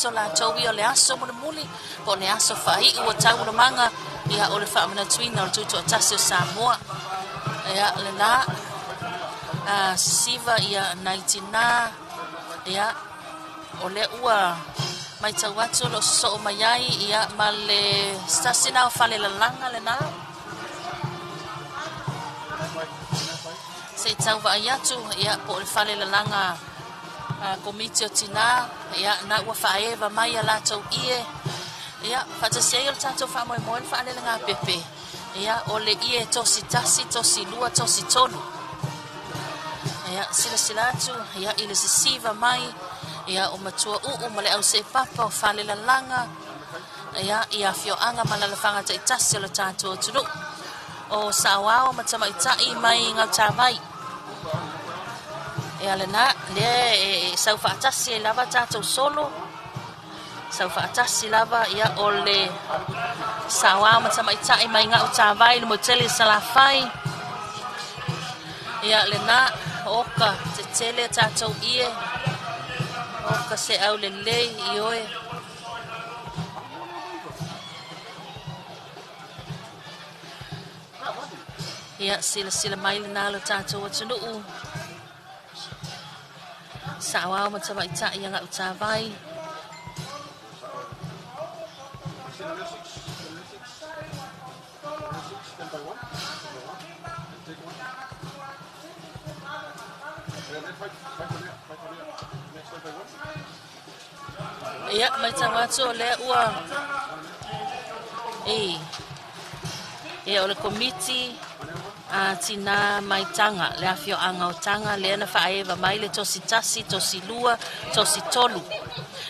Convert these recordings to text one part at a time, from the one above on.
aso la tau ia le aso muli po le aso fai ua tau le manga ia o le whaamana tuina o le tutu o tasi o Samoa ia le na siva ia naitina ia o le ua mai tau atu lo so o mai ai ia ma le stasina o Faalelegapepe le na se tau wa atu ia po le Faalelegapepe komiti o tina ia na ua whaeva mai a lātou ie ia whatasia o tātou whamoe moe le Faalelegapepe ia o le ie tosi tasi, tosi lua, tosi tonu ia sila atu ia i le sisiva mai ia o matua ma le au se papa o Faalelegapepe ia fioanga ma lalawhanga ta itasi o le tātou tunu o sawao matama itai mai ngau tāwai ia le na le sau whaatasi lava tātou solo sau whaatasi lava ia o le sawao matama itai mai ngau tāwai le motele salafai ia le na oka te tele tātou ie oka se au le lei i oe ia sila mai le nalo tātou atunuu sawao matama itai ia ngau tāwai ia mai tau atu o lea ua ia o le komiti tina mai tanga le afio anga o tanga le na whaeva mai le tosi tasi, tosi lua, tosi tolu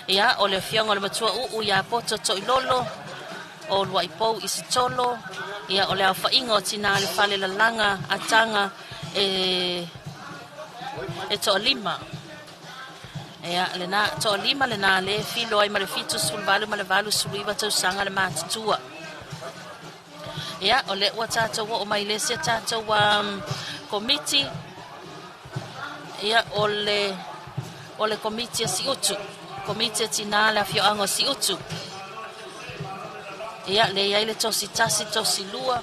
ia o le fionga le matua ia poto to ilolo o lua ipou isi tolo ia o le au whainga o tina le Faalelegapepe a tanga e to lima ia le na to lima le na le filo ai ma le fitu sulvalu ma le valu suluiva tau sanga le matutua ia o le ua tātou o mai le se tātou komiti ia o le komiti a si utu komiti a tina le afioanga o si utu ia le iai le tosi tasi tosi lua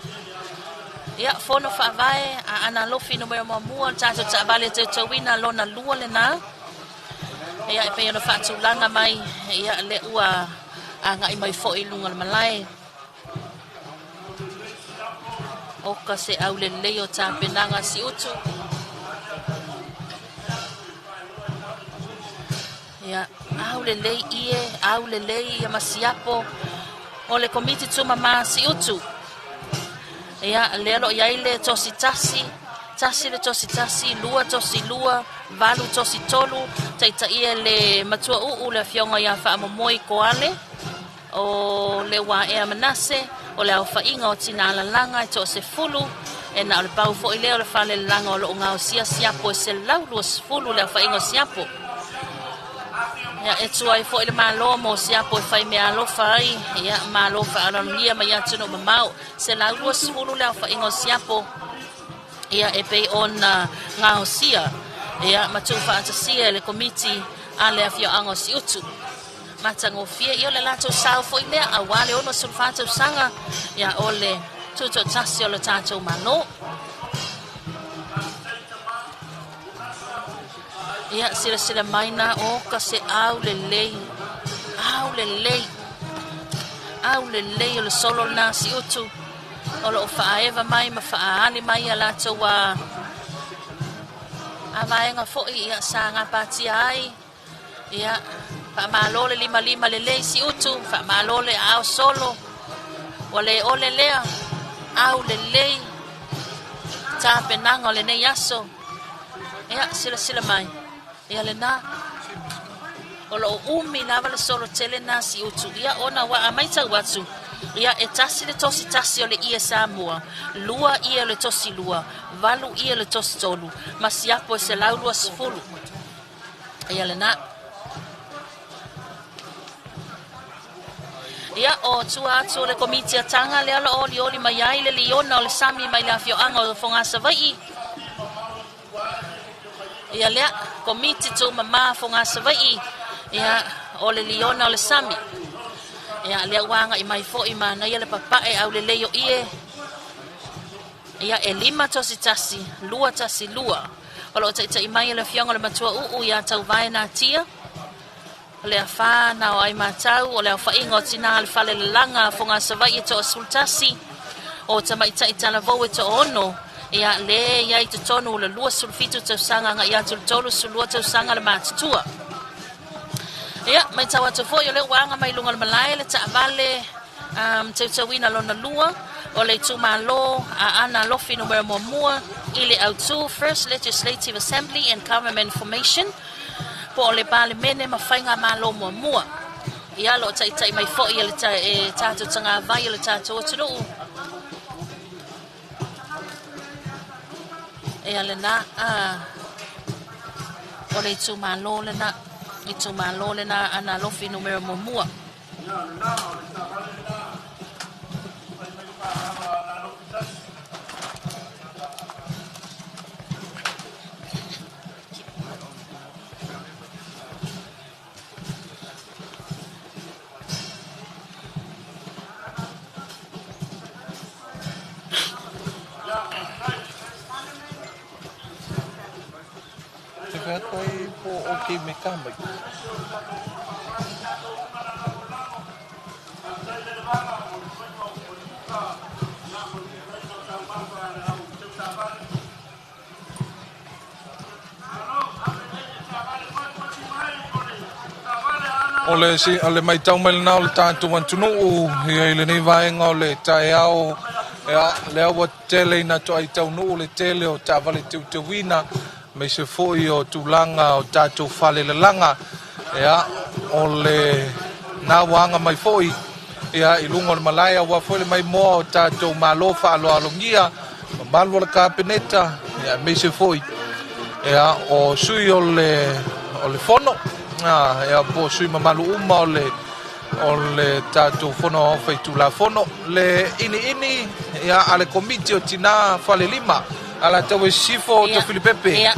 ia fono whaavae a ana lofi no mea mamua tātou Taavale Teuteuina lona lua le na ia e pei ona whaatulanga mai ia le ua a ngai mai fo i lunga le malai oka se au le leo tāpenanga si utu ia au le lei ie au le lei ia masiapo o le komiti tumama si utu ia le alo iai le tosi tasi tasi le tosi tasi lua tosi lua valu tosi tolu taita ia le matua le fionga ia whaamomoi koale o le wa ea manase o le au whainga o tina alalanga e to se fulu e na o le pau fo i leo le Faalelegapepe o lo ngao sia siapo e se lau lua fulu le au whainga o siapo ia e tuai fo i le malo mo siapo e whai mea alofa ai ia malo wha aranuia mai atuno mamau se lau lua fulu le au whainga o siapo ia e pei on ngao sia ia matu whaatasia le komiti a le afioanga o si utu matango fia ia le lato sao foi lea a wale ono sulfato sanga ia ole tuto tasi o le tato mano ia sila maina o ka se au le lei o le solo na si utu o lo whaeva mai ma whaani mai a lato wa a vaenga foi ia sa ngā pātia ai ia Whaamalo lima le lei si utu, whaamalo le au solo, wale ole lea, au le lei, tāpenanga o le nei aso, ia sila mai, ia le nā, o lo umi lava le solo tele nā si utu, ia ona wa a maita watu, ia e tasi le tosi tasi o le ia Samoa, lua ia le tosi lua, valu ia le tosi tolu, masiapo e se laulua sifuru, ia le nā, ia o tua atu le komiti a tanga le ala oli mai ai le liona o le sami mai le afioanga o fonga savai ia lea komiti tu mama fonga savai ia o le liona o le sami. Ia le wanga I mai fo I mana ia le papae au le leo ie. Ia e 5 tosi tasi, 2 tasi 2. O lo tai mai le fionga le matua ia tau vai na tia. O le afa na o ai matau o le whainga o tina le whalelanga fonga savai e to sultasi. O tamai tala vau e to ono. Ia le ia I te tonu le lua sulfitu tau sanga nga ia tolu sulua tau sanga le matutua. Ia, mai tau atu fo i le wanga mai lunga le malai le Taavale Teuteuina lona lua o le tumalo a ana lofi numero mua I le autu First Legislative Assembly and Government Formation po o le pale mene mawhainga malo mua. Ia lo tai mai fo I le tātou tanga vai le tātou atunu. Ia le na o le tumalo le na I tumalo le na ana lofi numero mua. Okay, me kamba. Ole mai tau mai na ole tātou antunu ia ile nei vaenga ole tae au ia le awa tele na to ai tau nu ole tele o Taavale Teuteuina me se foi o tulanga o tātou Faalelegapepe ia ole na wanga mai foi ia I lunga le malaya wa foi le mai mo o tātou malo Faalelegapepe malu le kapeneta ia me se foi ia o sui ole fono ia po sui mamalu uma ole tātou fono fai tula fono le ini ia ale komiti o tina Faalelima ala tau e sifo to Filipepe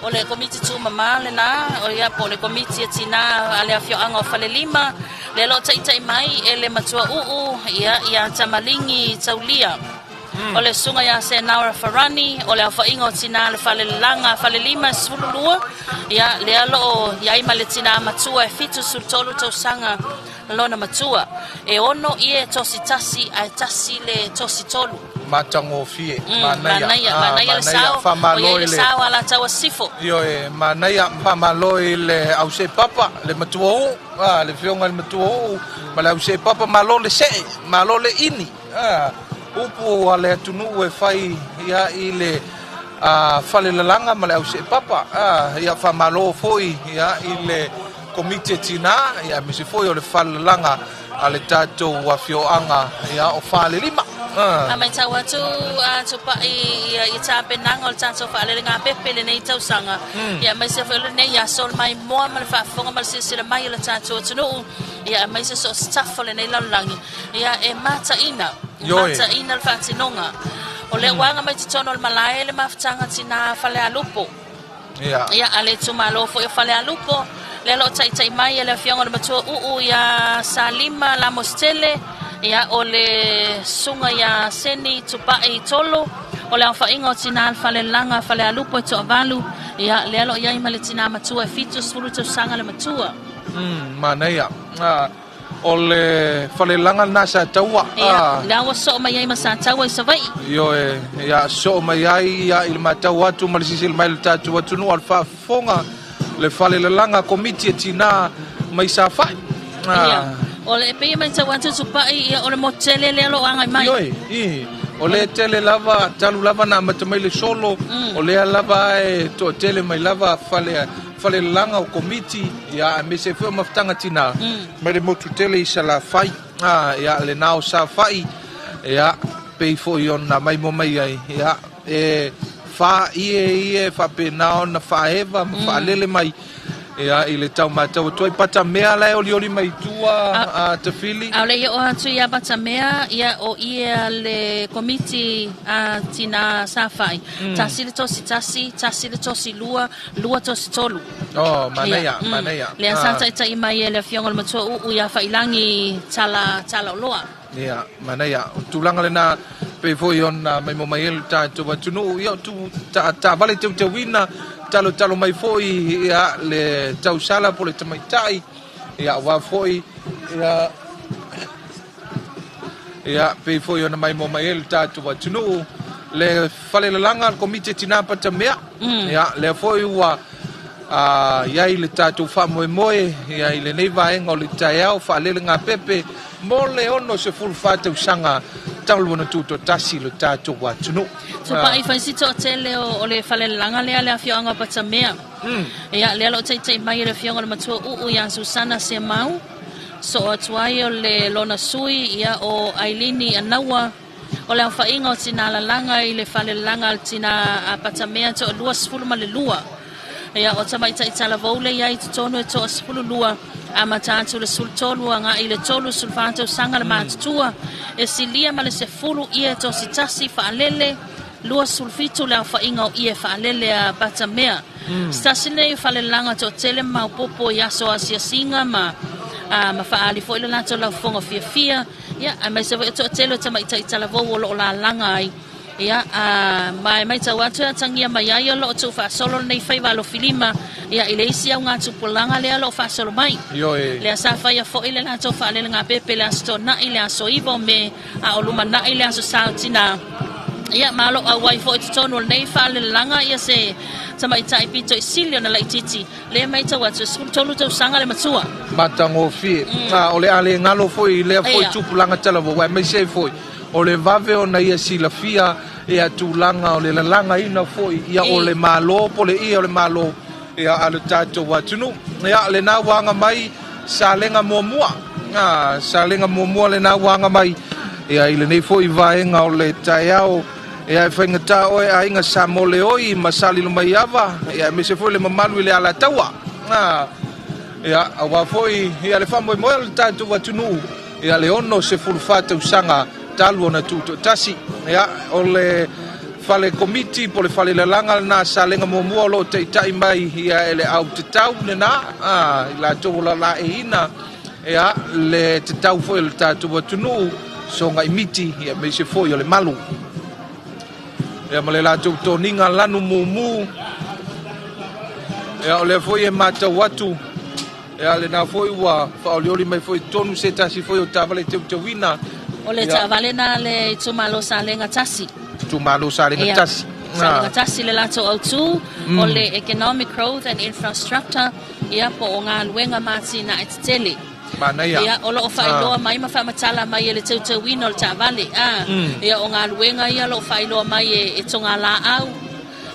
o le komiti tu mama le na o ia po le komiti e tina ale afioanga o Faalelima le lo tai mai e le matua ia tamalingi taulia o le sunga ia se naura farani o le awhainga o tina le Faalelima sululua ia le alo ia ima le tina matua e fitu sultolu tau sanga lona matua e ono ie tosi tasi a tasi le tosi tolu matango fie manaya le sao o le sao ala tau sifo yo e manaya pamaloi le au se papa le matua le fionga le matua ma le au se papa malo le se malo le ini upu ale atunu e fai ia I le Faalelegapepe ma le au se papa ia famalo foi ia I le komite tina ia me se foi o le Faalelegapepe ale tātou afioanga ia o Faalelima mai tau atu tupa I tāpenanga o le tātou Faalelegapepe le nei tausanga ia mai se foi le nei ia sol mai moa ma le whaafonga ma le sisira mai le tātou atunu ia mai se so staff le nei laulangi ia e mata ina le whaatinonga o le wanga mai te tono le malae le maftanga tina Falealupo ia ale tumalo fo I Falealupo le lo tai mai le fionga le matua ia salima la mostele ia o le sunga ia seni tupai tolo o le awhainga o tina Faalelanga Falealupo e toavalu ia le alo ia ima le tina matua e fitu sulu tau sanga le matua manaya o le Faalelanga na sa taua le awa so mai ai ma sa taua I savai yo ia so mai ai ia I matau atu ma le sisil mai le tātou atu nu al whaafonga le Faalelegapepe komiti e tina mai sa fai o le pe mai tau atu tupai ia o le motele le alo anga mai o le tele lava talu lava na matamai le solo o le lava e to tele mai lava Faalelegapepe o komiti ia me se foi maftanga tina mai le motu tele I sala fai ia le nao sa fai ia pe fo ona mai mo mai ai ia fa ie fa penao na fa eva fa lele mai ia i le tau mātou toi pata mea lai oli mai tua te fili. Au le o atu ia pata mea ia o ia le komiti tina safai. Tasi le tasi le tosi lua tosi tolu. Oh, manea. Le asata ita i mai le fionga le matua ia whailangi tala loa. Ia, manea. Tūlanga le nā pe foi ona mai mo mai el tātou atunu ia tu Taavale Teuteuina talo mai foi ia le tausala po le tamaitai ia wa foi ia pe foi ona mai mo mai el tātou atunu le falelanga al komite tinapa tamea ia le foi wa ia i le tātou whamoemoe ia i le nei vaenga o le taiao Faalelegapepe mo le ono se fulfata usanga taulwana tuto tasi le tātou watunu. So pa i whaisito o tele o le whalelanga lea le awhioanga pata mea. Ia lea lo tei mai le whionga le matua ia Susana se mau. So o tuai o le lona sui ia o Iuni anaua. O le awhainga o tina lalanga i le whalelanga al tina pata mea to o lua sifuluma le lua. Ia o tamaita i tala voule ia i tutonu e to o sifulu lua. Ama tātou le sultolu anga i le tolu sulfātou sanga le mātutua e silia ma le se fulu ia to sitasi whaalele lua sulfitu le awhainga o ia whaalele a bata mea. Stasi nei whalelanga to tele maupopo i aso asia singa ma whaali fo ila nato lau fonga fia ia a mai se to tele tamaita i tala vau o lo la langa ai ia mai tau atu tangia mai ai o lo tu fa solo nei fai valo filima ia ile isia nga tu pulanga le lo fa solo mai le asa fa ia fo ile na to fa le nga pepe le asto na ile aso ivo me a oluma na ile aso sautina ia malo a wai fo tonu nei fa le langa ia se tamai tai pito silio na laititi le mai tau atu tolu tau sanga le matua matango fi ole ale ngalo foi le foi tu pulanga tala vo mai se foi o le vave o na ia silafia ia tūlanga o le lalanga ina foi ia o le malo po le ia o le malo ia ale tātou watunu ia le nā wanga mai salenga muamua salenga muamua le nā wanga mai ia i le nei foi vaenga o le taiao ia e whaingata oe a inga sa mole oi masali lo mai ava ia me se foi le mamalu i le ala taua ia awa foi ia le whamoe moe le tātou watunu ia le ono se fulfata usanga talu ona tuto tasi ia o le fale komiti po le fale lalanga na salenga muamua lo te tai mai ia ele au te tau nena i la tola la eina ia le te tau foi le tatu watunu so ngai miti ia me se foi o le malu ia ma le la to ninga lanu mumu ia o le foi e mata watu ia le na foi wa fa oli mai foi tonu se tasi foi o Taavale Teuteuina o le Taavale na le tumalo salenga tasi salenga tasi le lato autu o le economic growth and infrastructure ia po o ngā luenga mati na etitele ia o lo whailoa mai ma whamatala mai e le Teuteuina o le Taavale ia o ngā luenga ia lo whailoa mai e tonga la au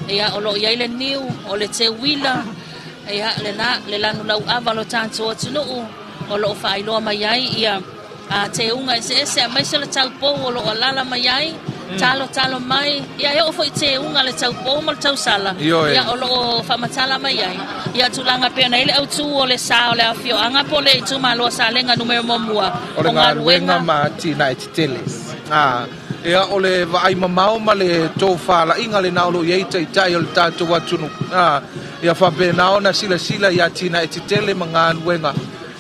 ia o lo ia le niu o le te wila ia le lanu lau ava lo tātou atunuu o lo whailoa mai ai ia te unga se mai se le tau po o lo alala mai ai talo mai ia e o foi te unga le tau po mo le tau sala ia o lo whamatala mai ai ia tulanga pena ele au tu o le sa o le afio anga po le tu malo salenga numero momua o ngā ruenga mati na etitele ia o le vai mamau ma le tō whala inga le naolo iei tai o le tātou atunu ia whapena o na sila ia tina etitele ma ngā ruenga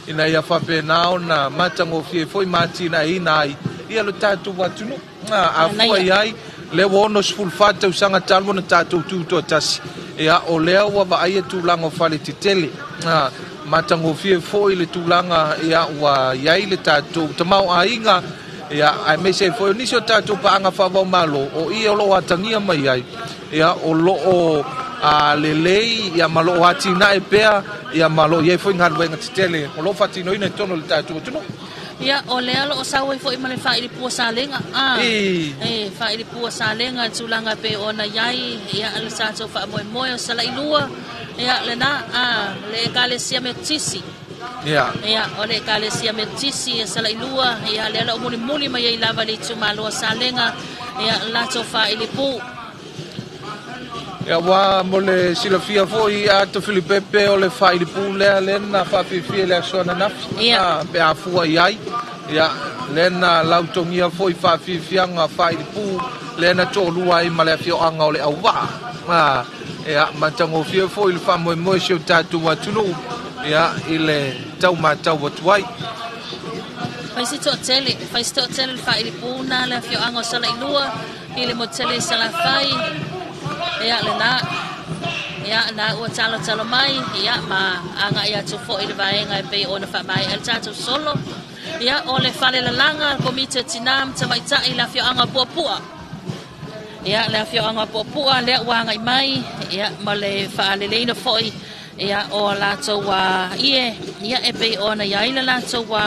ina ia whapena o na matango fie foi mati na ina ai ia le tātou watunu a fua iai le wono sfulfata usanga talmo na tātou tūtua tasi ia o lea ua vaai e tūlanga o whale titele matango fie foi le tūlanga ia ua iai le tātou tamau a inga ia ai me se foi nisi o tātou paanga whawau malo o ia lo atangia mai ai ia o loo lelei ia malo ati na e pea ia malo ia foi ngā luenga titele o lo fatino ina tono le tātou tunu ia o lea lo o sawa i fo i male whairi pua salenga whairi pua salenga tulanga pe ona iai ia ale tātou wha moe o sala ilua ia le na le kalesia me tisi ia o le kalesia me tisi e sala ilua ia le ala o muli mai i lava le tu malo salenga ia lato whairi pua Ya wa mole sila fia foi a to Filipepe o le fai pule lena fa fia le sona na be a fu ai ya lena lautongia foi fa fia nga fai pu lena to luai male fio anga o le au wa ya matango fia foi le fa mo se tatu wa tulu ya ile tau matau wa tuai fai si to tele fai pu na le fio anga sala ilua ile mo tele sala fai ya lena ya na o talo mai ya ma anga ya to fo ile vai ngai pe ona fa mai el tato solo ya ole fale la langa komite tinam tamai ta ila fio anga popua ya la fio anga popua le wa ngai mai ya male fale le no foi ya o la to wa ie ya e pe ona ya ila la to wa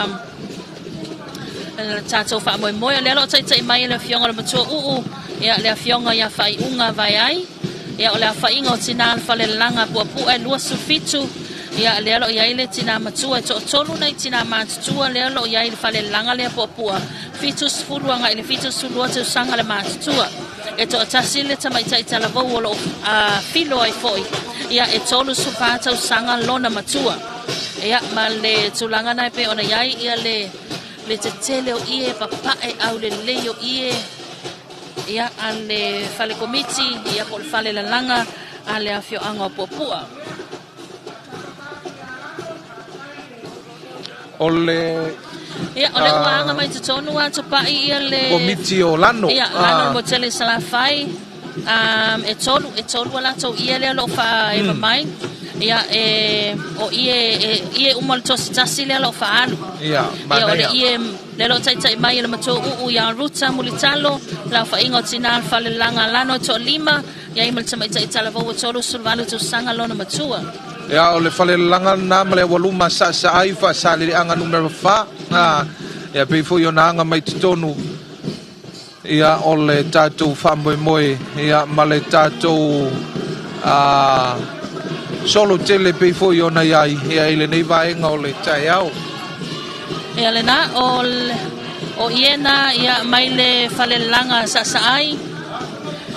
tato fa mo le lo tai mai le fio anga mo u ya le fio anga ya fai unga vai ai ya ole fa ingo tinal fale langa pu e lua sufitu ya le lo ya ile tina matua to tolu na tina matua le lo ya ile fale langa le pu fitus furuanga ile fitus sulua te sanga le matua e to tasile tamai tai tala vo lo filo ai foi ya e tolu supata sanga lona matua ya male tulanga na pe ona ya ile le tetele o ie papa e au le leo ie ia ale fale komiti ia po fale la langa ale afio anga popua ole ia ole anga mai tonu atu pa ia le komiti o lano ia lano mo tele sala fai e tolu ala to ia le lo fa e mai ia o ie umal to stasi le lo fa alu ia mana ia le lo tai mai le mato u ya ruta mulitalo la fa ingo tinal fa le langa lano to lima ya imal tsama tai tala vo to sulvalu to sanga lona matua ya ole fa le langa na male waluma sa ai fa sa le anga numero fa ya pe fo yo na anga mai tonu ya ole tatu fa moi ya male tatu solo tele pe fo yo na ya ile nei vai ngole tai au e alena o iena ia maile fale langa sa ai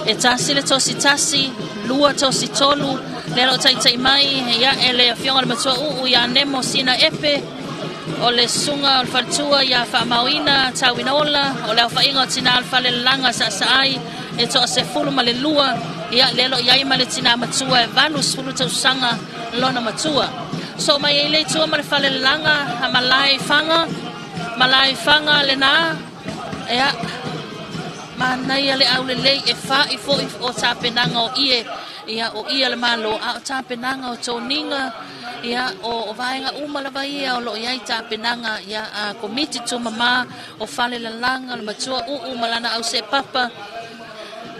e tasi le tosi tasi lua tosi tolu le lo tai mai ia ele fionga le matua u ia nemo sina epe o le sunga o fatua ia fa mauina tawinola o le fa ingo tina fale langa sa ai e to se fulu male lua ia le lo ia male tina matua e valu sulu to sanga lona matua so mai ele tua male fale langa malai fanga le na ya mana ia le au le e fa i fo o tapenanga o ie le malo a tapenanga o toninga ya o vainga umala vai o lo ia tapenanga ya komiti tu mama o fale la langa le matua u malana au se papa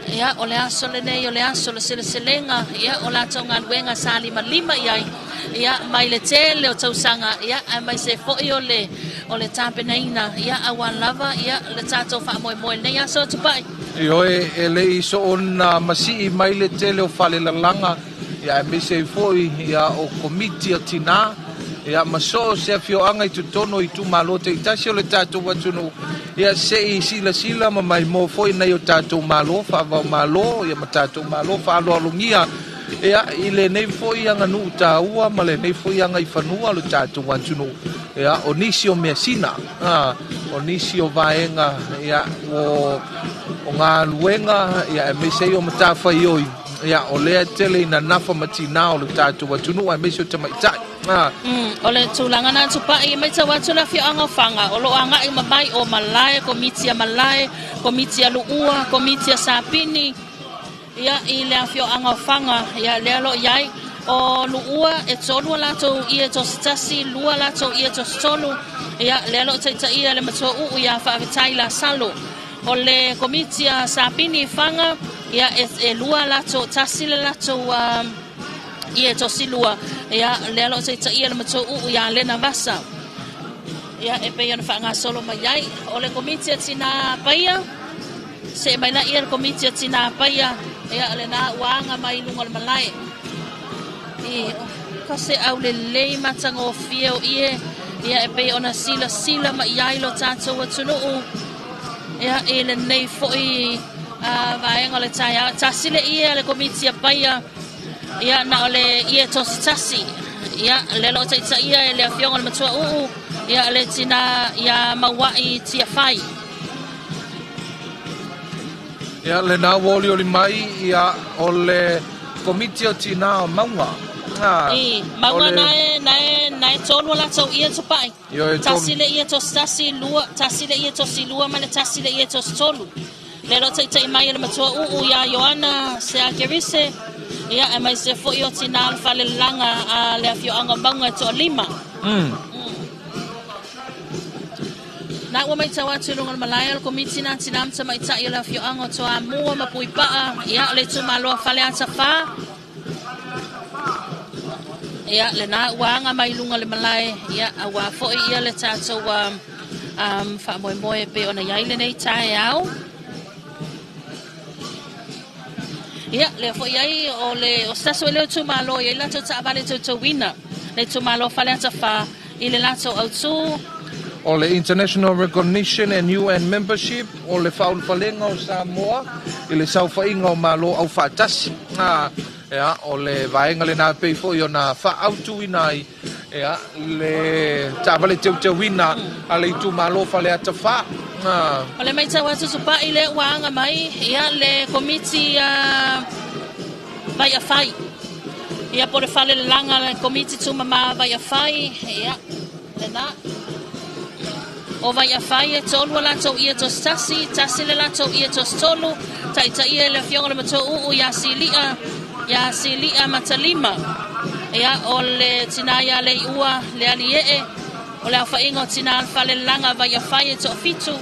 ya o le aso le nei o le aso le selenga ya o la tonga wenga sali malima ya mai le tele o tausanga ya mai se fo i o le tapenaina ya awan lava ya le tato fa moi nei aso tu pai yo e le iso ona masi mai le tele o fale la langa ya me se foi ya o komiti o tina ya maso se fio anga i tono i tu malo te tasi o le tato watunu ya se sila mai mo foi nei o tato malo fa va malo ya tato malo fa lo lungia ya ile nei foi anga nu ta ua male nei foi anga i fanua lo tato watunu ya onisio mesina onisio vaenga ya o nga luenga ya me se o matafa yoi ya ole tele na nafa matina o lo tato watunu ai me se te mai tai ole tulanga na tupa i mai tawa tula fi anga fanga o lo anga i mai o malai komiti ya luua komiti ya sapini ya ile afio anga fanga ya lelo yai o luua e tolu la to ie to stasi lua la to ie to tolu ya lelo tata ia le mato u ya fa taila salo o le komiti ya sapini fanga ya e lua la to tasile la to ie to silua ya lelo tata ia le mato u ya lena basa ya e pe yon fa nga solo mai o le komiti tina paia se mai na ia le komiti tina paia ya le na wanga mai lungal malai ka se au le matango fio ie ia e pe ona sila ma ia lo tato watunu ia ele nei foi vaenga le taia tasile ia le komiti paia ia na ole ia tosi tasi ia le lo tsa ia le afionga le matua ia le tina ia mawai tia fai ia le na woli oli mai ia ole komiti o tina o maunga maunga nae tonu la tau ia tupai tasile ia tosi tasi lua tasile ia tosi lua ma le tasile ia tosi tolu le lo tsa mai le matua ia Joana se a kerise ia e mai se foi o tina al fale langa a le afionga maunga to lima na wa mai tawa tulunga malaya ko mitina tinam sa mai ta ila fio ango to amua mapui pa ia le tu malo fale asa fa ia le na wanga mai lunga le malaya ia wa fo ia le tato wa fa moi pe ona ia le nei tai au ia le fo ia o le o staso le tu malo ia la to Taavale Teuteuina le tu malo fale asa fa ile la to au tu o le International Recognition and UN Membership o le whaulwhalenga o Samoa i le sauwhainga o malo au whaatasi ea o le vaenga le nā peifo i o nā whaautuinai ea le Taavale Teuteuina a le itu malo whale ata wha o le mai tau atu supa i le waanga mai ia le komiti vai a whai ia po le whale le langa le komiti tumama vai a whai ia le nā o vai a whai e tolu la tau ia tos tasi le la tau ia tos tolu tai ia le fionga le matou ia silia matalima ia o le tina ia le ua le aliee o le awhainga o tina alfale langa vai a whai e to fitu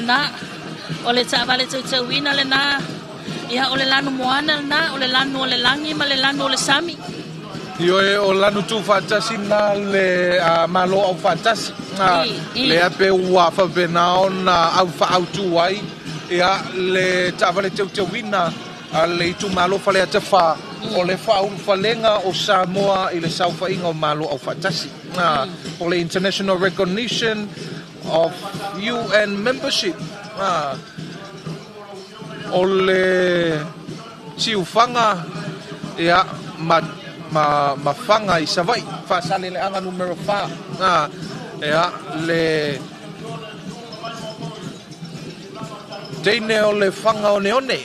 na o le Taavale Teuteuina le na ia o le lanu moana na o le lanu o le langi ma le lanu o le sami io e o lanu tu fatasi na le malo au fatasi le ape ua whapenao na au whaautu ai ia le Taavale Teuteuina le itu malo fale ata wha o le whalenga o Samoa i le sauwhainga o malo au fatasi o le International Recognition of UN Membership o le siufanga ia ma fanga i savai fasale le anga numero 4 ia le teine o le fanga o neone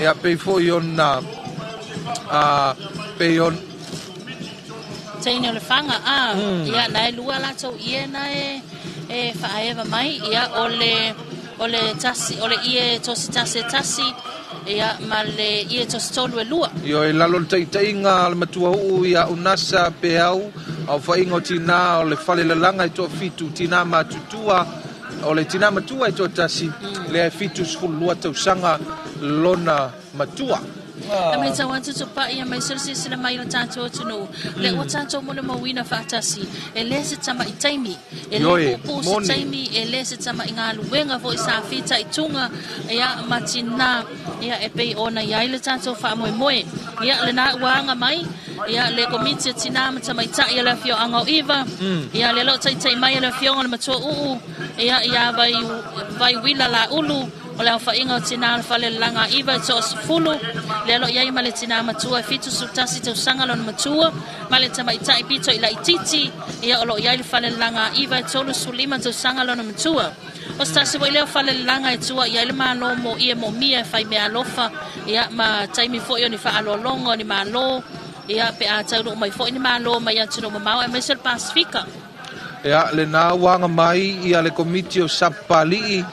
ia pe foi ona pe on teine o le fanga ia nai lua la tau ia nai e faeva mai ia o le tasi o le ie tosi tasi ia ma le ie tosi tolu e lua io e lalo le taitainga le matua ia unasa pe au whaingo tina o le whale langa i tō fitu tina matutua o le tina matua i tō tasi le fitu sfulua tausanga lona matua e mai tau atu tupa ia mai sila mai la tātou atunu le o tātou mole mawina whaatasi e le se tama i taimi e le pupu se taimi e le se tama i ngā luenga vo i sa fita i tunga ia matina ia e pei ona ia i le tātou wha moe ia le nā uanga mai ia le komiti tina matama i ta ia le fio anga o iwa ia le lo tai mai le fio ngā matua ia vai wila la ulu o le awhainga o tina alfale langa iwa i tos fulu le alo iai ma le tina matua fitu sutasi tau sanga lona matua ma le tama i tai pito i la ititi ia olo iai le fale langa iwa i tolu sulima tau sanga lona matua o stasi wa i leo fale langa i tua iai le malo mo ia mo mia fai mea alofa ia ma taimi fo i o ni fa alo longo ni malo ia pe a tau mai fo i ni malo ma ia tino mamau e mesel Pasifika ia le nā wanga mai ia le komiti o Sapali'i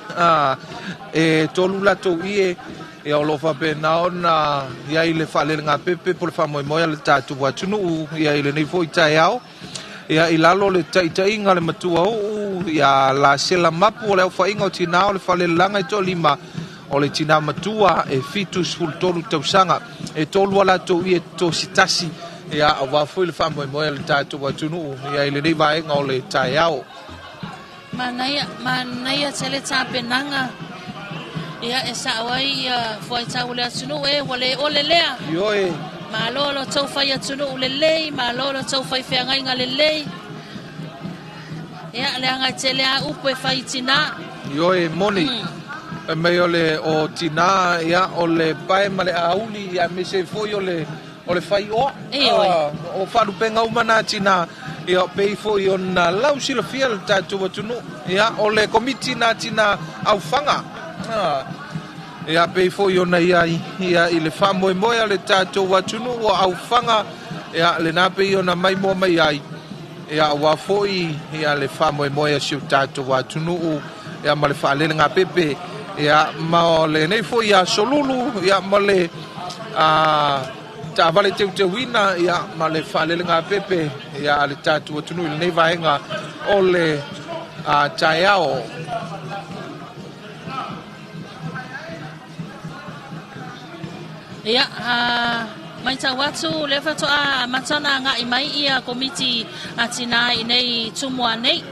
e tolu latou ie ia o lo whapenao na ia i le Faalelegapepe po le whamoemoe le tātou atunuu ia i le nei fo i tae au ia i lalo le taitainga le matua ia la sela mapu o le awhainga o tina o le whalelanga i tō lima o le tina matua e fitus ful tolu tausanga e tolu ala tō ie tō sitasi ia a wafoi le whamoemoe le tātou atunuu ia i le nei vaenga o le tae au manaya tele tapenanga. Ia esa wai foi tau le tunu wale ole lea. Ioe. Malolo tau fai atunu lelei, malolo tau fai feangainga lelei. Ia le anga tele a upe fai tina. Ioe moni. Me ole o tina ia ole pai male auli ia me se foi ole fai o. O faru penga umana tina ia pei foi ona lausi le fiel tatu watunu. Ia ole komiti na tina au fanga. Ia pei foi ona ia i le famo moe le tatu watunu o au fanga ia le na pei ona mai mo mai ai. Ia wa foi ia le famo moe siu tatu watunu ia male Faalelegapepe. Ia ma le nei foi ia solulu ia ma le Taavale Teuteuina ia ma le Faalelegapepe ia le tatu atunu le nei vaenga o le taiao. Ia mai tau atu le fato a matana nga i mai ia komiti atina i nei tumua nei.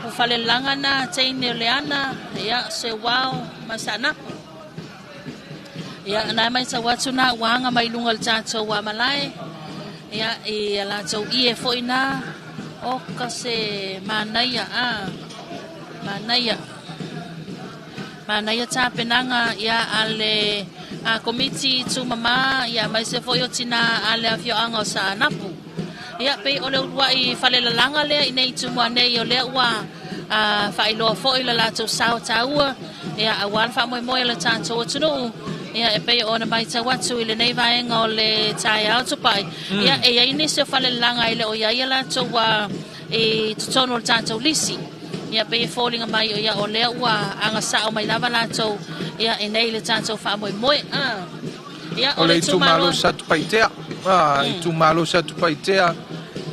O fale langana teine leana ia se wao masana. Ia na mai sa watu na wanga mai lungal tato wa malai. Ia i la tau ie foina o kase manaya manaya tapenanga ia ale komiti tu mama ia mai se foio tina ale afio anga sa napu. Ia pe ole ua i fale langa le i nei tumua nei o le ua whaeloa fo i la lato sao taua. Ia awan wha moe moe le tātou atunu. Ia e pe o na mai tau atu i le nei vaenga o le tai au tupai. Ia e aini se fale langa i le o ia ia lato wa i tutono le tātou lisi. Ia pe e fōlinga mai o ia o le ua anga sao mai lava lato. Ia e nei le tātou wha moe moe. Ia o le tumalo sa tupaitea. I tumalo sa tupaitea.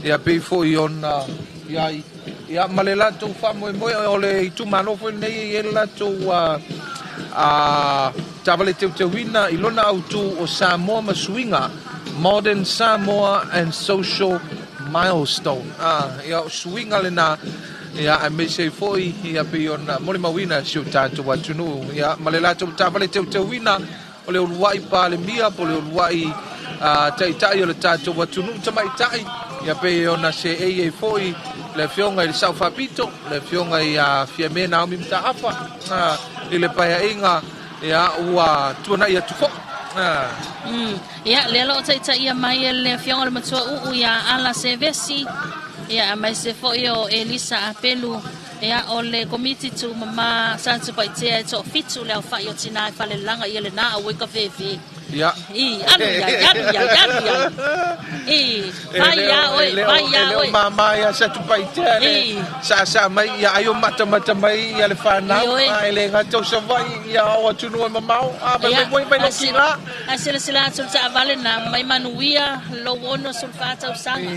Ia pe fo i ona ia male lato fa moe moe o le tumalo fo nei e lato Taavale Teuteuina i lona autu o Samoa Masuinga, Modern Samoa and Social Milestone. Ia suinga le na ia a me se foi ia pe ona mole mawina siu tātou atunu. Ia male lato Taavale Teuteuina o le uluai pa le mia po le uluai tai o le tātou atunu tamaitai. Ia pe ona se e foi le fionga i Sao Fapito, le fionga i Fiame Naomi Mtaafa, i le paia inga ia ua tuana ia tufo. Ia lelo tai ia mai le fionga le matua ia ala se vesi, ia mai se fo o Elisa Apelu, ia o le komiti tu mama santu paitea e to fitu le au fai o tina e fale langa ia le na a weka fefe. Ia. Anu ya. Vai oi. Mama ya sa tupaitea le sa mai ya ayo mata mai ya le fana ai le gato sa vai ya o tunu mamau ba moi vai kila sila sul Taavale na mai manuia lo wono sul fata usanga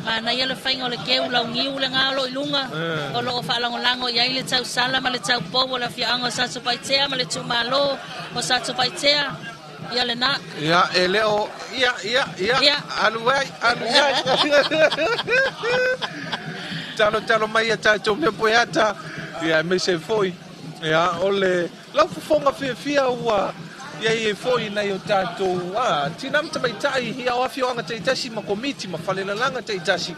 mana ya le fainga le ke ula ngiu le ngalo ilunga o lo fa lango ya ile tau sala ma le tau povo la fianga sa tupaitea ma le tumalo o sa tupaitea. Ia le na. Ia e leo ia aluai. Talo mai a tātou me poeata. Ia me se foi. Ia ole lau fonga fia ua. Ia e foi nei o tātou. Tinam tamaitai ia o afio anga teitasi ma komiti ma whalelanga teitasi.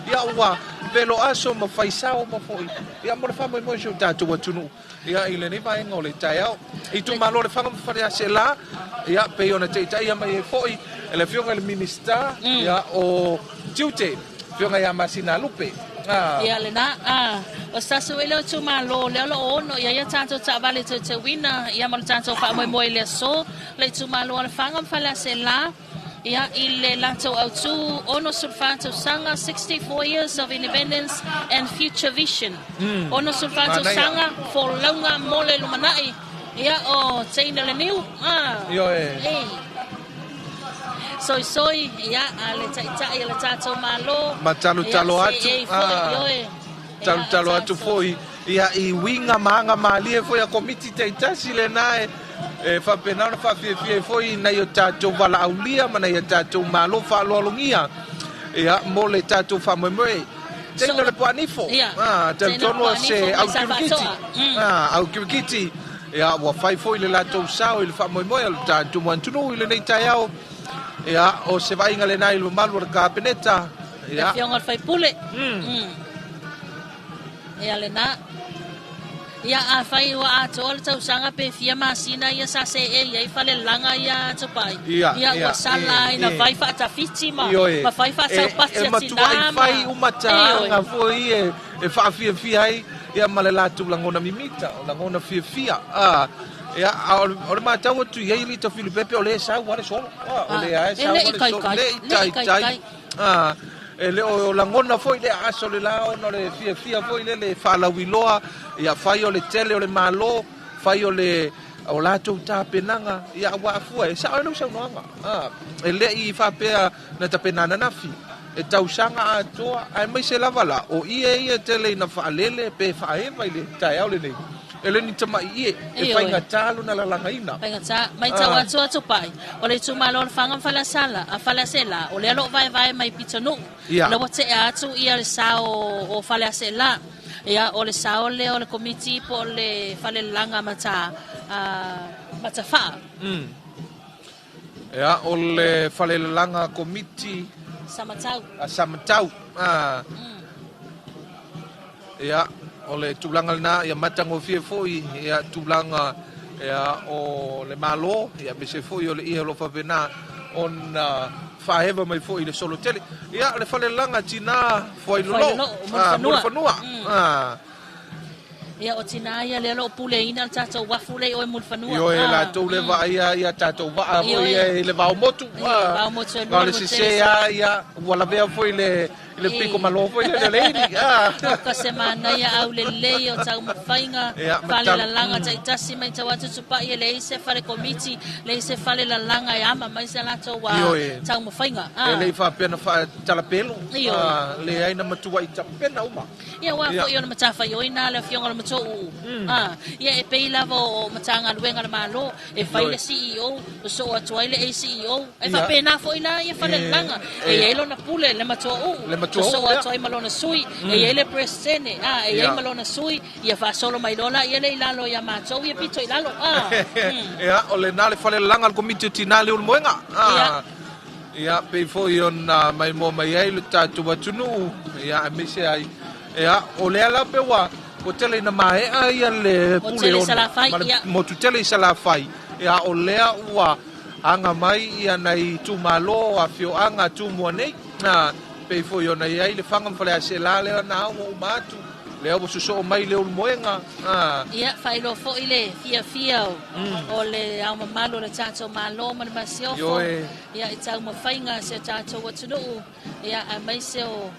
Ia ua velo aso ma faisao ma foi. Ia mo le wha mo se o tātou atunu. Ia i le nei vaenga o le taiao. I tu malo le whanga mwharea se la. Ia pe ona teitai ia mai e foi. E le fionga le minista. Ia o tiute. Fionga ia masina lupe. Ia le na. O sasu ele o tu malo. Le alo ono. Ia tātou Taavale Teuteuina. Ia mo le tātou wha moe moe le so. Le tu malo le whanga mwharea se la. Ia i le lato au tu ono sulfato sanga 64 years of independence and future vision. Ono sulfato sanga for longa mole lumanai. Ia o teina le niu. Io e. Soi ia le taitai le tato malo. Ma talo atu. Talo atu foi. Ia i winga manga malie foi a komiti taitasi le nae. Fa penana fa fie foi na yo tato vala aulia mana yo tato malo fa lolungia. Ia mo le tato fa moe. Tena le puanifo. Te tono se au kirikiti. Au kirikiti. Ia wa fai foi le latou sao i le fa moi moi le tatu mantunu i le nei tai au. Ia o se vai ngale nai lu malu le kapeneta. Ia fionga fai pule. Ia le na. Ia a fai wa a tol tau sanga pe fia masina ia sa se ia fale langa ia tupai. Ia wa sala ina vai fa ta fiti ma fai fa sa pati tina. Fai umata nga foi e fa fia ai ia malela tu langona mimita langona fia. Ia o le matau tu ia ili to Filipepe o le sa wa le solo. O le ai sa wa le solo. Le tai. Le o langona foi le aso le lao no le fia foi le fala wiloa ia fai o le tele o le malo fai o le o lato tapenanga ia wa fua e sa no sa noanga le I fa pe na tapenana na fi e tausanga atoa ai mai se lavala o ia tele na fa lele pe fa e vai le tai au le nei ele ni tama e fai ngatalo na la langaina fai ngata mai tawa to pai o le tuma lo fanga fala sala a fala sela o le lo vai mai pitonu lo wote atu ia le sao o fala sela ia o le sao le o le committee po le fale langa mata fa ia o le fale langa committee samatau ia o le tulanga na ia matango fie foi ia tulanga ia o le malo ia be se foi o le ia lo fa vena on fa heva mai foi le solo tele ia le fale langa tina foi lo mo fanua ia o tina ia le lo pule ina tato wafu le o mulfanua yo la to le va ia tato va ia le va motu va le se ia wala vea foi le pico malo foi le lady ka semana ia au le lei o tau mafainga fale la langa tai tasi mai tau atu tupa ia le se fale committee le se fale la langa ia ma mai se la to wa tau mafainga le fa pena fa tala pelo le ai na matua I tapena uma ia wa ko yo na matafa yo ina le fionga le mato ia e pe lava o matanga luenga le malo e fai le CEO o so atu ai le CEO e fa pena fo ina ia fale langa e elo na pule le mato so atu ai malona sui e ele presene e ai malona sui ia fa solo mai lola ia le lalo ia mato ia pito I lalo ia o le nale fale langa al committee tinale ul moenga ia pe fo yon mai mo mai ai le tatu batunu ia me se ai ia o le ala pe wa o tele na mai ia le pule mo tu tele sala fai ia o le wa anga mai ia nei tu malo a fio anga tu mo nei na pe fo yo na ia le fanga fale se la le na o matu le o so mai le ul moenga ia fai lo fo ile fia o le au malo le tato malo man masio fo ia I tau mafainga se tato watunu ia a mai se o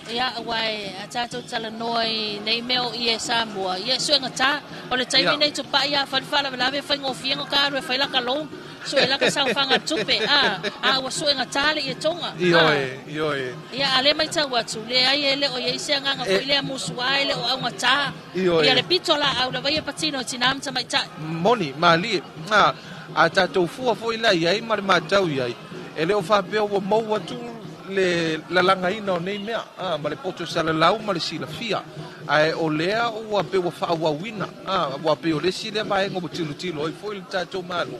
ia wai a tato tala noi nei meo ia Samoa ia suenga ta o le taimi nei tupa ia fala lave fai ngofiengo karo e fai la kalong so ela ka sa fanga tupe wa suenga tale ia tonga ia ale mai tau atu le ai ele o ia se nganga fo ile musuai le o ngata ia le pitola au le vai patino tinam mai ta moni mali a tato fu fo ile ia mai matau ia ele o fa pe o mo watu le la langa ina o nei mea ma le poto sala lau ma le sila fia ai o lea o pe o fa wa wina wa pe o le sila mai ngo tilo o foi le tato malo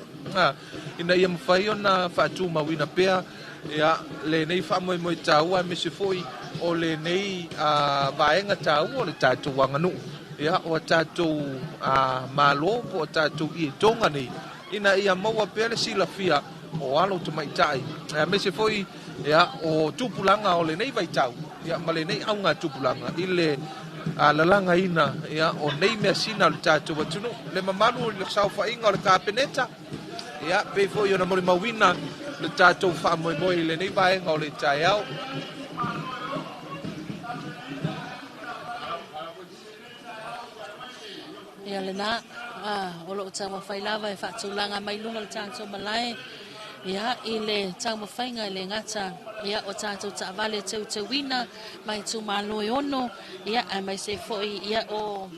ina ia mfai ona fa tu ma wina pea ia le nei fa mo tau a me se foi o le nei vaenga tau o le tato wanganu ia o tato malo o tato I tonga nei ina ia mo pe le sila fia o alo to mai tai me se foi ia o tupulanga o le nei vai tau ia ma le nei aunga tupulanga I le la langa ina ia o nei me sina le tatu watunu le mamalu le sau fa inga le kapeneta ia pe fo yo na mo mawina le tatu fa mo le nei vai nga o le tai au ia le na o lo tama fai lava e fa tulanga mai lunga le tatu malai ia I le tau mawhainga I le ngata ia o tātou Taavale Teuteuina mai tu malo ono ia ai mai se foi ia o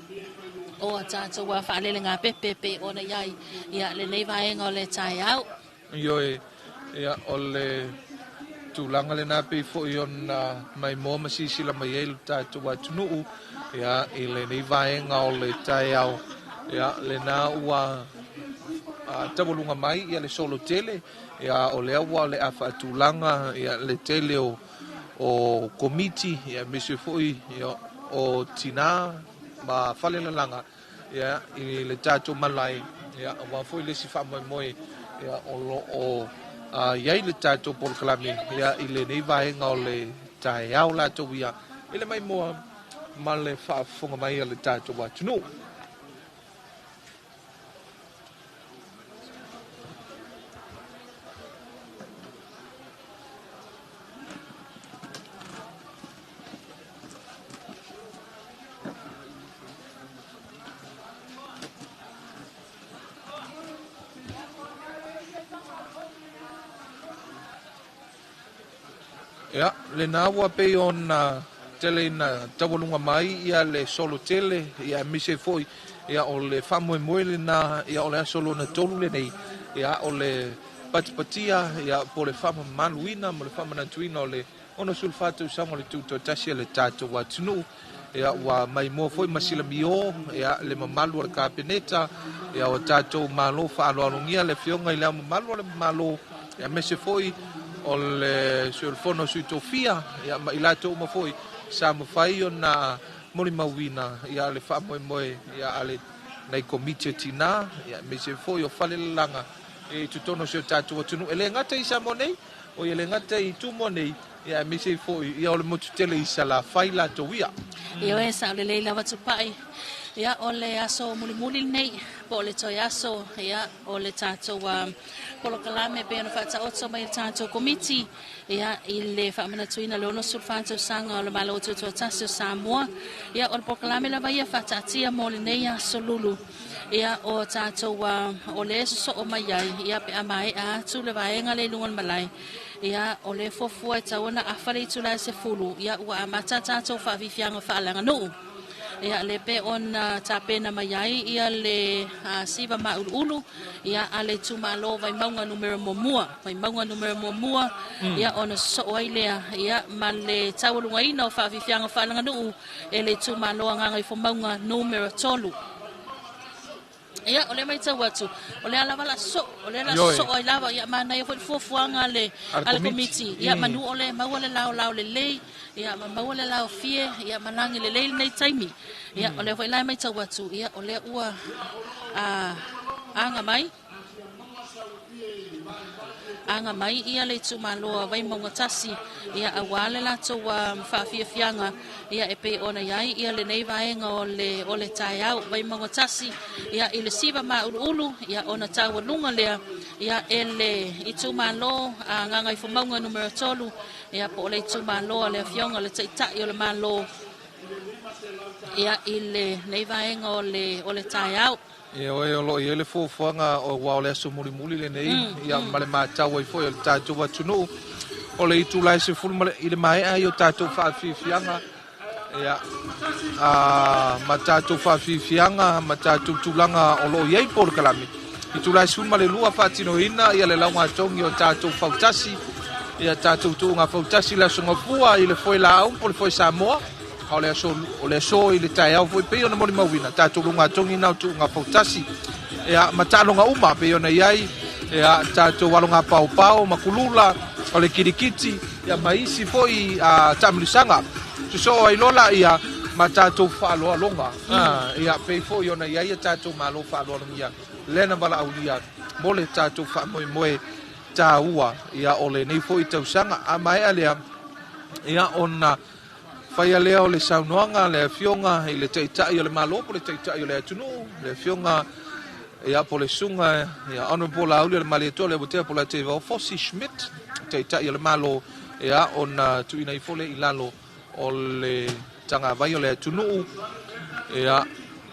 a tātou wa Faalelegapepe pe ona iai ia le nei vaenga o le tai au ia o le tūlanga le nā pei fo I on mai mō masisila mai eilu tātou atunuu ia I le nei vaenga o le tae au ia le nā ua tawalunga mai ia le solo tele ia o le awa le afa tūlanga ia le tele o komiti ia mese foi ia o tina ma Faalelegapepe ia I le tātou malai ia wa foi le sifa moe ia o iai le tātou polokalame ia I le nei vaenga o le tae au lātou ia I le mai moa ma le whaafonga mai a le tātou atunuu. Ia, le nā ua pei on tele na tawalunga mai ia le solo tele ia mise foi ia o le whamoemoe le nā ia o le asolo na tolu le nei ia o le patipatia ia po le whamamaluina mo le whamanatuina o le ono sulfatu sango le tūtotasi le tātou atunuu ia ua mai mo foi masila mio ia le mamalu o le kapeneta ia o tātou malo whaaloalongia le fionga I le mamalu o le malo ia mese foi o le sulfono suitofia ia ma I lātou ma foi sa mawhai o nā mori mawina ia le whamoemoe ia ale nei komite tina ia mese foi o Faalelegapepe e tutono se o tātou atunuu ele ngata I sa monei o ele ngata I tu monei ia mese foi ia o le motutele I sa la whai lātou ia Ia e sa o le leila watupai ia o le aso mulimuli nei po le toi aso ia o le tātou polokalame pe ona whaataoto mai le tātou komiti ia I le whaamanatuina le ono sulfatu sanga o le malo o tutuatasi o Samoa ia o le polokalame lava ia whaataatia mo le nei aso lulu ia o tātou o le so o mai ai ia pe amai a tu le vaenga le lungan malai ia o le fofua e tawana awhare I tula se fulu ia ua amata tātou whaafifianga whaalanga nuu ia le pe on tapena mai ai ia le siva maulu ia ale tumalo vai maunga numero momua ia ona so ai lea ia ma le tawalunga ina o whaafifianga whaalanga nuu e le tumalo nganga I maunga numero tolu ia ole mai tau atu ole ala wala so ole la so ai lava ia mana ia fofuanga le ale komiti ia manu ole mawale lao le lei ia mawale lao fie ia manangi le lei nei taimi ia ole foi lai mai tau atu ia ole ua anga mai ia le tumaloa vai maunga tasi ia awale la to whaafiafianga ia e pe ona iai ia le nei vaenga o le tae au vai maunga tasi ia I le siva maulu ia ona tawalunga lea ia ele I tumalo nganga I maunga numero tolu ia po le tumalo le fionga le taitai o le malo ia I le nei vaenga o le tae au ia oe o loi ele fuafuanga o wao le aso mulimuli le nei ia ma le mātau ai foi o le tātou atunuu o le itu lai se fulu I le mai ai o tātou whaafifianga ia ma tātou whaafifianga ma tātou tūlanga o loi ei polokalame I tu lai se fulu ma le lua whaatinoina ia le launga atongi o tātou whautasi ia tātou tūnga whautasi la songapua I le foi la au po le foi Samoa o le aso I le tae au foi pei ona mori mawina tātou lunga atongi nau tūnga whautasi ia matalonga uma pe ona iai ia tātou walonga pau makulula o le kirikiti ia maisi foi tamilisanga tuso ai lola ia ma tātou whaaloalonga ia pei foi ona iai tātou malo whaaloalonga ia lena wala aulia mo le tātou whaamoemoe tā ua ia o le nei foi tausanga a mai alea ia ona Whaia lea o le saunoanga, le fionga, I le teitai o le malo, po le teitai o le atunuu, le fionga, ia po le sunga, ia ono po la auli o le malietoa, le botea po la teiva o Fossi Schmidt, teitai o le malo, ia ona tuina I fole I lalo o le tanga vai o le atunuu, ia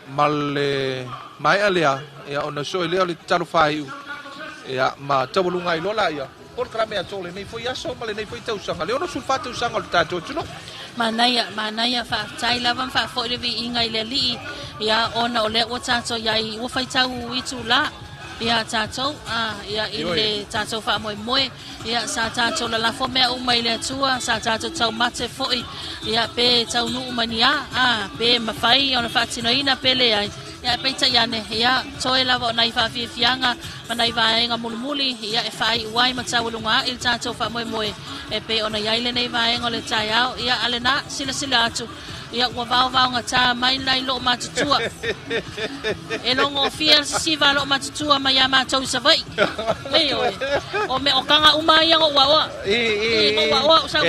ma le mai alea, ia ona soe lea o le talo whaiu, ia ma tawalunga I lola ia, por krame atole nei foi aso, ma le nei foi tausanga, le ono sulfatu usanga o le tātou atunuu, Manaya fa tai lava fa fo le vi inga I le li ia ona ole o tato iai o fai tau I tu la ia tātou ia i le tātou whaamoemoe ia sa tātou la lafo mea umai le atua sa tātou tau mate fo'i ia pe tau nuu mania pe mawhai ona whaatinoina pele ai ia pe taiane ia toe lava o nai whaafiafianga ma nai vaenga mulimuli ia e whai uai ma taualunga i le tātou whaamoemoe e pe ona iaile nei vaenga o le tai au ia alena sila atu ia ua vao nga tā mai nai lo matutua e longo fia siva lo matutua mai ama tau savai o me o kanga umai ngo wa e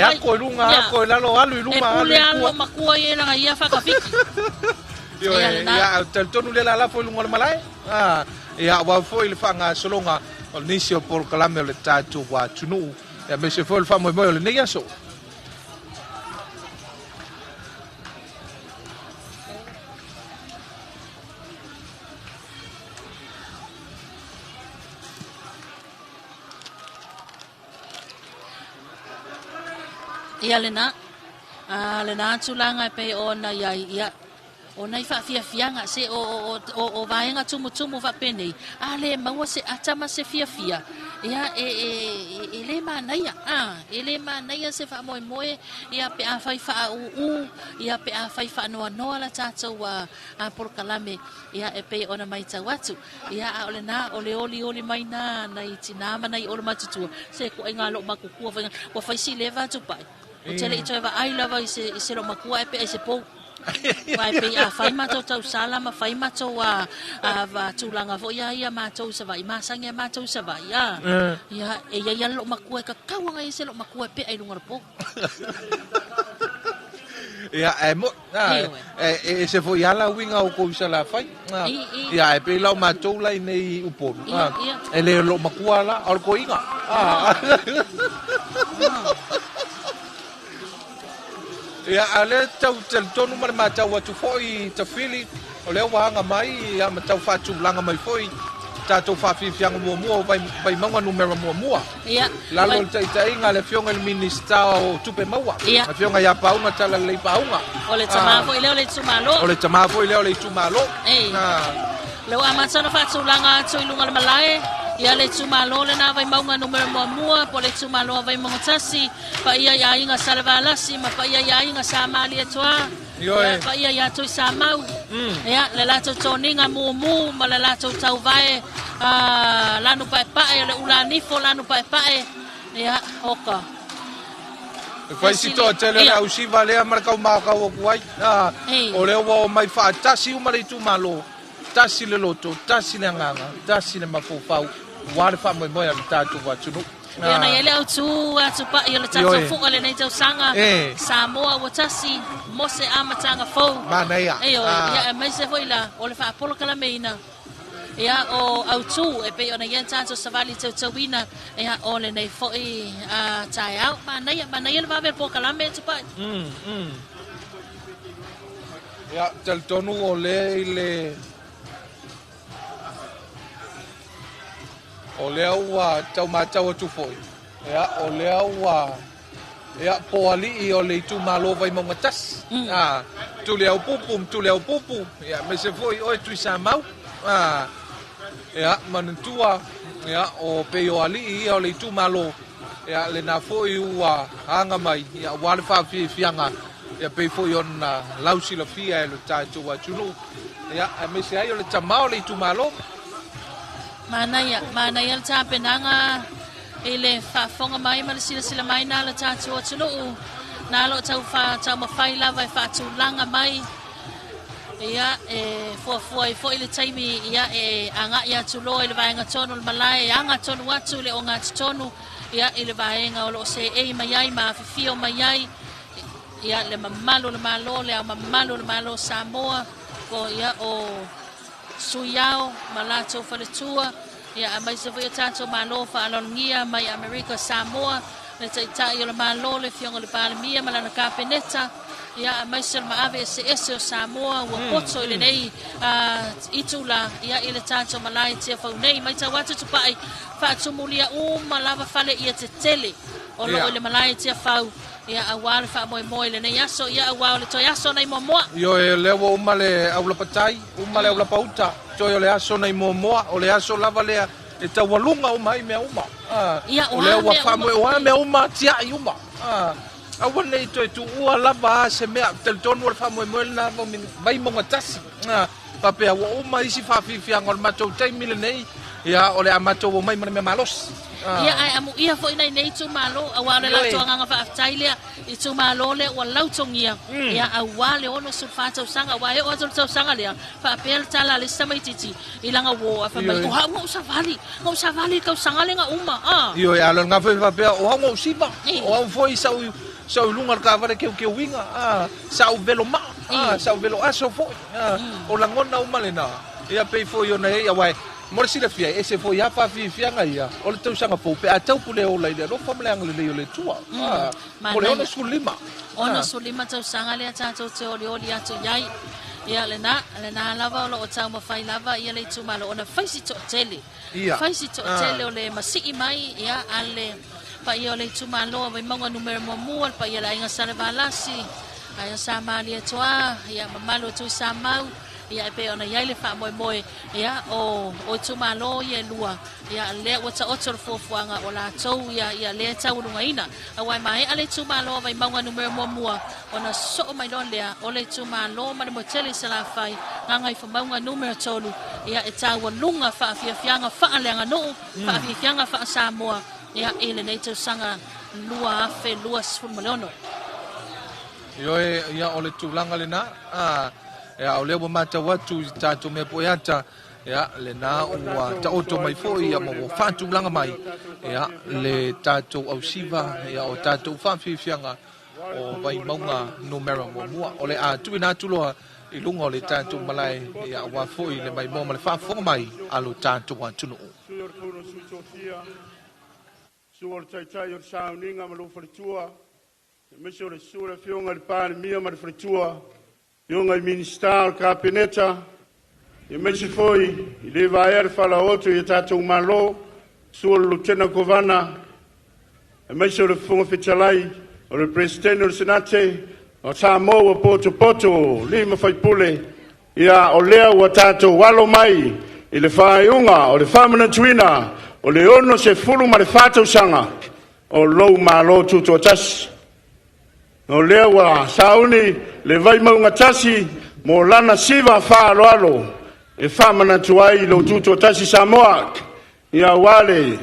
ako lunga ako lalo alu luma e pule alo makua ia nga ia whakawhiki ia tonu le la foi lunga le malai ia wa foi le fanga solonga o nisi o por kalame le tatu wa tunu ia me se foi le famo mo le nei aso ia lena tulanga pe ona ia ona fa fianga se o vaenga tumu fa pene ale maua se atama se fia ia ele manaia se fa moe ia pe a fai fa ia pe a fai fa no la tata wa por kalame ia e pe ona mai tawatu ia a ole mai na itina mana i ole matutua se ko inga lo makukua fa fai si leva tu pai o tele i toi va ai lava i se lo makua e pe se po vai pe a fai mato tau sala ma fai mato wa va tulanga vo ia mato sa vai masanga mato sa vai ia ia lo makua ka kawanga i se lo makua pe ai lunga po ia e mo se foi ala winga o ko sa la fai ia e pe lau mato la nei upo e le lo makua la al ko inga ia ale tau tonu ma matau atu foi ta fili o le wanga mai ia matau fatu langa mai foi tatou faafiafiaga muamua vai mauga numero muamua ia lalo le taʻitaʻiga le fioga le minista o tupe maua le fioga iā pauga tala lelei pauga o le tamā foʻi lea o le itumālo o le tamā foʻi lea o le itumālo le ua matana faatulaga atu i luga le malae ia le tumālo lena vai mauga numero muamua po le tumālo vai mogatasi paia iāiga sa le valasi ma paia iāiga sa mali atoā paia iā toi sa mau ia le latou toniga mumu ma le latou tauvae lanu paepae o le ulanifo lanu paepae ia oka fai sitoa tele le ausiva lea ma le kaumakau aku ai o le ua o mai faatasi uma le itumālo tasi le loto tasi le agaga tasi le mafaufau ua le faamoemoe a le tatou atunu ia na ia le autu atu paʻi o le tatou fuga lenei tausaga samoa ua tasi mose amataga fou manaia ia e maise foʻi la o le faapolo kalameina ia o autu e pei ona ia tatou savali teuteuina ia o lenei foʻi taeao manaia le vavele po kalame atu paʻi ia talitonu o lea i le o lea ua taumatau atu foʻi ia o lea ua ia po alii o le itumālo vai mauga tasi tuleau pupu ia me se foʻi oe tui sa mau ia manatua ia o pei o alii ia o le itumālo ia lenā foʻi ua aga mai ia ua le faafiafiaga ia pei foʻi ona lausilafia e lo tatou atunu ia me se ai o le tamā o le itumālo manaia le tapenaga i le faafoga mai ma le silasila mai na le tatou atunuu na lo taumawhai lava e faatulaga mai ia e fuafua i foʻi le taimi ia e agaʻi atu loa i le vaega tonu le malae e aga tonu atu le o gatotonu ia i le vaega o loo seʻei mai ai ma afifio mai ai ia le mamalu le malo le au mamalu le malo Samoa ko ia o suiao ma latou faletua ia a mai se foi tatou malo faalologia mai Amerika Samoa le taʻitaʻi o le malo le fioga le palemia ma lana kapeneta ia a mai se le maave ese o Samoa ua poto i lenei itula ia i le tatou malae tia faunei mai tau atu tupaʻi faatumulia uma lava fale ia tetele o loo i le malae tia fau ia awa le fa moe le nei aso ia awa le toi aso nei momoa Yo le wo umale au la patai, umale au la pauta. Yo le aso nei momoa, o le aso lava le e tawalunga umai me uma. O le wa fa moe wa me uma tia uma. Awa nei toi tu ua lava se me tel tonu le fa moe na vai mo ngatasi. Pa pe wa uma isi fa fi ngol matou tai mile nei. Ia o le amatou o mai me malos. Ia ai amu ia fo ina nei tu malo awale la tonga nga fa tailia I tu malo le wa lautongia ia awale ono su fa tau sanga wa e o tau sanga le fa pel tala le samaititi ilanga wo fa mai ko ha mo sa vali kau sanga le nga uma Io e alo nga fa pe o ngo siba o foi sa lunga ka vale ke winga sa velo ma sa velo aso fo o la ngona uma le na ia pe fo yo nei ia wai Morsi la fia ese foi ya fa fia nga ia o le tau sanga po pe atau pule o la no famle ang le le tua o le ono sulima tau sanga le tatu te o le atu yai ia le na lava o tau ma fai lava ia le tu malo ona faisi to tele o le masi mai ia ale pa ia le tu malo vai manga numero mo pa ia la inga sale valasi ai sa mali toa ia mamalo tu sa mau ia pe ona ia le fa moe ia o tu malo ia lua ia le o ta otro fofuanga o la tou ia le tau lunga ina awai mai ale tu malo vai manga numero mo ona so mai don le o le tu malo ma mo tele sala fai ngai fa manga numero tolu ia e tau lunga fa fianga fa le no fa fianga fa Samoa ia ele nei tu sanga lua fe lua sfumalono Yo ia o le tulanga le na ya o le mo mata watu tatu me poiata ya le na ua ta oto mai foi ya mo fatu langa mai ya le tatu au siva ya o tatu fafi fianga o vai maunga numero mo mua o le a tu ina tuloa I lunga o le tatu malai ya wa foi le mai mo le fa fo mai alo tatu wa tunu Suor tai o sauninga ma lo fritua Mesho le sura fionga le pane mia ma le fritua Yonga I ministar kapineta I mesi foi I le vaer fala oto I tatou malo Suor lutena kovana I mesi le funga fitalai O le presidente o senate O Samoa poto Lima fai pule Ia o lea ua tatou walo mai I le whaiunga o le Faalelegapepe tuina O le ono se fulu ma le whātau sanga O lou malo tuto tasi O lea wa sauni le vai maunga tasi mo lana siva whaaloalo e whamanatu ai lo tuto tasi Samoa ia wale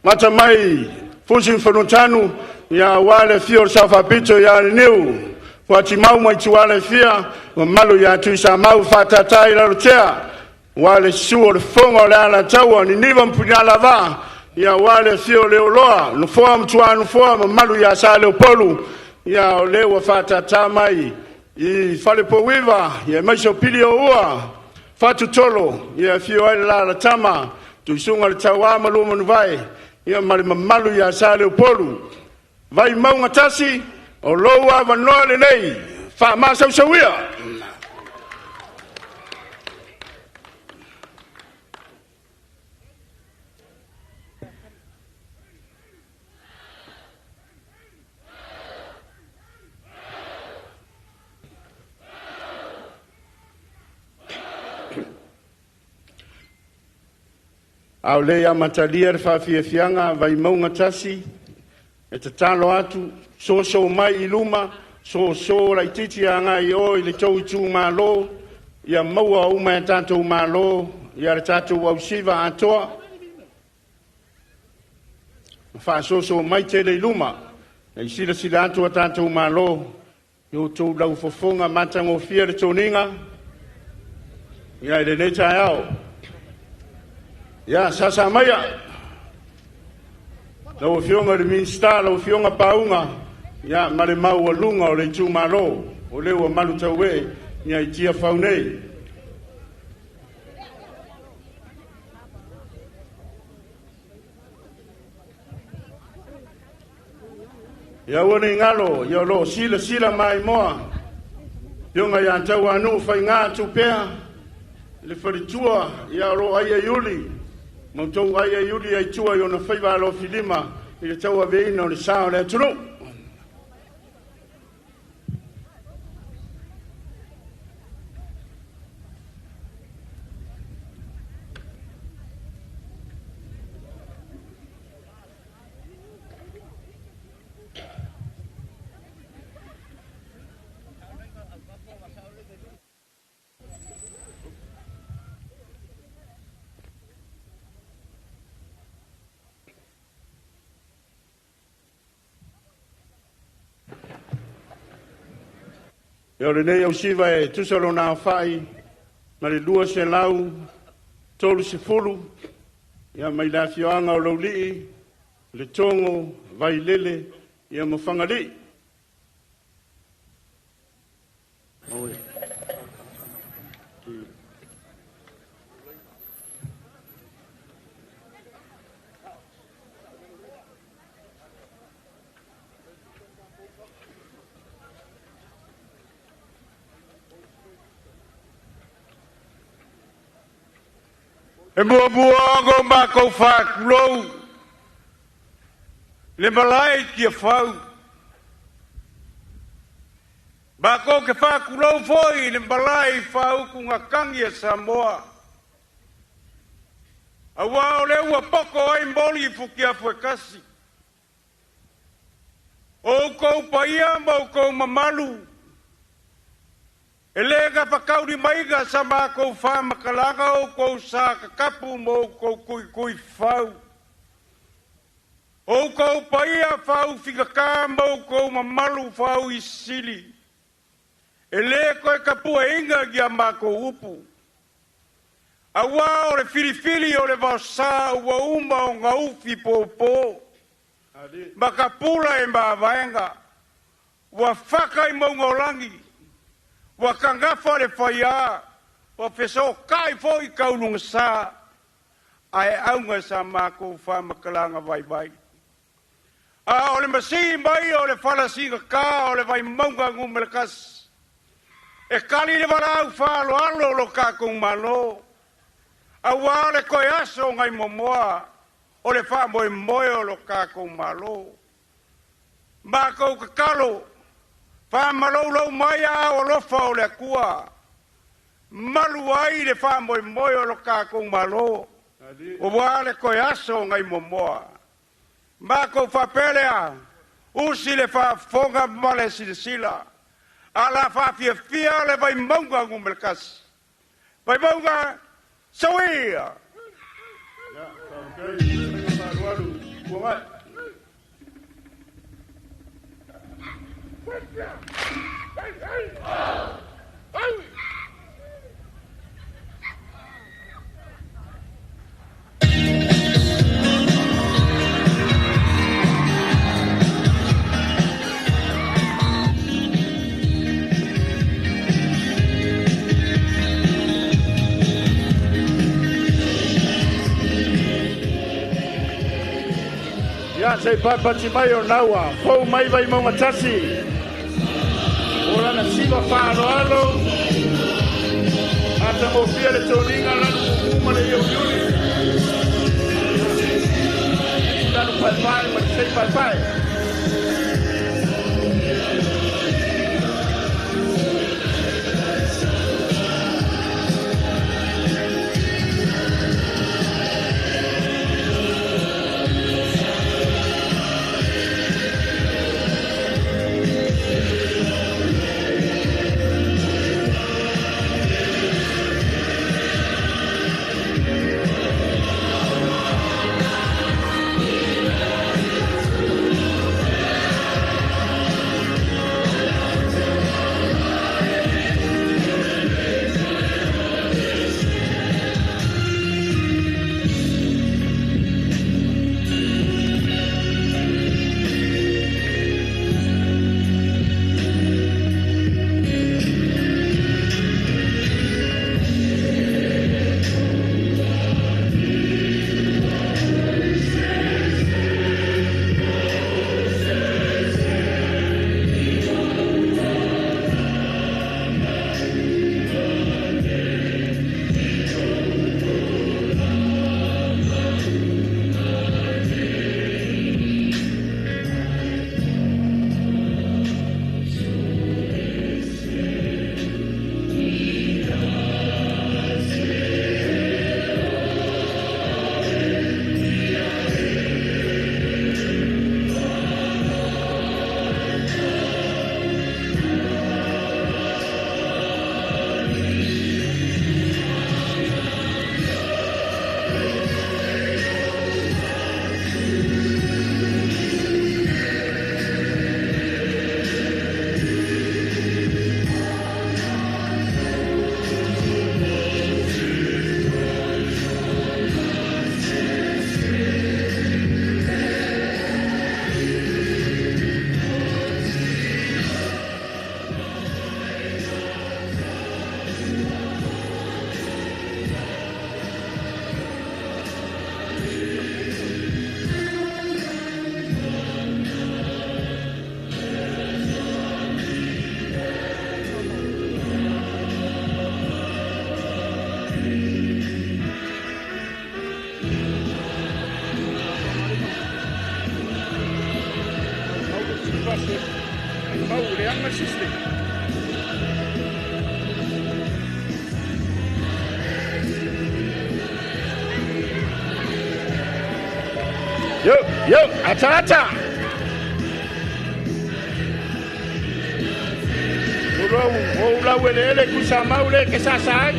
mata mai fusin whanutanu ia wale fior sawhapito ia niu wati mau mai tuale fia o malu ia tui sa mau whatatai larotea wale suo le fonga le ala taua ni niva mpunyala va ia wale fio leoloa no foa mtuanu foa malu ia sa leopolu ia o le wa fata tamai I fale po wiva ia mai so pili o ua fatu tolo ia fio ai la tama tu sunga le tawa malu mon vai ia mali malu ia sa le polu vai maunga tasi o loa va no le nei fa ma so sawia Au lea matalia le whawhiawhianga vai maunga tasi e te talo atu so mai I luma so la titi a ngai o I le tau I tū malo ia maua uma e tātou malo ia le tātou au siva atoa wha so mai te le luma e sila atua tātou malo yo tō lau fofonga matango fia le tōninga ia le neta au Ya sasa maya Lau fionga le minsta lau fionga paunga ya male mau o lunga o le tu malo o le o malu tawe ia I tia faunei Ya wone ngalo ya lo sila mai moa fionga ya tau anu fai ngā tupea le faritua ya lo ai Iuli Moutou ai Iuli ai tua I ona whaiwa alo filima I le tau aveina o le sao le atunu. E o le nei au siva e tusalo nā whai, ma le lua se lau, tolu se fulu, ia mai la fioanga o laulii, le tongo, vai lele, ia mo whangali. Oe. E mua go mākou whākulou, le malai kia whau. Mākou ke whākulou foi, le malai whau ku ngā kangi a Samoa. Awa o le ua poko ai moli i fuki a fuekasi. O kou paia ma o kou mamalu. E le ka whakauri maiga sa mākou whāmakalanga o kou sa kakapu mo kou kui whau. O kou paia whau whikaka mo kou mamalu whau i sili. E le koe kapua inga gia mākou upu. Awa o le filifili o le vasa ua uma o ngā ufi pōpō. Makapula e māwaenga. Ua whakai maungolangi. Wa kangafa le whaia, wa wheso kai fo i kaulunga sa, ai aunga sa mākou whamakalanga vai. A o le masi mai o le whalasinga ka o le vai maunga ngumelekas. E kali le warau whalo alo lo kākong malo. A wā le koe aso ngai momoa, o le wha moe o lo kākong malo. Mākou kakalo, wha malou mai a o lofa o le kua. Malu ai le wha moe o lo kākong malo. O wā le koe aso ngai momoa. Mākou wha pelea, usi le wha fonga male sila. A la wha fia le vai maunga ngumelkas. Vai maunga, sawia! Ya sei papa mai o naua, fou mai vai maunga tasi. Ora na siva whāroalo, ata mo fia le tōringa lanu uma le Iuni. Lanu pai, ma sei pai. aso mau le anga system yo ata ula wele kusa maule ke sasai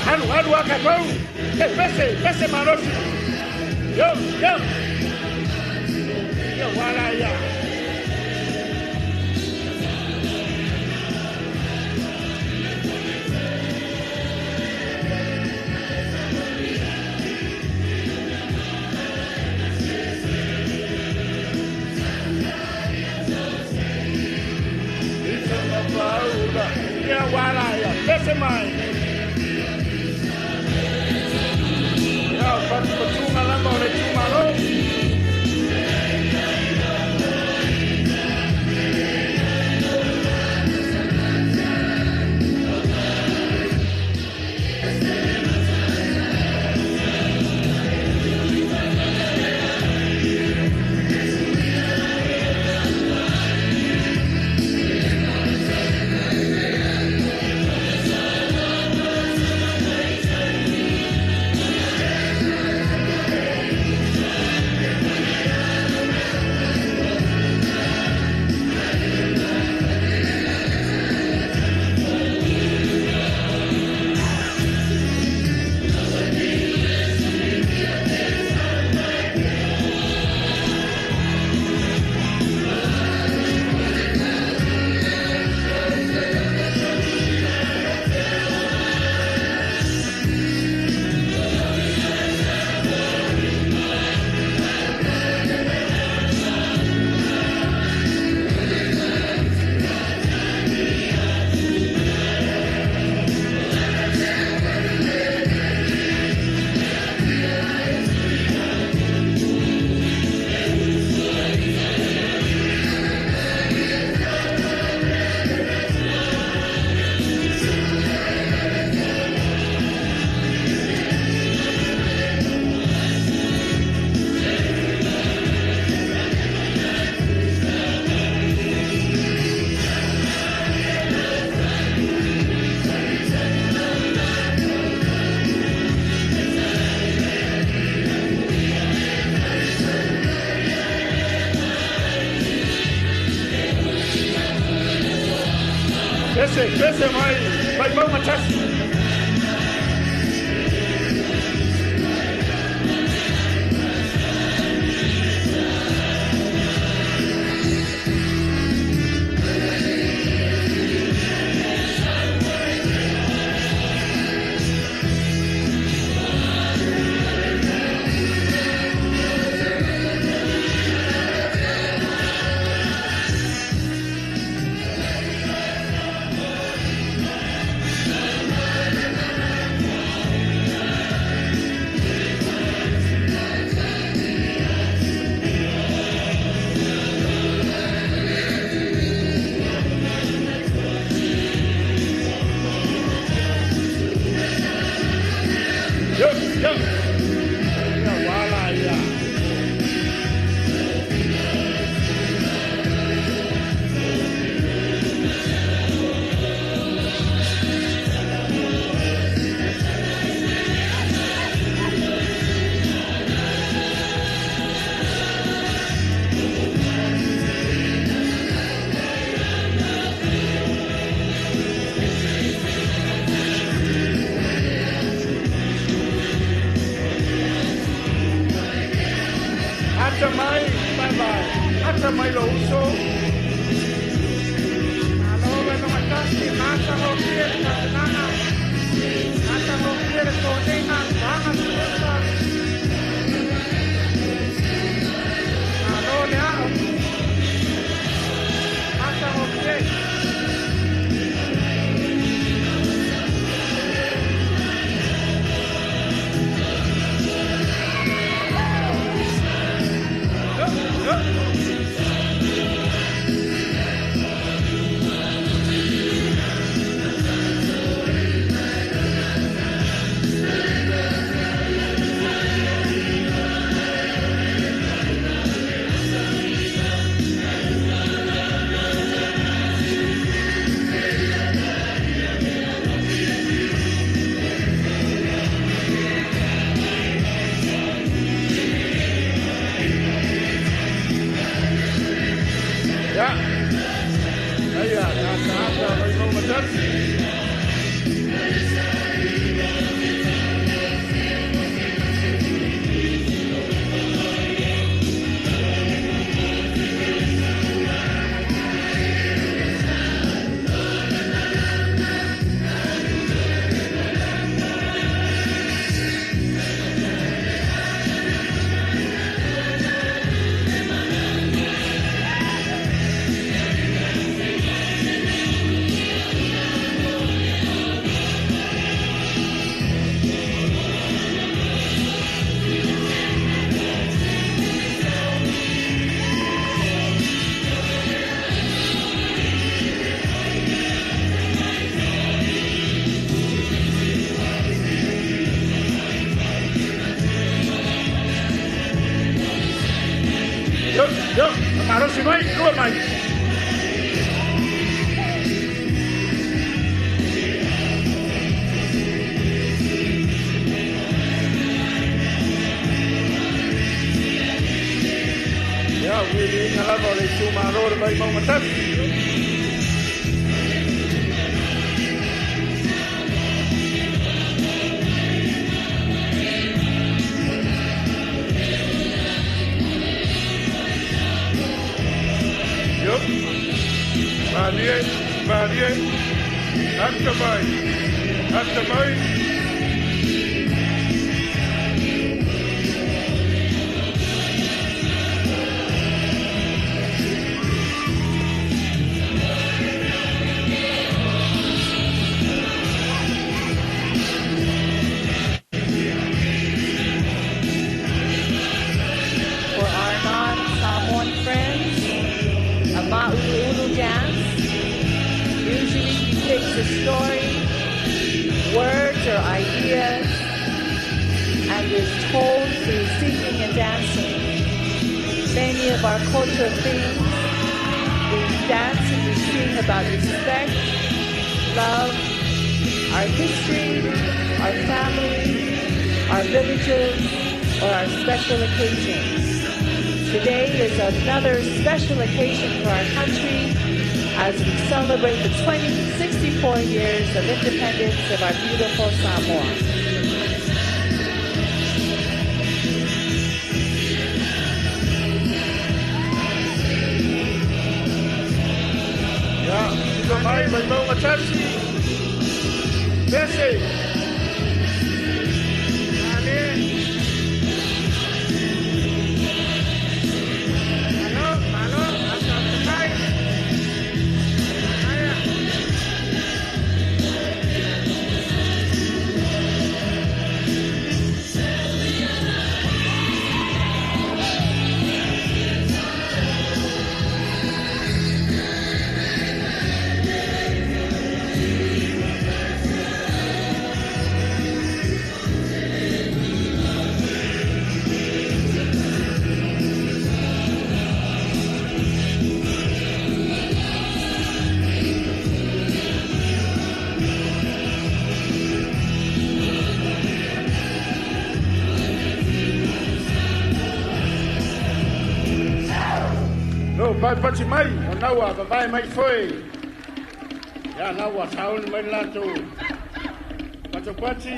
Hanu akakau, pese marosi. Yo, wala ya. Ya wala ya, pese mai. Percuma lama oleh cuma lo. Pese mai mau matasi. mai lo uso. Alo no matasi masa ho quiere nana. Masa ho quiere tonena vanga suesa. Alo le ao. Masa ho quiere. Another special occasion for our country as we celebrate the 64 years of independence of our beautiful Samoa. Pai pati mai, o naua, babai mai foi. Ya naua, taun mai lato. Pato pati.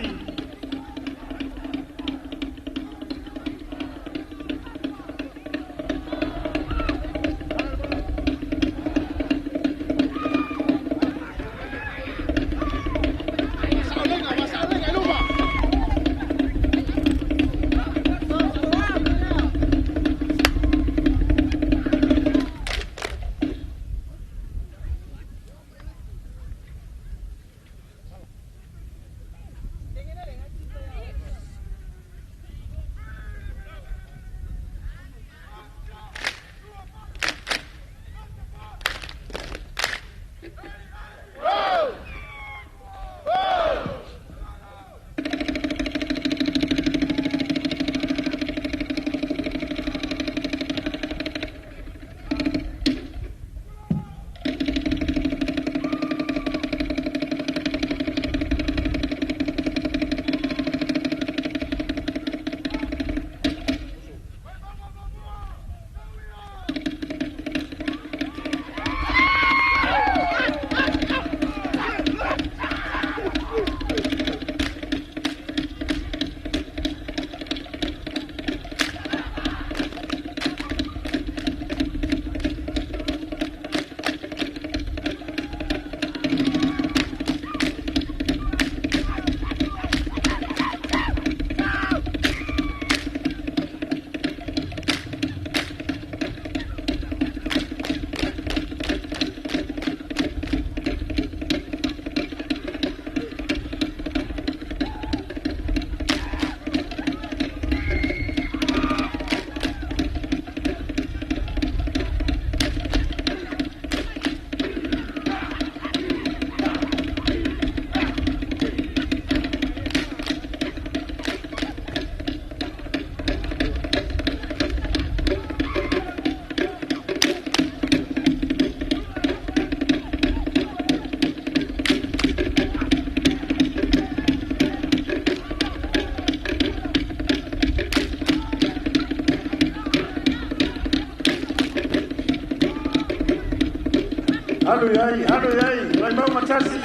Halo yai, vai mau matasi.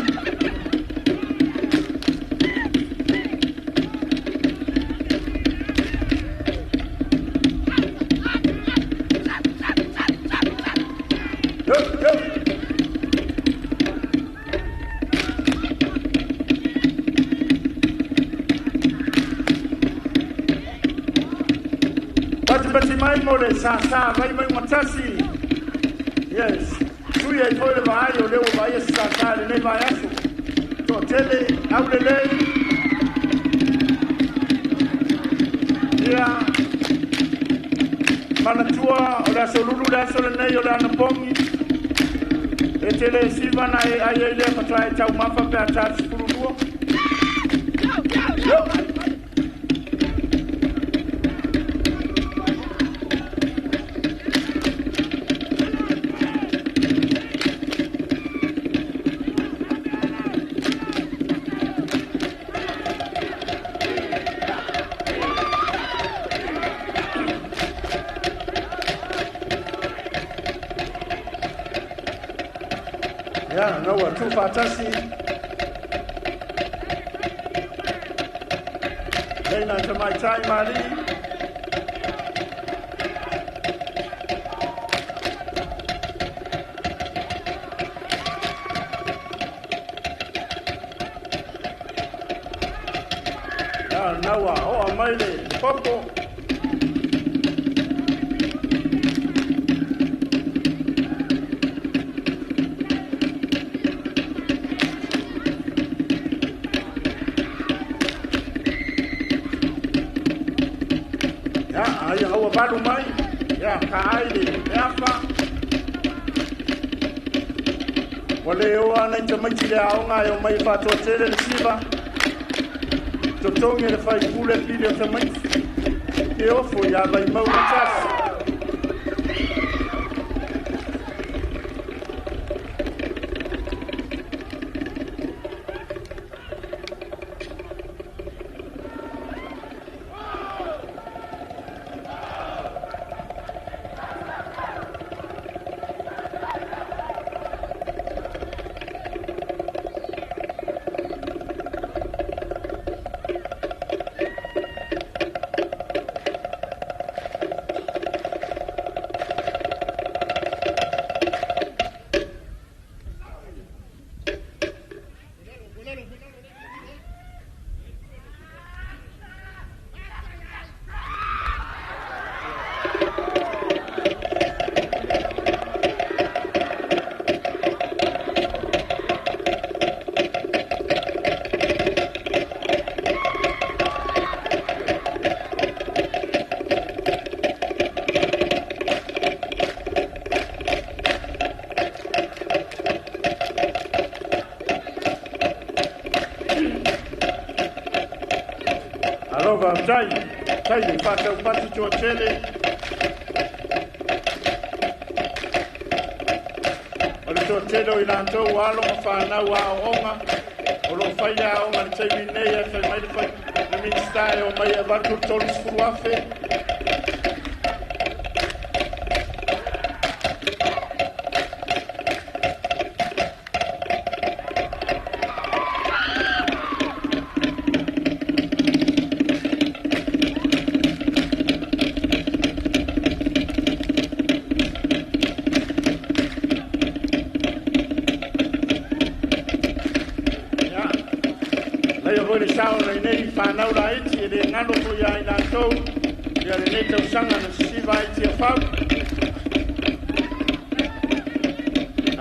Bati mai mole sa vai mai matasi. Yes. Tu ia foi le vai o leo vai sa le vai aso. To tele au le lei. Ya. Mana tua o la solulu la sole nei o la na pongi. E tele silva na ai le patrai tau mafa pe ata spuru. Yo. No, tu fatasi. Lena to my time, Mali. Nawa, oh, Mali, Popo. Baru mai, ya kaile, ya fa. Wale o ana mai tile au nga yo mai fa to tele siva. To tonge le fai kule pile o mai. Ke o fo ya vai mau tas. Sai fate un battito cele. O telo i lantou alo ma whanau a onga. O lo whai a onga ni teimi nei e whai mai whai. Ni ministai o mai e watu tolis furuafe. Whanau la iti e le ngano ko ia i lantou. Ia le nei tausanga na siva iti a whau.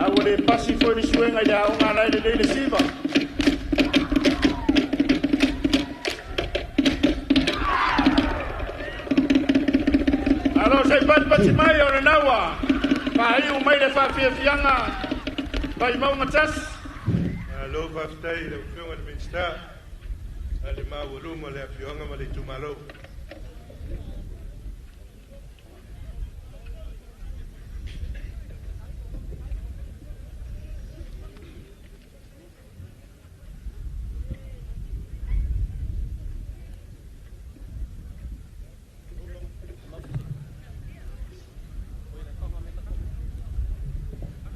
Au le pasi foi ni suenga ia o ngana i le nei le siva. Alo, sei pati mai o le naua. Pahi u mai le whawhiawhianga. Pai mau matas. Alo, whaftai, le whiunga ni minsta. Ale maulu mo le afionga mo le tumalo.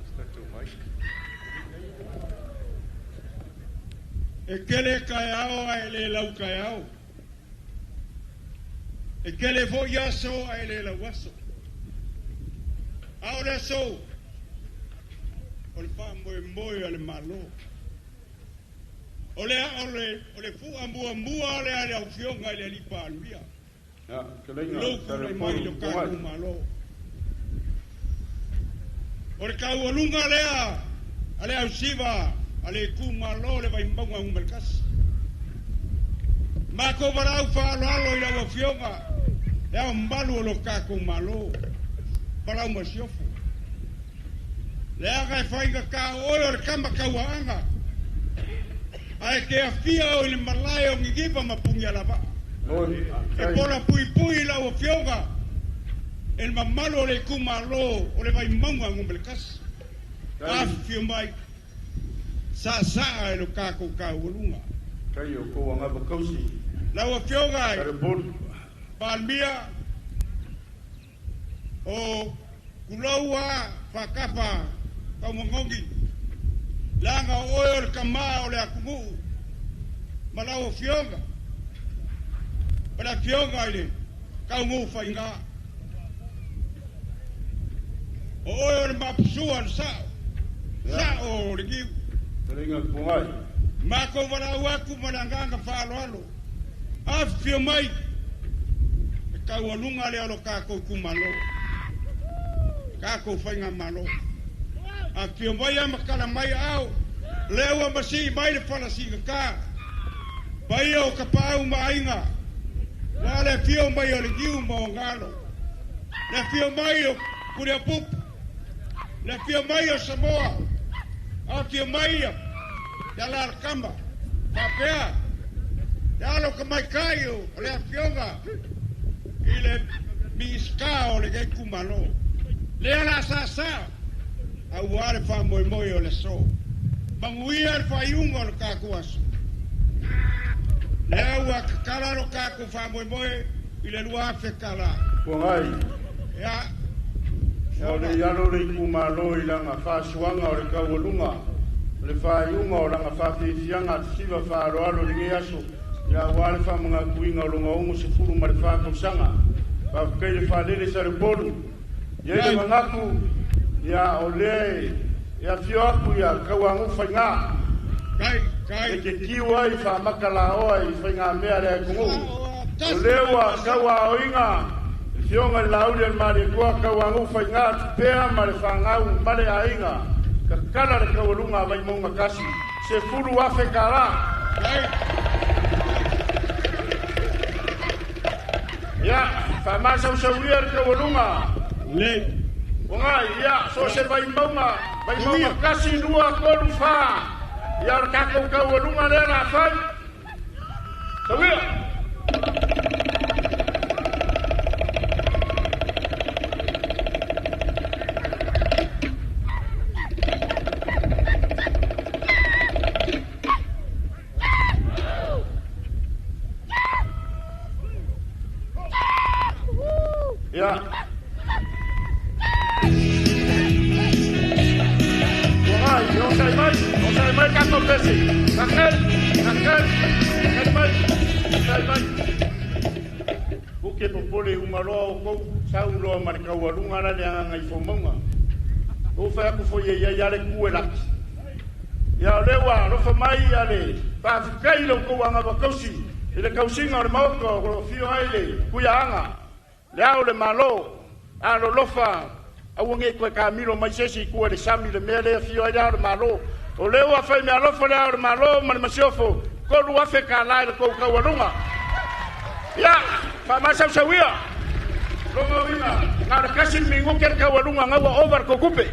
Is that too much? E kele kai ao ai le lau kai ao. E kele fo yaso ai le lau aso. Ao le so. O le wha moe ale malo. O le fu mua le ale au fionga i le lipa aluia. Loko le mai lo kaku malo. O le kau alunga lea. Ale au siva. Ale ku malo le vai mbonga umelkas. Mako varau whaaloalo i lau fionga. E au mbalu o lo kaku malo. Varau masiofu. Le aga e whainga ka oi o le kama kauaanga. Ai ke a fia o le malai o ngigipa mapungi alava. E pora pui pui la o fionga. El mamalo o le kumalo o le vai maunga ngumbelekas. A fio mai. Sa e lo kako kaulunga. Kai o ko anga bakausi. La o fionga ai. Kare bol. Palmia. O kulaua whakapa. Kau mongongi. Langa oil kama o le akumu. Malau fionga. Pada fionga ile. Kau ngu whainga. O oil mapsuan sao. Sao le kiu. Ringa pungai. Mako malau aku mananganga whaaloalo. Afio mai. Kau alunga le alo kako kumalo. Kako whainga malo. A fio mai a makala mai au. Lewa masi mai le whalasi ka. Pai o kapau mainga. Wale fio mai o le giu mo ngalo. Le fio mai o kurea pupu. Le fio mai o Samoa. A fio mai o Yala Alkamba. Papea. Yalo kamai kaio. Le fionga. Ile miskao le gai kumalo. Le ala sasa. Au wale wha moe moe o le so. Manguia le whaiunga o le kaku aso. Le au a kakala o kaku wha moe moe i le lua afe kala. Pungai. Ia. O le yalo le kumalo i langa whasuanga o le kaualunga. Le whaiunga o langa whawhiwhianga siva wharoalo ringi aso. Ia wale wha mga kuinga o lunga ungu se furu ma le whakausanga. Whakei le whalele sa le boru. Ia le mangaku. Ia ole. Ia fio aku ia kauangu whainga. Kai. E ke kiwa i whamakala oa i whainga mea le kungu. O lewa kaua o inga. Fionga i lauri al mare kua kauangu whainga tupea ma le whangau ma le ainga. Ka kala le kaualunga mai maunga kasi. Se furu afe kara. Ia, whamasa usauria le kaualunga. Le. Ongai, ia, so se vai maunga kasi nua kolu wha. Ia o kako kaualunga le la whai. Sauia. Ia. O sea, mai kato pesi. Raquel mai. Buke popole umaro ko saulo marka walunga la ngai fomonga. O fa ku fo ye ya le kuela. Ya lewa lo fa mai ale. Pa kai lo ko anga ba kausi. Ile kausinga o moko ko fio aile kuya anga. Leao le malo. Alo lofa. Awange ko kamilo mai sesi ku le sami le mele fio ya le malo. O leo a fai me alofa le aure malo ma le masiofo ko lua fe kala le ko kaualunga ya fa masa usawia longa wina na kasi mingu ker kaualunga ngawa over ko kupe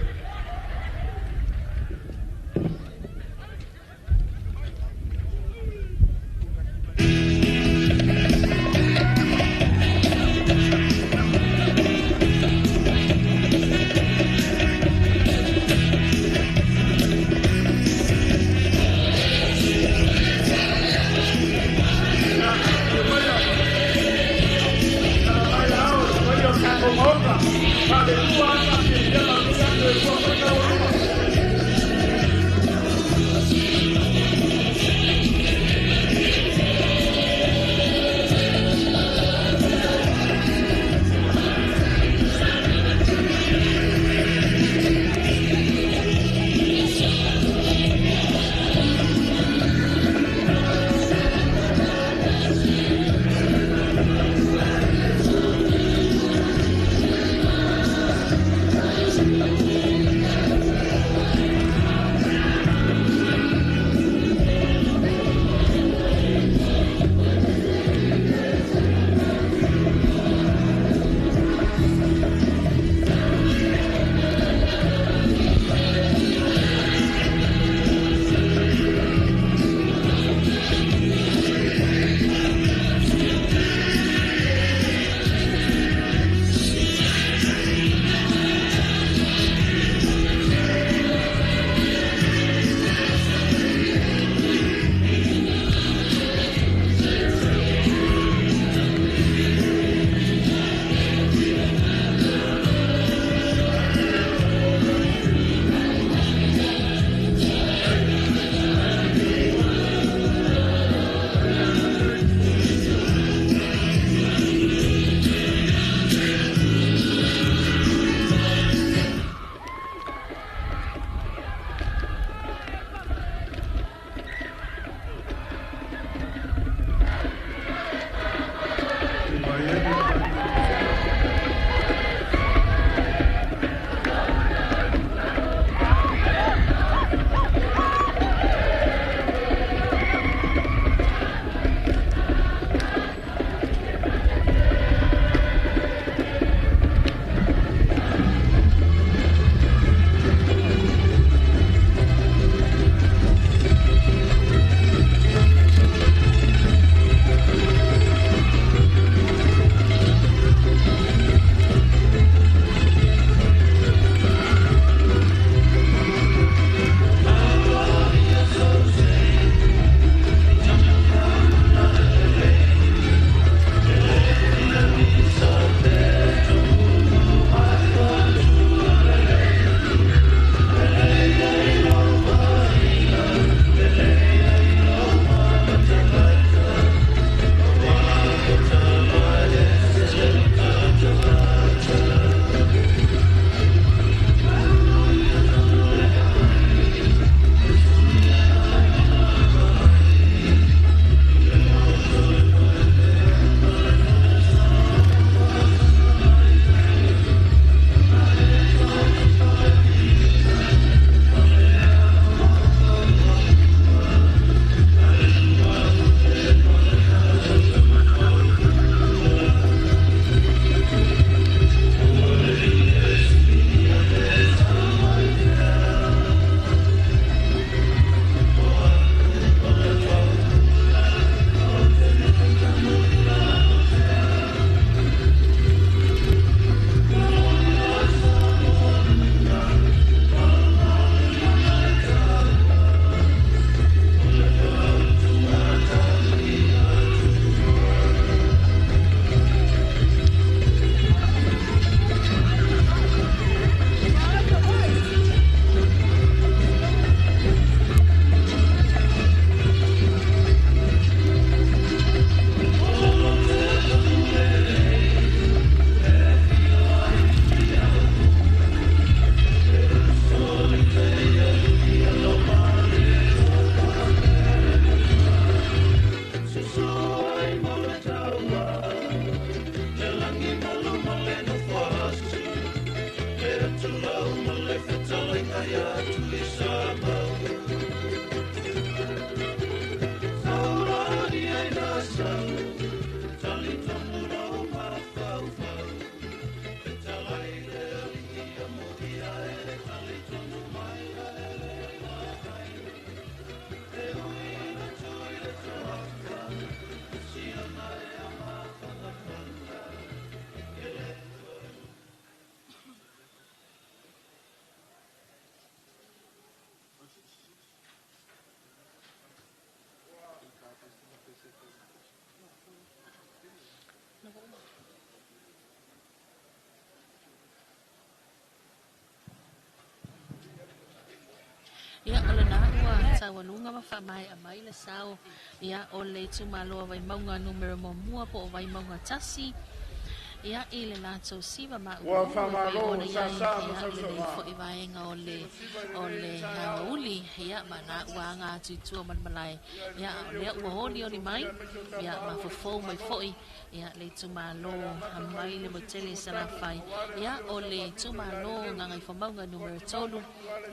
Vale, saualunga ma whamai a mai le sau. Ia o le tumaloa vai maunga numero mua po vai maunga tasi. Ia I le lato siva ma Wa whamalo sa sa ia le nei fo I vaenga o le hauli. Ia ma na uanga tuitua man malai. Ia o le ua honi o ni mai. Ia ma fofo mai foi. Ia le tumalo a mai le motele sana fai. Ia o le tumalo ngangai whamaunga numero tolu.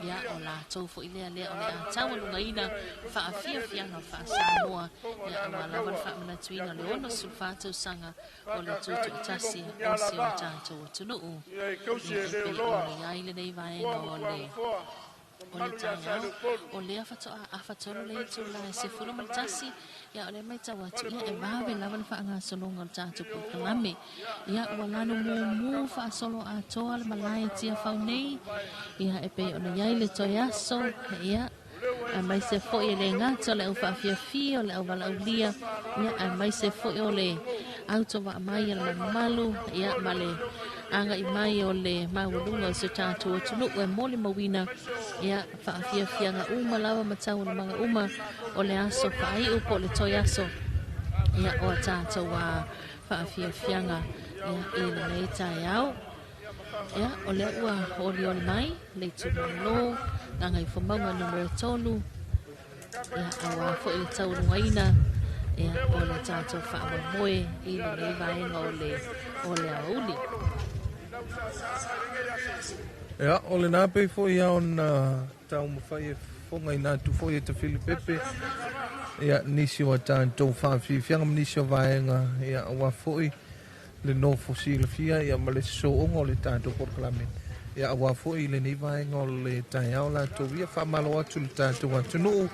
Ia o la tau fo ilea lea o le a tawalunga ina wha a fianga wha a Samoa. Ia o alawan wha mana tuina le ono sulfato sanga o le tutu tasi o se o tātou tunuu. Ia e o le aile nei vaenga o le tāngau. O le awhatoro le tu la se furu maltasi. Ia o le mai tau atu. Ia e wawe lawan wha anga solonga o tātou pukangame. Ia ua lano mō wha solo a toa le malai tia whaunei. Ia e pe o le aile toi aso. Ia a mai se fo I le ngata le au whaafia o le au wala au lia. Ia a mai se fo I o le auto wa mai le malu. Ia ma le anga I mai o le mawalunga o se tātou o tunu e mole mawina. Ia whaafia nga uma lawa matau na mga uma o le aso whaai upo le toi aso. Ia o a tātou wa whaafia nga. Ia I le nei tai au. Ia o le ua o le mai le tumalo. Ngai whamaunga numero tolu. Ia awa fo I tau rungaina. Ia o le tātou whaama moe I le nei vaenga o le auli. Ia, o le nāpei fo I aon tau mawhai e whonga I nātu fo I te Filipepe. Ia nisi o tātou whaafi whianga nisi o vaenga. Ia awa fo I le no fosila fia. Ia ma le so ongo le tātou porkalame. Ia awa fo I le nei vaenga o le tai au la tō ia whamalo atu le tātou atunu.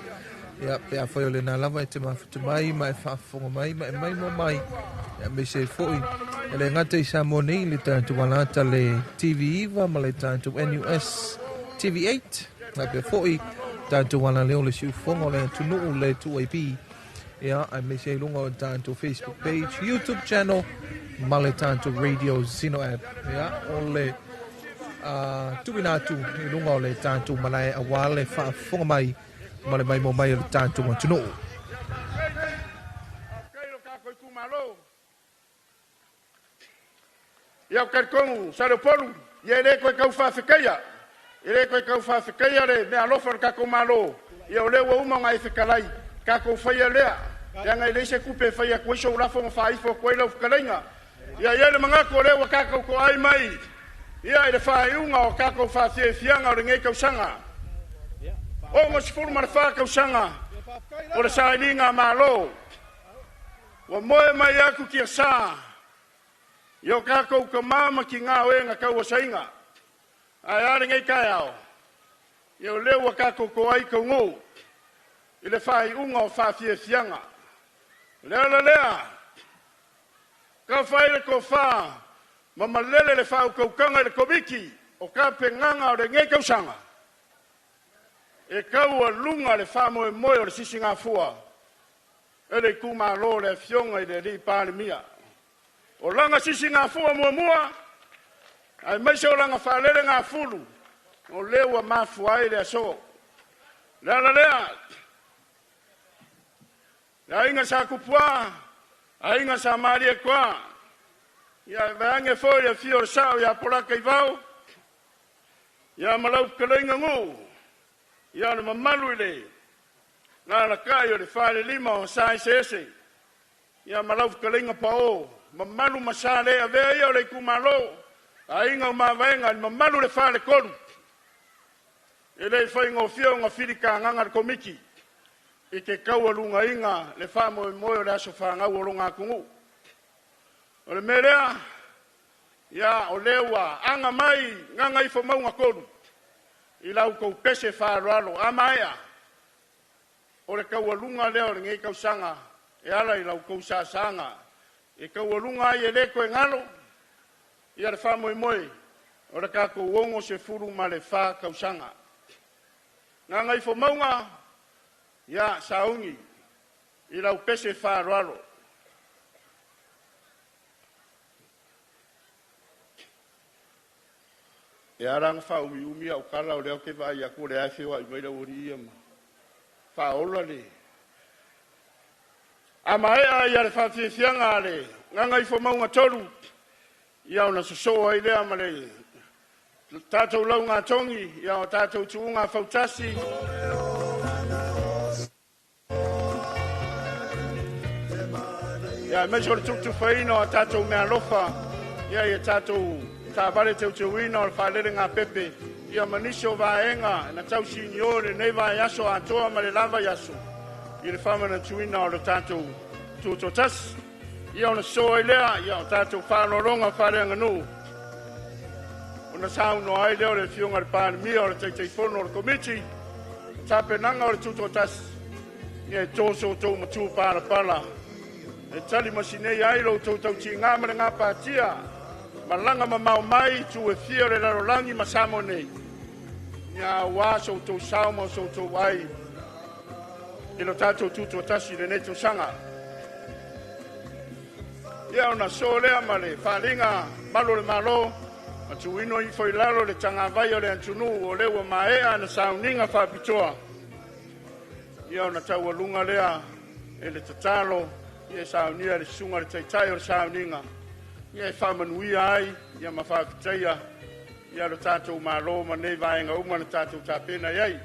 Ia pe a whai o le nā lava e te mawhatu mai, mai whaafonga mai, mai mai mo mai. Ia me se fo I. E le ngata I sa monei le tātou alata le TV Iva, ma le tātou NUS TV8. Ia pe fo I tātou ala leo le siufonga o le atunu le 2AP. Ia a me se lunga o tātou Facebook page, YouTube channel, ma le tātou radio Zino app. Ia o le tuinatu I lunga o le tātou malai a wale whaafonga mai ma le mai mo mai o le tātou atunu. Ia o karkongu, saropolu, ia ere koe kau whawhikeia. Ere koe kau whawhikeia re, mea lofa o kako malo. Ia o lewa uma ngai whikalai, kako whaia lea. Ia ngai leise kupe whaia koe so urafo ma whaifo koe lau whikalenga. Ia ele mangako lewa kako ko ai mai. Ia ere whaiunga o kako whawhie fianga o re ngei kausanga. O mo sifuru mara wha kausanga. O re sailinga malo. Wa moe mai aku kia saa. Yo kako ka mama ki ngā oenga kau sainga. Ai are ngai kai ao. Yo lewa kako ko ai ka ngō. I le whai unga o whawhie fianga. Lea. Ka whaile ko wha. Mama lele le whau kaukanga le komiki. O ka penganga o le ngai kausanga. E kau a lunga le wha moe moe o le sisi ngā fua. E le kuma lo le fionga I le ri pāle mia. O langa sisi ngā fua mua. Ai mai se o langa whalere ngā fulu. O lewa mafu ai le aso. Lea. Ia inga sa kupua. A inga sa maria kua. Ia veange fo ia fio sao ia poraka I vau. Ia malau kalenga ngu. Ia le mamalu le. Ngā la kai o le whare lima o sai sese. Ia malau kalenga pa o. Mamalu masale a vea ia o le kumalo. A inga o mawaenga ni mamalu le whare koru. E le whainga o fio ngā whirika nganga le komiki. I te kaualunga inga le whamoe moe o le aso whangau o runga kungu. O le merea, ia o lewa, anga mai, nganga I whamaunga koru. I lau kou pese whaaralo, amaea. O le kaualunga leo le ngei kausanga, e ala I lau kou sasanga. E kaualunga ai e leko e ngalo, ia le whamoe moe, o le kako uongo se furu ma le wha kausanga. Nganga I whamaunga, ia saungi, I lau pese whaaralo. E aranga wha umi au kala o leo ke vai a kore ai whiwa I meira ori ia ma. whaola le. A maea ia le whawhiawhianga le, nganga i fo maunga toru, ia ona sosoa i lea ma le, tātou lau ngā tongi, ia o tātou tuunga whautasi. Ia meso le tutu whaino a tātou mea lofa, ia i tātou Taavale Teuteuina o le Faalelegapepe, ia maniso vaenga na tau siniore nei vai aso atoa ma le lava yaso. I le whamana tuina o le tātou tūtotas. Ia ona soa i lea, ia o tātou whānoronga whareanga nō. Ona sauno ai leo le fionga le pānemia o le teiteifono o le komiti. Tāpenanga o le tūtotas. Ia e tōso tō matu pāla. E tali masinei ai lo tōtau ti ngāmare ngā pātia. Malanga ma mau mai tu e fia le larolangi ma samo nei. Ia wā so tō sauma so tō ai. I lo tātou tūtotasi le nei tō sanga. Ia ona so lea ma le whalinga malo le malo. Ma tu ino i foi lalo le tanga vai o le antunu o lewa maea na sauninga whapitoa. Ia ona taua lunga lea e le tatalo. Ia saunia le sunga le taitai o le sauninga. Ia e whamanuia ai, ia ma whapitaia. Ia lo tātou malo ma nei vaenga uma na tātou tāpena iai.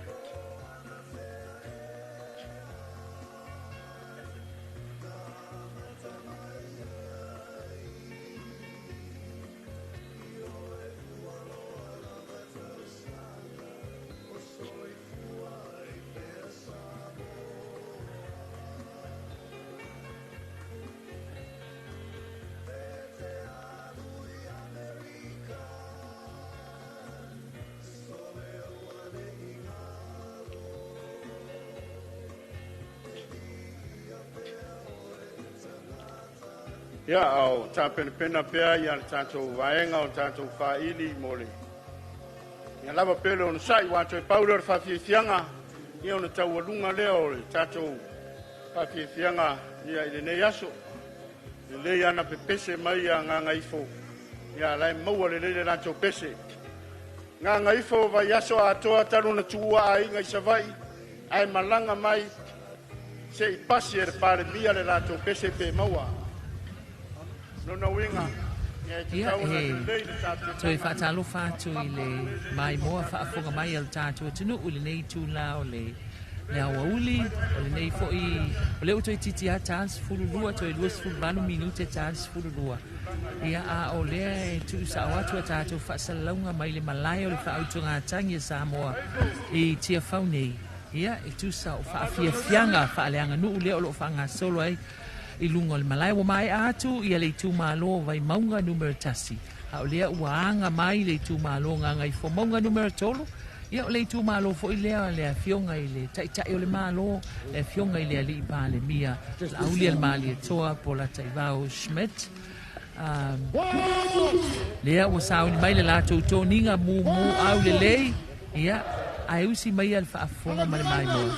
Ia au tāpena pea ia le tātou vaenga o tātou whaili mole. Ia lava pele ona sai wātou e paule o le whawhiawhianga. Ia ona taualunga leo le tātou whawhiawhianga ia i le nei aso. Le lei ana pe pese mai a nganga ifo. Ia lai maua le lei le tātou pese. Nganga ifo vai aso a toa taru na tua a inga i savai. Ai malanga mai se i pasi e le pare mia le tātou pese pe maua. Ia toi whaatalo whātu i le mai moa whaafonga mai al tātua tunu o le nei tūla o le awa uli o le nei fo i o leo toi titi a tāns furulua toi luas fulmanu minute tāns furulua ia a o lea e tu sa watu a tātua whaasalaunga mai le malai o le whaautunga tangi a Samoa i tia whaunei ia e tu sa o whaafia whaaleanga nuu leo lo whaanga solo ai i lunga le malai wa mai atu ia le tu malo vai maunga numero tasi a o lea uanga mai le tu malo nganga i fo maunga numero tolo ia o le tu malo fo i lea fionga i le tai o le malo le fionga i lea li i pale mia la uli al mali e toa po la taivao Schmidt lea wa sauni mai le lato toninga mu au le lei ia ai usi mai al whaafonga mai mai moa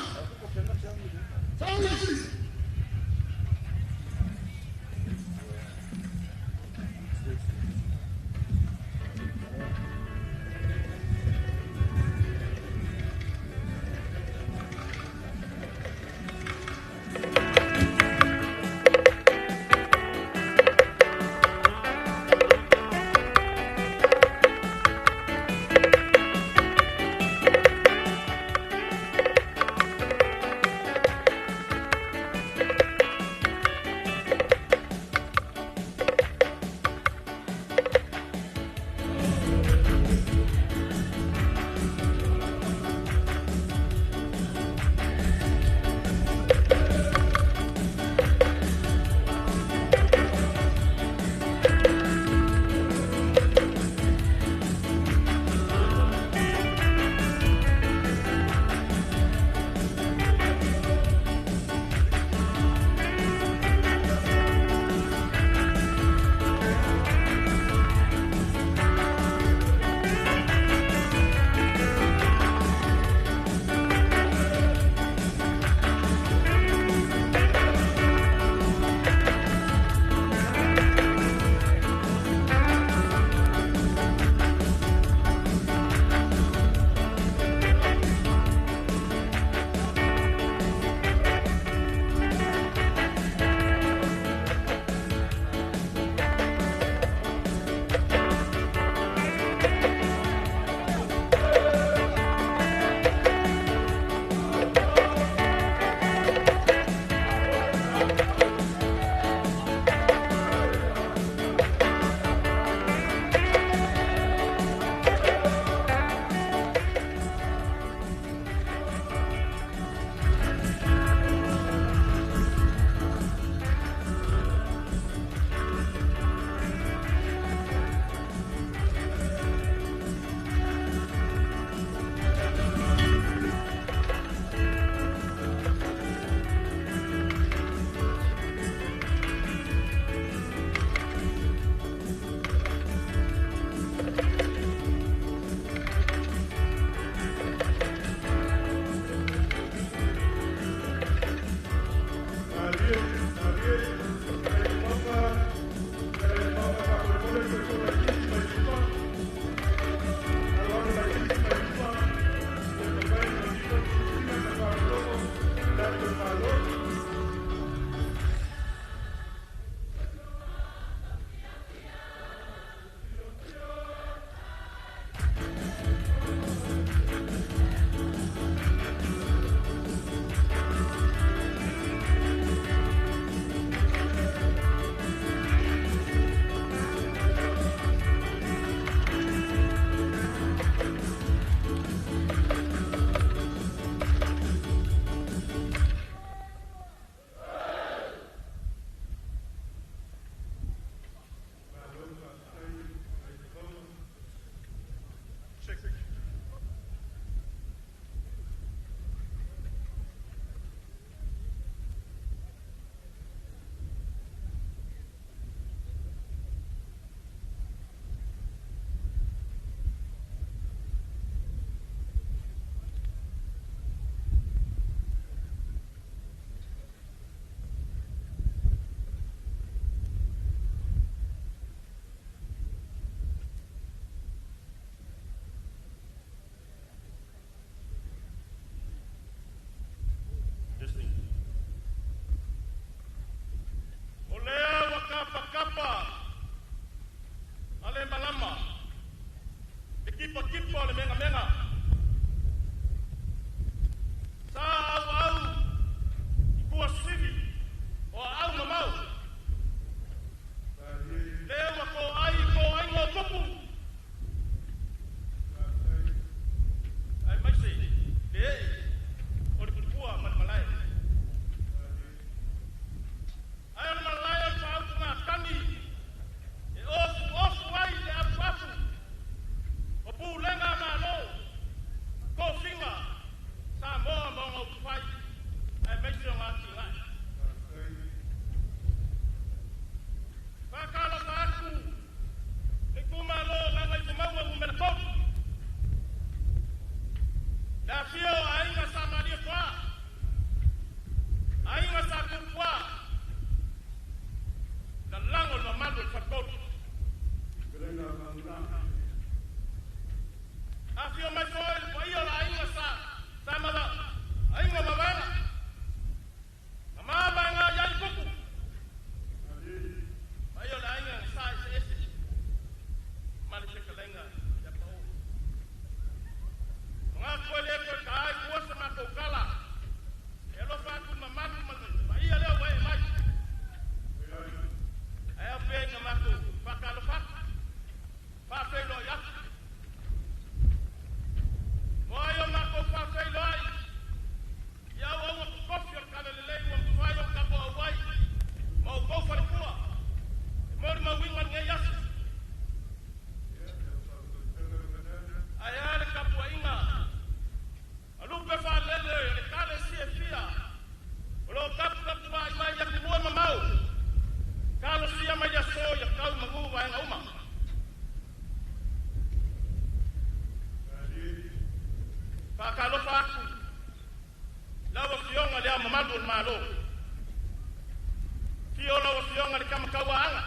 le kamakauaanga.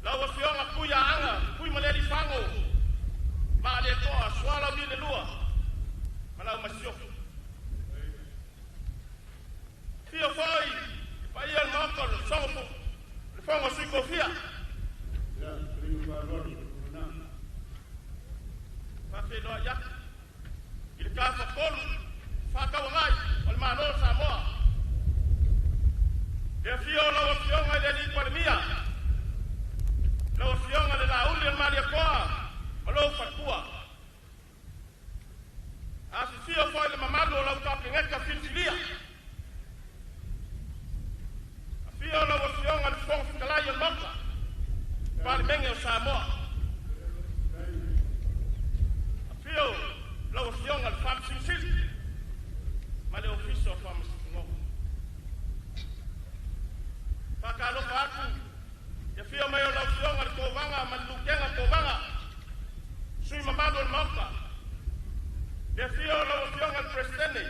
Lau fionga kuia anga, kui maleri fango. Ma le toa, swala mi le lua. Malau masio. Fio foi, pa ia le moko, le songo, le fango sui kofia. Pa fe loa ya. Il kafa kolu, fa kawangai, o le mano Samoa. E fio lau fionga le li palemia. Lau fionga le lauli al malia koa, malau fatua. Asi fio foi le mamalo lau kapingeka filfilia. Fio lau fionga le fonga fikalai al moka, pale menge o Samoa. Fio lau fionga le fam sinsili, ma le ofiso fam sisingoka. Pakalo aku, ya fio mayo lau fionga le kovanga, malukenga kovanga, sui mamado le moka. Ya fio lau fionga le presidente,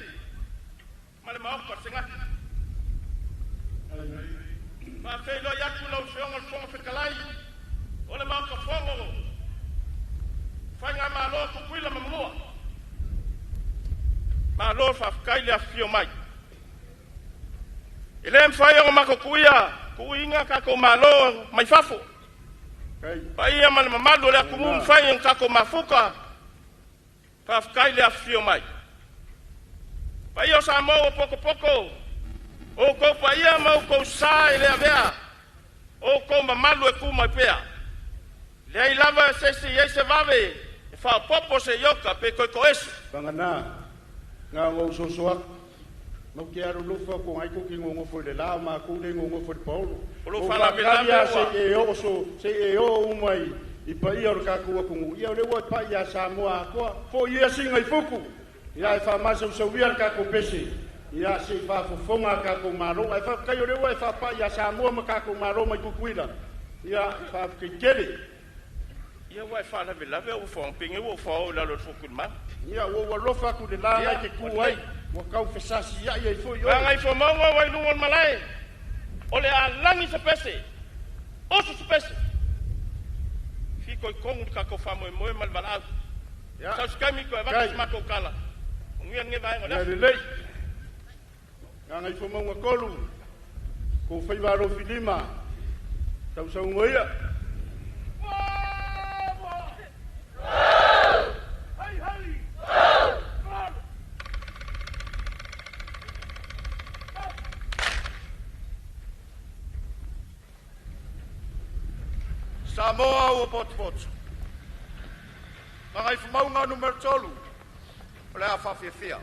ma le maoka singati. Ma fei lo yaku lau fionga le fonga fikalai, o le maoka fongo, whainga malo kukuila mamua. Malo whafkaile a fio mai. Ele mwhai mako kuia, kuinga kako malo mai fafo. Paia male mamado le akumu mwhai kako mafuka, whafkaile a fio mai. Paia o Samoa poko poko, o ko paia mau ko sa ele avea, o ko mamado e kuma pea. Le ai lava se vave, e fa popo se yoka pe ko eso. Bangana, nga ngau sosoak. Mau ke aru lufa ko ngai ko ki ngongo fo le la ma ko le ngongo fo Paulo. Paulo fala pela se e o mai I pa ia o ka ku ku ia le wa pa ia Samoa ko fo ia singa I fuku. Ia fa ma so ia ka ko pesi. Ia se fa fo fonga ka ko maro ai fa ka yo le wa fa pa ia Samoa ma ka ko maro mai ku kuila. Ia fa ke kele. Ia wa fa la vela ve o fo pinge o fo la lo fuku ma. Ia wo lo fa ku de la ke ku ai. Wa kau fesasi ia ia fo yo. Ngai fo mo wa lu on malai. Ole a langi se pese. Oso se pese. Fiko kong ka ko fa mo mal bala. Ya. Sa skami ko va ka ko kala. Ngi ngi vai ngona. Le. Ngai fo mo kolu. Ko fai va ro filima. Sa ngoia. Samoa o pot. Ngai fumaunga numero tolu. Ole a fafia.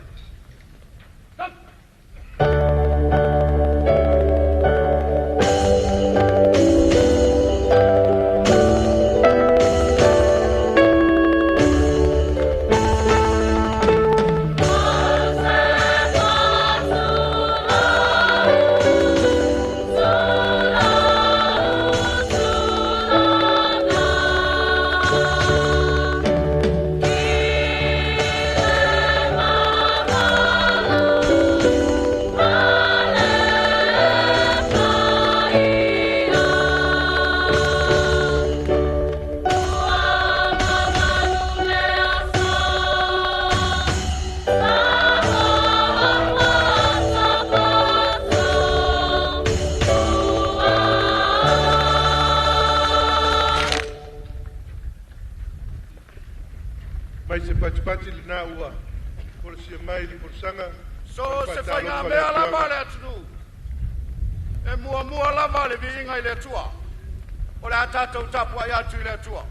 Pati na ua por si mai li por sanga so se fai nga mea la vale atu e mua la vale vi inga ile tua o la tata utapu ai atu ile tua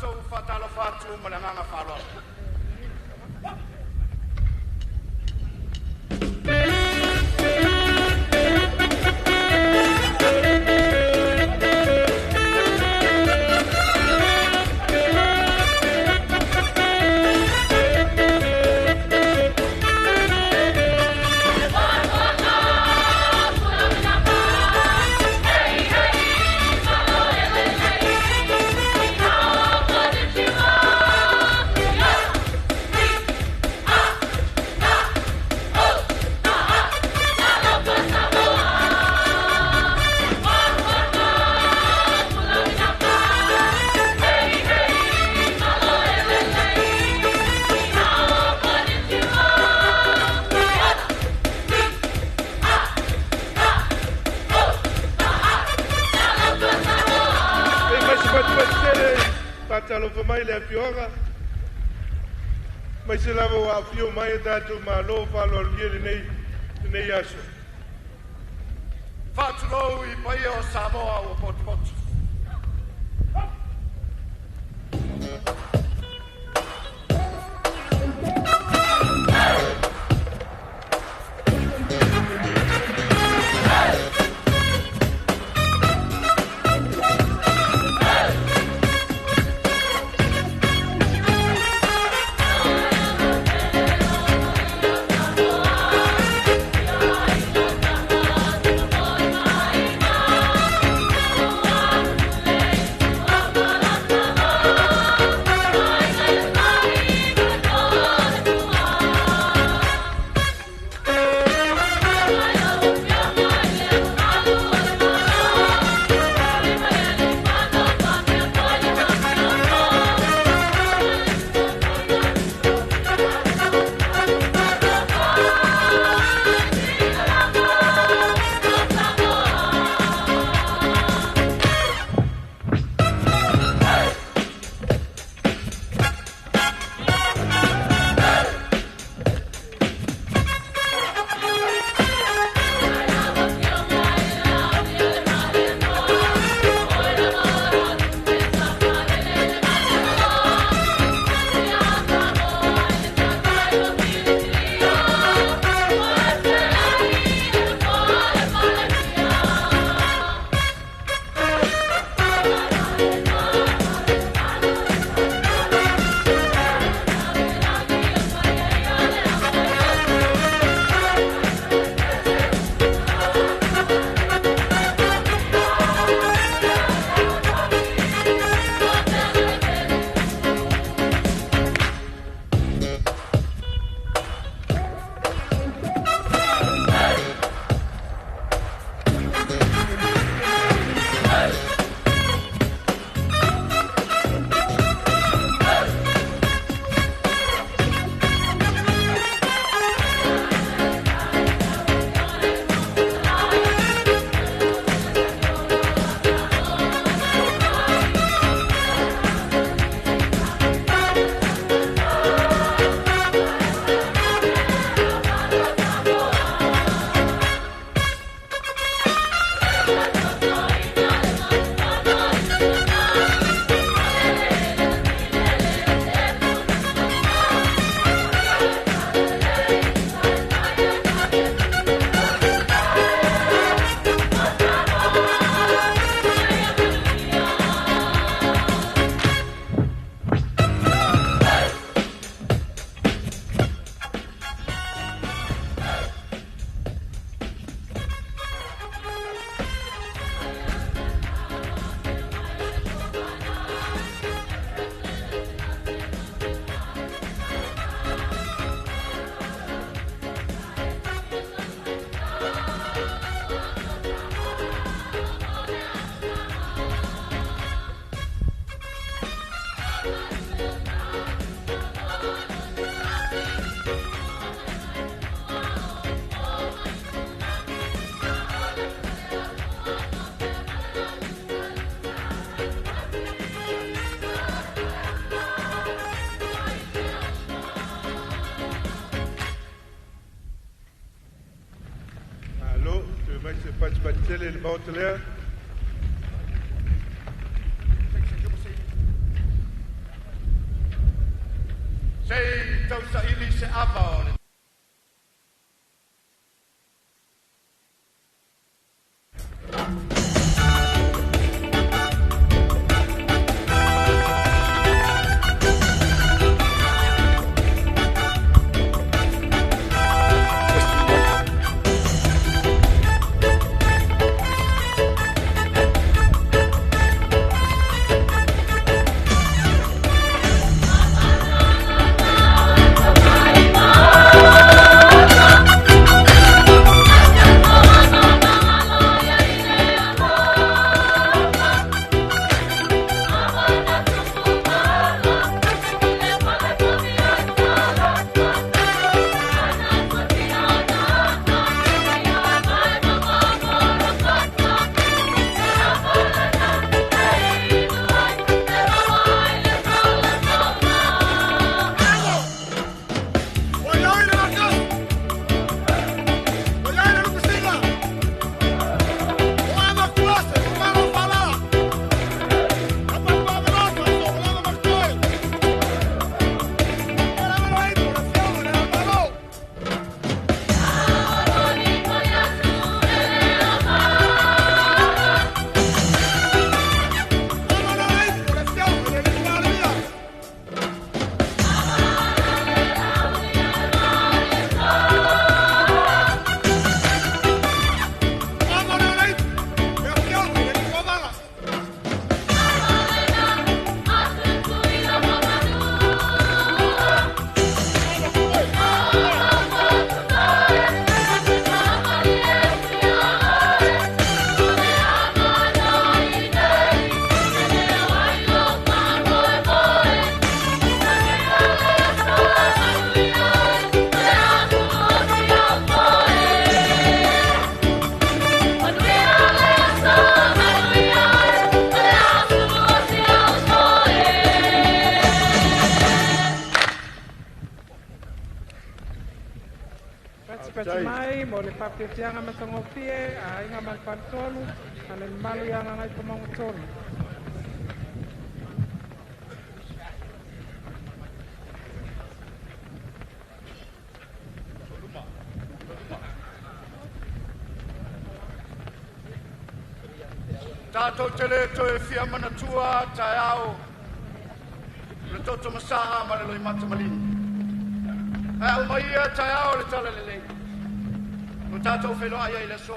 tātou whatalo whātu malanganga whāroa. Talo fa mai le fioga mai se lava wa fio mai tatu ma lo fa lo nei nei aso Fatu no I pai o Samoa o pot. Tele le Bautelaire. Sei tau sa ili se ava o le. Mai mo le papetianga matangopie a inga malpantolu ale malu yang ngai pamangutolu. Tātou tele to e fia mana tua tai ao. Le toto masaa ma le loi mata malini. Ai au mai ia tai ao le tala le lei. No tātou whenua ia i le so.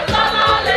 Taavale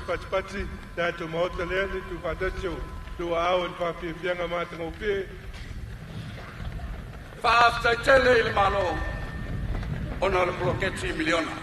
pati tātou maota lea ni tu whatatio tua au en whawhiawhianga mātanga o pē. Whaaftai tele i le malo ona le proketi miliona.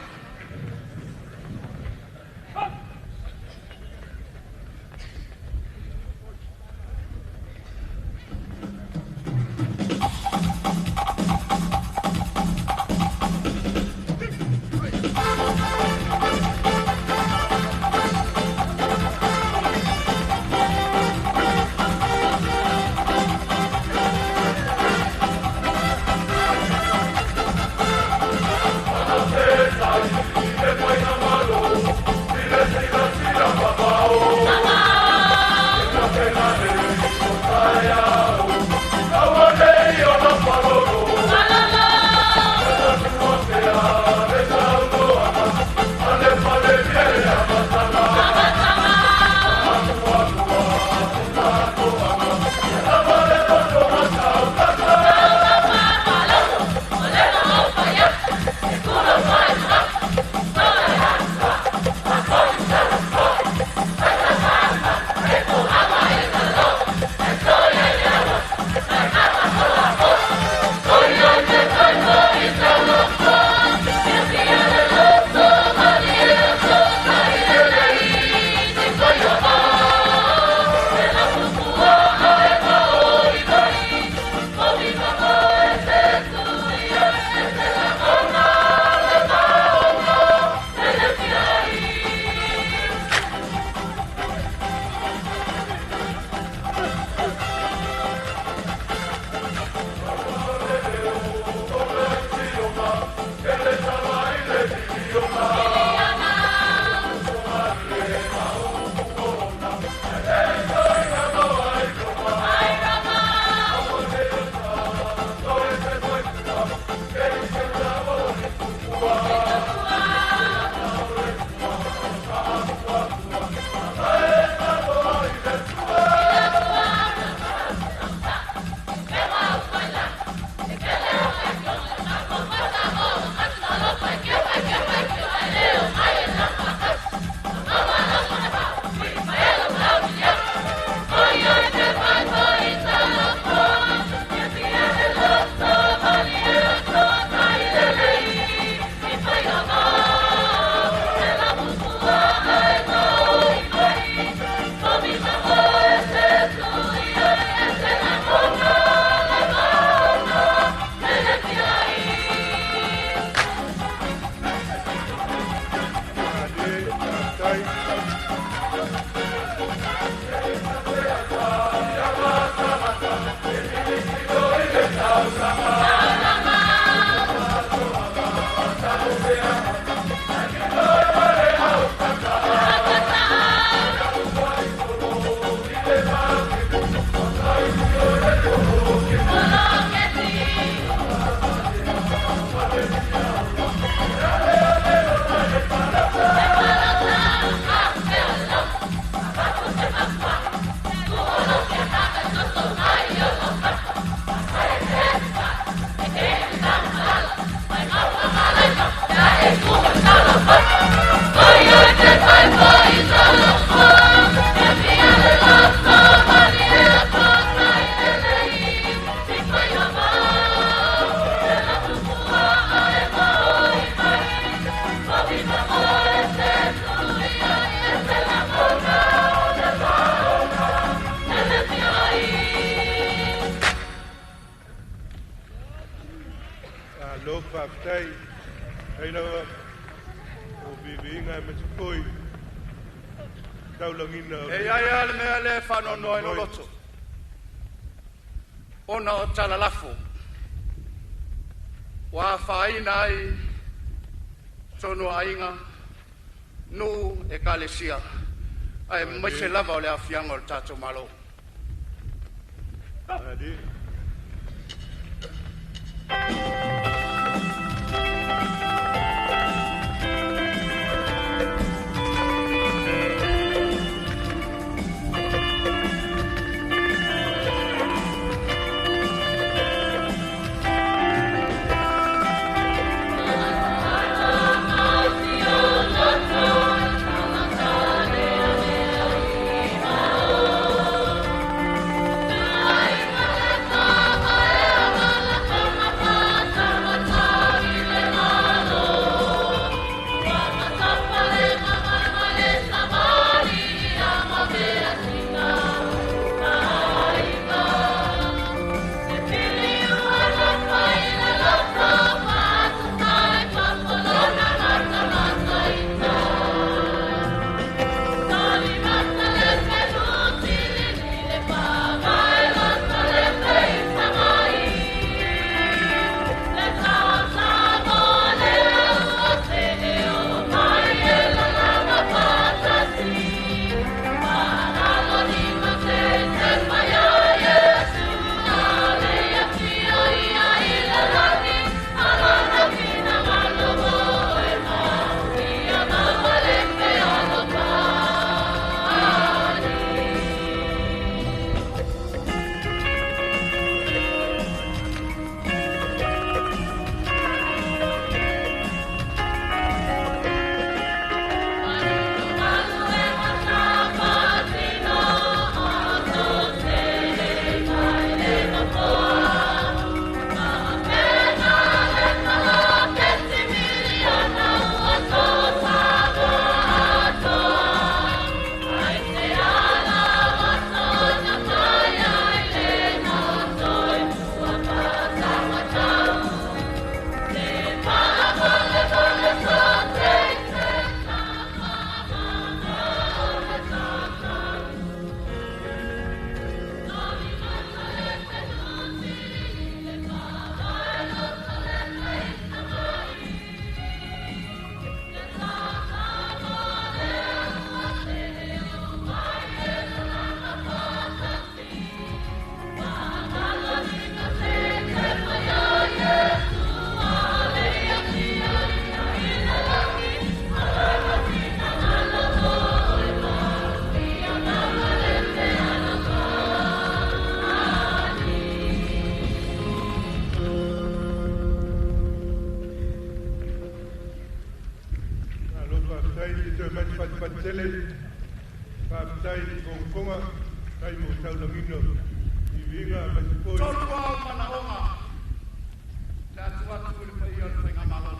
Whaftai, aina o vivinga me tukoi, taulangina. E ai ale mea le whanono no loto. Ona o talalafo. Wa whaina ai tono ainga no e kalesia. Ai mai se lava o le afianga o tato malo. Adi. Taavale patele papai konga kai mo tau na mino i vinga mai ko Tolua manaonga. La tua tu le pai o le ngamalo.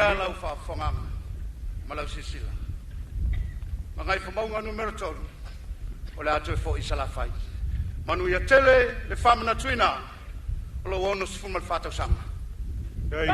Pea lau whaafonga malau sisila. Mangai whamaunga numero tolu. O le atu e fo i salafai. Manu ia tele le whamana tuina. O lo ono sifuma le whātau sanga. Dei.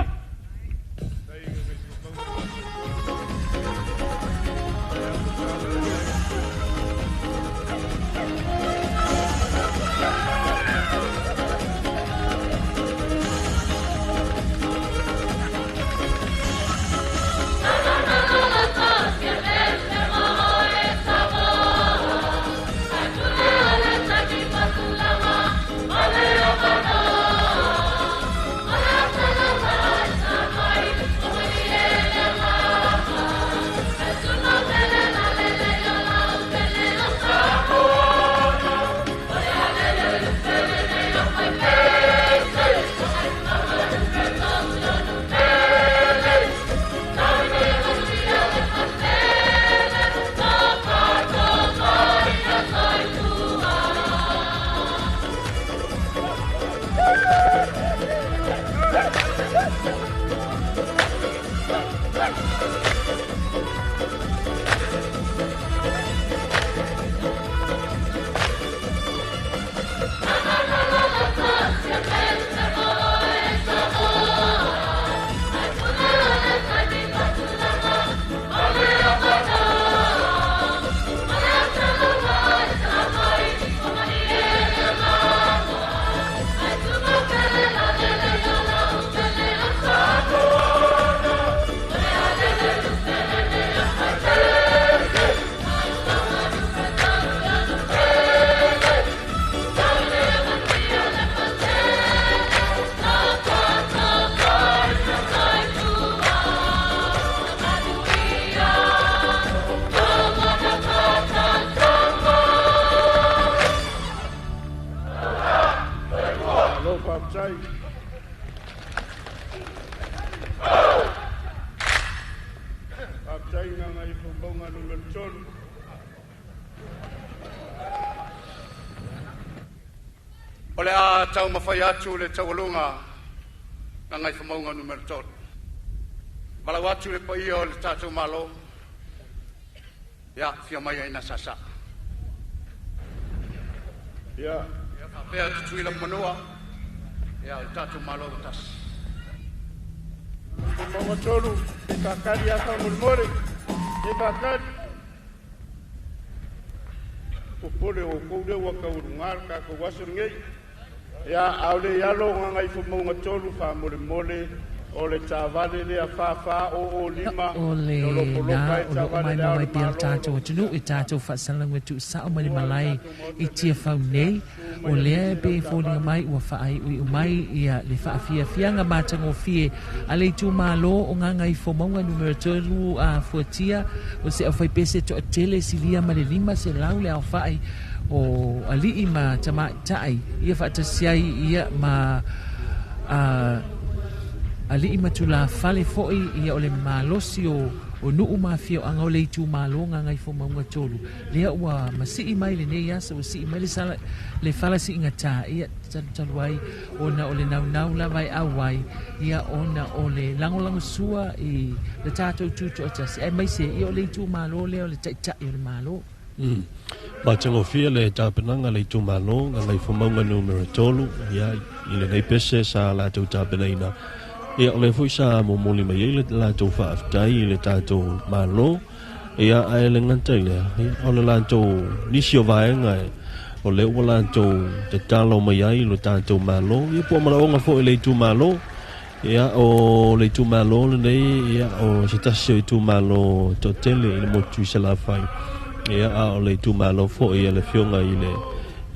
O le a tau mawhai atu le tawalunga na ngai whamaunga numero tolu. Malau atu le paia o le tātou malo. Ia, fia mai aina sasa. Ia. Pea tutuila manua. Ia, le tātou malo o tas. Maunga tolu, e kakari aka mulmore. E kakari. O pole o koude waka urungar kako wasurngei. Ia aule yalo ngai whamaunga tolu wha mole mole o le Taavale lea whawha o lima. O le nā, o lo mai mawai pia o tātou atunu, i tātou whaasalangu tu sa o mani malai i tia whau nei. O lea be fōlinga mai ua whaai ui umai ia le whaafia fianga mātango fie a le tu mālo o ngā ngai whamaunga numero tolu a fuatia o se au whai pese to a tele silia ma le lima se lau le au whaai o alii ma tamai tai ia whaatasiai ia ma alii ma tula fale foi ia o le malosi o nuu mafia o anga o le tu malo ngai whamaunga tolu lea ua masii mai le nei asa ua sii mai le sala le fala si ingata ia taluai ona o le nau la vai awai ia ona o le langolango sua i le tātou tuto atasi ai mai se ia o le tu malo lea o le taitai o le malo Ma tango fia le tāpenanga le tu malo ngai whamaunga numero tolu ia i le nei pese sa la tau tāpenaina ia o le fui sa mo moli mai le la tau whaaftai le tātou malo ia ai le ngantai le o le la tau nisi o vaenga o le ua la tau te talo mai ai le tātou malo ia po maraonga fo i le tu malo ia o le tu malo le nei ia o se tasio i tu malo to tele i le motu i se la fai ia o le tu malo fo ia le fionga i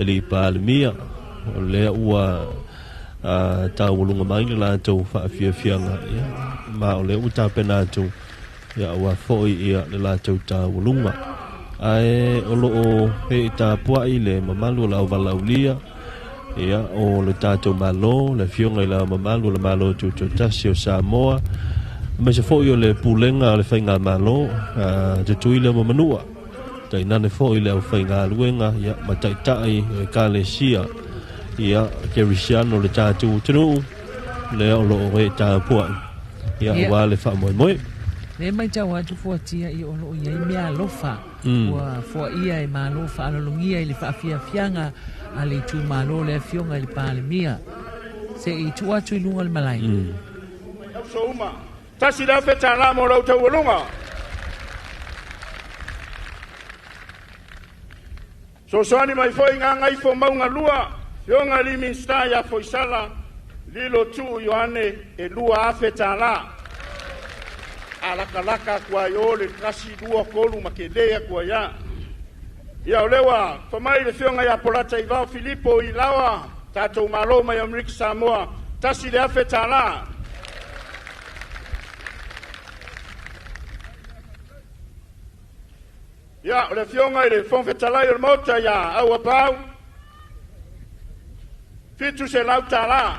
le palemia o le ua tawulunga mai la tau whaafiafianga ia ma o le uta penatu ia ua fo ia le la tau tawulunga ai o lo o he ta pua i le mamalu la valaulia ia o le tātou malo le fionga i la mamalu le malo tu tasio Samoa ma se fo i le pulenga le whainga malo te tui le mamanua tai nane fo i le au whainga luenga ia ma taitai e Kalesia ia Kerisiano le tātou tenu le o lo o he tā pua Ia wa le fa moe. Le mai tau atu fuatia I olo ia I mea lofa. Ua fua ia I malo fa alolongia I le whaafia fianga a le tu malo le fionga I le pāle mia. Se I tu atu I lunga le malai. So uma. Tasi la feta la mo rau tau lunga. So soani mai foi ngai fo maunga lua. Fionga li minsta ya foi sala. Lilo tu Ioane e lua feta la. Alaka kwa yole kasi dua kolu makedea kwa ya. Ya olewa, famai le fionga ya polata Ivao Filipo ilawa. Tato maloma ya Amriki Samoa. Tasi le afeta la. Ya, le fionga ile fonfeta la il mota ya awa pau. Fitu se lauta la.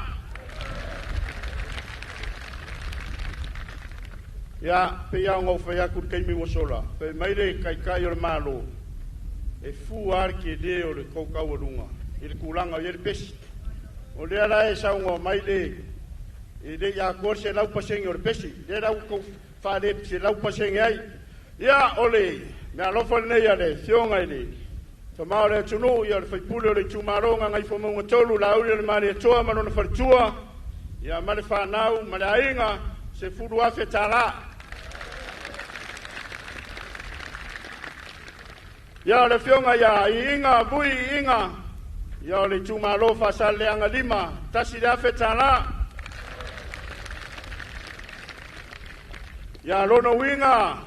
Ya, pe ya ngofa ya kurkaimi wasola. Pe maire kai o malo. E fu arki de o le koka walunga. Il kulanga yer pes. O le ala e sa ngo maire. E de ya korse lau paseng o pesi. De lau ko fa de se lau paseng ai. Ya ole. Me alofa nei ya le fionga ile. Tama le tunu ya le faipule le tumaronga ngai fo mo tolu la ule le mari toa mano na fartua. Ya male fa nau male ainga se furu afe tala. Ya le fionga ya inga bui inga. Ya le tumaro fa sale anga lima tasi le afe tala. Ya lono winga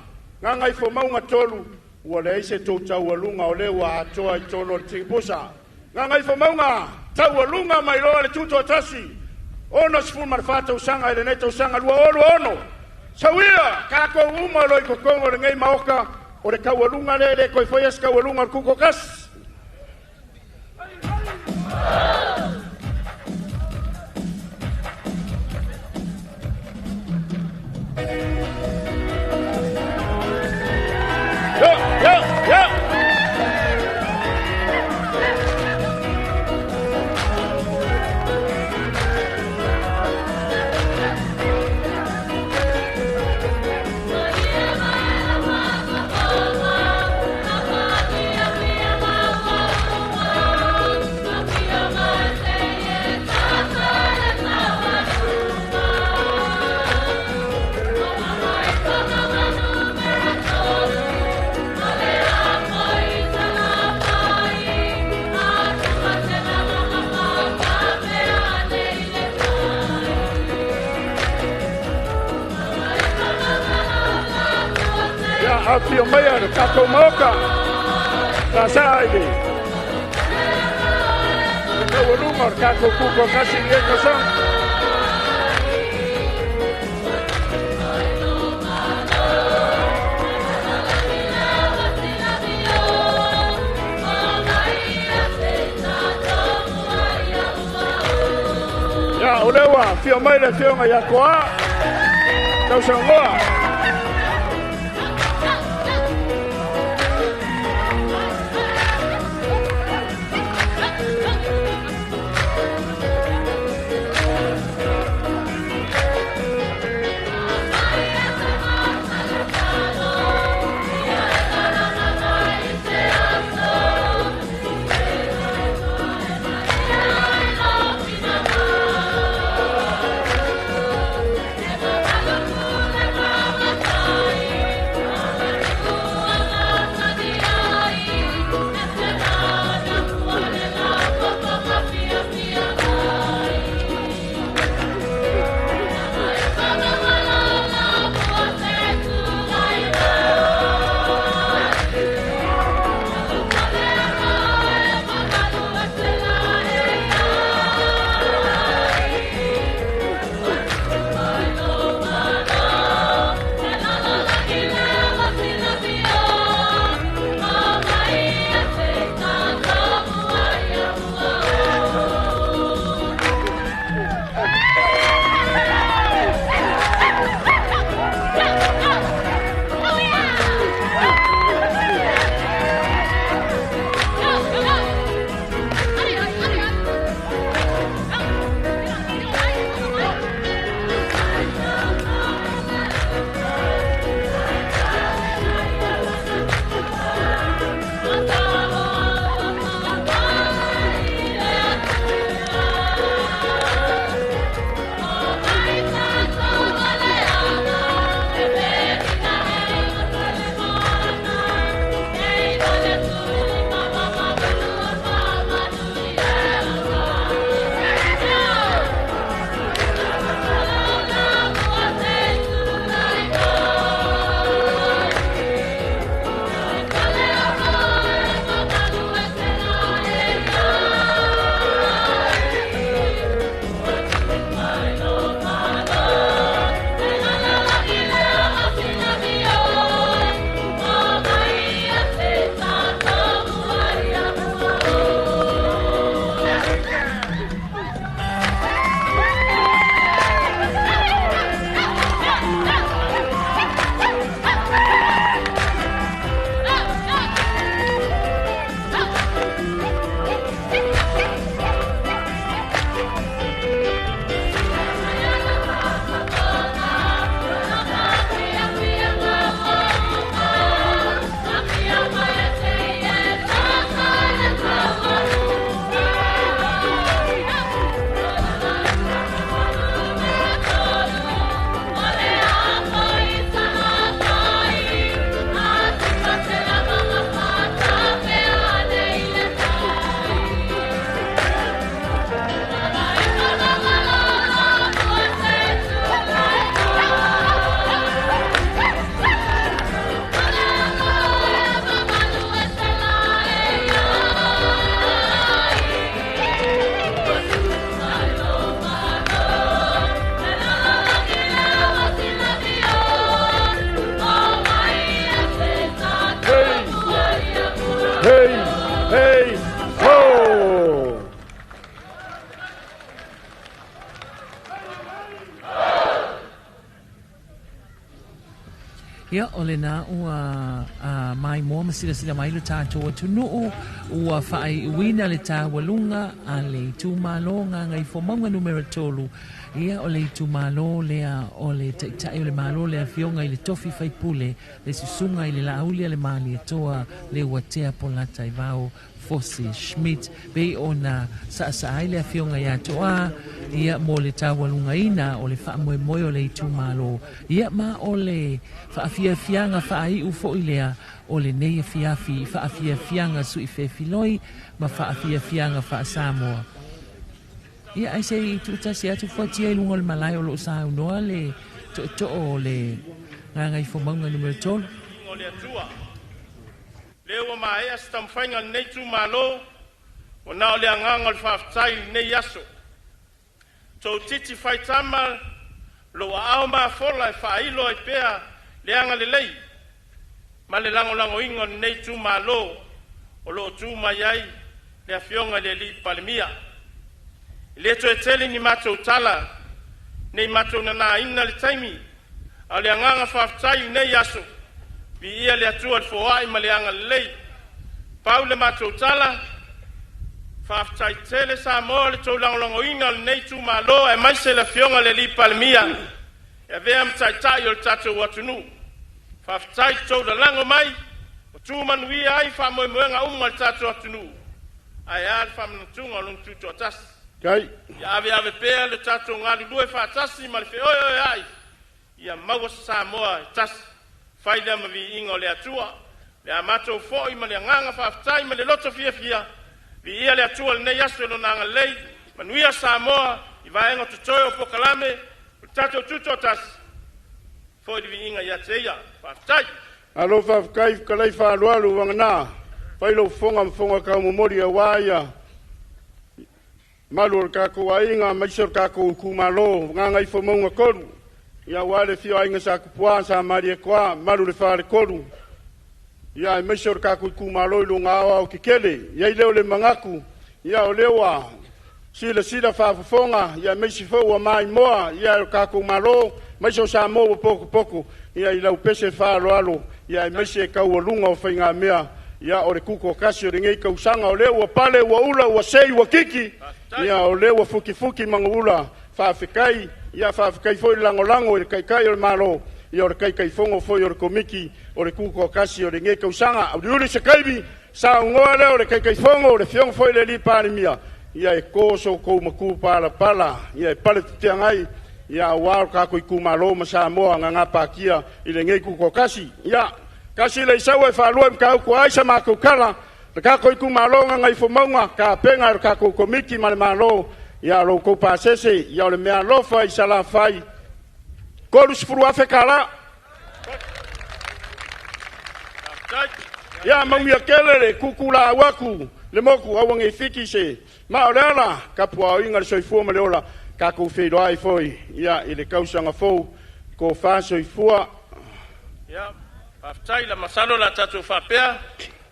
ngai fo maunga tolu. Ua le se tau tau alunga o lewa atoa I tono le tingipusa. Ngai fo maunga tau alunga mai loa le tuto atasi. Ono sifu marfata usanga ele neta usanga lua olu ono. Sawia kako uma loi kokongo le ngai maoka o le kau alunga le koi foias kau alunga le kuko kas. Fio mea le kato moka. Ta saide. Le voluma kato kuko kasi lieko son. Ya ulewa fio mea le fio ya koa. Tau sangoa. Hey, hey, ho! Ia o le na ua mai moa masila mai le tātou atunuu ua whaai uina le tāwalunga a le tūmalo ngā ngai whomaunga numero tolu. Ia o le tūmalo lea o le taitai o le malo lea fionga i le tofi whaipule le susunga i le laulia le mali atoa le uatea polata i vau Fosi Schmidt bei ona sa ai le fionga ia toa ia mo le tawalunga ina o le wha moe moe o le tūmalo ia ma o le whaafia fianga whaai ufo ilea o le neia fiafi whaafia fianga sui whewhiloi ma whaafia fianga wha Samoa ia ai se i tutasi atu whatia i lunga le malai o lo sa unoa le to o le ngai whomaunga numero tolu o le atua Lewa mai as tam fainga nei tu malo o na le anga le faftai nei yaso to titi fai tama lo au ma fola fa ilo e pea le anga le lei ma le lango ingo nei tu malo o lo tu mai ai le afionga le li palmia le to eteli ni mato tala nei mato na ina le taimi ale anga faftai nei yaso vi ia le atua fo ai maleanga lei Paule matou tala faftai tele sa mo le to lango inga nei tu malo e mai se le fionga le li palmia e vea mtai o tatu watunu faftai to da lango mai tu manui ai fa mo nga umma tatu watunu ai al fam tunga lung tu totas kai ya ave pe le tatu ngali due fa tasi mal fe oi ai ia mago sa mo tas faida ma vi ingo le atua le amato foi ma le nganga faftai ma le loto fia vi ia le atua le yaso no nanga lei manuia Samoa i vaenga tutoyo po kalame tato tutotas foi vi inga ya teia faftai alo fafkai kalai fa alu wangna failo fonga ka momori waia malur ka ko ainga maisor ka ko kumalo nganga ifo monga koru ia wale fio ainga sa kupua sa maria kwa malu le fare koru ia mesor ka ku kumalo lu ngawa o kikele ia leo le mangaku ia o lewa sila fa fonga ia mesi fo wa mai moa ia ka ku malo meso sa mo poko ia ila upese fa alo ia mesi ka o lunga o fainga mea ia o le kuko kasi o ngei ka usanga o lewa pale wa ula wa sei wa kiki ia o lewa fuki mangula fa fikai ia fafkai foi lango e kai o malo ia o kai fongo foi o komiki o le kuko kasi o le ngeka usanga o le se kaibi sa ngoa le o le kai fongo o le fiong foi le li parimia ia e koso ko maku pala ia e pale tiangai ia wa ka ko ku malo ma sa mo nga pakia i le ngeku ko kasi ia kasi le sawe fa lo ka ko ai sa ma ko kala ka ko ku malo nga ifo monga ka penga ka ko komiki malo ia lo ko pasese ia le mea lofa i sala fai kolu spuru afekala ia mawia kelele kukula waku le moku awange fikise ma olela kapua inga soifua maleola ka ko feido ai foi ia ile kausanga fo ko fa soifua ia aftai la masalo la tatu fapea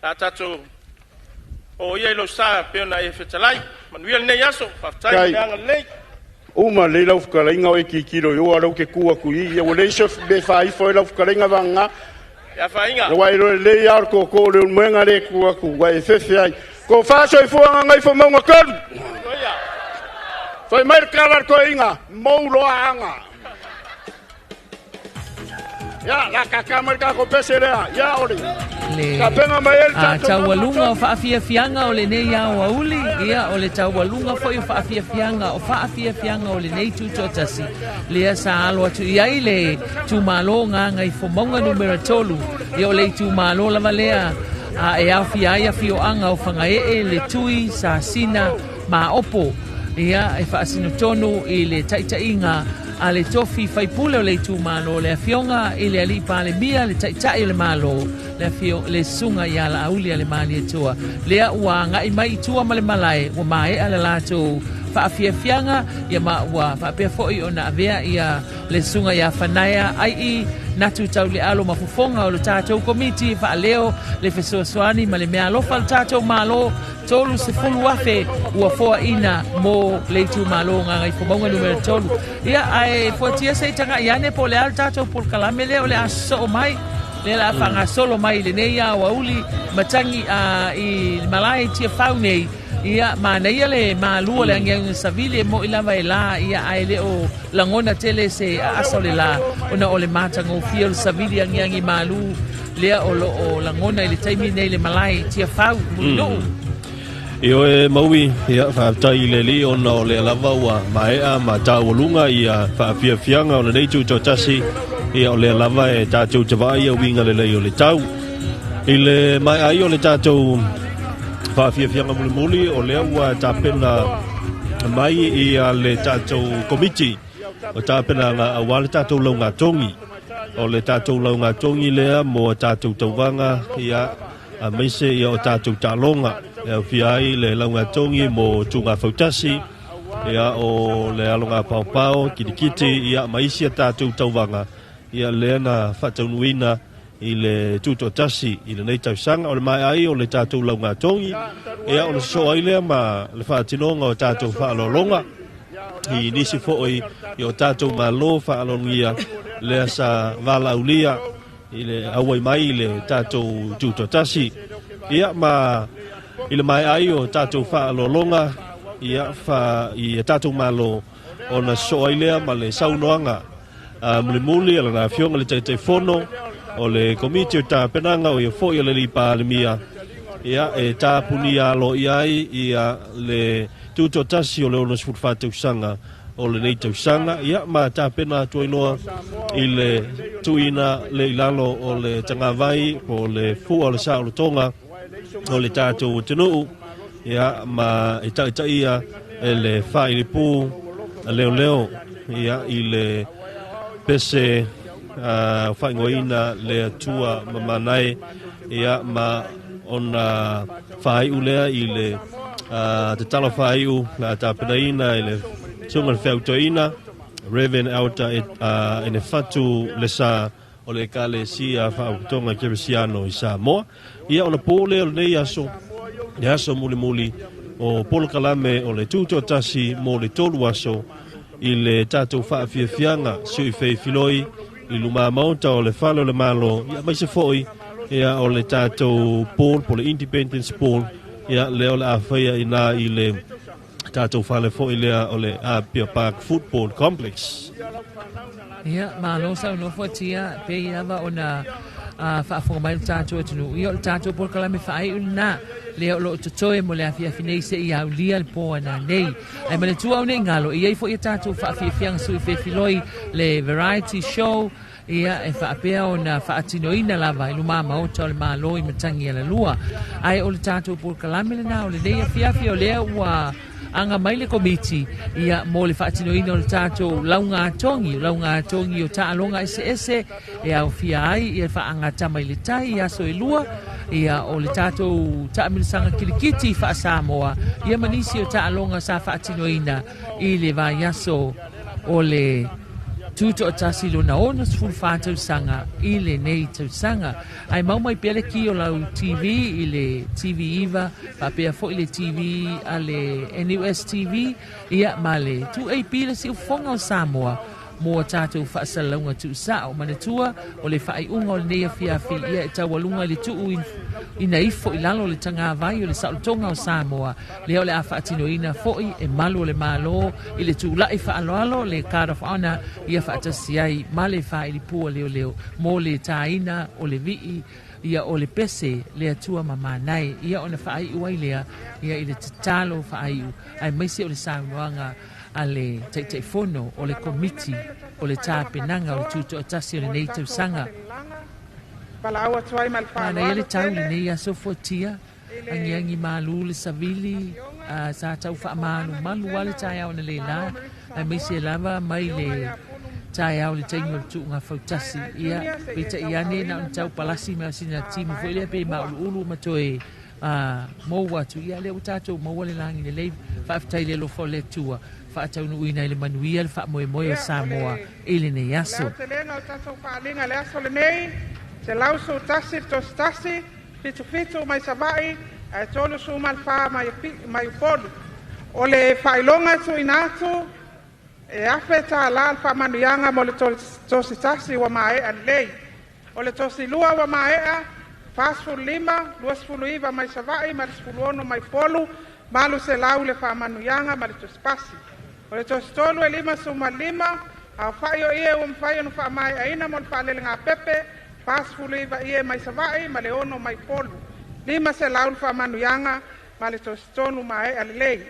la tatu o ia lo sa pe na e fetalai manuel ne yaso faftai nga lei uma le lau fukala inga o e kikiro yo alo ke kua kui ia o le chef be fai foi lau fukala inga vanga ya fainga wa ilo le yar ko le mwenga le kua ku wa e fefe ai ko fa so ifo nga ifo monga kan foi mai kalar ko inga moulo anga ya la kakamar ka ko pesera ya ori taualunga o whaafiafianga o le nei au auli ia o le taualunga foi o whaafiafianga o le nei tutotasi lea sa alo atu iai le tumalo nganga i fomonga numero tolu ia o le tumalo lava lea e au fiaia fioanga o whangae le tui sa sina ma opo ia e whaasino tonu i le taitainga a le tofi faipule o le tumalo le afionga i le alipa le mia le taitai le malo le sunga ia la auli le mali toa lea ua ngai mai tua male malai o mai ala lato whaafiafianga ia maua whaapea fo'i o na avea ia le sunga ia whanaia ai I natu tau le alo mafufonga o le tātou komiti whaaleo le fesoasoani ma le mea alofa le tātou malo tolu se fulu wafe ua foa ina mo le tu malo ngai fomonga numero tolu ia ai fotia se tanga iane po le al tātou por kalame leo le aso mai le la fanga solo mai le neia wa uli matangi I malai tia faunei ia mana ia le malua le angiang savile mo ilava ela ia ai le o langona tele se asole la ona ole matanga o fiel savile angiang malu le o langona ile taimi nei le malai tia fau no Io e maui ia whaatai le li ona o le lava ua maea ma tāwalunga ia whaafiafianga o le neitu totasi ia o le lava e tātou tawai ia winga le lei o le tau. I le mai ai o le tātou whaafiafianga muli o le ua tāpena mai ia le tātou komiti o tāpena ngā awa le tātou lau ngā tongi. O le tātou lau ngā tongi lea mo tātou tauwanga ia a meise ia o tātou tālonga. Ia fiai le lau ngā tongi mo tūngā fautasi ia o le alonga paupao kitikiti ia maisia tātou tauwanga ia leana whataunuina I le tūtotasi I le nei tausanga o le mai ai o le tātou lau ngā tongi ia o le so ai lea ma le whaatinonga o tātou whaalolonga I nisi fo'oi I o tātou malo whaalongia lea sa valaulia I le awai mai le tātou tūtotasi ia ma I le mai ai o tātou whaalolonga ia I tātou malo o na so ai lea ma le saunoanga muli ala na fionga le te fono o le komiti o tā penanga o ia fo'i le lipa le mia ia e tā puni alo iai ia le tūtotasi o le ono sifut whātausanga o le nei tausanga ia ma tā pena tuainoa I le tuina le ilalo o le tangawai o le fua o le sa o le tonga o le tātou o tenuu ia ma e ia e le whailipu leo ia I le pese whaingoina le atua mamanai ia ma ona whaiu lea I le te tala whaiu la tāpenaina I le sunga le Teuteuina Reven Alta e ne whatu le sa o le kale sia whautonga Keresiano I Samoa ia ona pōle o le nei aso le aso muli o polo kalame o le tūtotasi mo le tolu aso I le tātou whaafiafianga sui fei filoi I luma maunta o le whalo le malo ia mai se foi ia o le tātou pōl po le Independence Pōl ia leo le awhaia ina I le tātou whale foi lea o le Apia Park Football Complex ia malo sa no fotia pe ia va ona whaafonga mai le tātou atunu ia le tātou pōl kalame whaai una leo lo totoe mo le afiafinei se ia ulia le poa na nei ai male tua une ngalo ia fo ia tātou whaafiafianga sui filoi le variety show ia e whaapea o na whaatinoina lava I luma maota o le malo I matangi ala lua ai o le tātou pōl kalame le na o le nei afiafi o lea ua anga mai le komiti ia mo le whaatinoina o le tātou launga tongi o tāalonga ese e au fia ai ia whaanga tamai le tai ia so e lua ia o le tātou taamilisanga kilikiti wha Samoa ia manisi o tāalonga sa whaatinoina I le vaiaso o le tuto o tasi lo na ono sful whātau sanga I le nei tau sanga ai maumai pele ki o lau TV I le TV Iva papea fo I le TV a le NUS TV ia ma le 2AP le si ufonga o Samoa mo tātou whaasalaunga tu sa o manatua o le whaai unga o le nea fiafi ia e tawalunga le tuu ina ifo I lalo le tanga vai o le sautonga o Samoa leo le a whaatinoina foi e malu o le malo I le tūlai whaaloalo le Card of Honor ia whaatasiai ma le whaai li pua leo mo le tāina o le vii ia o le pese le atua mamanai ia o na whaai uai lea ia I le tatalo whaai u ai maisi o le saunoanga ale te fono o le komiti o le tāpenanga o le tuto o tasi o le nei tausanga. Ana ia le tau le nei aso fotia, angi malu le savili, sa tau wha malu wale tai au na le la, ai meisi e lava mai le tai au le taingo le tuunga fautasi, ia pita iane na un tau palasi mea sina timu, fo ilea pe ma ulu matoe mo watu ia le utato mo wale langi le lei fa ftai le lo fole tua fa tau nu ina le manuia le fa mo o Samoa ile ne yaso le tele tato fa linga le aso le nei se lauso tasi to tasi fitu mai sabai e tolu su mal fa mai polu o le failonga tu inatu e afeta la fa manuanga mo le tosi tasi wa mai an lei o le tosi lua wa mai Fasful lima, luas fulu iwa mai savai, ma le sfulu ono mai polu, malu se lau le wha manuyanga, ma le tospasi. O le tostolu e lima suma lima, a whaio ie whai onu wha mai aina mo le Faalelegapepe, fasfulu iwa ie mai savai, ma le ono mai polu. Lima se lau le wha manuyanga, ma le tostolu mai alelei.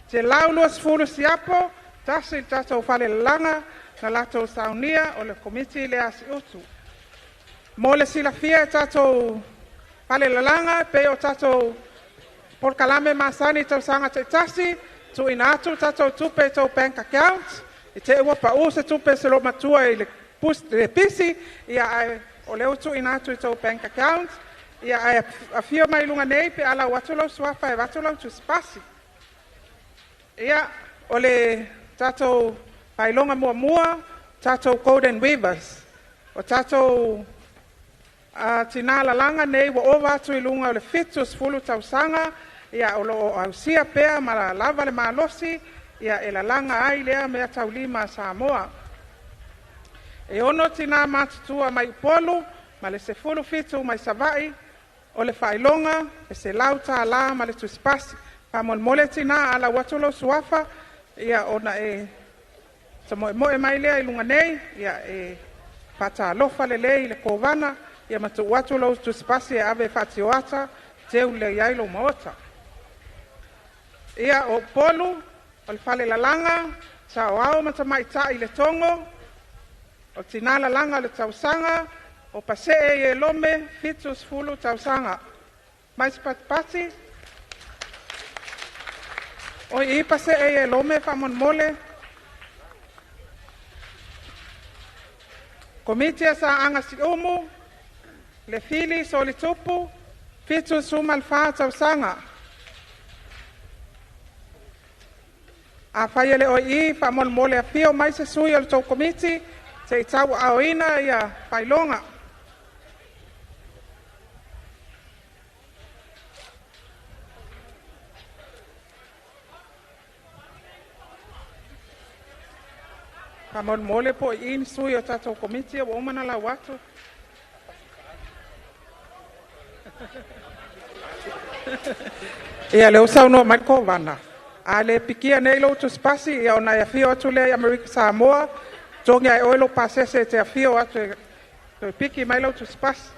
Se lau luas fulu siapo, tasi tato Faalelanga, na lato saunia o le komiti le asi utu. Mo le silafia tato Faalelanga pe o tato por kalame masani tau sanga te tasi tu inatu tato tupe tau bank account e te ua pa usa tupe se lo matua i le pisi ia o leo tu inatu tau bank account ia a fio mai lunga nei pe ala watulau suafa e watulau tu spasi ia o le tato pailonga mua tato golden weavers o tato tina lalanga nei wa o watu ilunga o le fitus fulu tausanga ia o lo ausia pea ma la lava le malosi ia e lalanga ai lea mea taulima Samoa e ono tina matutua mai polu ma le se fulu fitu mai savai o le failonga e se lauta la ma le tuspasi pa molmole tina ala watulo suafa ia ona e mo e mai lea ilunga nei ia e pata lofa le lei le kovana ia matu watu lo tu spasi ave fatioata te ule yailo maota ia o polu o le Faalelanga sa o mata mai ta ile tongo o tinala langa le tausanga o pase e lome fitus fulu tausanga mais pati o i pase e lome famon mole komitia sa anga si umu le fili so le tupu fitu sumal fa tausanga a faiele o i fa mon mole a fio mai se sui al tau komiti se tau aoina ia failonga fa mon mole po i sui o tau komiti o umana la watu ia le usau no mai ko vana a le pikia nei lo tu spasi ia ona ia fio atu le America Samoa tongi ai oilo pasese te fio atu to piki mai lo tu spasi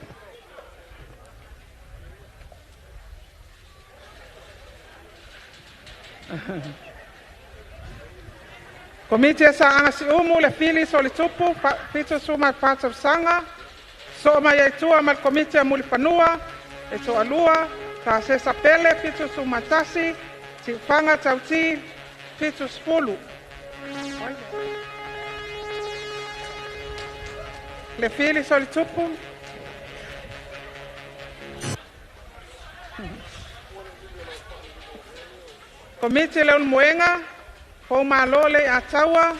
komite sa anga si umu le fili so le tupu pito suma pata sanga so mai ai tua mal komite muli panua e so alua ta se sapele pito sumatasi si fanga tauti pito spulu le fili so le tupu komite le unmuenga po malole atawa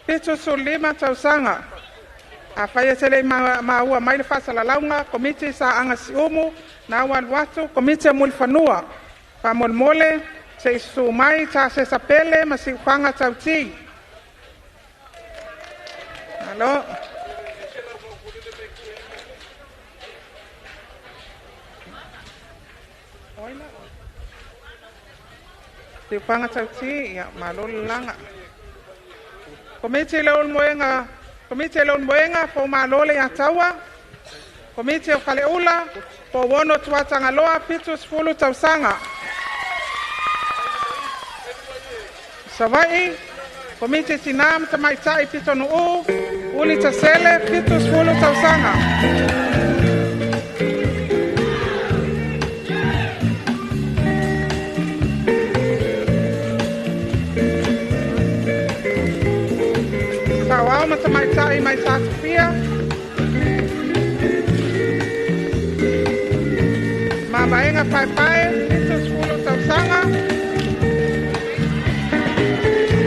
pito sulima tausanga a fai tele maua mai le fasalalaunga komite sa anga si umu na watu komite mul fanua pa molmole se su mai ta se sapele ma si fanga tauti alo si fanga tauti ya malole langa komite le ulmoenga komite le unmoenga po malole ya tawa komite o Faleula po wono tuatanga loa pitus fulu tausanga savai komite sinam tamai tai pitonu uli tasele pitus fulu tausanga Tawau matamai tai mai Sofia Mamaenga Pai, Pitus Fulu Tausanga.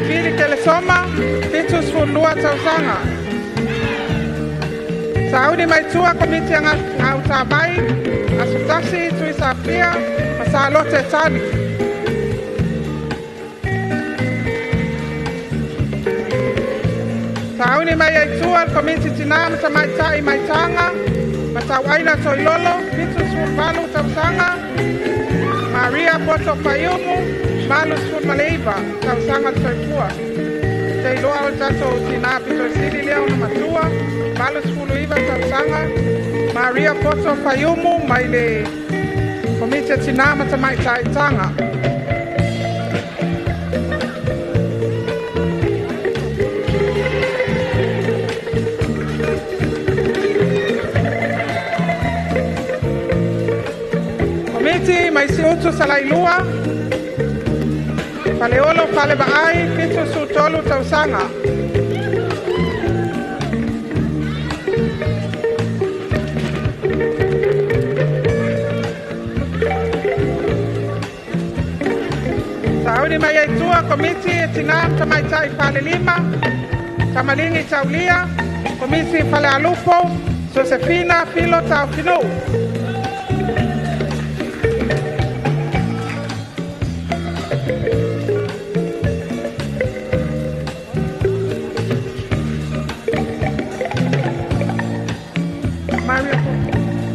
Kiri Telesoma, Pitus Fulua Tausanga. Saudi Maitua Komiti ang Taavale, Asutasi, Tuisapia, Masalote Tani. Saudi Maitua Komiti Tinam Tamaitai Maitanga, Matawaina Toilolo, Pitus Fulvalu Tausanga, Maria Poto Payumu, Malus Fulmaleiva, Tausanga Toipua. Te loa o tato tina pito sili leo na matua, Malus Fuluiva Tausanga, Maria Poto Payumu, Maile Komiti Tinama Tamaitai Tanga. Komiti Maisi Utu Salailua, Paleolo Pale Baai, Pitu Sutolu Tausanga. Saudi Mayaitua Komiti Tinam Tamaitai Pale Lima, Tamalingi Taulia, Komiti Pale Alupo, Josefina Filo Taufino.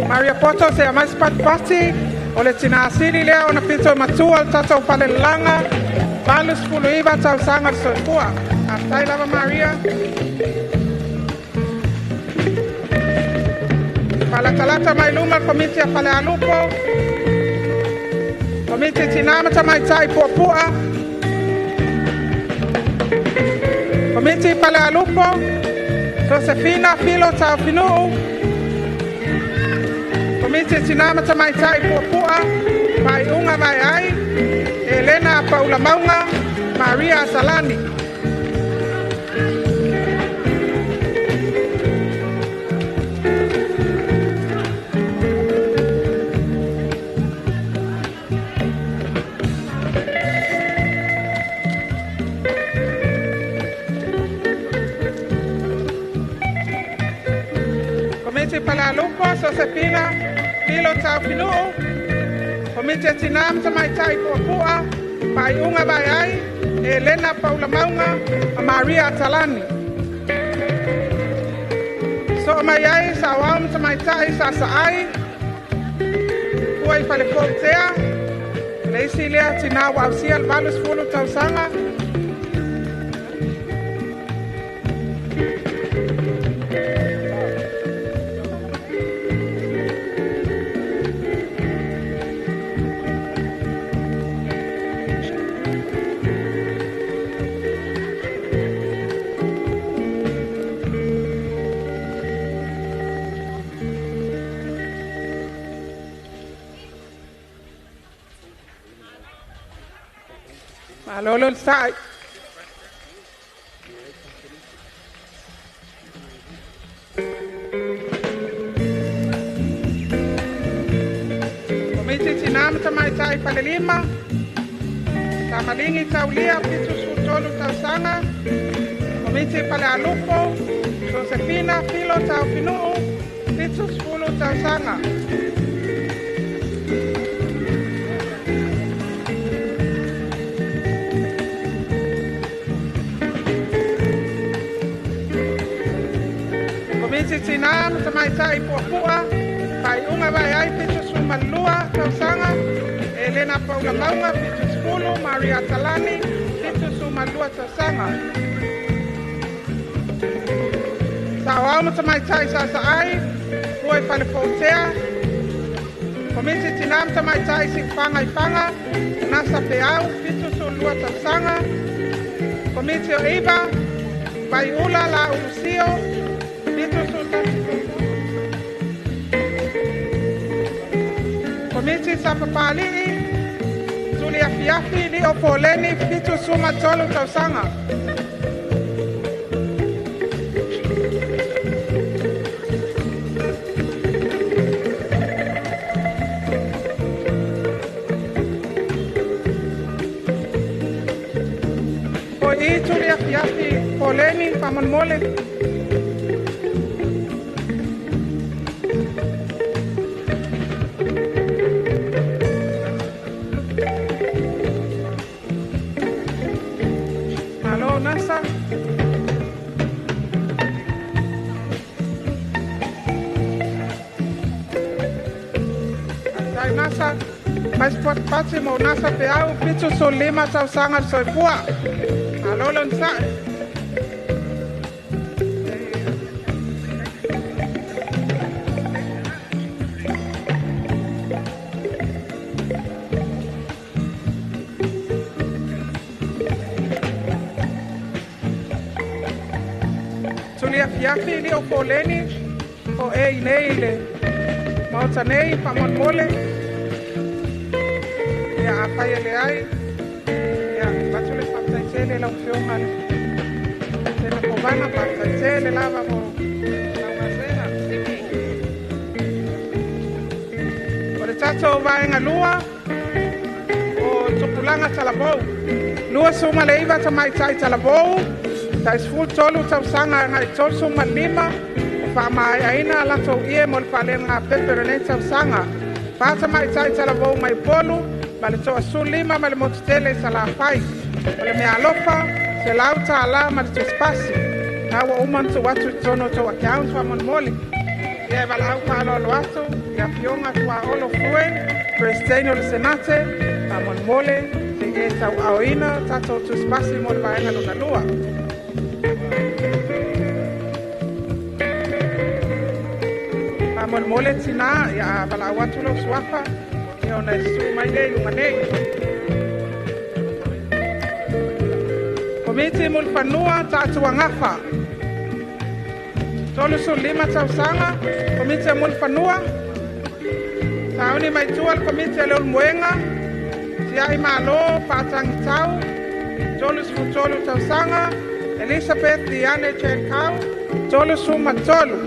Maria Poto se mais pati ole tina asili leo na pito matua tata upale langa Malus Fuluiva Tausanga Soipua. Aftai lava Maria. Pala talata mailuma komiti ya Pale Alupo. Komiti Tinama Tamaitai Puapua. Komiti Pale Alupo. Josefina Filo Taufinu. Komiti Tinama Tamaitai Puapua. Pai Unga Mai Ai. Elena Paula Maunga. Maria Salani. Komiti Pale Alupo, Josefina Filo Taufinu. Komiti Tinam Tamaitai Puapua. Pai Unga Mai Ai. Elena Paula Maunga. Maria Salani. So mai ai sa wam Tamaitai sa ai. Kuai Pale Fotea. Leisi lea tina wausia Malus Fulu Tausanga. Malolo sai. Komiti Tinam Tamaitai Pale Lima. Tamalingi Taulia Pitu Sutolu Tausanga. Komiti Pale Alupo. Josefina Filo Taufinu. Pitu Fulu Tausanga. Komiti Tinam Tamaitai Puapua. Pai Unga Mai Ai Pitu Sumalua Tausanga. Elena Paula Maunga Pitu Fulu. Maria Salani Pitu Sumalua Tausanga. Sawama Tamaitai Sasa Ai. Kuai Pale Fotea. Komiti Tinam Tamaitai Sifanga Ifanga. Nasa Peau Pitu Sulua Tausanga. Komiti Oiba. Pai Ula La Ulusio. Komiti Sapapali, Zulia Fiafi, Leo Poleni, Pitu Suma Tolu Tausanga. foleni pamon mole. Malo nasa. Asai nasa. Mas pati mo nasa peau pitu so lima tau sangat so pua. Malo lonsa. Tulia fiafi li o poleni o nei le mauta nei pamon mole. Ya apa ya le ai ya batule papta tele la ufiona tele pobana papta tele lava mo la mazena ore tato vai nga lua o tupulanga talabou lua suma leiva tamai tai talabou tais full tolu tau sanga nga tol suma lima fa mai aina la to ie mol palenga pepperone tau sanga fa tamai tai talabou mai polu Male to asulima male motele sala fai. Male me alofa se lauta ala male to spasi. Awa uman to watu tono to account wa mon moli. Ye vala au palo lo ato. Ya fionga tua olo fue. Presteno le senate. A mon mole. Se e tau aoina. Tato to spasi mol vaenga luna lua. A mon mole tina. Ya vala watu lo suafa. Ona su mai nei lumane. Komiti mul panua tatu wangafa. Tolu su lima tau sanga. Komiti mul panua. Tauni mai tual komiti leul muenga. Siai malo patang tau. Tolu su tolu tau sanga. Elizabeth Diane Chenkau. Tolu su matolu.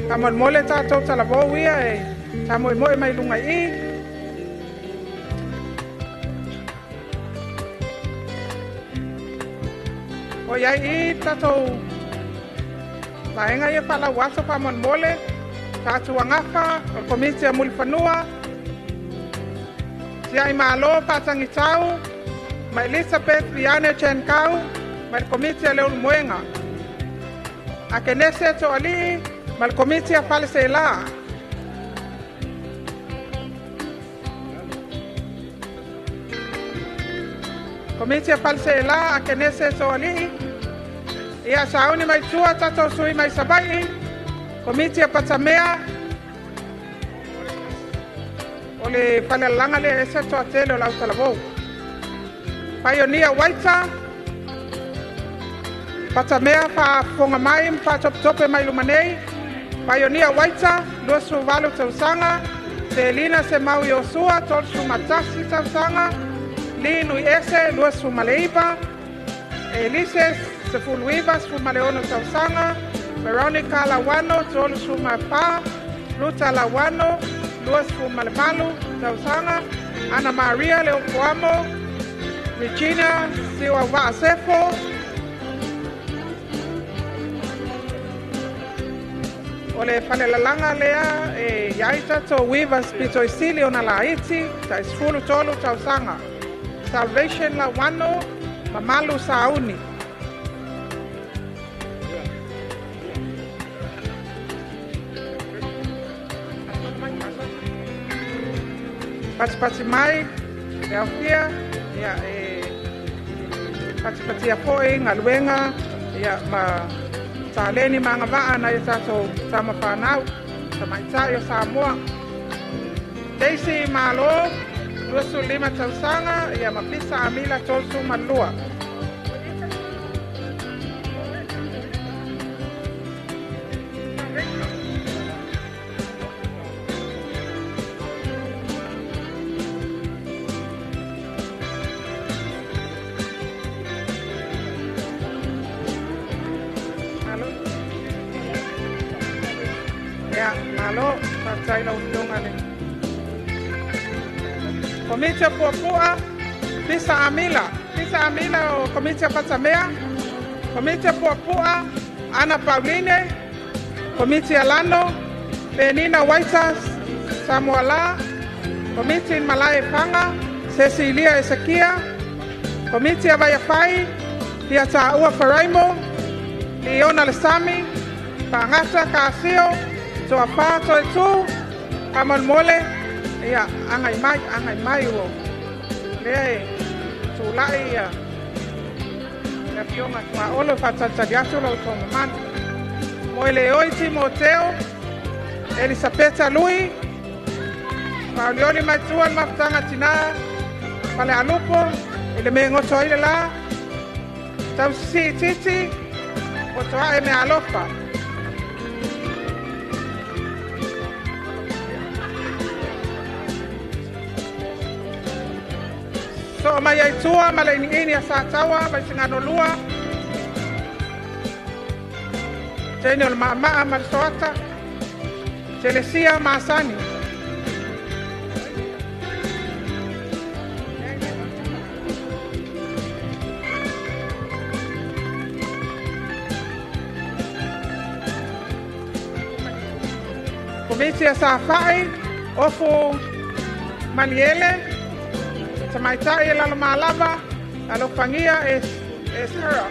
Kamon mole tatu talabo wia e. Tamoy moy mai lungai i. O yai I tatou vaenga ia pala waso pa mon mole tatu wangafa o komiti a mulfanua siai malo patangi tau ma Elizabeth Viane Chenkau ma komiti a leun muenga a kenese to ali ma komiti a palesela komiti a palesela a kenese to ali ia sauni mai tua tato sui mai sabai komiti a patamea ole palelanga le ese to atelo la utalabo paionia waita patamea fa fonga mai pa top tope mai lumanei paionia waita lo su valu tausanga selina se mau yosua tol su matasi tausanga linu ese lo su maleiba elises se fuluivas fumaleono tausanga Veronica Lawano tol su mapa Luta Lawano Luas Fumalemalu tausanga Ana Maria Leopoamo Regina Siwa Wasefo ole falelalanga lea yaita to wivas pito isilio na laiti ta isfulu tolu tausanga Salvation Lawano Mamalu Sauni Pati mai ya fia ya pati ya foi ngaluenga ya ma taleni manga va na ya so sama panau sama itayo Samoa Daisy Malo Lusu lima tausanga ya mapisa amila tolsu malua Malo, partai la undungane. Komite Puapua, Pisa Amila o Komite Patamea, Komiti Puapua, Ana Pauline, Komiti Alano, Benina Waitas, Samuala, Komiti Malay Panga, Cecilia Ezekia, Komiti Avayafai, Piata Ua Faraimo, Leona Lesami, Pangasa Kasio, Toapa Toetu, Kamal Mole, ya angai mai wo. Le tulai ya. Le fiona kwa olo fatatagiato lo toman. Moile oi Timoteo, Elisabetta Lui, Paulioli Maitua Maftanga Tina, Pale Alupo, ele mengo toile la. Tau si titi, otoa e me alofa. So mai ai tua malai ni ini asa tawa mai singano lua. Tenol mama amal soata. Telesia Masani. Komiti asa fai ofu Maniele. Samaitai la malava, alo pangia es her.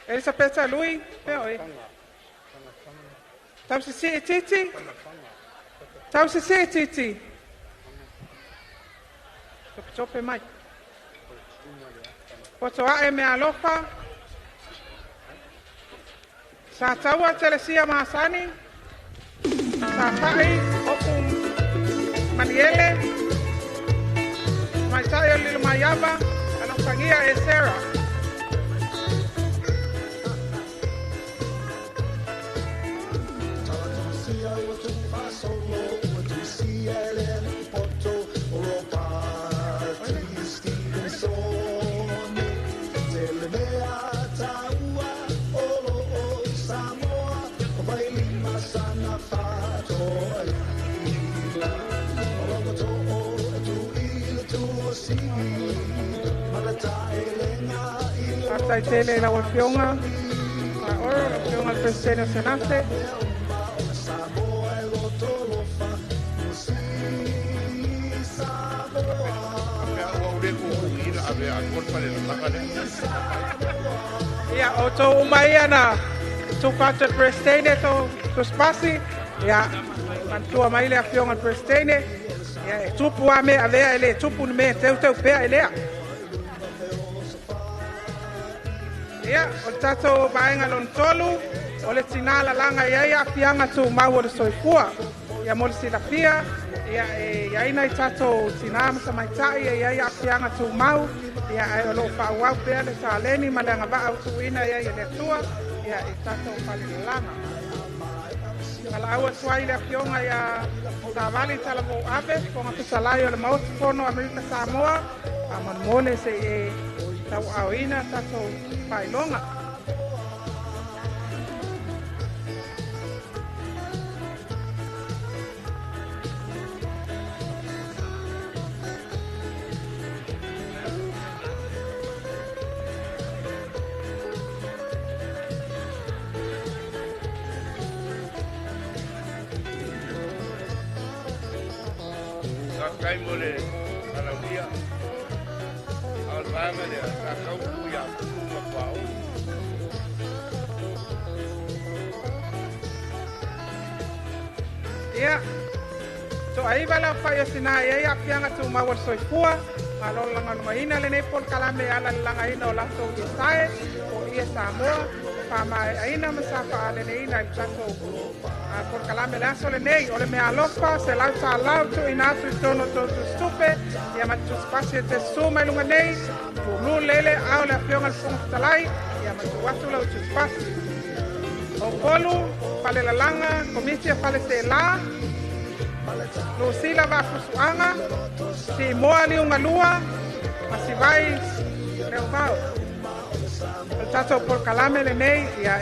Elisabetta Lui, poi. Tau si titi. Tau si titi. Chope mai. Poto a me alofa. Sa tawa Telesia Masani. Sa tai oku Maniele. Mai tai lilo mayaba, ano pangia e Sarah. Hasta tele la volpionga, ahora la volpionga al presidente senante. Ya, oto umaya na tu parte presidente to spasi ya mantua maile afiong al presidente ya tupu ame avea ele tupu me teu pea ele ya o tato baenga lon tolu o le tinala langa ya afianga tu mau de soifua ya mol silafia ya ina tato tinama samaitai ya afianga tu mau ya lo fa wa pe le saleni malanga ba au ina ya le tua ya tato pale langa ala awa swai le fionga ya Taavale talamo abe ko ngata salayo le mau fono Amerika Samoa aman mole se tau awina tato pailonga Kai mole ala dia al banga de ka kau ya kuma kwao ya so ai bala fa ya sina ya pianga tu mawar soifua malo langa maina le nepol kalame ala langa ina ola so isae o ia Samoa pa mai aina masafa ale ina chato por kalame la sole nei ole me alofa se la sa lauto ina su tono to stupe ya matu spasi te suma lunga nei lu lele au la fiona al talai ya matu watu la tu spasi O polu, Faalelanga, komiti a Faaletela, Lusila Vafusuanga, si moa liunga lua, masivai leo vau. O tato por kalame le nei, ia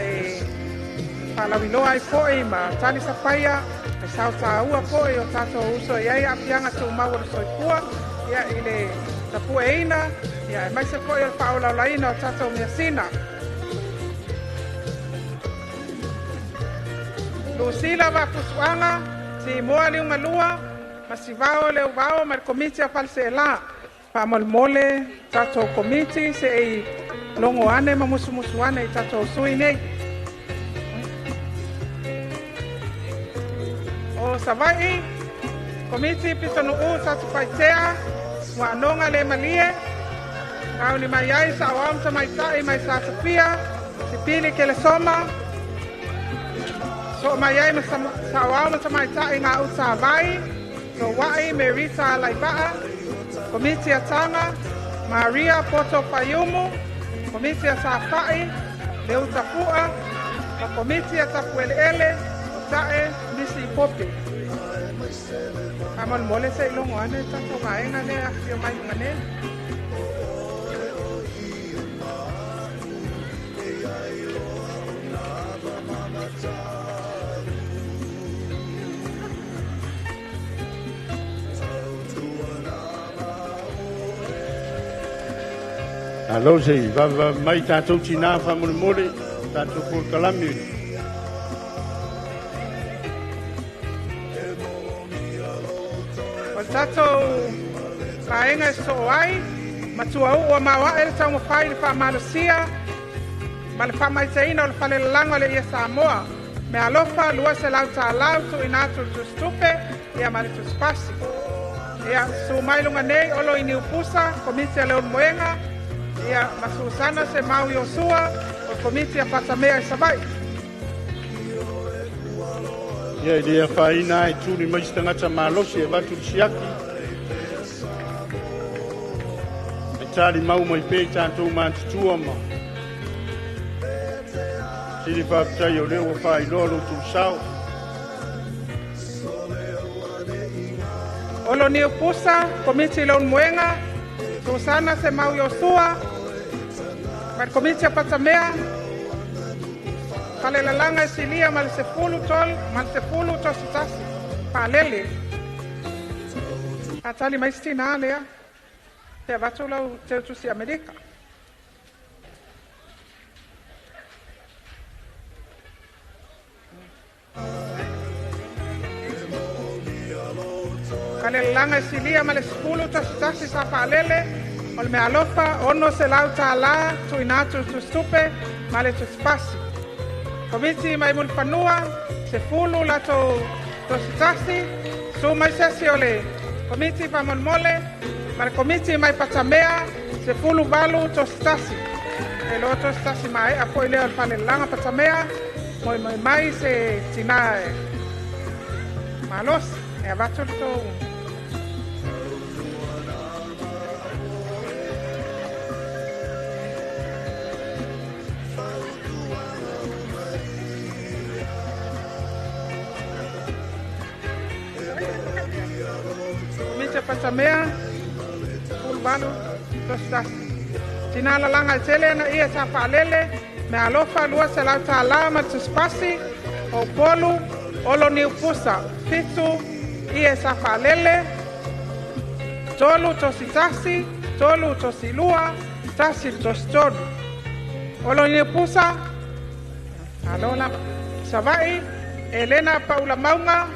Palawinoa ai poe ma tani sapaia, e sao taua poe o tato uso iai apianga tu maua soipua, ia ile tapueina, ia mai se poe o paulaulaina o tato miasina. Lusila Vafusuanga, si moa liunga lua, masivao leo vao ma komiti a Faaletela, pa molmole tato komiti se ei longo ane ma musumusu ane i tato sui nei. O savai, komiti pitonu u tatu paitea, wa anonga le malie, kau ni mai ai sa awam sa mai tai mai sa safia, si pili ke le soma, so mai ai sa awam sa mai tai ngā u savai, so wai me rita laibaa, komiti a tanga, Maria Poto Payumu, komiti a safai, le utapua, o komiti a tapuele tae misi popi. Amon mole se ilongo ane tato ngaenga ne afio mai ngane. Alo se va mai tatou tina fa mole tatou por kalami. Tato kaenga so ai matua o mawa ele tau fai fa Malaysia mal fa mai teina o Faalelanga le ia Samoa me alofa lua se lau ta lau tu inatu tu stupe ia mari tu spasi ia su mai lunga nei olo ini upusa komiti a leon moenga ia masusana se mau Yosua o komiti a patamea i sabai. Ia idea whaina e tūni mai stangata malosi e watu siaki. E tāri mau mai pē tātou mātutua ma. Siri whaptai o leo whai lolo tu sao. Olo ni upusa, komiti leon moenga, susana se mau Yosua, mar komiti a patamea, Faalelanga silia mal se fulu tositasi, palele. Atali maistina alea, te vatu lau teutusi Amerika. Faalelanga silia mal se fulu tositasi sa palele, ol me alofa, ono se lau ta'ala, tu inatu tu stupe, male tu spasi. Komiti mai mulpanua, se fulu lato tositasi, su mai sesi ole. Komiti pa molmole, mar komiti mai patamea, se fulu balu tositasi. E lo tositasi mai, apo ile o Faalelanga patamea, mai se tina malos, e abatu to. Patamea, urbano, tostas. Tina la langa tele na ia sa Faalele, me alofa lua se lau ta'ala ma tuspasi, o polu, olo ni upusa, fitu, ia sa Faalele, tolu tositasi, tolu tosilua, tasi tostonu. Olo ni upusa, alola, savai, Elena Paula Maunga,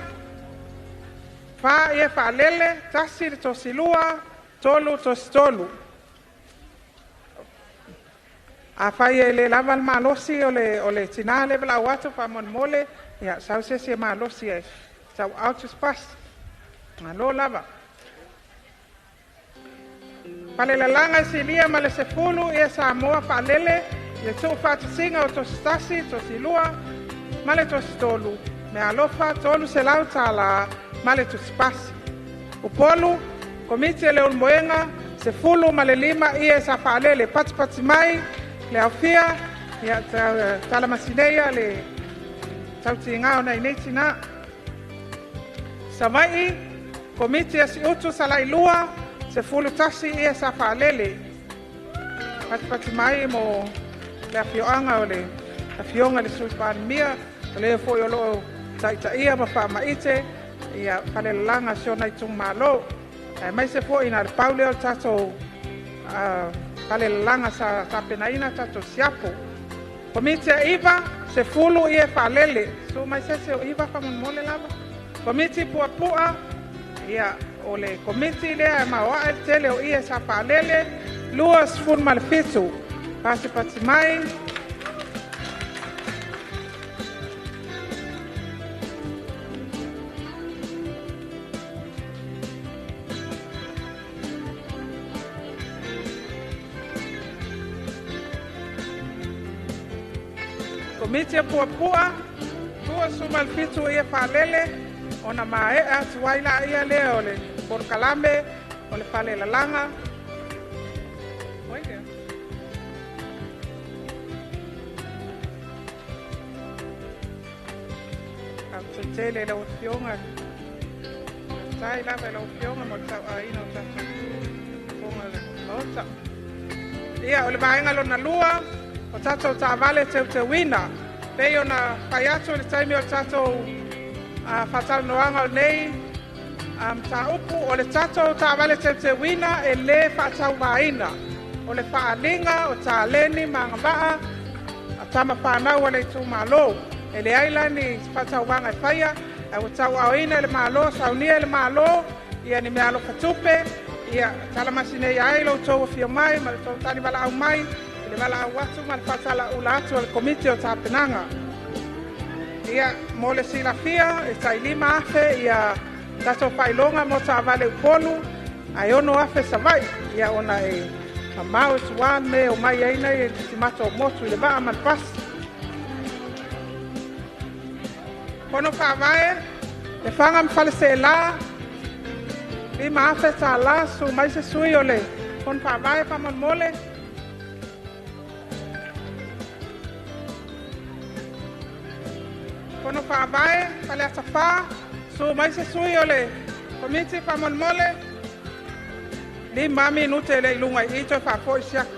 fa ia Faalele, tasi tosilua, tolu tostolu. A fai ele lava al malosi ole tinale bla watu pa mon mole ya sau se malosi es sau autos pas malo lava Faalelanga silia male se fulu e sa moa Faalele le tu fa singa o tostasi tosilua male tostolu me alofa tolu se lau tala male tospasi upolu komiti le un moenga se fulu male lima e sa Faalele pats mai le aufia ya tala masineia le tauti ngao nei nei tina. Samai, komiti asi utu salai lua, se fulu tasi ia sa faalele. Pati mai mo le afioanga o le afionga le sulpan mia, le fo yo lo ia ma fa maite, ia falelanga siona itung malo. Mai se fo ina le paule o tato falelanga sa penaina tato siapo. Komiti iva, se fulu ia faalele. So mai se iva fa mon mole lava. Komiti pua ia ole komiti le ma wa tele o ia sa faalele luas fun mal fitu pasi mai komiti pua luas fun mal fitu ia faalele ona mae atu waila ia leo le por kalame ole fale la langa oike atu tele la opionga sai la la opionga mo ta ai no ta ponga le nota ia ole vaenga lo na lua o tato Taavale Teuteuina pe ona paiato le taimi o tato fatal noanga o nei ta upu o le tato Taavale Teuteuina e le fatau vaina o le faalinga o ta leni mangavaa a tama whanau o le tu malo e le ailani fatau vanga e whaia e o tau aoina le malo saunia le malo ia ni mea lo katupe ia talamasine ia ailo tau fio mai ma le tau tani wala au mai le wala au watu ma le fatala ula atu o le komiti o ta penanga ia mo le silafia e tailima afe ia tato pailonga mo Taavale upolu ai ono afe savai ia ona e mamau tuan me o mai aina e timato motu le vaa malpas kono whaawae le whanga mwhale se la lima afe ta la su mai se sui o le kono whaawae paman mole kono whaawae pale atafa so mai se sui o le komiti paman mole lima minute le ilunga i to whaafo isiak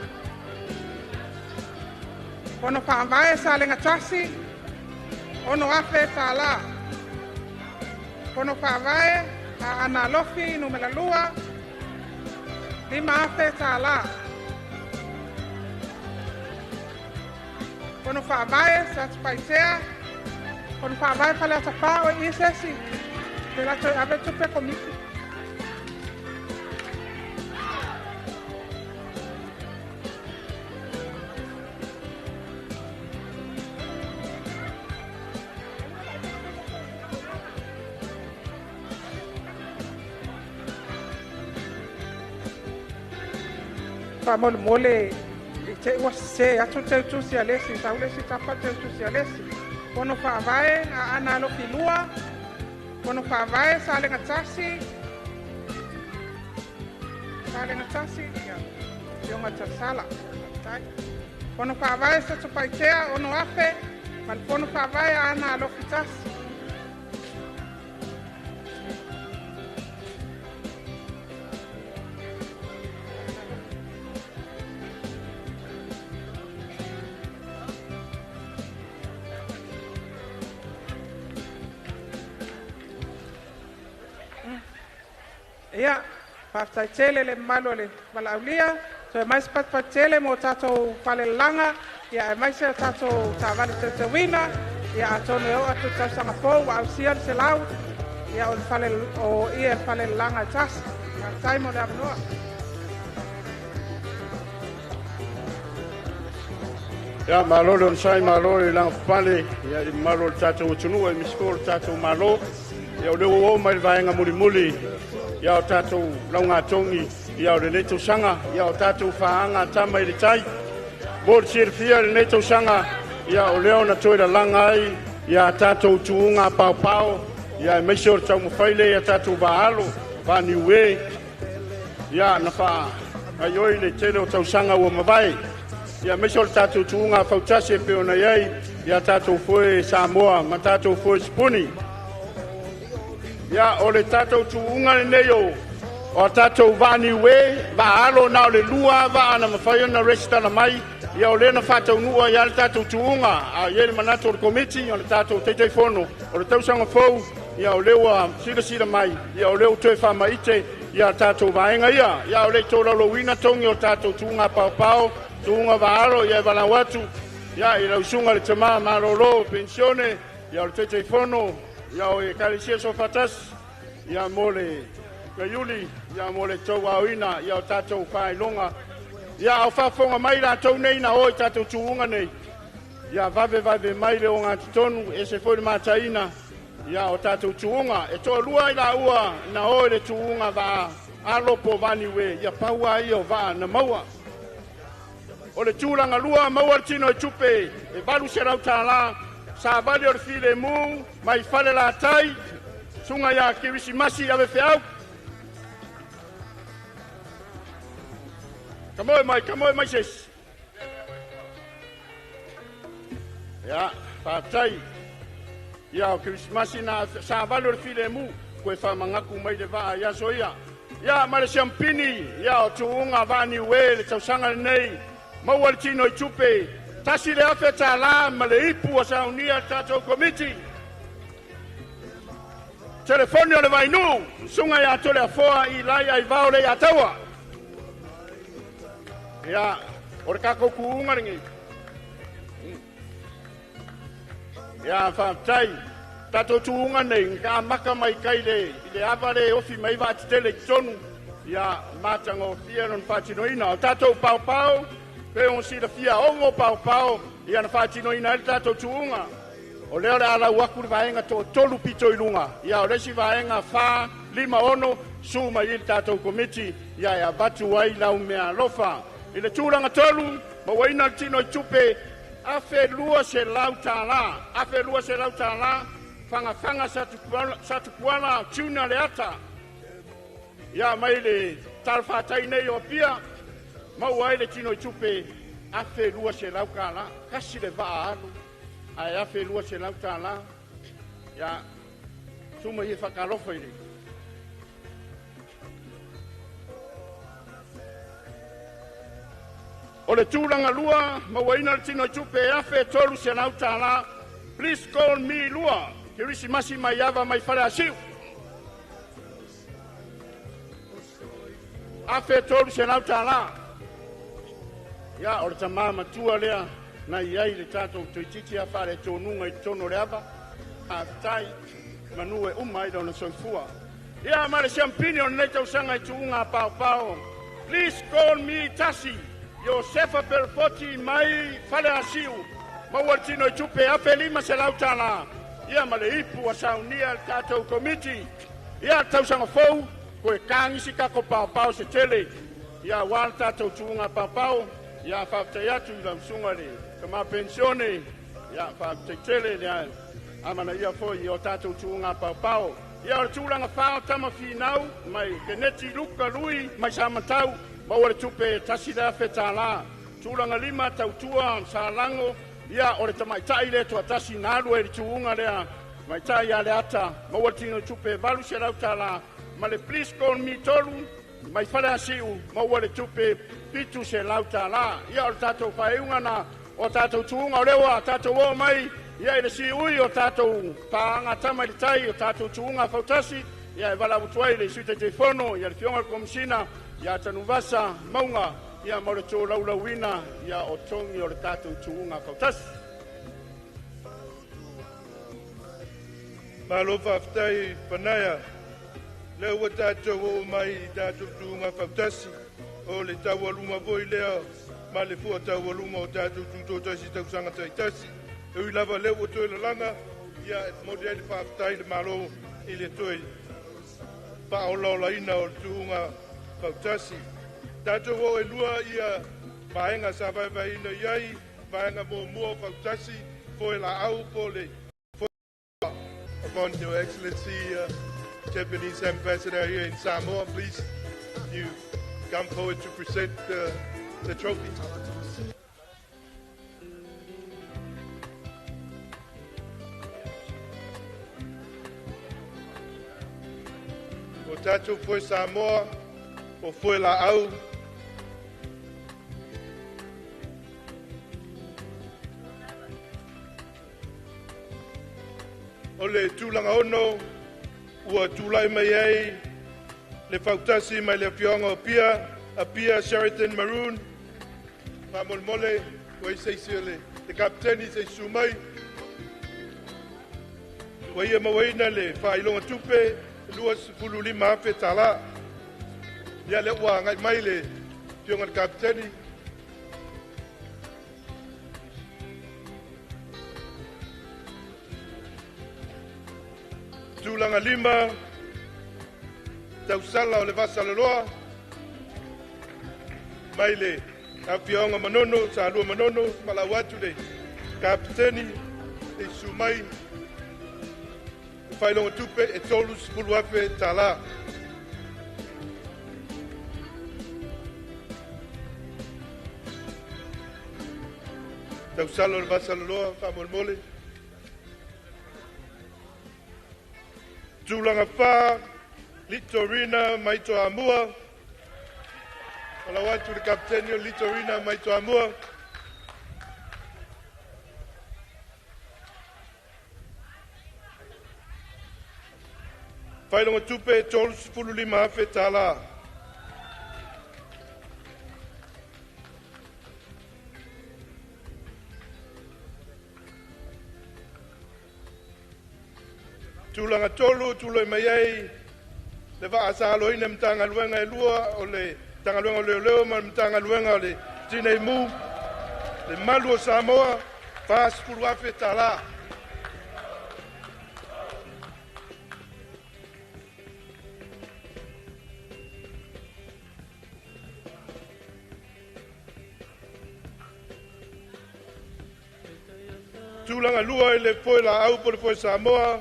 kono whaawae sa le ngatasi ono afe ta la kono whaawae a ana lofi numela lua lima afe ta la kono whaawae sa tupaitea kono whaawae pale atafa o isesi te la to ave tupe komiti famol mole te wase atu te tu si alesi saule si tapa te tu si alesi kono whaawae a ana lo filua kono whaawae sa le ngatasi ya yonga tasala kono whaawae sa tupaitea ono afe mal kono whaawae a ana lo fitasi ia faafetaitele le malo le malaulia so e maise patipatele mo tatou falelanga ia e maise o tatou Taavale Teuteuina ia atonu e o atu tausaga pou ua ausia le selau ia o ia falelanga e tasi tai mo le avanoa ia malo le sai malo le lang pale ia i malo le tatou tunua i misko le tatou malo ia o le o mai vaenga muli ia o tatou launga tongi ia o le neto sanga ia o tatou faanga tama i le tai mo le sirfia le neto sanga ia o leo na toira langa ai ia tatou tuunga pau ia me sure tau mo faile ia tatou baalo ba niwe ia na fa ai oi le tele o tau sanga o mavai ia me sure tatou tuunga fautasi pe ona ai ia tātou foe Samoa, ma tātou foe Spuni. Ia o le tātou tuunga nei o tātou vani we, va alo na o le lua, va ana mawhai na resta mai, ia o le na whātou nua, ia le tātou tuunga, a ia le manato o le komiti, o le tātou teitei fono, o le tausanga fau, ia o lewa sira mai, ia o leo toe whamaite, ia tātou vaenga ia o le tōra lowina tongi o tātou tuunga pao, tuunga vaaro, ia wana watu, ia i lausunga le tama, maroro, pensione, ia o le teitei fono, ia o e kalisia so fatas, ia mo le Iuni, ia mo le tau auina, ia o tātou whaelonga, ia o whafonga mai la tau nei na hoi tātou tuunga nei, ia vave mai le o ngā tonu, e se foi le mātaina, ia o tātou tuunga, e toa lua i la ua na hoi le tuunga va alopo vani we, ia paua i o va na maua. O le tūranga lua, maua tino e tupe, e balu se rau tāla, sa vali o le file mu, mai fale la tai, sunga ia kirisi masi ave feau. Kamoe mai ses. Ia, whātai. Ia o Christmasi na sa vali o le file mu, koe whamangaku mai le vaa ia so ia. Ia, ma le siampini, ia o tuunga vani we, le tausanga nei, maua le tino i tupe, tasi le afe tā la, ma le ipu a saunia tātou komiti. Telefoni o le vainu, sunga ia tole a foa i lai ai vao le ataua. Ia, o le kako kuunga ringi. Ia, whātai, tātou tuunga nei, ka maka mai kai le aware ofi mai vāti tele ki tonu. Ia, mātanga o fia non whātinoina, o tātou pau, pe on si la fia ongo pau, ia na whātinoina ele tātou tuunga. O leo le ala waku le vaenga to tolu pito i lunga. Ia o lesi vaenga whā, 5 suma i le tātou komiti, ia batu ai lau mea lofa. I le tūranga tolu, ma waina tino i tupe, afe lua se lau tāla, whanga satukuana tuna le ata. Ia mai le talwhātai nei o pia, maua ai le tino i tupe, afe lua se lau kāla, kasi le vaa alu. Ai afe lua se lau tāla, ia suma i whakalofa i le. O le tūranga lua, mawaina le tino i tupe, afe tolu se lau tāla, please call me lua, kirisi masi mai ava mai whare asiu. Afe tolu se lau tāla. Ia, o le tamama tua lea, na iai le tātou tuititi a whare tōnunga i tono le ava, a tai, manue umai dau na soifua. Ia, ma le siampini o nei tausanga i tuunga pao, please call me Tasi, Josefa Perpoti mai whare asiu, maua tino i tupe afe 5 se lau tāla. Ia, ma le ipu a saunia le tātou komiti. Ia, tausanga fau, koe kāngisi kako pao se tele. Ia, wāle tātou tuunga pao, ia whaatai atu i lausunga le. Kama pensione, ia whaatai tele, ia amana ia foi o tātou tuunga pao. Ia o tūranga whao tama whinau, mai keneti luka lui, mai samatau, maua le tupe tasi le afe tāla. Tūranga 5 tautua sa lango, ia o le tamaitai le toa tasi nalu e le tuunga lea, maitai a le ata, maua tino tupe valu se lau tāla, ma le please call me tolu, mai whare asiu, maua le tupe pitu se lau tāla. Ia o le tātou whaeunga na, o tātou tuunga o lewa, tātou o mai, ia i le si ui o tātou pāanga tamai le tai, o tātou tuunga fautasi, ia e wala utuai le suite te fono, ia le fionga komisina, ia tanu vasa, maunga, ia mo le tō laulauina, ia o tongi o le tātou tuunga fautasi. Malofa aftai panaya, leo wa tātou o mai i tātou tuunga fautasi, o le tawaluma voi leo, ma le fua tawaluma o tātou tūtōtasi tausanga taitasi, e ui lava leo o toi lalanga, ia e modeli whaaftai le malo i le toi, paolola ina o le tuunga fautasi. Tātou o e lua ia vaenga sa vaivaina iai, vaenga mua fautasi, fo e la au po le upon Your Excellency, Japanese Ambassador here in Samoa, please, you come forward to present the trophy. tātou foi Samoa, o foi la au. O le tūlanga ono, ua tūlai mai ei, le fautasi mai le fionga o pia, a pia Sheraton Maroon, ma mole, ua i seisi o le kapteni se sumai, ua ia mawaina le whailonga tupe, lua sepulu lima afe tala, ia le ua ngai mai le fionga le kapteni, tūlanga lima, tausala o le vasaloloa, mai le awhionga manono, sa alua manono, malau atu le kapiteni, e sumai, whailonga tupe, e tolu sepulu afe tala. Tausala o le vasaloloa, whamolmole. Tūlanga whā, Litorina, mai to Amua. Ola watu le kapteni o Litorina, mai to Amua. Whailonga tupe, tolu sepulu lima afe tala. Tūlanga tolu, tūloi mai ei, le wha asalo ina mtanga luenga e lua, o le tanga luenga o leo leo, ma mtanga luenga o le tinei mu, le malu o Samoa, wha sepulu afe tala. Tūlanga lua i le poe la au po le poe Samoa,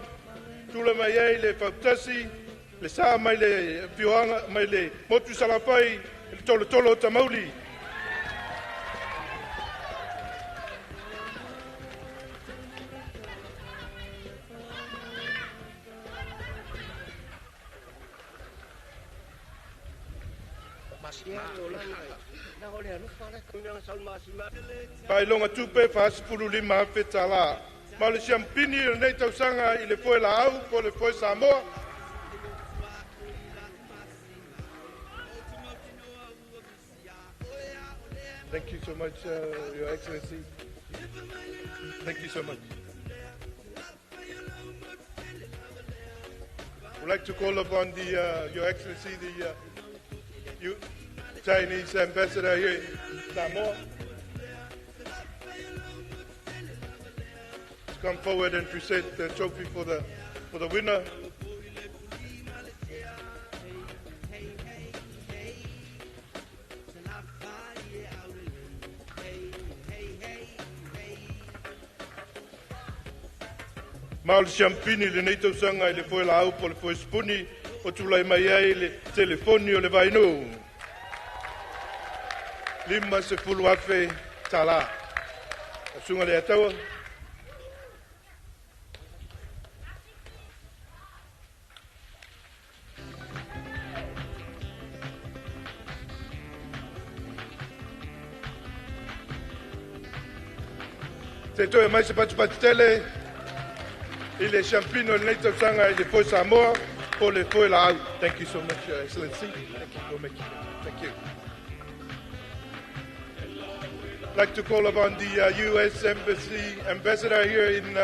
tula mai ei le fautasi, le sa mai le pioanga, mai le motu salapai, le tolo tolo o tamauli. Pailonga tupe whaasipulu lima afe tala. Ma le siampini le nei tausanga i le foe la au po le foe Samoa. Thank you so much, Your Excellency. Thank you so much. I'd like to call upon Your Excellency, the Chinese ambassador here in Samoa, to come forward and present the trophy for the winner. Maul Champini le nei tausanga i le foe la au po le foe spuni o tulai mai ai le telefoni o le vainu. Lima se fulu afe tala. Asunga le atawa. Te toe mai se patu tele. Il est champion au Nato Sanga et le Foy Samoa pour le Foy la. Thank you so much, Your Excellency. Thank you. I'd like to call upon the U.S. Embassy ambassador here in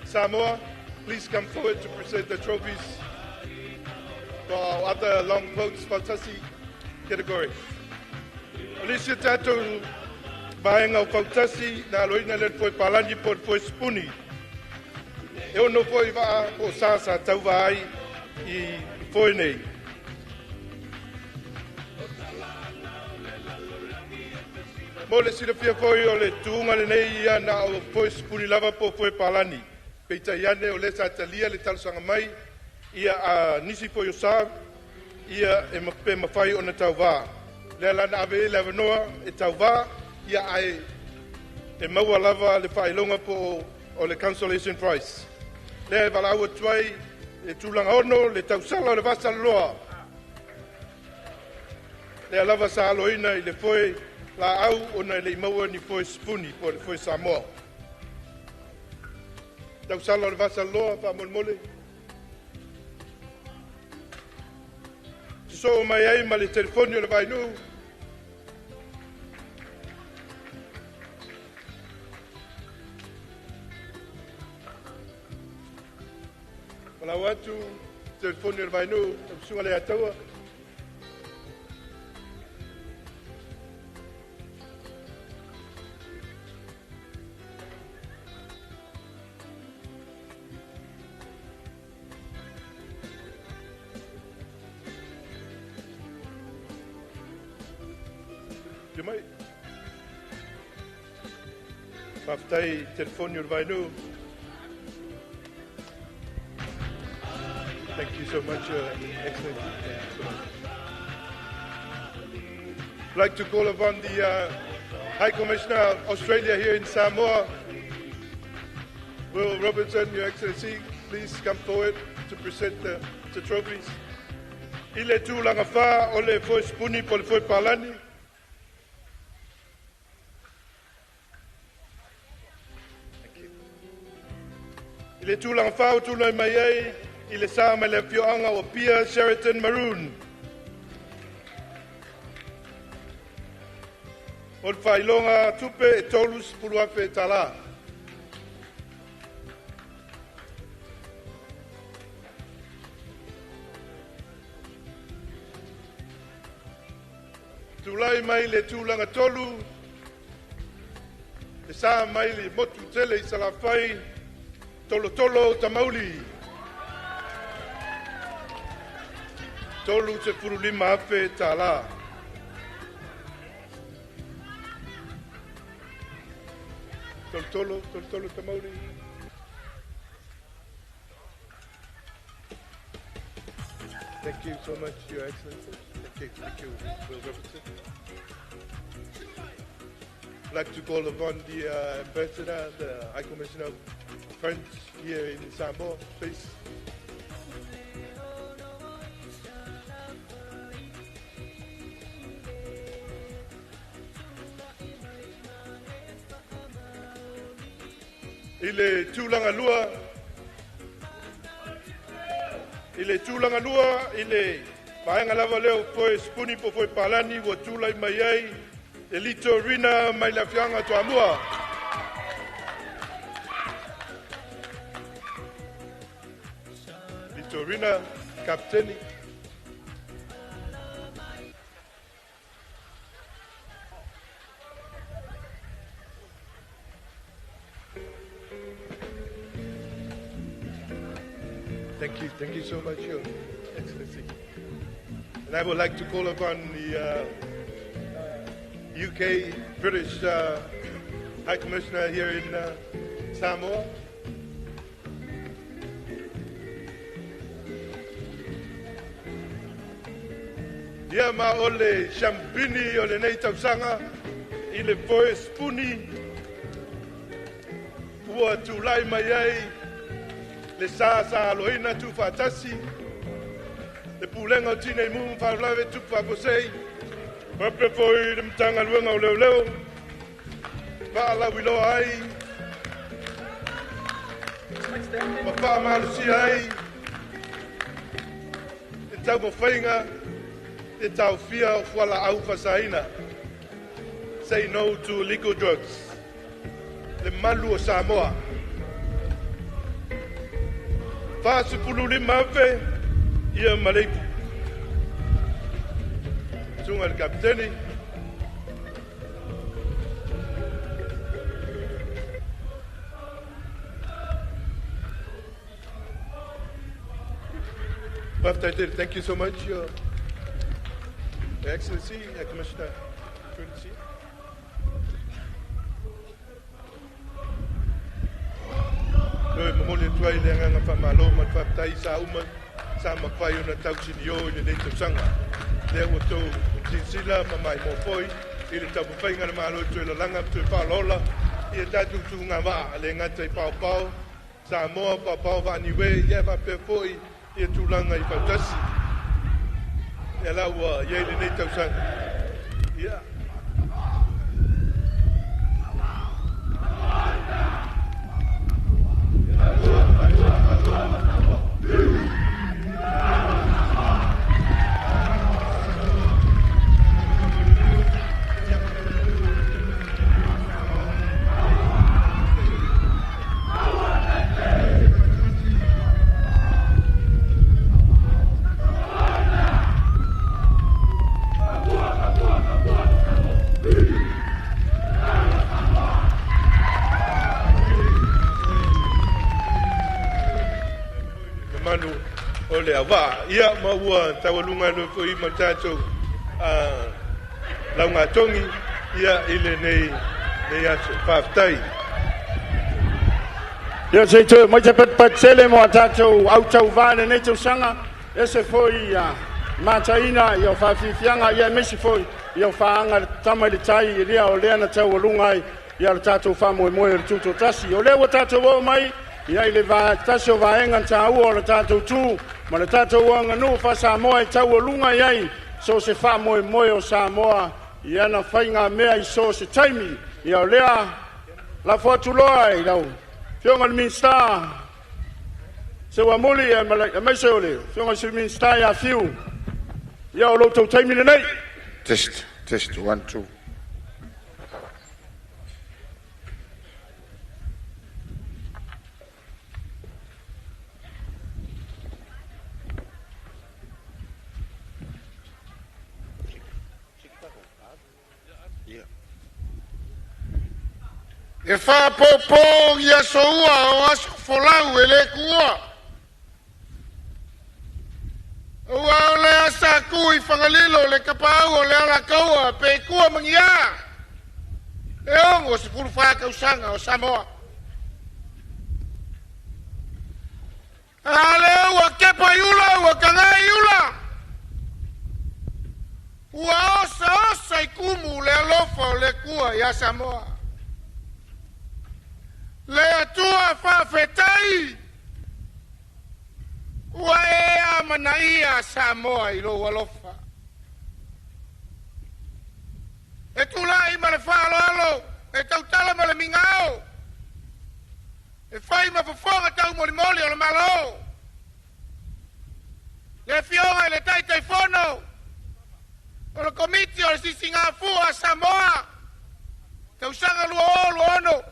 Samoa. Please come forward to present the trophies for our other long boats Fautasi category. Alicia Tato Baenga Fautasi na loina le Foy Palani por Foy Spuni. E ono foi va o sasa tau vai I foi nei. Mole sila fia foi o le tuunga le nei ia na o foi spuni lava po foi palani. Peita iane o le satalia le talusanga mai ia a nisi foi o sa ia e mape mawhai o na tau va. Le lana ave le avanoa e tau va ia ai e maua lava le whailonga po o le consolation prize. Le valau tuai, le tūlanga ono, le tausala o le vasaloa, le alava sa aloina i le foe la au ona le imaua ni foe spuni po le foe Samoa. Tau sala le vasa loa pa molmole. So mai ai ma le telefoni o le vainu. Wala watu telefoni o le vainu, tau sunga le ataua. Mai. Paftai telefoni o le vainu. Thank you so much, Excellency. I'd like to call upon the High Commissioner of Australia here in Samoa, Will Robertson, Your Excellency. Please come forward to present the trophies. Ile tūlanga whā o le foi spuni po le foi palani. I le tūlanga whā o tūlai mai ai, I le sā mai le whioanga o Pia Sheraton Maroon. O le whailonga tupe e tolus puluafe e tala. Tūlai mai le tūlanga tolu, le sā mai le motu tele I salawhai, tolo tolo tamauli. Tolu te purulima afe tala. Tolo tolo tamauli. Thank you so much, Your Excellency. Thank you, Will Robertson. I'd like to call upon the Ambassador, the High Commissioner of French here in Samoa, please. Il est tout lua. Il est tout lua. Il est paenga lava leo foi spuni po foi palani wo tula mai ai. Elito rina mai la fianga to amua. Elito rina kapteni. Thank you so much, Your Excellency. And I would like to call upon the UK British High Commissioner here in Samoa. Ia ma ole champini ole nei tausanga I le poe spuni ua tulai mai ai le sa aloina tu fatasi le pulenga o tine mu whalave tu whakosei mape foi le mtanga luenga o leo whaala wiloa ai mawha malusi ai e tau mawhainga e tau fia o whala au whasaina. Say no to illegal drugs. Le malu o Samoa. Fāsu pulu lima afe, ia maleipu. Tunga le kapiteni. Thank you so much, Your Excellency, Commissioner Courtesy. Mamoli tuai le nganga whamalo ma whaptai sa uma sa mawhai ona tau sinio I le nei tausanga. Le ua tau sinsila ma mai mōpoi I le tau mawhainga na malo tui la langa tui whalola I e tatu tu ngā waa le ngata I pao pao sa moa pao pao whaniwe I e whape foi I e tūlanga I whautasi. E la ua iei le nei tausanga. Ia. Manu ole ava ia maua tawalunga no ko I matato launga tongi ia ile nei aso paftai ia sei tu mai te pat sele mo tato au tau vale nei tu sanga ese foi ia mataina ia fa fianga ia mesi foi ia fa anga tama le tai ia o le na tawalunga ia tato fa mo tuto tasi o le tato o mai ia ile va tasio va enga tau o le tato tu ma le tato wanga no fa sa mo tau lunga ia so se fa mo o sa moa ia na fainga mea I so se taimi ia lea la fotu loa I lau fionga le minsta se wa muli e mai se ole fionga se minsta ia fiu ia o lo tau taimi le nei test 1 2 E fa popo ia soua o aso folau e le kua. Ua o le asa kui whangalilo le kapau o le ala kaua pe kua mangia. E ongo se puru whakausanga o Samoa. A le ua kepa iula, ua kangai iula. Ua osa I kumu le alofa o le kua ia Samoa. Le atua whawhetai ua ea manaia Samoa I lo alofa. E tula I ma le whaaloalo, e tautala ma le mingao. E whai ma whawhonga tau molimoli o le malo. Le fionga I le taitai whono. O le komiti o le sisinga fua Samoa. Tausanga lua olu ono.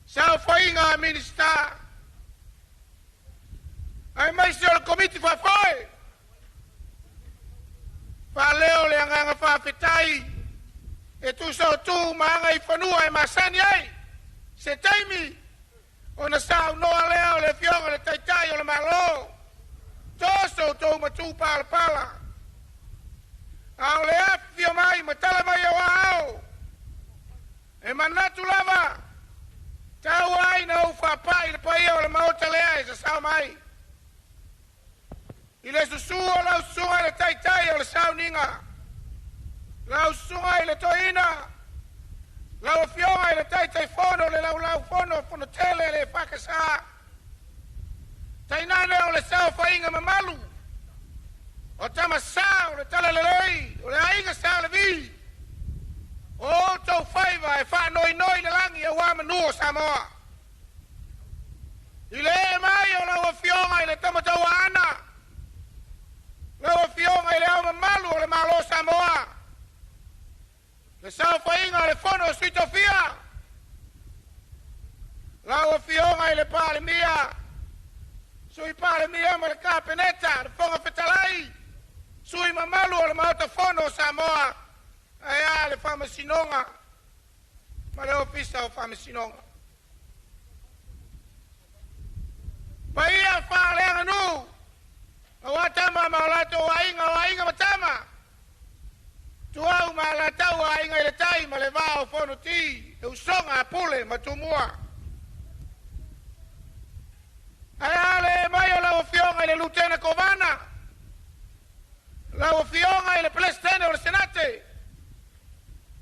Sao whainga minista. Ai mai se o le komiti whawhoi. Whaleo le anganga whawhetai. E tu so tu maanga I whanua e masani ai. Se taimi. O na sao noa leo le fionga le taitai o le malo. Toso tau matu pala pala. Ao le afio mai matala mai o ao. E manatu lava. Tau ai na uwhapai le pai o le maota lea e sa sao mai. I le susu o lau sunga le taitai o le sao ninga. Lau sunga I le toina. Lau fionga I le taitai fono le lau fono tele le whakasa. Tainane o le sao whainga mamalu. O tama sao le tala le lei. O le ainga sao le vi. O tau whaiva e wha noi le langi e wama nuo Samoa. I le mai o lau fionga I le tamatau ana. Lau fionga I le au mamalu o le malo Samoa. Le sao whainga le fono suito fia. Lau fionga I le pale mia. Sui pale mia ma le kapeneta. Le fonga fetalai. Sui mamalu o le maota fono Samoa. Aia le whama sinonga. Ma le ofisa o whama sinonga. Pa ia whaaleanga nu. A watama ma lato wainga matama. Tuau ma latau wainga I le tai ma le vao fono ti. E usonga pule matumua. Aia le mai o lau fionga I le lutena kovana. Lau fionga I le plestene o le senate.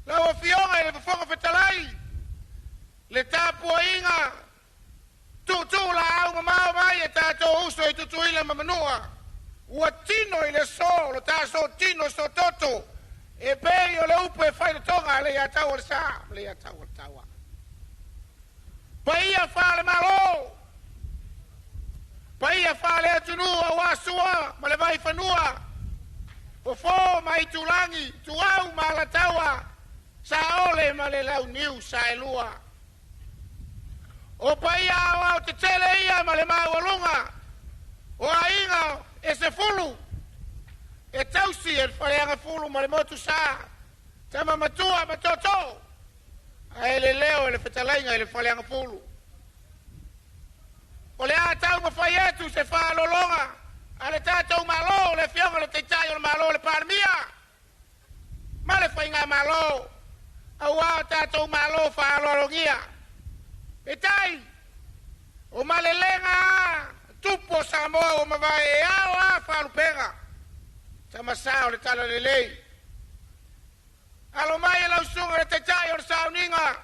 Lau fionga I le fafonga fetalai. Le tapua inga. Tu la au mamau mai e tato uso I tutuila mamanua. Ua tino I le so, lo ta so tino so toto. e pei o le upu e whai tonga le ia tau o le sa, le ia tau o le taua. Pa ia whale malo, pa ia whale atunua o asua, ma le vai whanua, o fō mai tulangi, tuau ma la taua, sa ole ma le lau niu sa e lua. O pa ia au te tele ia ma le mawalunga, o a inga e se fulu, e tausi e whareanga fulu ma le motu sa, tama matua ma toto, a ele leo e le whetalainga e le whareanga fulu. O le a tau ma whai etu se whaalolonga, a le tātou malo le fionga le teitai o le malo le pārmia, ma le whainga malo, au a tātou malo whaalolongia. E tai, o ma le lenga tupo sa moa o mawai e ao a whaalupenga, ta masao le tala le lei. Alo mai e lau sunga le teitai o le sauninga,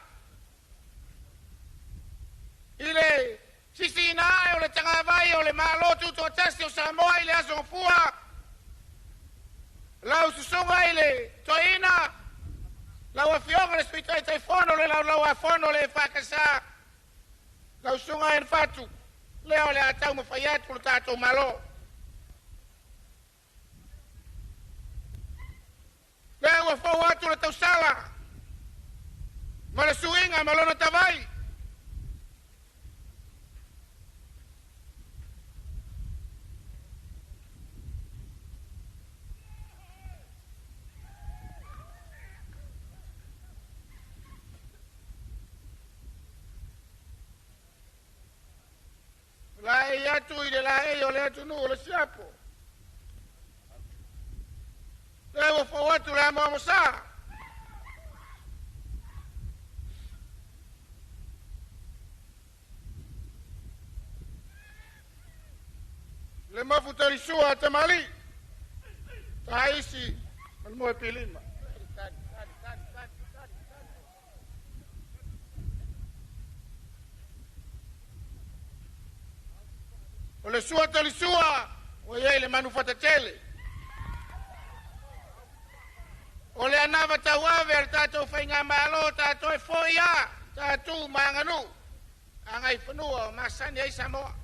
i le sisi na o le tanga vai o le malo tuto testi o Samoa i le aso fua. Lau susunga i le toina. Lau a fionga le spita i taifono le lau a fono le whakasa. Lau sunga en fatu. Leo le atau ma whaiatu le tātou malo. Leo a fau atu le tausala. Ma le suinga malona tawai. La e atu i la e o le atu nu o le siapo. Le o fau atu le amo amosa. Le mafu tarisua te mali. Ta isi. Mal mo e pilima. O le sua tali sua, o iei le manufata tele. O le anava tau ave al tātou whainga malo, tātou e foia, tātou maanganu. Angai whanua o masani ei Samoa.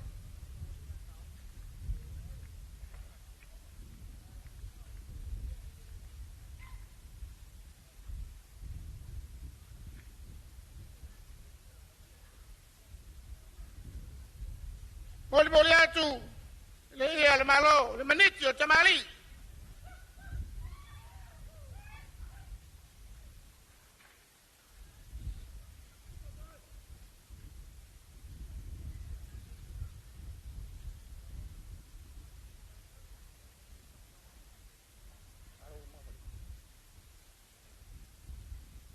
Moli atu, le ia le malo, le maniti o tamali.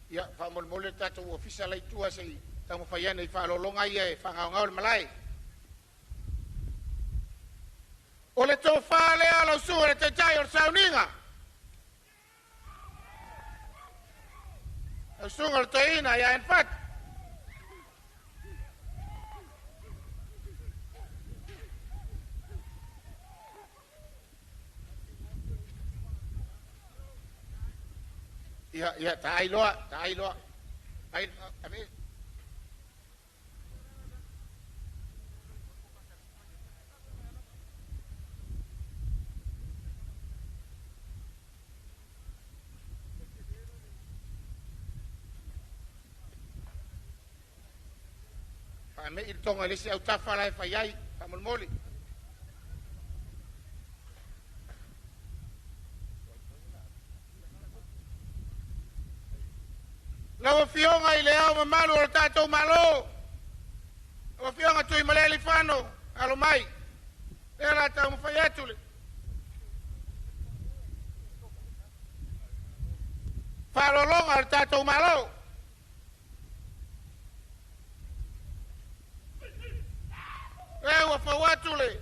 Ia, whamolmole tātou ofisa lai tua sei, tamu whaiana i whaalolonga ia e whangaongao le malai. O le tō whāle ala usua le teitai o le sauninga. O sunga le toina ia en fat. Ia, ta ailoa. Ame. Me il tonga lesi au tafa lai faiai famolmoli. Lawa fionga i le au mamalu o tātou malo. Lawa fionga tui maleli whano, alo mai. Pera tau mawhaiatule. Whalolonga o tātou malo. Ewa fawatule,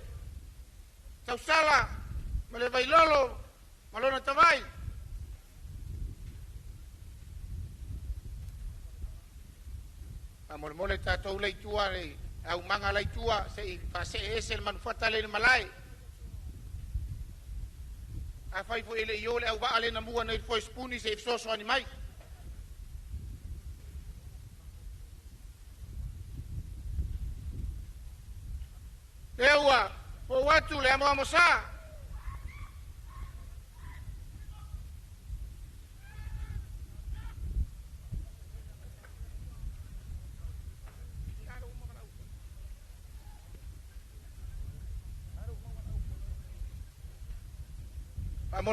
tausala, male vailolo, malona tawai. Amolmole tātou leitua, au manga leitua, se i pase ese el manufata le malai. a fai fo ele iole au va ale na mua nei fo spuni se so ani mai Ewa, fo watu le amo amosa.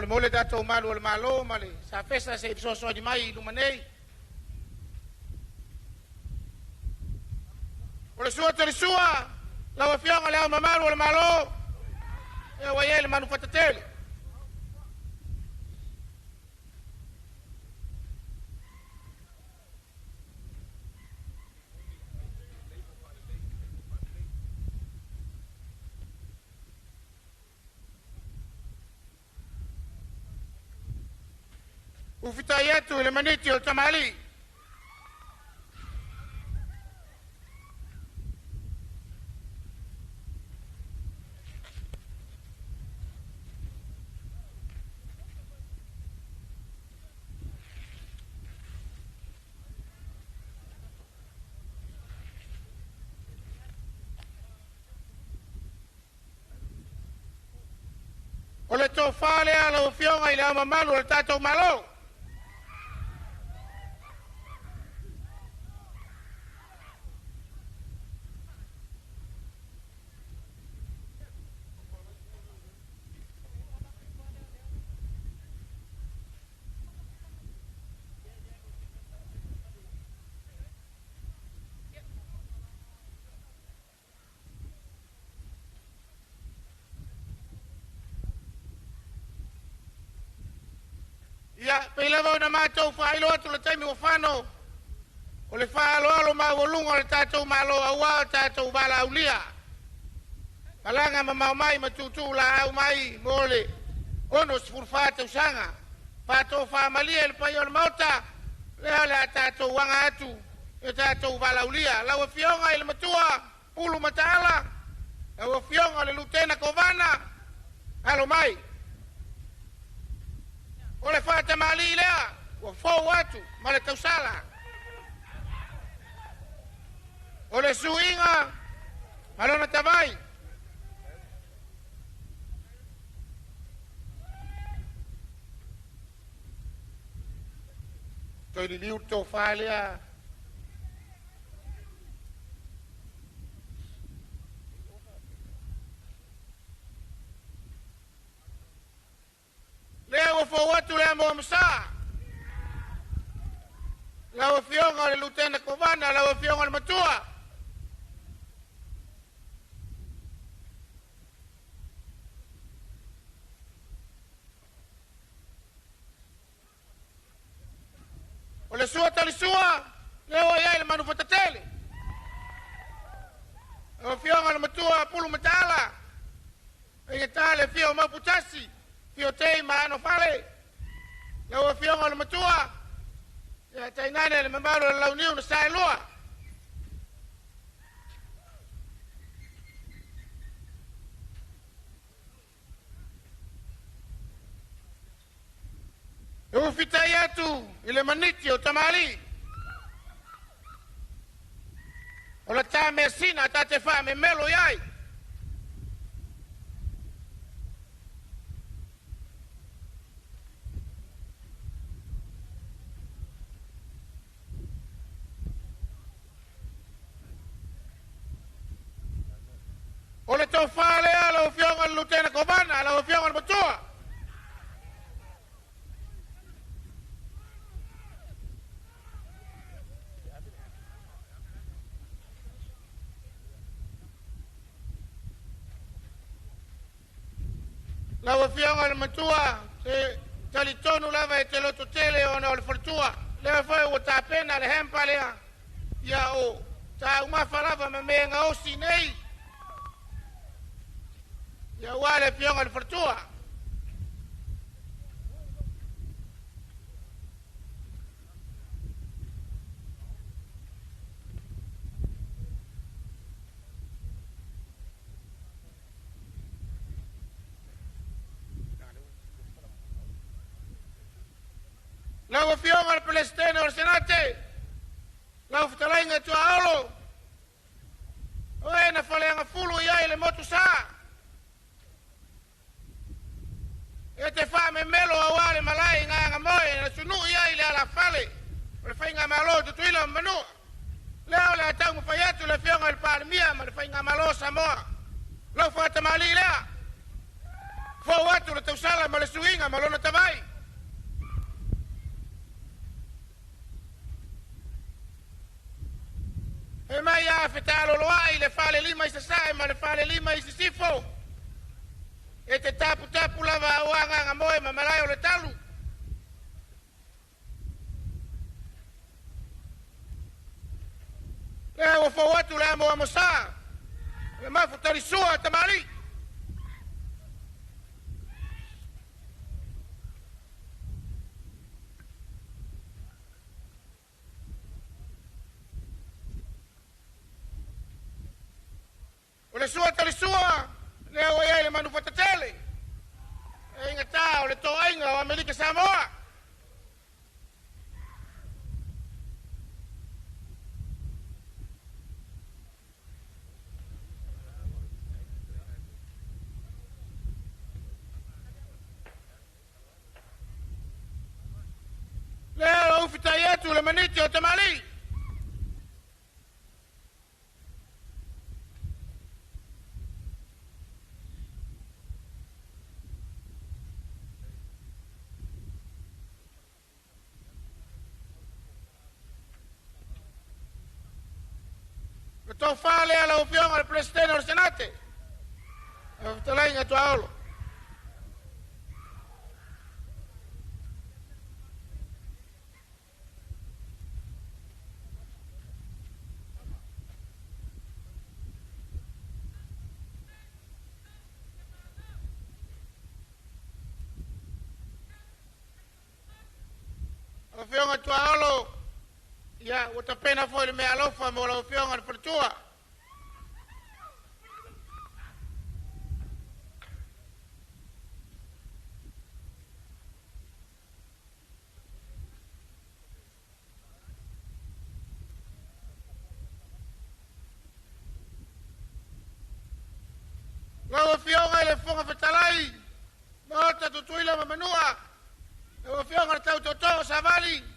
Mole dato malo malo male sa festa se so di mai lumanei ole sua la fianga le malo malo e waye le manufatatele وفي تاياتو لمنيتي والتمالي Ole to fale ala fionga ile ama malu le tato malo Ya, pelava na matou failo atu le taimi o fano. O le falo alo ma volungo le tatou malo awa tatou bala ulia. Malanga ma mai matutu la au mai mole. Ono sfurfata usanga. Pato fa malia le payo le mauta. Le ala tatou wanga atu. E tatou bala ulia. La fionga ile matua. Pulu matala. La fionga le lutena kovana. Alo mai. Ole fata mali lea, wa fo watu, male tausala. Ole suinga, malona tabai. Toi li liuto falea. Leo fo watu le mo msa. La fionga le lutena kovana, la fionga le matua. Ole sua tali sua, leo ya le manufatatele. La fionga le matua pulu matala. E tale fio maputasi. Fio tei maano fale. Lau fionga le matua. Ya tainane le mamaro le launiu na sai loa. Eu fitai atu ile maniti o tamali. Ola ta mesina ta te fa me melo yai. Ole to fale ala fionga le lutena kovana ala fionga le matua. La fionga le matua se talitonu lava e te loto tele ona o le fortua. Le foi o ta pena le hempa lea. Ya o ta uma falava me menga o sinei. Ya wale fionga le fortua. Lau fionga le Palestina o le Senate. Lau fitalainga tua olo. Oe na whaleanga fulu iai le motu saa. E te wha me melo a wale malai ngā moe na sunu iai le ala whale. O le whainga malo Teuteuina manua. Leo le atau mo whai atu le fionga le pāremia ma le whainga malo Samoa. Lau whatamali lea. Fau atu le tausala ma le suinga ma lona tawai. E mai a whetalo loai le whale lima i sasae ma le whale lima i sisifo. E te tapu lava a wanga ngā moe ma malai o le talu. Lea ua fau atu le amo amosa. Le mafu tarisua tamari. O le sua tarisua, lea ua iai le manu fatatele. E inga tā o le toainga o Amerika Samoa. Lea la ufitai atu le maniti o tamali. Tau whale ala o fionga le Palestina o le Senate. E whatalainga tua olo. O fionga tua olo. Ya, wata pena foi le mea lofa mo la fionga le pertua. La fionga le fonga fetalai. Mata Teuteuina ma manua. La fionga le tau toto savali.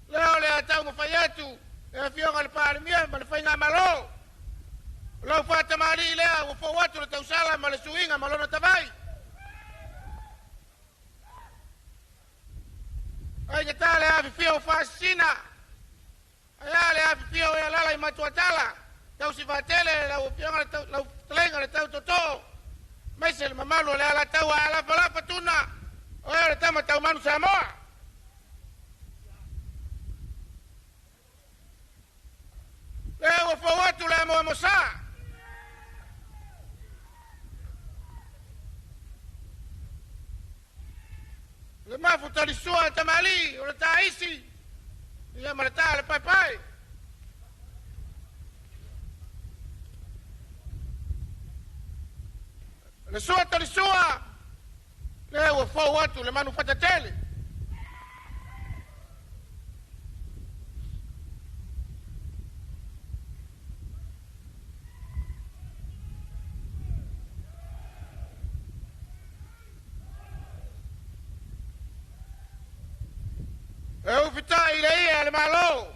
Leo le atau mo whai atu, e fionga le pāremia ma le whainga malo. Lau whatamari lea ua whau atu le tausala ma le suinga ma lona tawai. Ai nga tā le afi fio whaasina. Ai a le afi fio e alala i matuatala. Tau si whatele lau fionga lau talenga le tau toto. Maise le mamalu le ala tau a ala whalapa tuna. O eo le tama tau manu Samoa. Lea ua whau atu le amo amosa. Le mafu tarisua tamali o le taisi. Ia ma le tā le pai. Le sua tarisua. Lea ua whau atu le manu fatatele. E ufitai le ia le malo,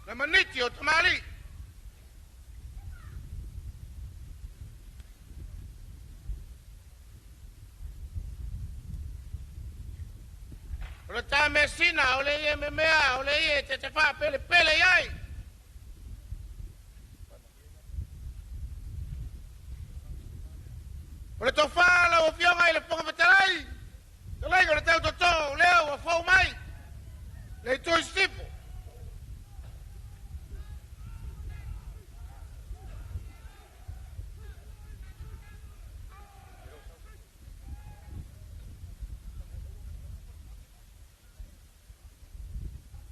le maniti o tamali. O le tā mesina, o le ia me mea, o le ia te wha pele iai. O le tau whala o fionga i le ponga patalai. Te leigo le tau toto, leo o fau mai. Le toi stipo.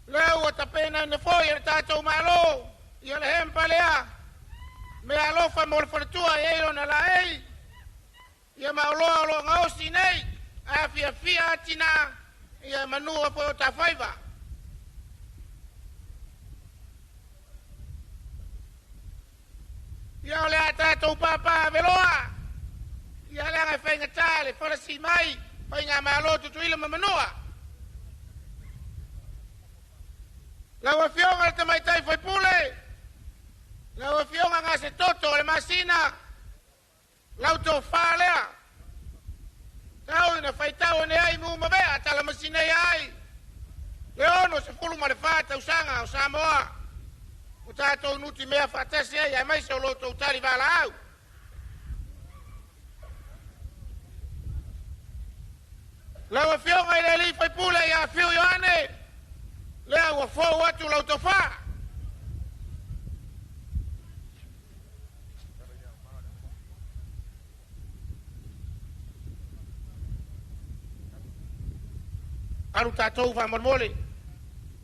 Leo o tapena ne foi e tatou malo. Ia le hempa lea. Me alofa mo le fortua e ilo na la ei. Ia maoloa lo ngausi nei. Afia atina. ia manua po ta faiva ia ole ata to papa veloa ia le nga fainga tale fora si mai fainga malo tu ile manua la wa fionga te mai tai foi pule la wa fionga nga se toto le masina l'auto falea tau na fai tau ne ai mu ma bea tala masina ai leono se fulu ma le fata usanga o Samoa o tato nuti mea fata se ai mai se o loto utari vala au la wa fionga ile li fai pule ia fio Iuni le wa fo watu l'auto fa aru tatou fa mormole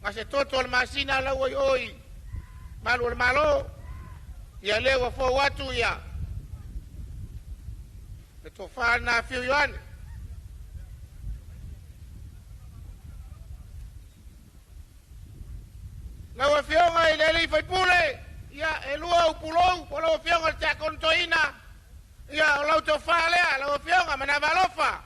ma se toto al masina la oi malo al malo ia lewa fo watu ia le to fa na fio Iuni la wa fionga ile li fai pule ia e lua upulou po la fionga te contoina ia o l'auto fa lea la fionga ma na valofa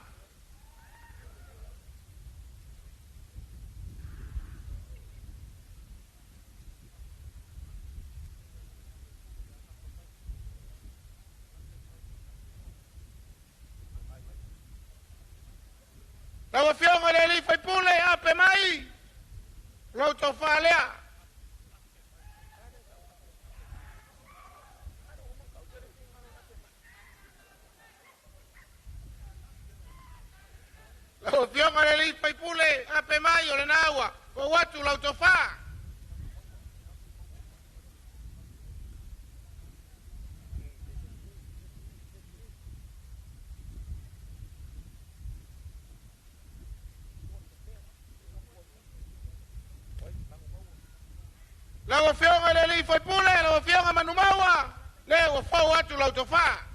la fionga le li fai pule ape mai l'auto fa lea la fionga le li fai pule ape mai o le naua o watu l'auto fa la fionga le li fai pule la fionga manumaua le o fo watu l'auto fa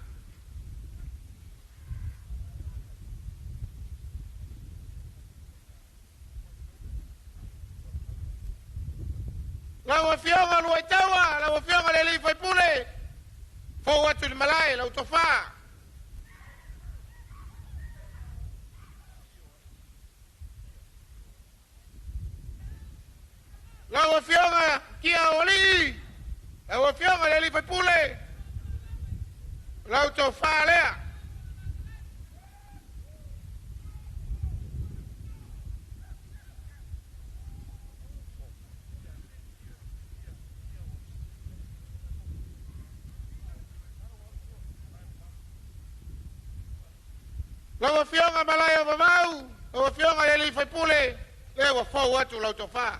la fionga lo itawa la fionga le li fai pule fo watu il malai l'auto fa la fionga kia oli la fionga le li fai pule l'auto fa lea la fionga malai o mamau la fionga le li fai pule le wa fo watu l'auto fa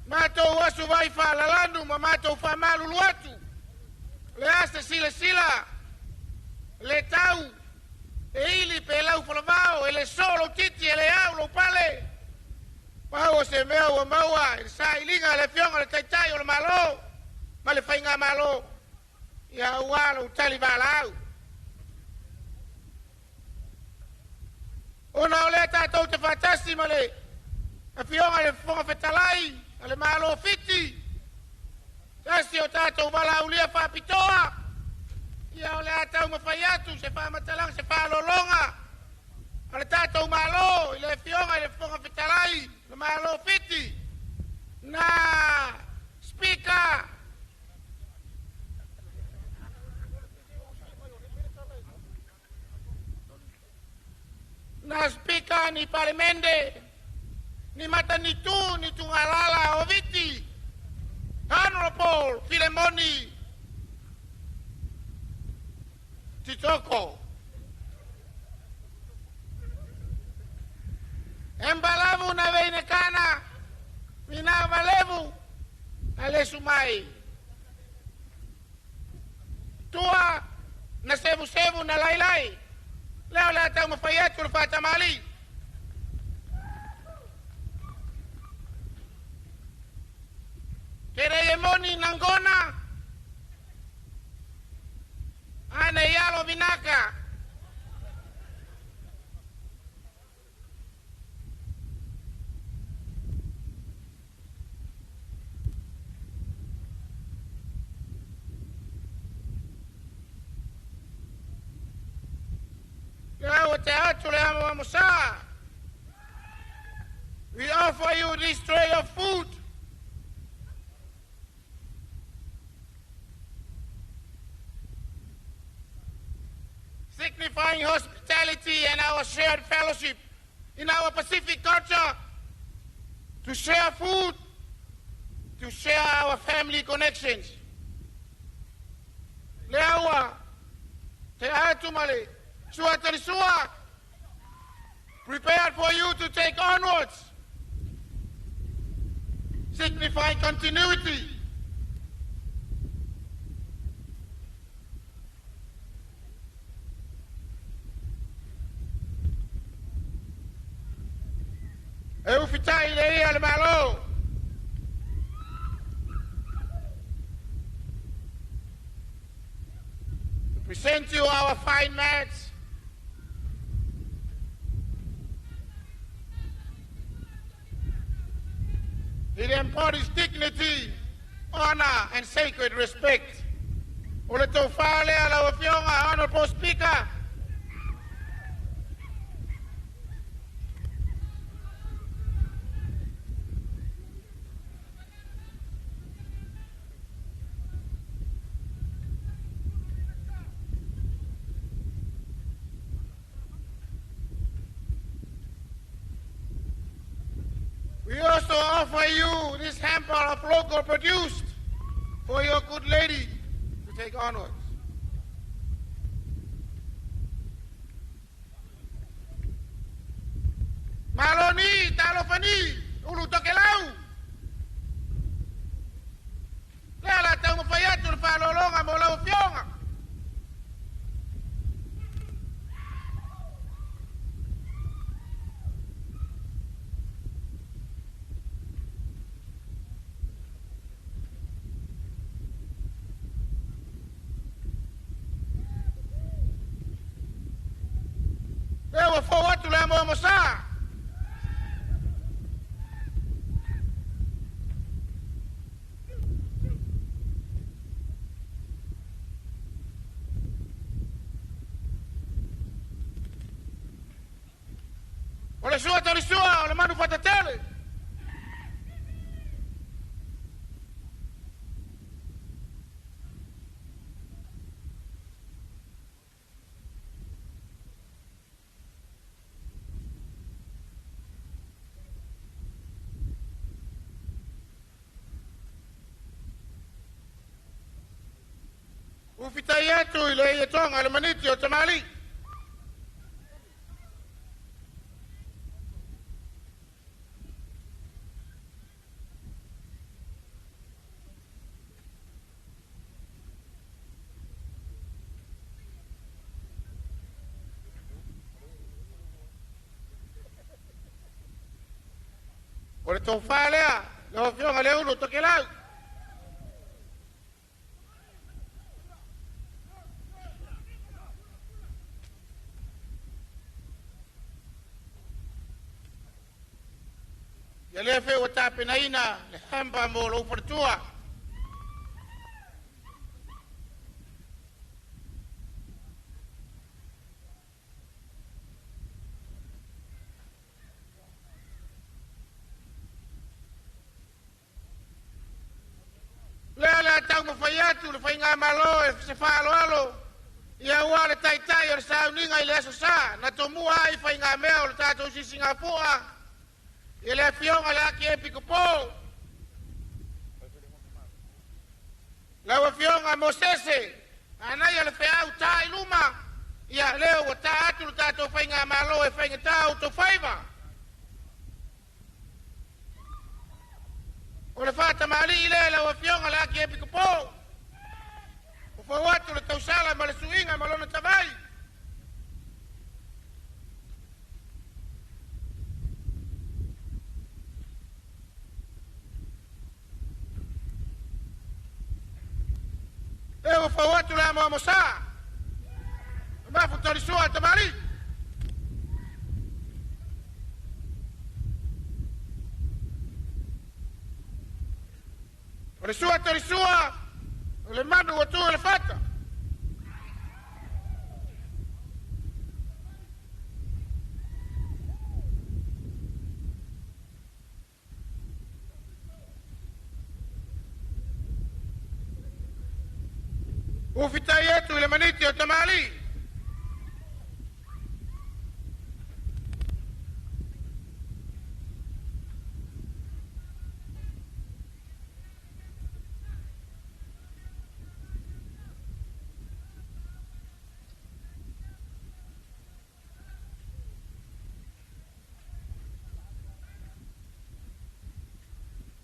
mato wasu vai fa lalanu ma mato fa malu luatu le asa sila le tau e ili pe lau folavao e le solo titi e le au lo pale pao se mea o maua e sa ilinga le fionga le taitai o le malo ma le fainga malo ia wala utali valau ona ole tatou te fatasi ma le a fionga le fonga fetalai ale malo fiti tasi o tatou valau lia fa pitoa ia ole atau mafaiatu se fa matalang se fa lolonga ale tatou malo ile fionga ile fonga fetalai le malo fiti na speaker ni parimende ni matanitu ni tungalala oviti Honorable Filemoni Titoko embalavu na veinekana mina valevu ale sumai tua na sevu na lailai leo la tau mafayatu rufata mali Kereyemoni nangona Ana yalo vinaka. We offer you this tray of food. Signifying hospitality and our shared fellowship in our Pacific culture, to share food, to share our family connections. Leawa, te atumale, suatarisua, prepared for you to take onwards, signifying continuity. Eufitai lei al malo. To present you our fine mats. It embodies dignity, honor, and sacred respect. Ole Taavale ala Teuteuina, Honorable Speaker. We also offer you this hamper of local produced for your good lady to take onwards. Maloni, talofani, ulu tokelau. Lala tau mafayatu falolonga molau fionga. Lewa forward to Lamo Mosa. Ole sua tori sua, ole manu fatatele. Ufita yetu ile yetonga ale maniti o tamali. Ole Taavale, lo fionga le ulu tokelau. Lefe o tapenaina le hamba mo lo portua. Lala tau mo fayatu le fainga malo e se falo alo. Ia wale taitai o sa uninga ile so sa na tomu ai fainga meo le tato si Singapore. Ele é fião, ele é aqui em Pico-Pô. Lá o fião, a Mosese. Anai ele fez o tá e luma. E a leu o tá, tu tá, tu fez a malo, e fez tá, tu fez va. O le fata mali, ele lá o fião, ele é aqui em Pico-Pô. O foi outro, ele teu sala, mas ele suinga, mas ele não trabalha. Eu vou outro lá, Mosa. fafu torisua tamari. Torisua, ole manu watu ole fata. Ufita yetu ile maniti ya tamali.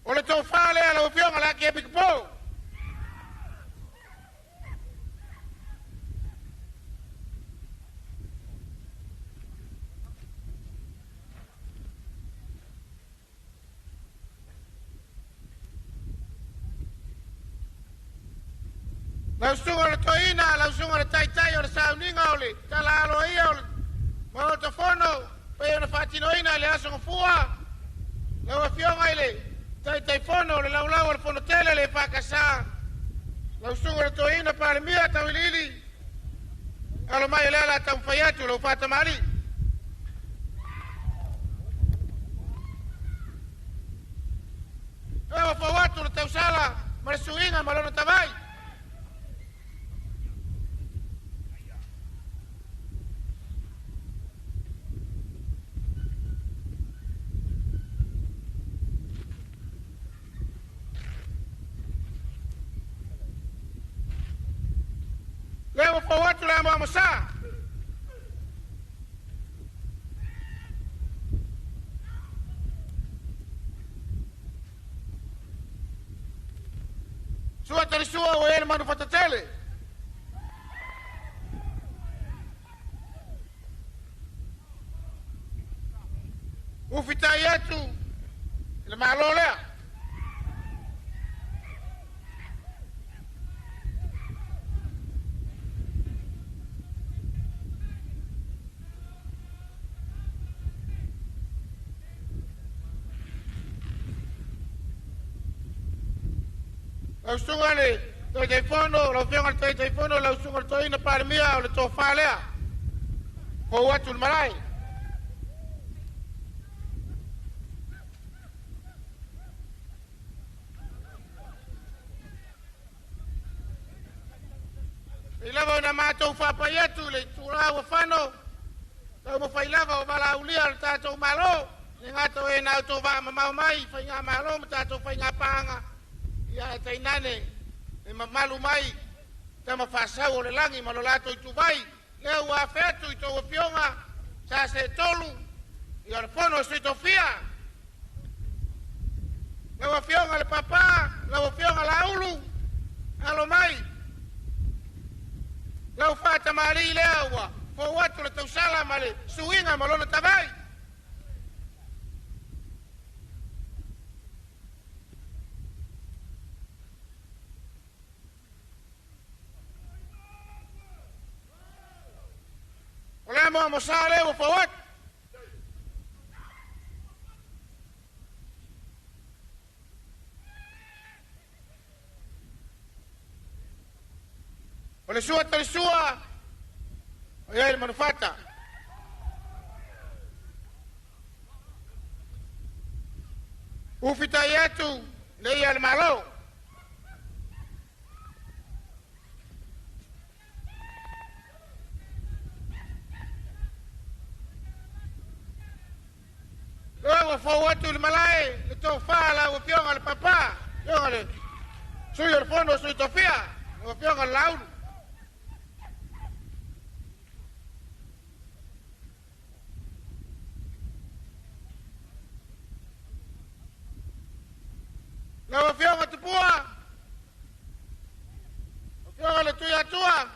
Ole tofale ala ufionga la kepikpo. Lausunga le toina, lausunga le taitai o le sauninga o le talalo ia o le maotafono, pe o le fatinoina le aso ngafua, lau afionga ile taitai fono le laulau o le fono tele le whakasa, lausunga le toina pa le mia tawilili, alo mai le ala tamwhaiatu lau fatamari. Ewa fawatu le tausala, marasuinga malona tawai. Lewa pa watu la mama sa. Sua tarisua wa ele manu fatatele. Ufita yetu ile malolea. Lausunga le telefono, lo fianga le telefono, lausunga le toina para mia o le tofalea. Ko watu le marai. Ilava na mato fapa yetu le tura wa fano. Tau mo failava o bala ulia le tato malo. Ngato e na to va mama mai fainga malo tato fainga panga. Ya tainane e mamalu mai tama fasau le langi malolato i tubai leo wa fetu i to pionga sa se tolu i al fono se to fia leo pionga le papa leo pionga la ulu alo mai leo fata mari leo wa fo watu le tausala male suinga malona tabai. Vamos a ver, por favor. Oleh sua. Ya, el manufata. Ufita yetu, le al malo. Luego fue watu el malay, le tofala, o pionga al papá. Pionga soy el fondo, soy tofía. O pionga al lauro. Luego pionga tu púa. O pionga le tuya tua.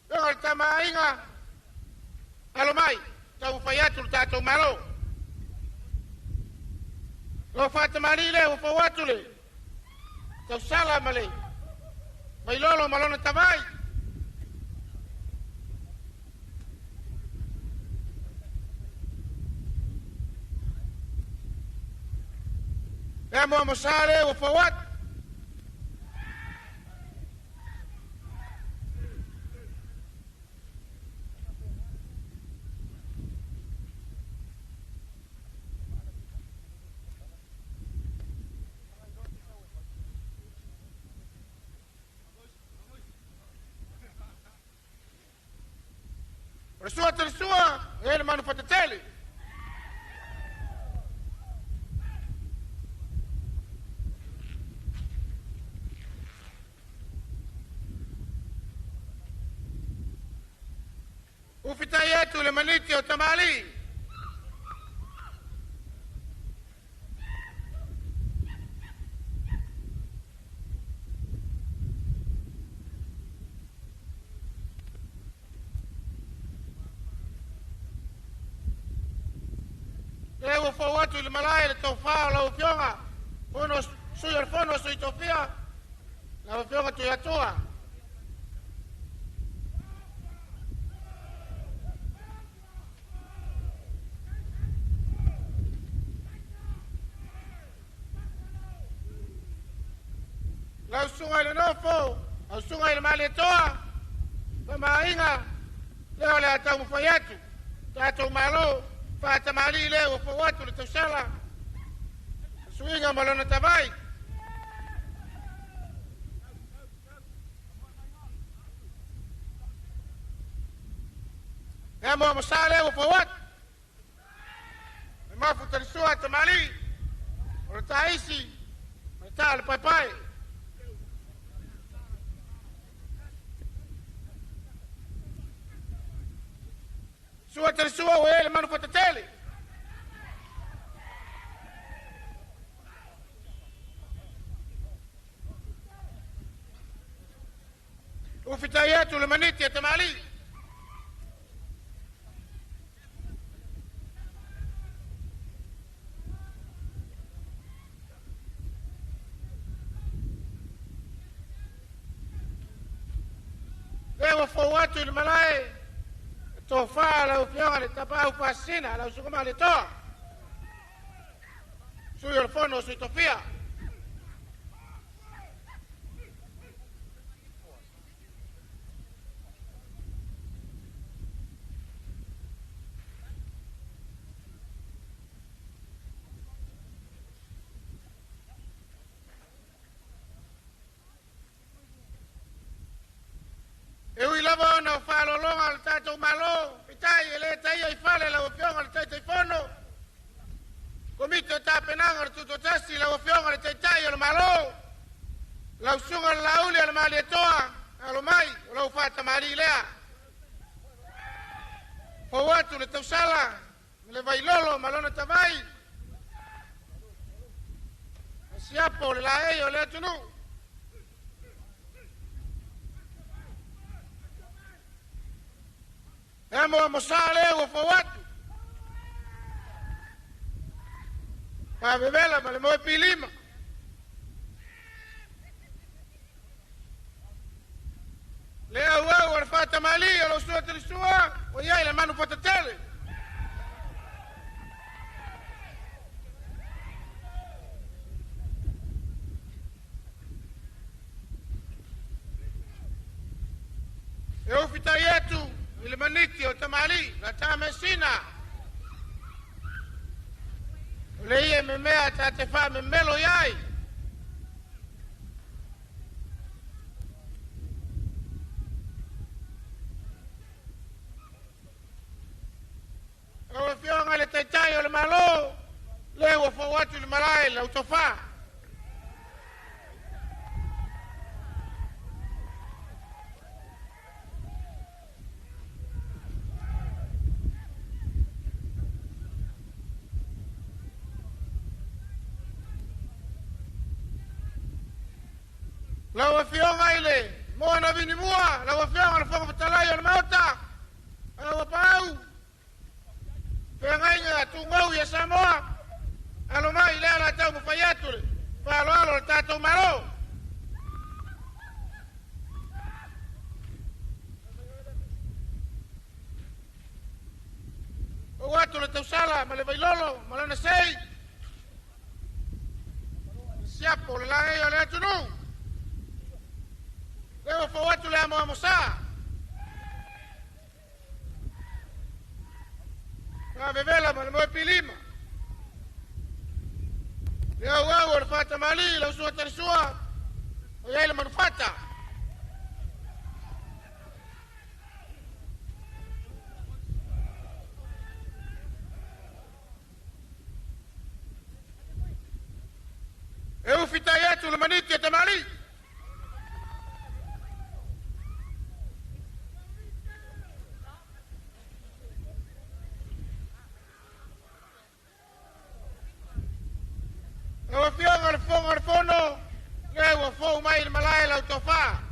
Pionga el tamainga. Alomai, tau fayatu tato malo. Lo fata marile o fawatule. Tau sala male. Mai lolo malona tabai. e mo mosale o fawat Resua, ele manu fatatele. Ufita yetu le maniti o tamali. Leo fawatu le malai le tofa la ufionga. Fono suyo fono sui tofia. La ufionga tu yatua. La usunga le nofo, la usunga le mali toa. Kama inga leo le atamu fayatu. Tato malo. Fata mali leo kwa watu litoshala suinga malona tabai Emo msale kwa watu mafuta lisua tamali utaisi mtal papai Sua tersua wele manu fatatele. Ufita yetu le maniti ya tamali. Ewa fawatu le malai. Tofa la ufionga le tapa ufasina la usukuma le toa. Suyo el fono sui tofia. Eu ilava na falo longa al tato malo, pitai ele tai ai fale la ofionga al tai fono. Komite ta penanga tutto testi la ofionga al tai al malo. La usunga la uli al mali toa, al mai, la ufata mali lea. Fawatu le tausala, le vai lolo malona tavai. Siapo la e le tunu. Emo mosale o fawatu. Pa bebela male mo pilima. Lea uau al fata mali lo sua trisua o yai le manu fatatele. Eu fita yetu ile maniti o tamali la tamesina leye memea tatefa memelo yai o fionga le taitai o le malo leo fawatu le malai la utofa La wafionga ile, moa na vini mua, la wafionga la fonga fatalai al mauta, la wapau. Pengainga tungau ya Samoa, aloma ile ala tau mufayature, pa alo tato malo. O watu le tausala, male bailolo, malana sei. siapo le lai o le tunu. Leo fa watu le amo amosa. Nga bevela ma le moe pilima. Leo wao le fata mali le usua tarisua. O yai le manufata. Eu fitai yetu le maniti e tamali. Eu fionga le fonga le fono. Eu fo mai le malai la utofa.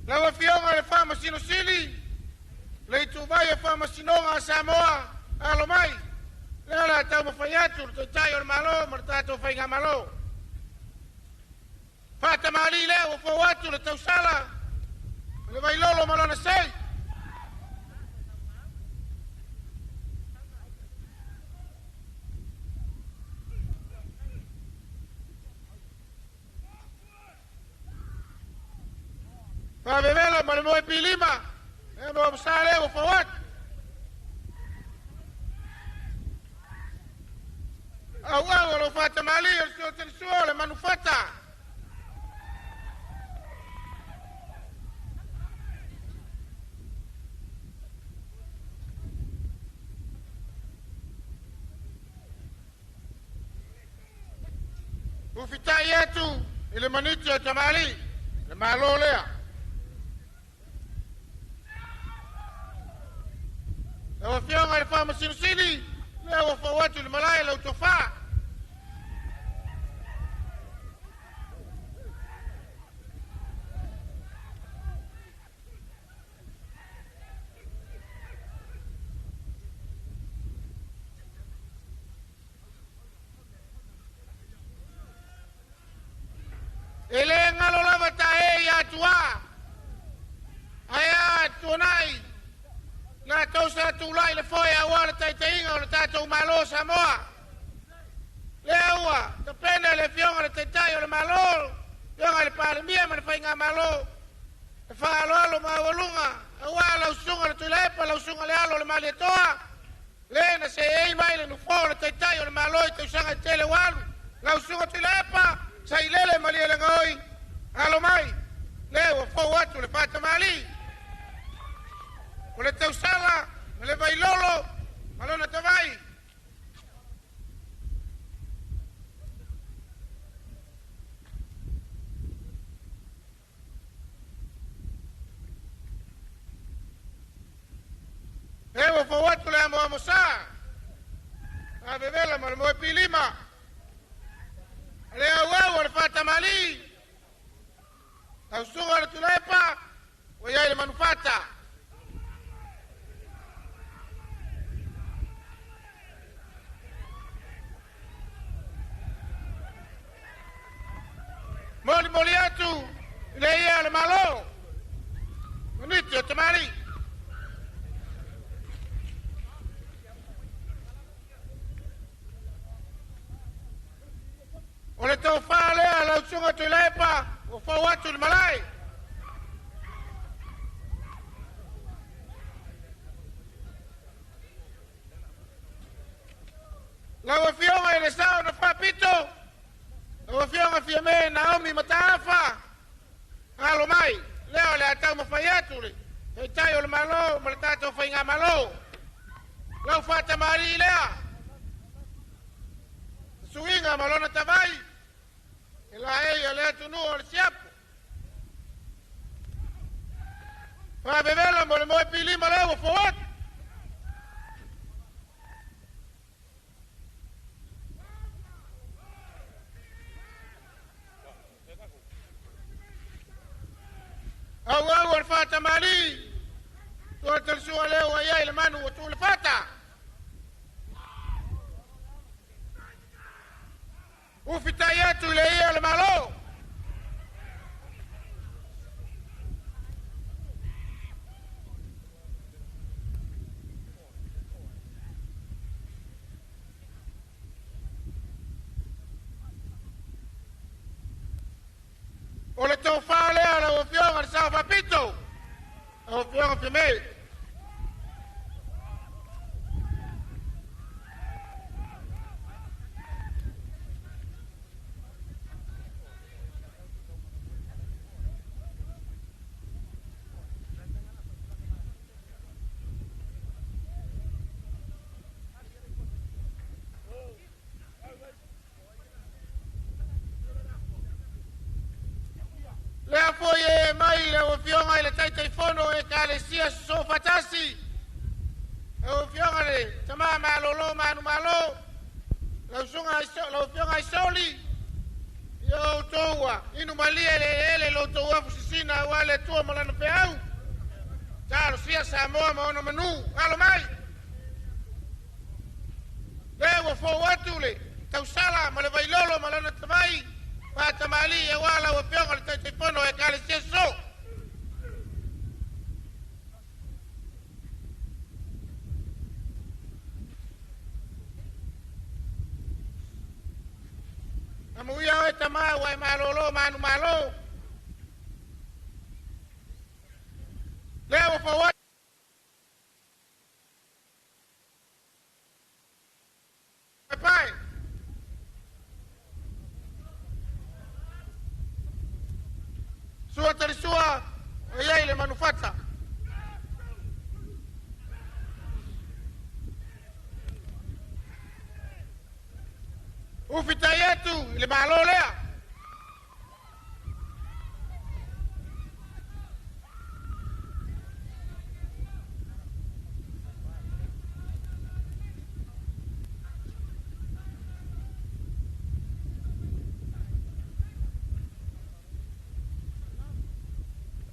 Lawa fionga le fama sino sili. Le tu vai e fama sinonga Samoa. Alo mai. Le ala tau mafayatu to tai or malo martato fainga malo. Fata mali le o fo watu le tau sala. Le vai lolo malo na sei. Fa bevela ma le moe pilima. E mo sale o fawat. Au lo fata mali o sto tensuo le manufata. Ufitai yetu ile maniti ya tamali. Le malo lea. Leo fionga le fama sinisini. Leo fa watu le malai la utofa. Ele ngalo lava tae ya tua. Aya tunai. Na tau sa tulai le foi a wala taiteinga o le tatou malo Samoa. Leua, te pene le fionga le taitai o le malo. Fionga le pale mia ma le fainga malo. E fa alo ma walunga. Awa la usunga le tuilepa la usunga le alo le mali toa. Le na se ei mai le nufo le taitai o le malo i te usanga tele walu. La usunga tuilepa sa ilele mali le ngoi. Alo mai. Leua fo watu le fata mali. O le tau sala, o le vai lolo, malona te vai. Ewa fa watu le amo amosa. A bevela ma le moe pilima. Le au o le fata mali. Tau sunga le tulepa, o iai le manufata. Moli atu, le ia le malo. Maniti o tamari. O le tau fale a la usunga tu lepa, o fau atu le malai. Lawa fionga ele sao na fapito. O fionga fiame Naomi matafa. Alo mai, leo le atau mafayatu le. E tai o le malo, ma le tatou fainga malo. Lau fata mari lea. Suinga malona tavai. E la eia le tunu o le siapo. Fa bevela mo le moe pilima leo o fawat. Au al fata mali. Tu Suatu leo ayai le manu tu le fata. Ufita yetu le ia le malo. O le tau whale ala o fionga le sa whapito. O fionga pimei. Lea foi e mai le o fionga i le taitai fono e ka le sia so fatasi. E o fionga le tama malolo manu malo. Lau fionga i soli. Yo toua. Inu malia ele lo toua fusisina wale tua malana peau. Talo sia Samoa ma ona manu. Alo mai. Lewa fo watu le. Tau sala ma le vailolo malana tamai. Pata mali e wala o pionga le taitai fono e kale seso. Amuia e tama wa malolo manu malo. Leo for what? Pai. Sua tarisua e ile manufata. Ufita yetu ile malolea.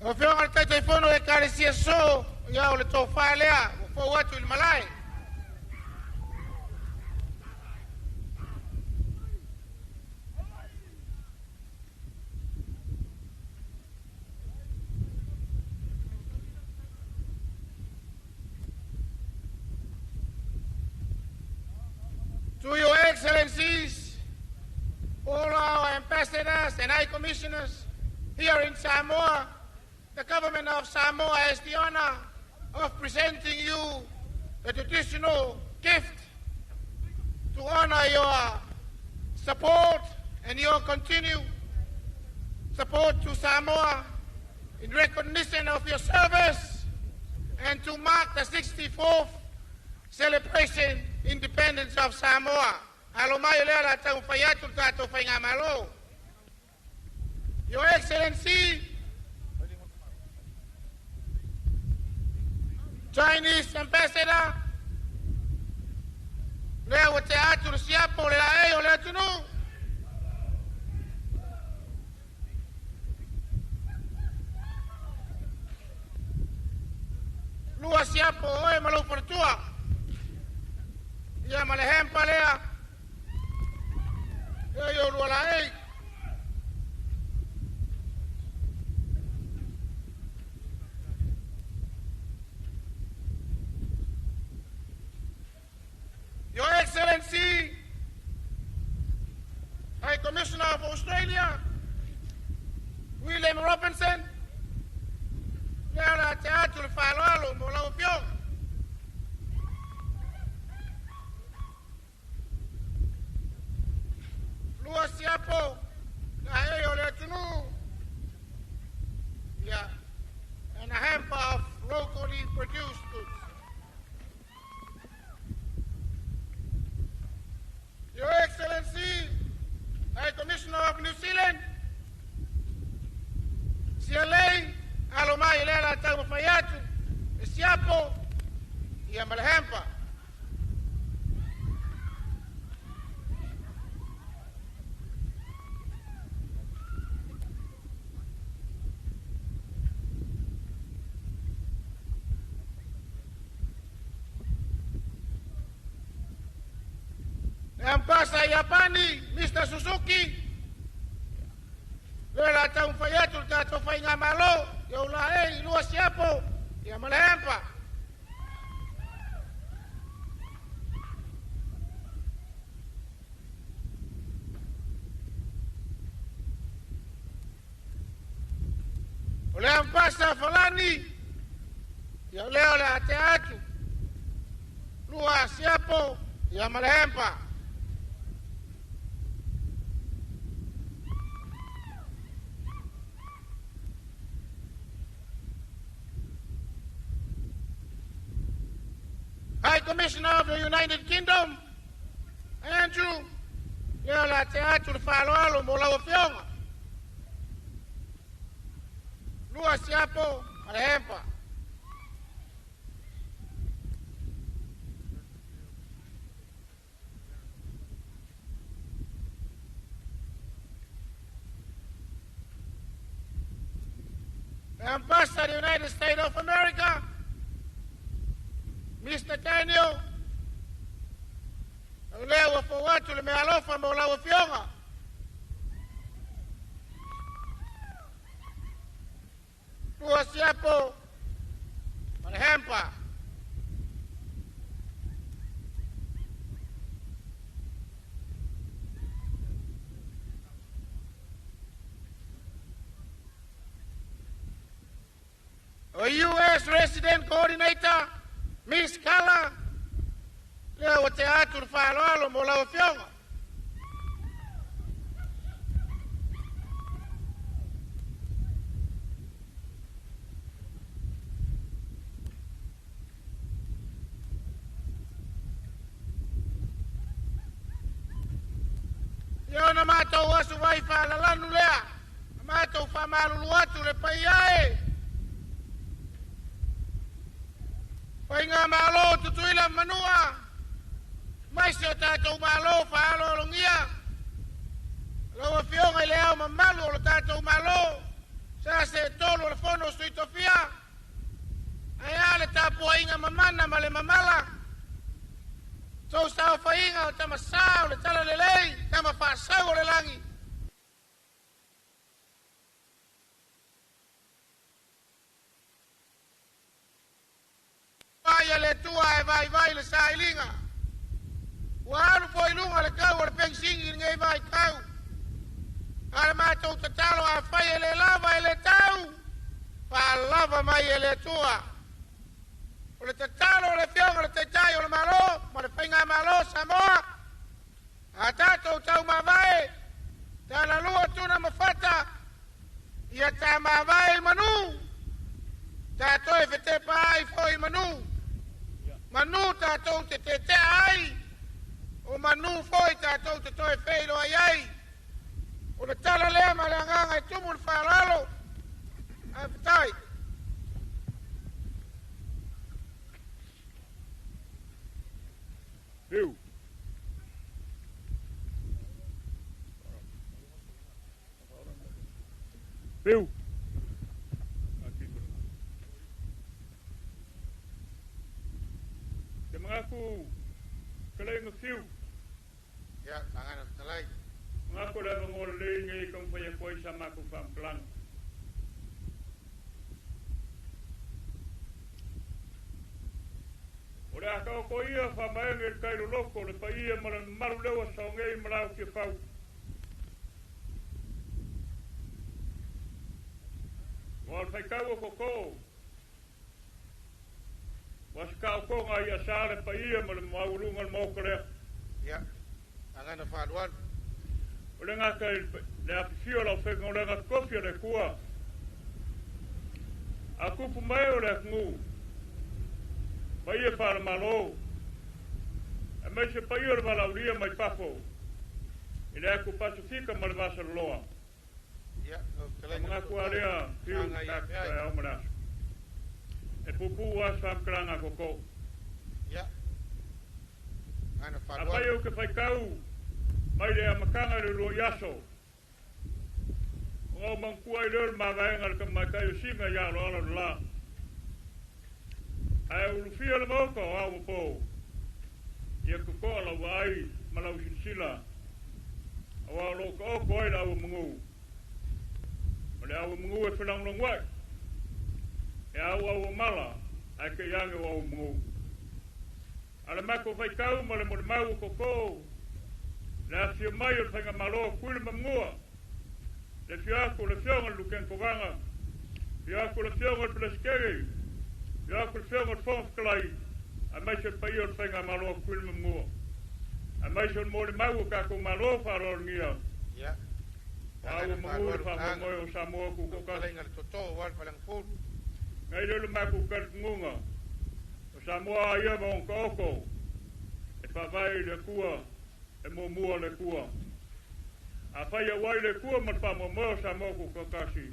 O fionga le taitai fono e kare sia so ia o le tō whaelea o fōu atu i le malai. To your excellencies, all our ambassadors and high commissioners here in Samoa, the government of Samoa has the honor of presenting you a traditional gift to honor your support and your continued support to Samoa in recognition of your service and to mark the 64th celebration independence of Samoa. Alomayo lea la tau whaiatu tato whaingamalo. Your Excellency, Chinese Ambassador, lea wa te atu le siapo le lae o le atunu. Lua siapo oe malau paratua. Ia malehempa lea. Ia yo lua lae. Your Excellency, High Commissioner of Australia, William Robinson, Lea Teatro le Faalelo mo lau pio. Lua siapo, na eo le tunu. Yeah, and a hamper of locally produced goods. Your Excellency, High Commissioner of New Zealand, CLA, alomai lela tau mafayatu, siapo, ia malahempa. ampasa Japani, Mr. Suzuki. Lela taung fayatul tato fai ngamalo, ya ulae luas siapo, ya malahempa. Oleh ampasa falani, ya leo la teatro, luas siapo, ya malahempa. High Commissioner of the United Kingdom, Andrew, leo la teatro de Faalelegapepe mola fionga. Lua siapo, malahempa. Ambassador of the United States of America, Mr. Daniel, leo for watu limealofa mola fionga. Lua siapo, malahempa. A U.S. resident coordinator, Miss Kala, leo teatro Faalelegapepe mola fionga. Yo na mato wasu vai Faalelegapepe lea, mato famalu watu le paiae. Painga malo Teuteuina manua, mai se tatou malo Faalelegapepe. Lawa fionga leo mamalu o tatou malo, sa se tolo le fono suitofia. Aya le tapu inga mamana male mamala. So sao fainga o tama sao le tala le lei, tama fasau le langi. Vaya le tua e vai le sailinga. Walu foi lunga le kau le pensingi ngai vai kau. Ala matou tatalo a fai le lava e le tau. Pa lava mai e le tua. O le tatalo le fionga le teitai o le malo, ma le whainga malo Samoa. A tatou tau mawai, tana lua tuna mawhata, ia tā mawai manu. Tātou e whete pāi fōi manu. Manu tātou te te ai, o manu fōi tātou te toi wheiro ai ai. O le tala lea ma le anganga e tumu le whāralo, a whetai. Riu. Riu. Te mangaku kalai ngafiu. Ya, tangan kalai. Mangaku dah mengoleh ngai kampanye koi sama aku pelan. Ora kau ko ia fa mai ngel kai loko le pa ia maru lewa songai malau ke fau. Wal fai kau ko. Was kau ko ngai asale pa ia mau lungal mau kore. Ya. Angana faduan. Ora ngakai le afio la fe ngora nga kofia le kua. Aku pumai ora ngu. Paia para malo. A me se paia o malauria mai pafo. I le aku pasifika malvasa loa. Ya, kalai. Mga kuarea, fiu, kak, omras. E pupu was fam kranga koko. Ya. Ana faduan. Apai o ke fai kau. Mai le amakanga le lo yaso. O mangkua i lor mawaenga ka makai singa ya lo ala la. Ai ulu fia le moko au po. ia kukoa lau ai ma lau silasila awa lo ko koe lau mungu o le au mungu e whenanglong wai e au mala ai ke iange o au mungu ale mako whaikau ma le mo le mau koko le afio mai o whainga malo kuile mamngua le fiako le fionga luken koganga fiako le fionga le peleskege fiako le fionga le fonfkalai a mai se pai o whainga malo kuile mamngua a mai se mo le mau kako malo wharor ngia au mungu le whamomoe o Samoa kukoka ngai le mako karkungunga o Samoa ia ma onka oko e whawai le kua e mua le kua a whai a wai le kua ma whamomoe o Samoa kukokasi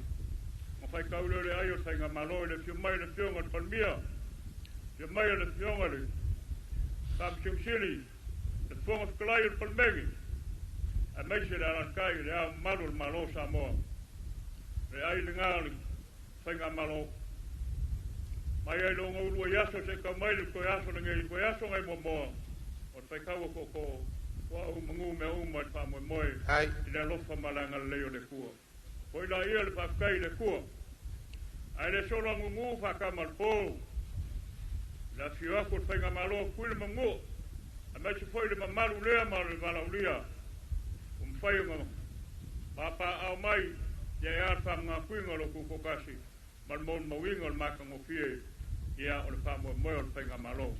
ma whai kaule le ai o whainga malo le fio mai le fionga le palmia fio mai le fionga le whamsiumsili le fionga whakalai le palmegi a meise le alankai le a maru le malo Samoa le ai le ngali whainga malo mai ai longa urua yaso se ka mai le ko yaso le ngai ko yaso ngai momoa o te kaua koko wa u mangu me u mai pa mo moi i le lofa malanga le o le kua ko ila ia le pakai le kua ai le solo ngungu fa ka mal po la fiwa ko whainga malo kuile mangu a mai se foi le mamaru lea ma le valaulia whai unga papa au mai ia ar fa nga kuinga lo kukokasi mal mon mawinga le maka ngofie ia o le whamoe moe o le whainga malo.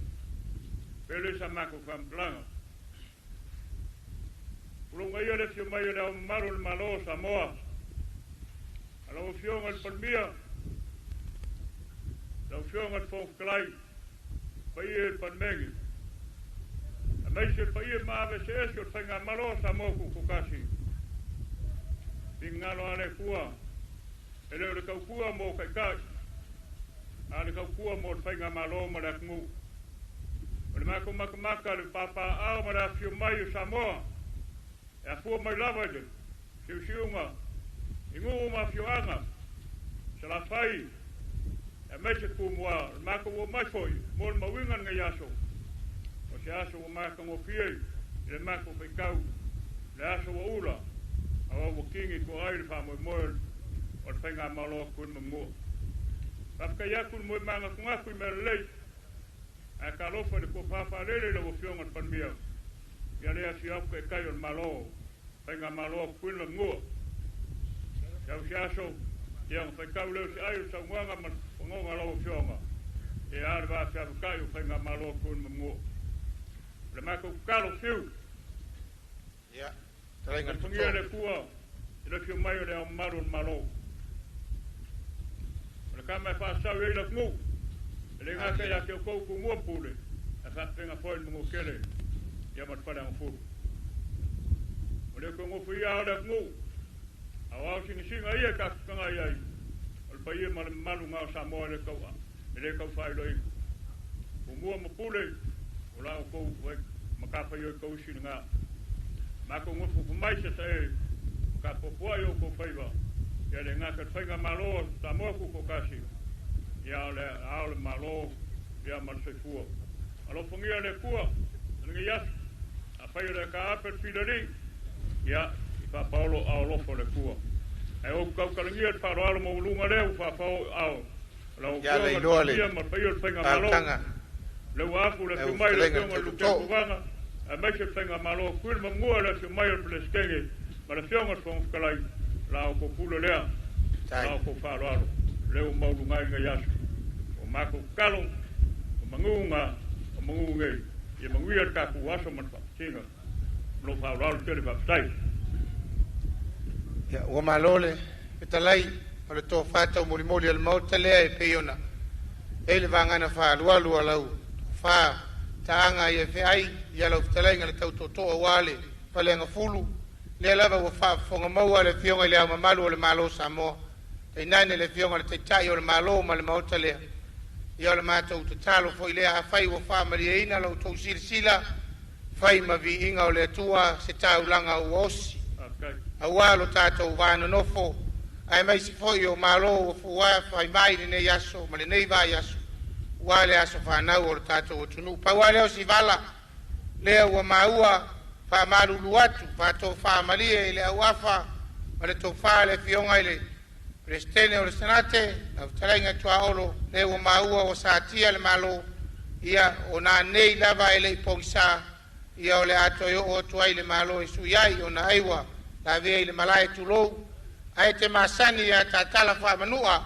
Pele sa mako whamplanga. Ulunga ia le fio mai le au maru le malo Samoa. Alau fionga le palmia. Lau fionga le fonfkalai. Pai e le palmengi. A meise pai e maave se esi o le whainga malo Samoa kukokasi. Pingalo ane kua. Ele o le kaukua mo kaikai. A le kaukua mo le whainga malo ma le akungu. O le mako makamaka le papa au ma le afio mai o Samoa. E a fua mai lava ele. Siusiunga. Ingu ma fioanga. Se la whai. E meise kumua. Le mako o mai foi. Mo le mawingan ngai aso. O se aso o maka ngofie. Le mako kaikau. Le aso o ula. Awa wakingi ko ai le whamoe moe. O le whainga malo kun mamua. Pafka yakun moe manga kungaku i mele lei. A kalofa le ko Faalele le wafionga le panmia. Ia lea si auka e kai o le malo. Whainga malo kun mamua. Iau si aso. Ia whaikau leo si ai o saunga ma ngonga la wafionga. E aare wa si kai o whainga malo kun mamua. Le mako kukalo fiu. Ia. Talenga le tutua. Le kua. Le fio mai o le au maru le malo. Le kama e whaasau e la ngu. Le ngaka ia ke o kou kumua pule. E whapenga foi mungu kele. Ia mat whare ang furu. O le ko ngofu ia o le ngu. A wau singa ia ka kanga iai. O le pai e ma le malu ngao Samoa le kau a. E le kau whaelo i. Kumua ma pule. O lao kou makawha i o kou sini ngā. Mako ngofu kumai se e. Ka popua i o kou whaiwa. Ia le ngaka whainga malo Samoa kukokasi. Ia le ao le malo. Ia marseifua. Alo fungia le kua. Ngi yasu. A whai le ka ape whileri. Ia i whapaolo ao lofo le kua. E o kaukalangia te wharo alo maulunga leo whapao ao. Ia le inoa le. Ia marpai o le whainga malo. Leo aku le fiumai le fiunga lukia kuvanga. A meise whainga malo. Kuil mamua le fiumai o le peleskenge. Ma le fiunga whongwhikalai. Lao ko pula lea, lao ko wharoaro, leo maulungai ngai asu. O mako kalo, o mangunga, o mangungai, i manguia ka ku aso man whakatinga, lo wharoaro tele whakatai. Ia, ua malole, e talai, o le tō whātau morimori al mauta lea e peiona. E le vangana whaalualua lau, wha taanga i e whiai, i alau talai ngale tau totoa wale, whalenga fulu, le lava wa fa fonga maua le fionga le ama malu o le malo Samoa. Te nane le fionga le teitai o le malo ma le mauta lea. Ia o le mātou te talo fo i lea a whai wa wha maria ina lau tau sila whai ma vi inga o le atua se taulanga u osi. A walo tātou wāna nofo. Ai mai si fo i o malo o fuwa whai mai le nei aso ma le nei vai aso. Wale aso whanau o le tātou o tunu. Pa wale o si vala. lea ua maua whamalulu atu, whato whamalia i le auafa, ma le tō wha le fionga i le Prestene o le Senate, na utarenga tua olo, le ua maua o saatia le malo, ia o nā nei lava e le ipongisa, ia o le ato i o tua i le malo i suyai o na aiwa, la vea i le malae tulou, ai te masani ia tātala whamanua,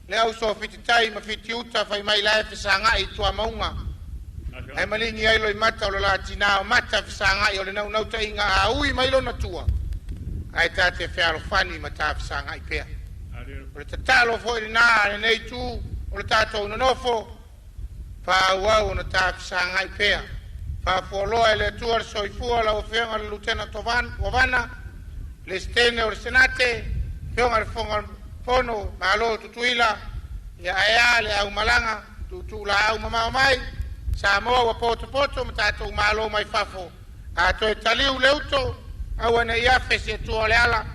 le au so fititai ma fiti uta whai mai lae fisanga i tua maunga. Ai malingi ailo i mata o le la tina o mata fisanga i o le nau nauta inga a ui mailo na tua. Ai tate whiaro whani ma tā fisanga i pea. O le tatalo fo i nā le nei tū, o le tātou nanofo, whāuau na tā fisanga i pea. Whāfuoloa e le tua soifua la o whianga le lutena Tovana, le stene o le Senate, whianga le fono malo tutuila, ia ea le au malanga, tutu la au mamau mai, sa moa wa poto ma tātou malo mai fafo. A toi taliu leuto, au ane iafe se tua le ala,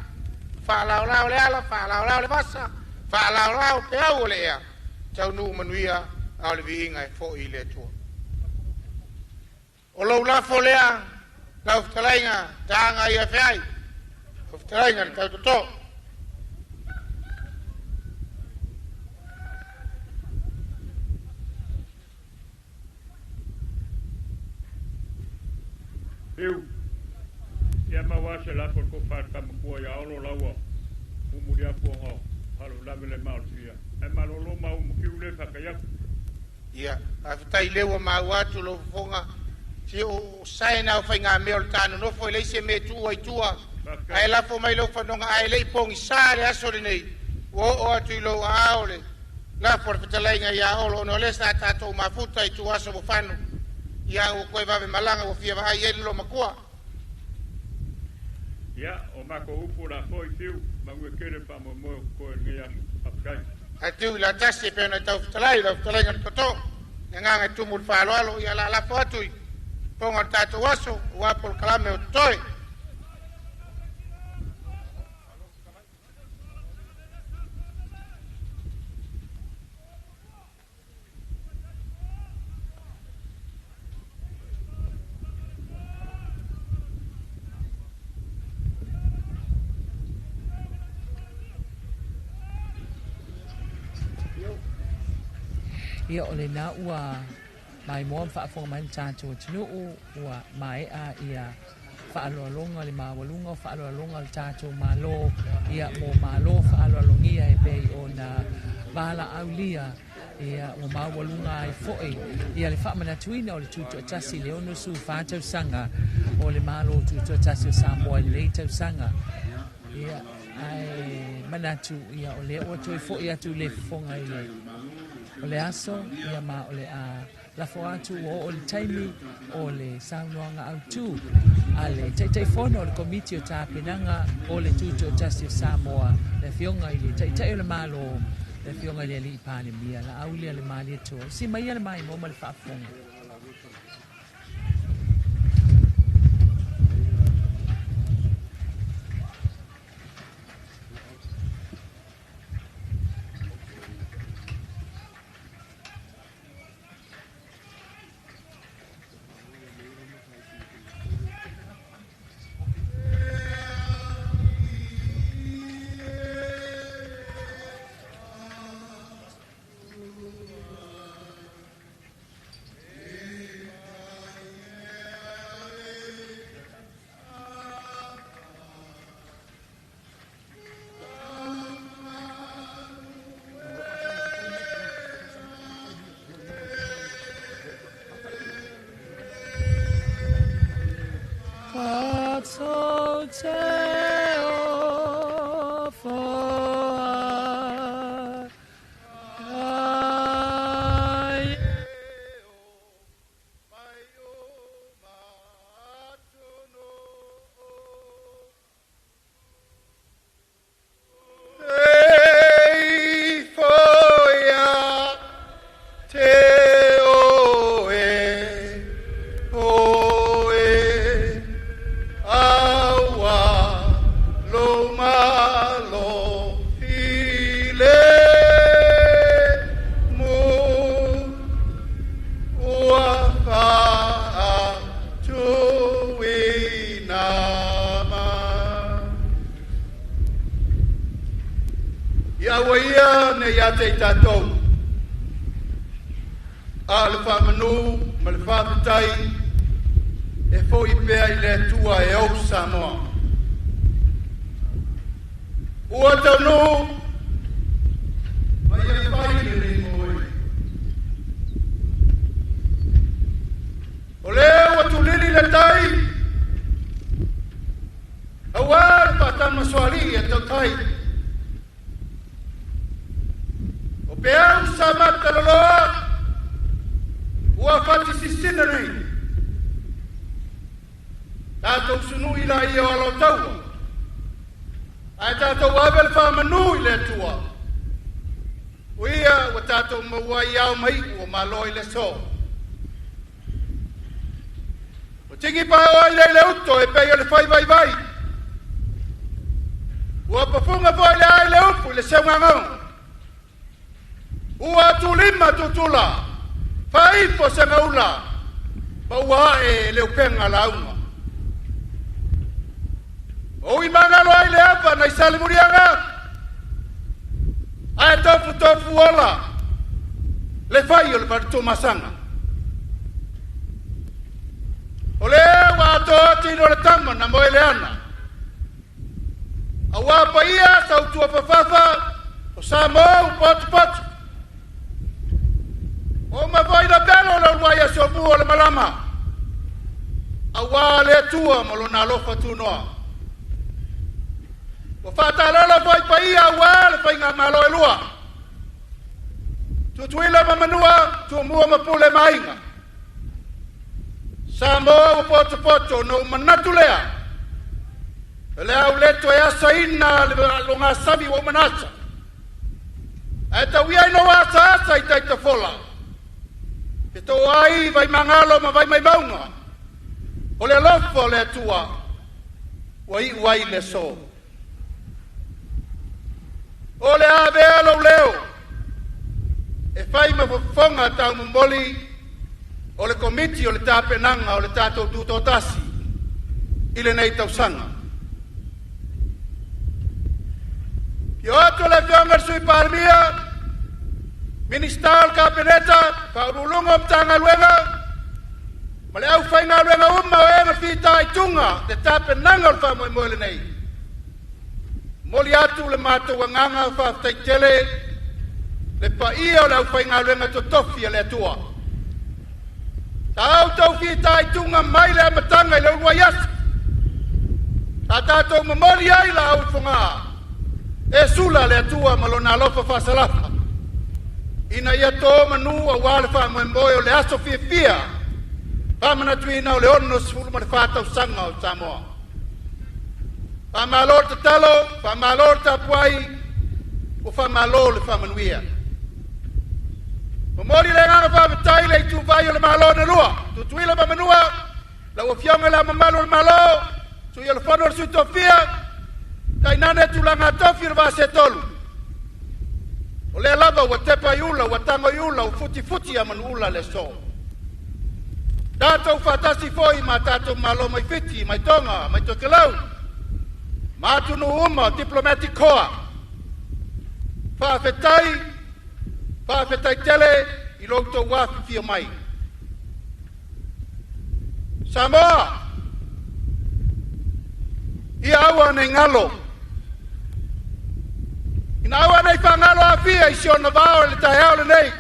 whālaurau le ala, whālaurau le basa, whālaurau pe au le ea, tau nu manuia au le viinga e fo i le tua. O lau lafo lea, lau ftalainga, tāanga ia whiai, o ftalainga le tau toto. Eu, ia mawasa la por kofar kamakua ia olo lawa, umuria puongo, halo lamele maosia. E malolo mau mukiule whakayaku. Ia, awhitai lewa mawatu lo fonga, si o saena o whainga mea o tānu nofo i leise me tua i tua. Ai lafo mai lo whanonga ai lei pongi sāre asore nei, o atu i lo aole. Lafo ar whitalainga ia olo, no lesa tātou mafuta i tua aso mo whanu. Ia o koe vawe malanga o fia vai ele lo makua. Ia, o mako upu la foi fiu, mangue kere pa mo mo koe ngia apkai. Atu la tasi pe na tau fitalai, la fitalai ngan toto. Nganga tumul whaaloalo, ia la lafo atui. Ponga tātou aso, wapol kalame o toi. Ia o le nā ua mai moa whaafonga mai tātou tunu ua mai a ia whaaloalonga le mawalunga o whaaloalonga le tātou malo ia mo malo whaaloalongia e pei o na wala aulia ia o mawalunga e foe ia le whaamanatuina o le tutu atasi le ono su whātau sanga o le malo tutu atasi o Samoa le leitau sanga ia ai manatu ia o le o toi foe atu le fonga i le o le aso, ia ma o le a lafo atu o le taimi o le saunoanga au tu. A le teiteifona o le komiti o tāpenanga o le tutu o tasi o Samoa. Le fionga i le teitei o le malo, le fionga i le li ipane mia, la aulia le mali atua. Si mai le mai mo ma le whaafonga. ua ia ne ia te tātou. A le whamanu, ma le whawhitai, e fo i pēa i le tua e au Samoa. Ua taunu, ma ia whai le le moe. O leo atu lili le tai, awal patama soali e tau tai. O peau samata loloa, ua whati sisina nei. Tātou sunu ila i o alo taua. Ai tātou abel whamanu i le tua. O ia wa tātou maua i au mai ua malo i le so. O tingi pa o i le uto e pei o le whai vai vai. Ua pafunga fo i le ai le upu i le seunga ngau. Ua tu lima tutula. Whai po se ngaula. Pa ua e le upenga launga. O i mangalo ai le apa na i sali murianga. Ai tofu ola. Le fai o le partu masanga. O le wa to tino le tama na moe le ana. A wapa ia sa utua fafafa. O sa mo potu. O ma vai na belo le uaia so mu o le malama. A wa le tua mo lo na lofa tu noa. O whatalala whai pai a wale whai ngā malo e lua. Tu tuila mamanua, tu mua mapule mainga. Sa moa o poto no manatu lea. Le au leto e asa ina lo ngā sabi o manasa. E ta wia ino asa i taita fola. E to ai vai mangalo ma vai mai maunga. O le lofo le tua. Wai le so. O le avea lo leo. E fai ma fofonga tau mumboli. O le komiti o le tāpenanga o le tātou tūtotasi. I le nei tau sanga. I oto le whionga sui parmia. Ministal kabineta. Whaurulunga mtanga luenga. Ma le au whainga luenga uma o ena whita i tunga. Le tāpenanga o le whamoe moe le nei. Moli atu le mātou wanganga whaftai tele, le pa ia o lau whainga luenga to tofi le atua. Ta au tau whita i tunga mai le amatanga i lau lua yasa. Ta tātou mamoli ai la au whunga. E sula le atua malona alofa whasalafa. Ina ia tō manu a wale whamoemboe o le aso fia. Whamana tuina o le ono sifuru ma le whātau sanga o Samoa. Whamalor te talo, whamalor te apuai, o whamalor le whamanuia. Mamori le nganga whamatai le tu vai o le malo na rua. Tu tuila mamanua, la wafionga la mamalo le malo, tu ia le whanor su tofia, kai nane tu langa tofi le vase tolu. O le lava wa tepa iula, wa tango iula, o futi a manu ula le so. Tātou whatasi foi ma tātou malo mai fiti, mai tonga, mai tokelau. Matunu uma, diplomatic corps. Whawhetai tele, i loto wafi fia mai. Samoa, ia aua nei ngalo. Ina aua nei whangalo a fia, i siona vao le taeao le nei.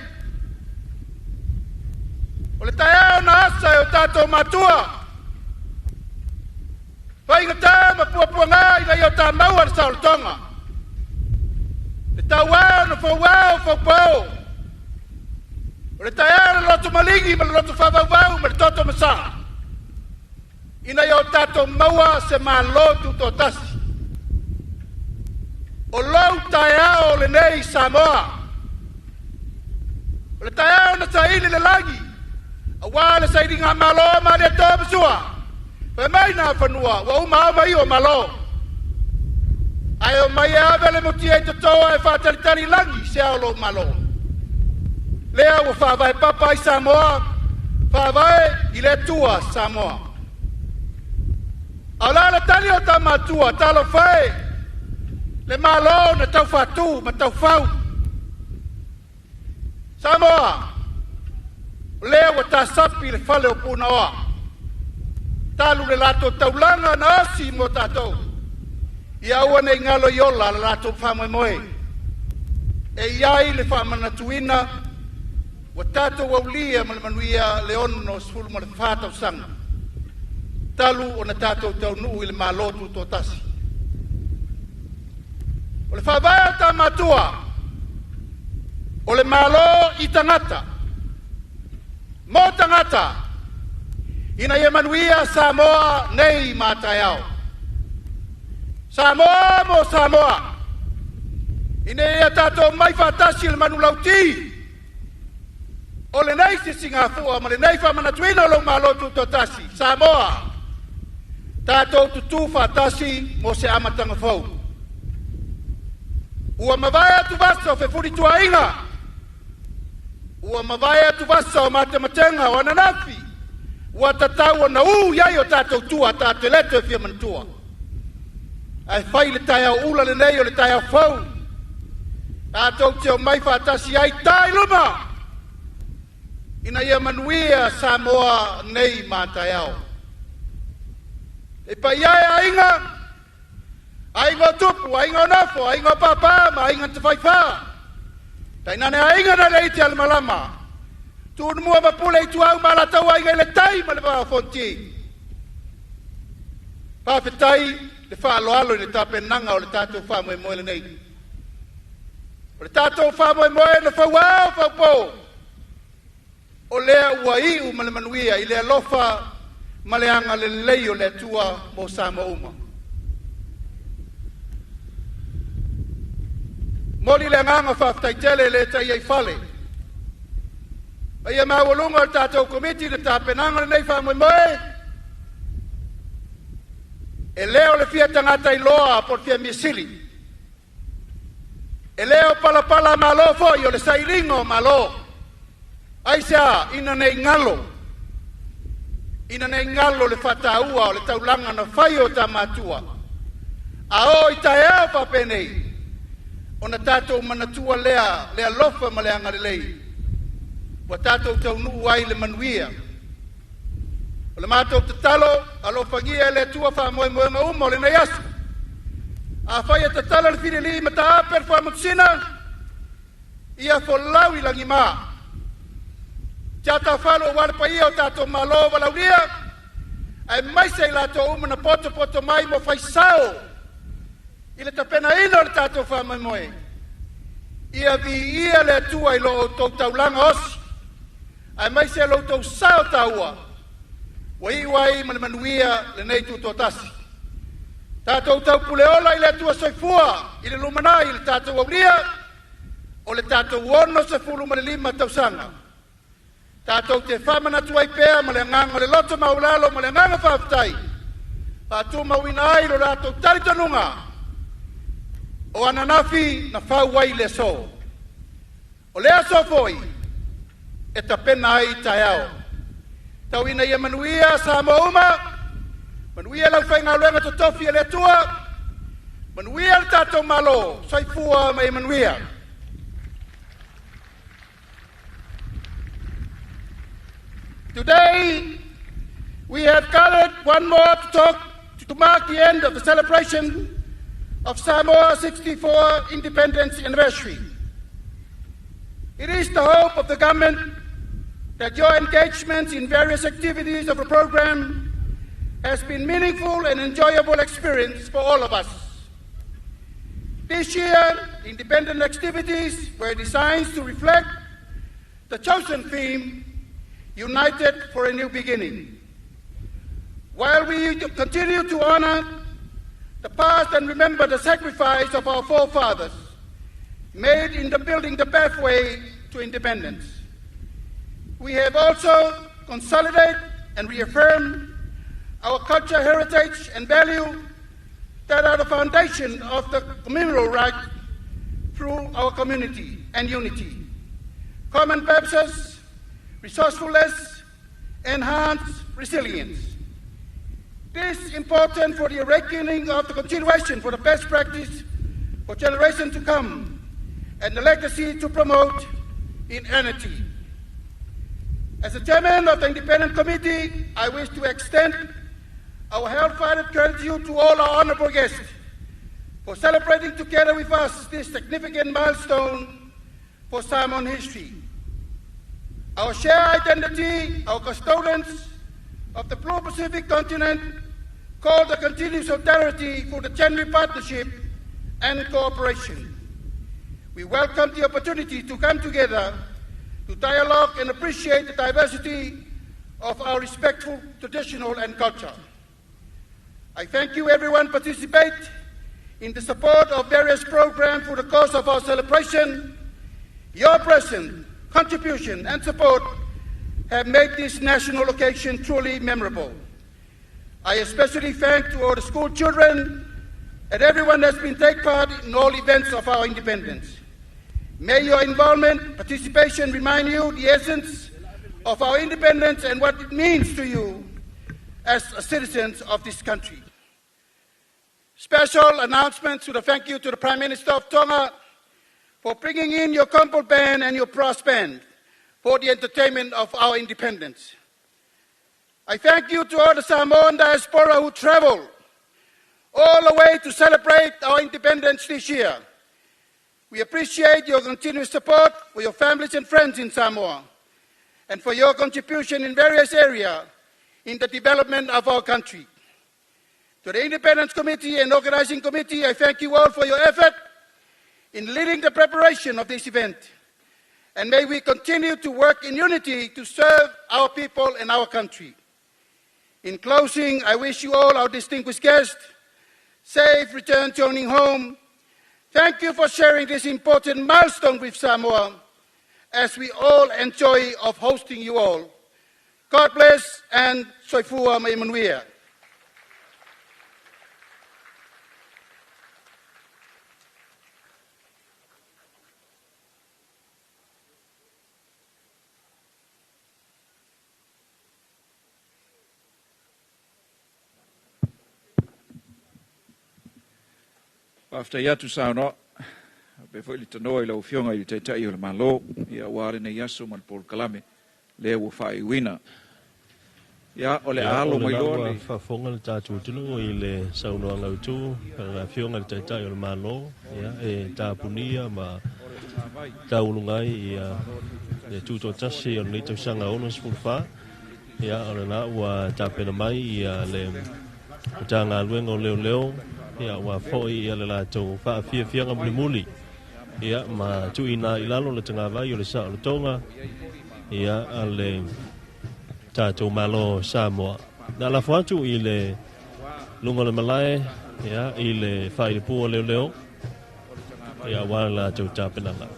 O le taeao na asa e o tātou matua. Whainga tā ma puapua ngā i nei o tā maua le saol tonga. Le tā wao na whau whau. O le taeao le loto malingi ma le loto whawau ma le toto masaa. I nei o tātou maua se mā lotu tō tasi. O lau taeao le nei Samoa. O le taeao na saili le langi. A wā le saili ngā malo ma le tō masua. Pe mai na whanua, wa umao mai o malo. Ai o mai avele muti e te toa e whātaritari langi se aolo malo. Lea o whawai papa i Samoa, whawai i le tua Samoa. Au la tani o ta matua, talo whae. le malo na tau fatu ma tau fau Samoa le wa ta sapi le fale o puna oa talu le lato taulanga na asi mo tatou ia ua nei ngalo iola le lato whamoe moe e iai le whamana tuina wa tatou aulia ma le manuia le ono sfulu ma le whātau sanga talu o na tatou tau nuu i le mālotu tō tasi o le whawaya ta matua o le mālo i tangata mo tangata ina ia manuia Samoa nei mātai au Samoa mo Samoa ina ia tatou mai whātasi le manu lauti o le nei se Singapura ma le nei whamanatuina o lo mālotu tō tasi Samoa tatou tutu whātasi mo se amatanga fau ua mawai atu vasa o whewhuri tuainga ua mawai atu vasa o matematenga o ananafi ua tatau o na iai o tatou tua tatou leto e fia mantua ai whai le tai au ula le nei o le tai au fau tatou te o mai whātasi ai tai luma ina ia manuia Samoa nei mātai au e pa iai ainga tupu, ainga nafo, ainga papa, ma ainga te whaiwha. Tai nane ainga na leite al malama. Tūnu mua mapule i tuau ma la tau ainga le tai ma le paa fonti. Pawhetai le wha alo i le tāpenanga o le tātou wha moe moe le nei. O le tātou wha moe moe le whauao whaupo. O lea ua iu ma le manuia i le alofa ma le anga le lei o le tua mo Samoa uma. Moli le nganga whaftai tele le tai ei whale. Ia mawalunga o tātou komiti le tāpenanga le nei whamoe moe. E leo le fia tangata i loa por fia misili. E leo pala malo fo i o le sairingo malo. Aisea ina nei ngalo. Ina nei ngalo le whataua o le taulanga na whai o tā matua. A o i tae au papenei. O na tātou manatua lea lofa ma lea ngarelei. Wa tātou tau nuu ai le manuia. O le mātou te talo, alofangia le tua wha moe moe ma umo le nei asu. A whaia te talo le whirili ma ta aper wha mutsina. Ia wholau i langi mā. Tia tau whalo wale pa ia o tātou malo walauria. Ai maise i lātou umana poto mai mo whaisao. I le tapena ina o le tātou wha moe. Ia vi ia le tua i lo tau taulanga osi. Ai mai se lo tau sao taua. Wai wai ma le manuia le nei tu tōtasi. Tātou tau puleola i le tua soifua. I le lumana i le tātou auria. O le tātou ono se fulu ma le lima tausanga. Tātou te whamana tua i pēa ma le nganga le loto maulalo ma le nganga whaftai. Pātu mawina ai lo rātou taritanunga. O ananafi na whauai le so. O lea so foi, e ta pena ai tai au. Tau ina ia manuia Samoa uma, manuia lau whainga luenga to tofi e le tua, manuia le tātou malo, saifua mai manuia. Today, we have gathered one more to mark the end of the celebration of Samoa's 64th independence anniversary. It is the hope of the government that your engagement in various activities of the program has been meaningful and enjoyable experience for all of us. This year, independent activities were designed to reflect the chosen theme, United for a New Beginning. While we continue to honor the past and remember the sacrifice of our forefathers made in building the pathway to independence, we have also consolidated and reaffirmed our culture, heritage, and value that are the foundation of the communal right through our community and unity. Common purposes, resourcefulness, enhanced resilience. This is important for the awakening of the continuation for the best practice for generations to come, and a legacy to promote in eternity. As the chairman of the Independent Committee, I wish to extend our heartfelt gratitude to all our honorable guests for celebrating together with us this significant milestone for Samoan history. Our shared identity, our custodians of the Blue Pacific continent, call the continued solidarity for the genuine partnership and cooperation. We welcome the opportunity to come together to dialogue and appreciate the diversity of our respectful traditional and culture. I thank you everyone participate in the support of various programs for the course of our celebration. Your presence, contribution and support have made this national occasion truly memorable. I especially thank to all the school children and everyone that's been take part in all events of our independence. May your involvement, participation remind you the essence of our independence and what it means to you as citizens of this country. Special announcements to the thank you to the Prime Minister of Tonga for bringing in your Compo Band and your brass band for the entertainment of our independence. I thank you to all the Samoan diaspora who traveled all the way to celebrate our independence this year. We appreciate your continuous support for your families and friends in Samoa and for your contribution in various areas in the development of our country. To the Independence Committee and Organizing Committee, I thank you all for your effort in leading the preparation of this event. And may we continue to work in unity to serve our people and our country. In closing, I wish you all, our distinguished guests, safe return joining home. Thank you for sharing this important milestone with Samoa as we all enjoy of hosting you all. God bless and soifua maimanuia. After yatu sauna, before it no ilo fionga i te tai o le malo, ia ware ne yaso man Paul Kalame, le wo Iuni. Ia ole alo mai lo fa fonga le tatu tunu i le sauna ngau tu, la fionga i te tai o le malo, ia e tapunia ma taulungai ia le tuto tasi o le sanga ono sfulfa, ia ole na wa tapena mai ia le tanga luengo leo ia wa foi ia le lato fa fia nga muli ia ma tuina ilalo le tanga vai o le sa o tonga ia ale tato malo Samoa na la foatu i le lungo le malai ia i le fai le pu leo ia wa la to tapena la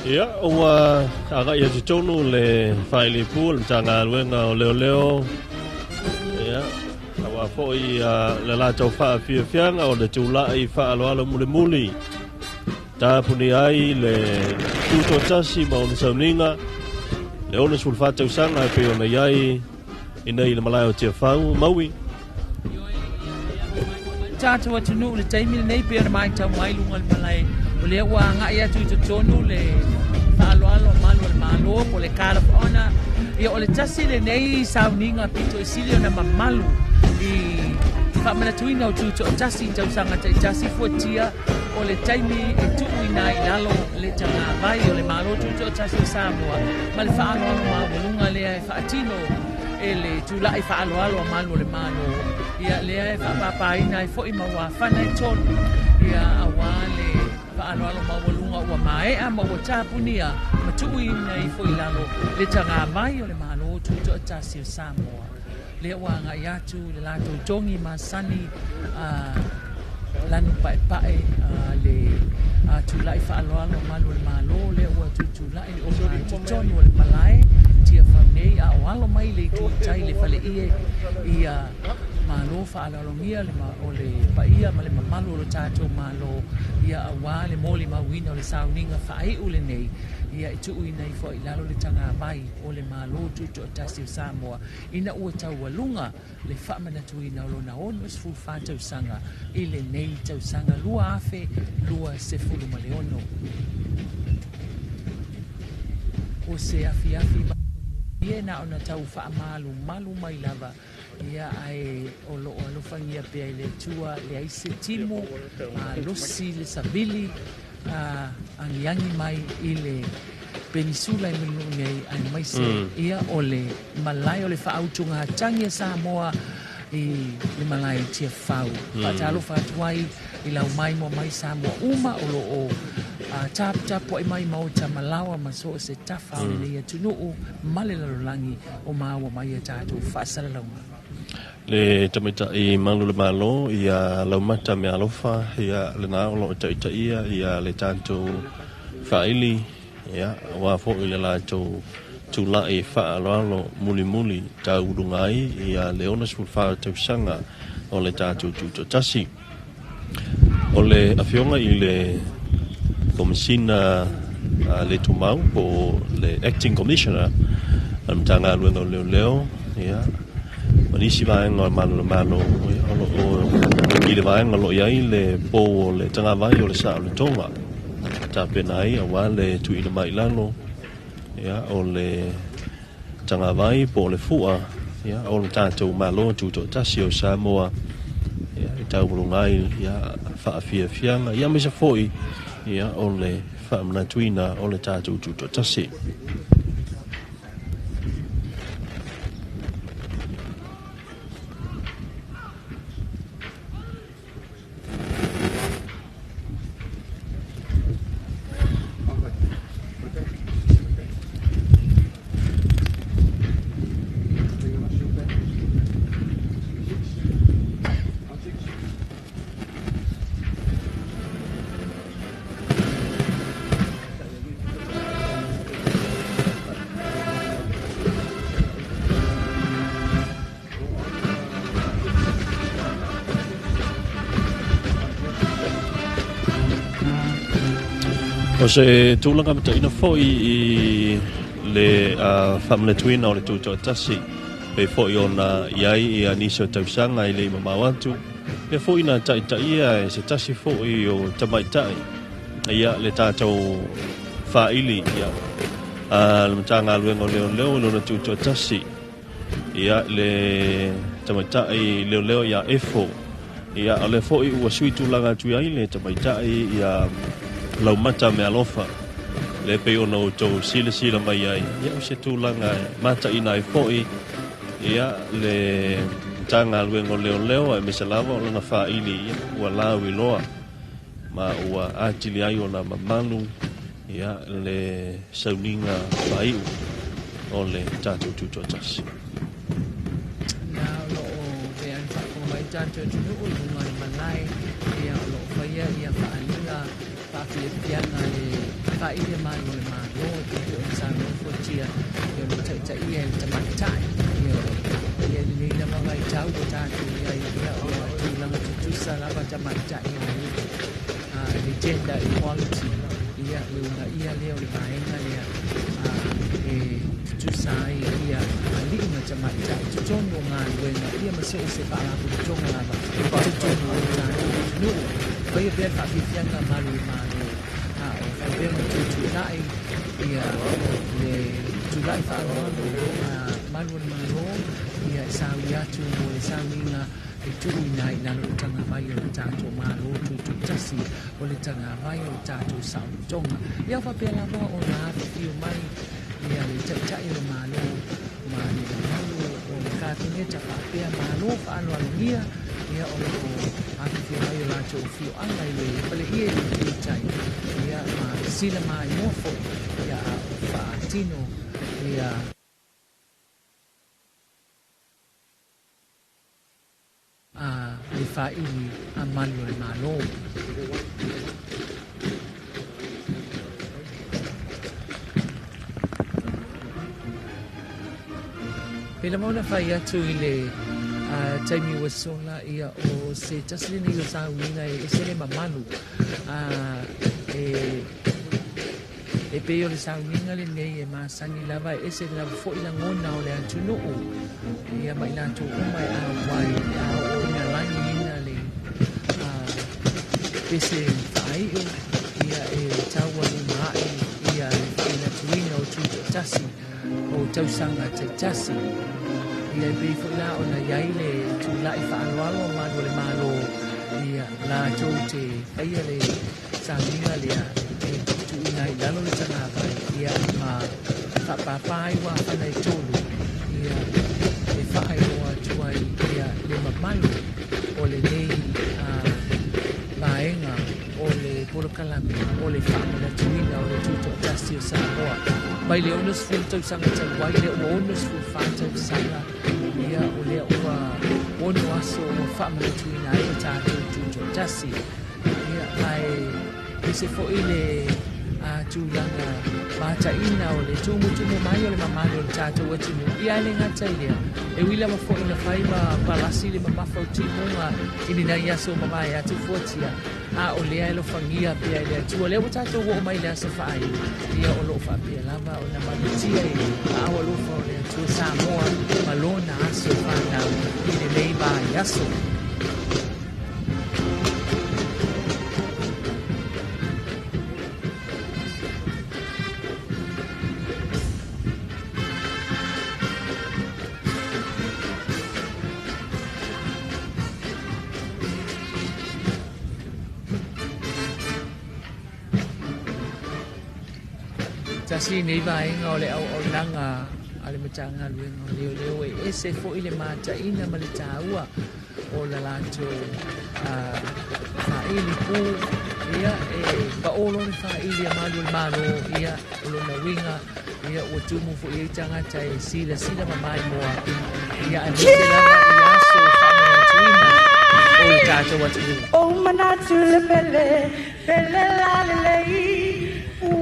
ia ua aga ia tonu le faile pool tanga luenga o leo ia awa foi le la tau fa fianga o le tula i fa alo muli ta puni ai le tuto tasi ma on sauninga le ona sulfata usanga pe ona iai ina i le malai o te whau, maui. Tātou atunu le taimi nei pe mai tau mai lunga le malai. O le ua ngai atu i tonu le whaaloalo malu le malo po le California. Ia o le tasi le nei sauninga pito i silio na mamalu i whamanatuina o tuto o tasi tau sanga tai tasi fuatia o le taimi e tuu ina i lalo le tanga vai o le malo tuto o tasi o Samoa. Ma le whaaloalo mawalunga lea e whaatino e le tula i whaaloalo a malu le malo. Ia lea e whapapaina e fo i maua whanai tonu. Ia awale whaaloalo mawalunga ua maea maua tāpunia ma tui nei fo i lalo le tanga vai o le malo tuto o tasi o Samoa. Le wanga yatu le lato tongi masani lanu pae le tulai whaaloalo malu le malo le ua tulai o tutonu le malai tia whanei a oalo mai le tuitai le whale ia malo whaaloalo ngia o le paia ma le mamalu o le tātou malo ia awa le moli mawina o le sauninga whae ule nei ia i tuu ina i fo i lalo le tanga vai o le malo tuto o tasi o Samoa ina ua tau walunga le whamanatu ina o lona ono es fulu whātau sanga i le nei tau sanga lua afe lua se fulu ma le ono o se afi ia na ona tau whaamalu malu mai lava ia ai o lo alofangia pia i le tua le aise timo losi le sabili angiangi mai i le penisula i milungai ai mai se ia o le malai o le whaautunga hatangi a Samoa i le malai tia whau patalo whatuai i lau mai mo mai Samoa uma o lo o tapu ai mai mau ta malawa maso se tafa o le ia tunuu male lalolangi o maua mai a tātou whaasaralaunga Le tamita i manu le malo ia laumata me alofa ia le naolo o taitaia ia le tātou whaili ia wa fo i le lātou tūlai whaaloalo muli tau urungai ia le onas fulwha tau sanga o le tātou tūtotasi. O le awhionga i le komisina le tumau po le acting commissioner am tanga luenga leo ia Manisi vaenga malo o i le vaenga lo iai le po o le tanga vai o le sa o le tonga. Ta penai a wale tu ina mai lalo ia o le tanga vai po le fua ia o le tātou malo tu to tasi o Samoa ia i tau mulungai ia whaafia fianga ia misa foi ia o le whaamnatuina o le tātou tu to tasi. O se tūlanga mata ina foi I le whamletuina o le tūtoa tasi pe foi ona iai I aniso tausanga I le mamawatu pe foi na taitaia se tasi foi o tamaitai ia le tātou whaili ia le matanga luengo leo lona tūtoa tasi ia le tamaitai leo ia efo ia le foi ua sui tūlanga tu iai le tamaitai ia lau mata me alofa le pe ona o tau sila mai ai ia se tūlanga mata ina I foi ia le tanga luengo leo me se lava o lana whaili ia ua lawi loa ma ua atili ai o na mamalu ia le sauninga whaiu o le tātou tūtoa tasi. Nā lo o vean whakomai tātou tunu o lunga I manai ia o lo whaia ia whaalinga whaafiapianga le whaile mano le mano i o sāno fuatia i o lo taitaia I tamatai ia ni na mawai tau o tātou ia o tūlanga tutusa lava tamatai le gender equality ia le unga ia leo le maenga lea tu sai ia ali na chama ita tu tono nga wenga ia maso se pa la tu tono nga ba tu tono nga no vai ver fa fianga malu malu vai ver tu nai ia le tu nai fa malu malu ia sawi atu le sawi nga itu nai na lu tanga vai le tato malu tu tasi o le tanga vai o tato sa tonga ia fa pela ba o na fi mai ia le tata i le malu malu o ka tineta fa pela malu fa no ia ia o a fi mai la to fi anga i le pele ia le tai ia ma sila mai mo fo ia fa tino ia le faili a malu le malo pela mona fai atu i le taimi wasola ia o se taslini o sa winga e se le mamanu e pe o le sa winga le nei e masani lava e se lava fo ila ngona o le atunu ia mai la tu mai a wai o ina langi ina le pese fai ia e tawa ni mai ia ina tuina o tu tasi o tau sanga te tasi ia pe fo ila ona yaile tu la i fa anwalo manu le malo ia la tu te ai le sa winga le nai lalo le tanga vai ia ma papai wa ana i tolu ia e fai wa tuai ia le mamalo o le nei vaenga o le polokalami o le whamana tuina o le tuto tasi o Samoa mai le onos futo sanga te wai le onos futo fata sanga ia o le ua ono aso o whamana tuina i o tātou tuto tasi ia ai se fo ile tulanga mata ina o le tumu mai o le mamano o le tātou atunu ia le ngata i lea e wila ma fo ina whai ma palasi le mamafau timunga ini na ia so mamai atu fuatia o lea e lo fangia pia i lea tua lea o tātou wo mai lea sa whai ia o lo wha pia lava o na mamutia i awa lo fa o lea tua Samoa malona aso whanau i le leiba i aso tasi nei vaenga o le au langa ale matanga luenga leo e se fo ile mata ina ma le taua o la lato fa ili pu ia e ba olo ni fa ili amalu malo ia lo na winga ia o tumu fo ia tanga tai sila mamai moa ia a se langa ia so fa na tuina o tato watu o manatu le pele la le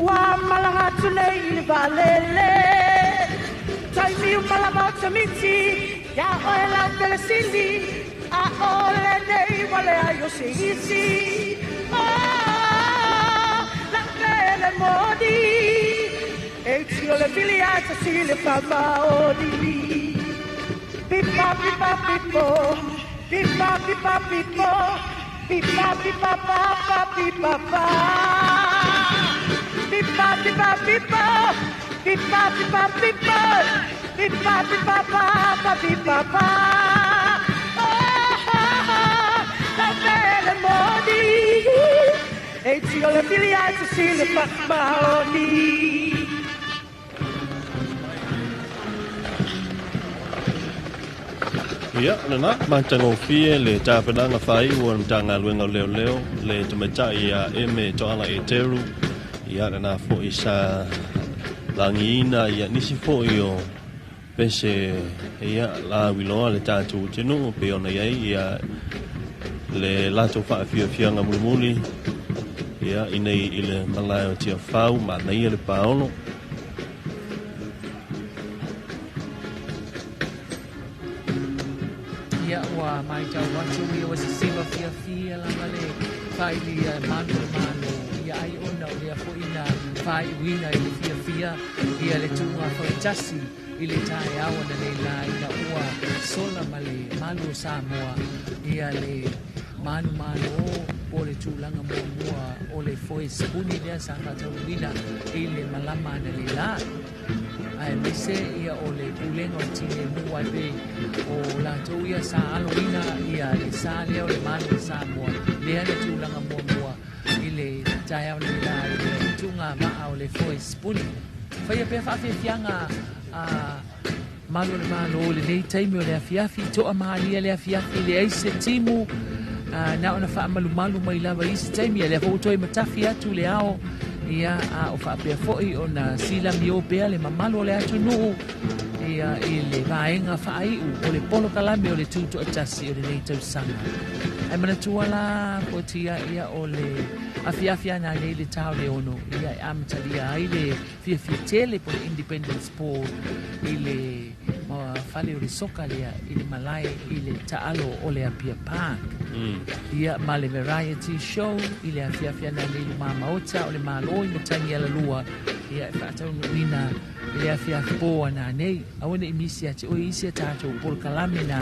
wa malanga tunei ni valele tai mi malama tamiti ya oela belesindi a ole nei wale ayo sisi la pele modi e tio le filiata si le papa odi pipa pipa pipo pipa pipa pipo pipa pipa papa pipa papa pipa pipa pipa pipa pipa pipa pipa pipa papa pipa pa la belle modi e tio le filiate si le papa odi ia nana mantango fie le tāpenanga whai ua mtanga luenga leo le tumetai ia eme toala e teru ia nana fo isa langiina ia nisi fo io pese ia la wiloa le tātu tinu pe ona ia le lato wha fianga mulimuli ia inei ile malayo tia whau ma nei le paono ia ua mai tau watu ia wasi siwa fia la male whaili manu ia ai ona o lea fo ina fai uina i le fia ia le tunga fo tasi i le tae awa na le la ina ua sola ma le malu o Samoa ia le manu o le tūlanga mua o le foe spuni lea sa whatau wina i le malama na le la ai lise ia o le pulenga o tine mua pe o la tau ia sa aloina ia le sa lea o le manu o Samoa lea le tūlanga mua i le tae awa na le la i le tunga maa o le foe spuni whaia pia whawhianga malo le malo le nei taimi o le afiafi toa mahalia le afiafi le aise timu na ona whaamalu mai lava isi taimi le fautoi matafi atu le ao ia o whaapea foi o na sila mi o pea le mamalo le atu nuu ia i le vaenga whaaiu o le polo kalame o le tuto atasi o le nei tausanga ai mana tuala po tia ia o le afiafia na nei le tau le ono ia amatalia ai le fia tele po le Independence Ball i le fale o le soka lea i le malai i le taalo o le Apia Park ia ma le variety show i le afiafia na nei le mamaota o le maloi mo tangi ala lua ia e whaatau nuina i le afiafi poa na nei awane i misi ati o isi a tātou pol kalame na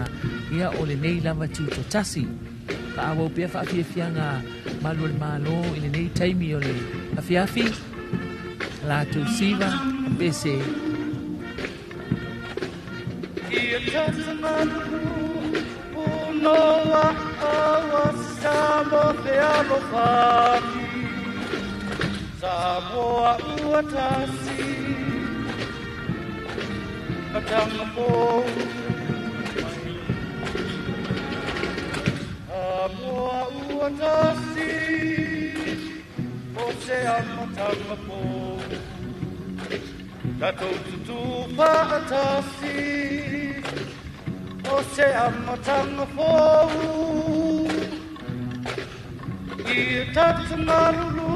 ia o le nei lava tuto tasi ka awa upea whaafiafianga malo le malo i le nei taimi o le afiafi la tu siva pese Ia tatamaru unoa awa samo te alofaki Samoa ua tasi Atanga po Samoa ua tasi O se amatanga po Tatou tutu paatasi O se amatanga pou I tatamaruru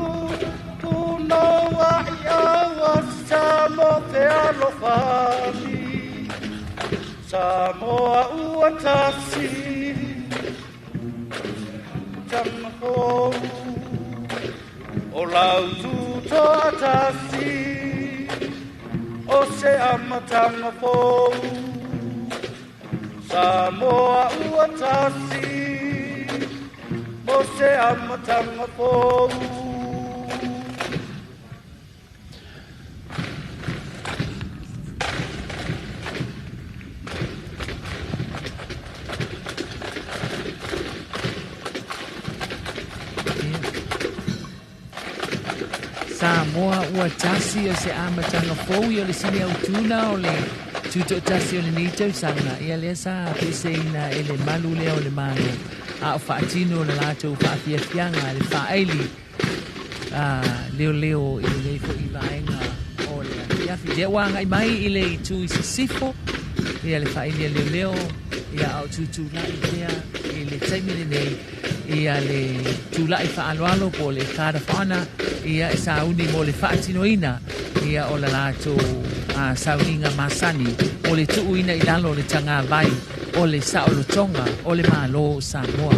Punoa I awa Samo te alofani Samoa ua tasi Tanga pou O lau tuto atasi O se amatanga pou Samoa ua tasi O se amatanga pou Samoa ua tasi o se amatanga pou i o le sini au tuna o le tuto tasi o le nei tausanga ia lea sa pese ina e le malu lea o le malu a o whaatino o le lātou whaafiafianga le whaaili leo i le nei fo i vaenga o le afiafi lea wanga i mai i le tu i sisifo ia le whaailia leo ia au tutu lai lea i le taimile nei ia le tulai whaaloalo po le kāra whana ia e sauni mo le whaatinoina ia o le lātou sauninga masani o le tuuina i lalo le tanga vai o le saolotonga o le malo Samoa.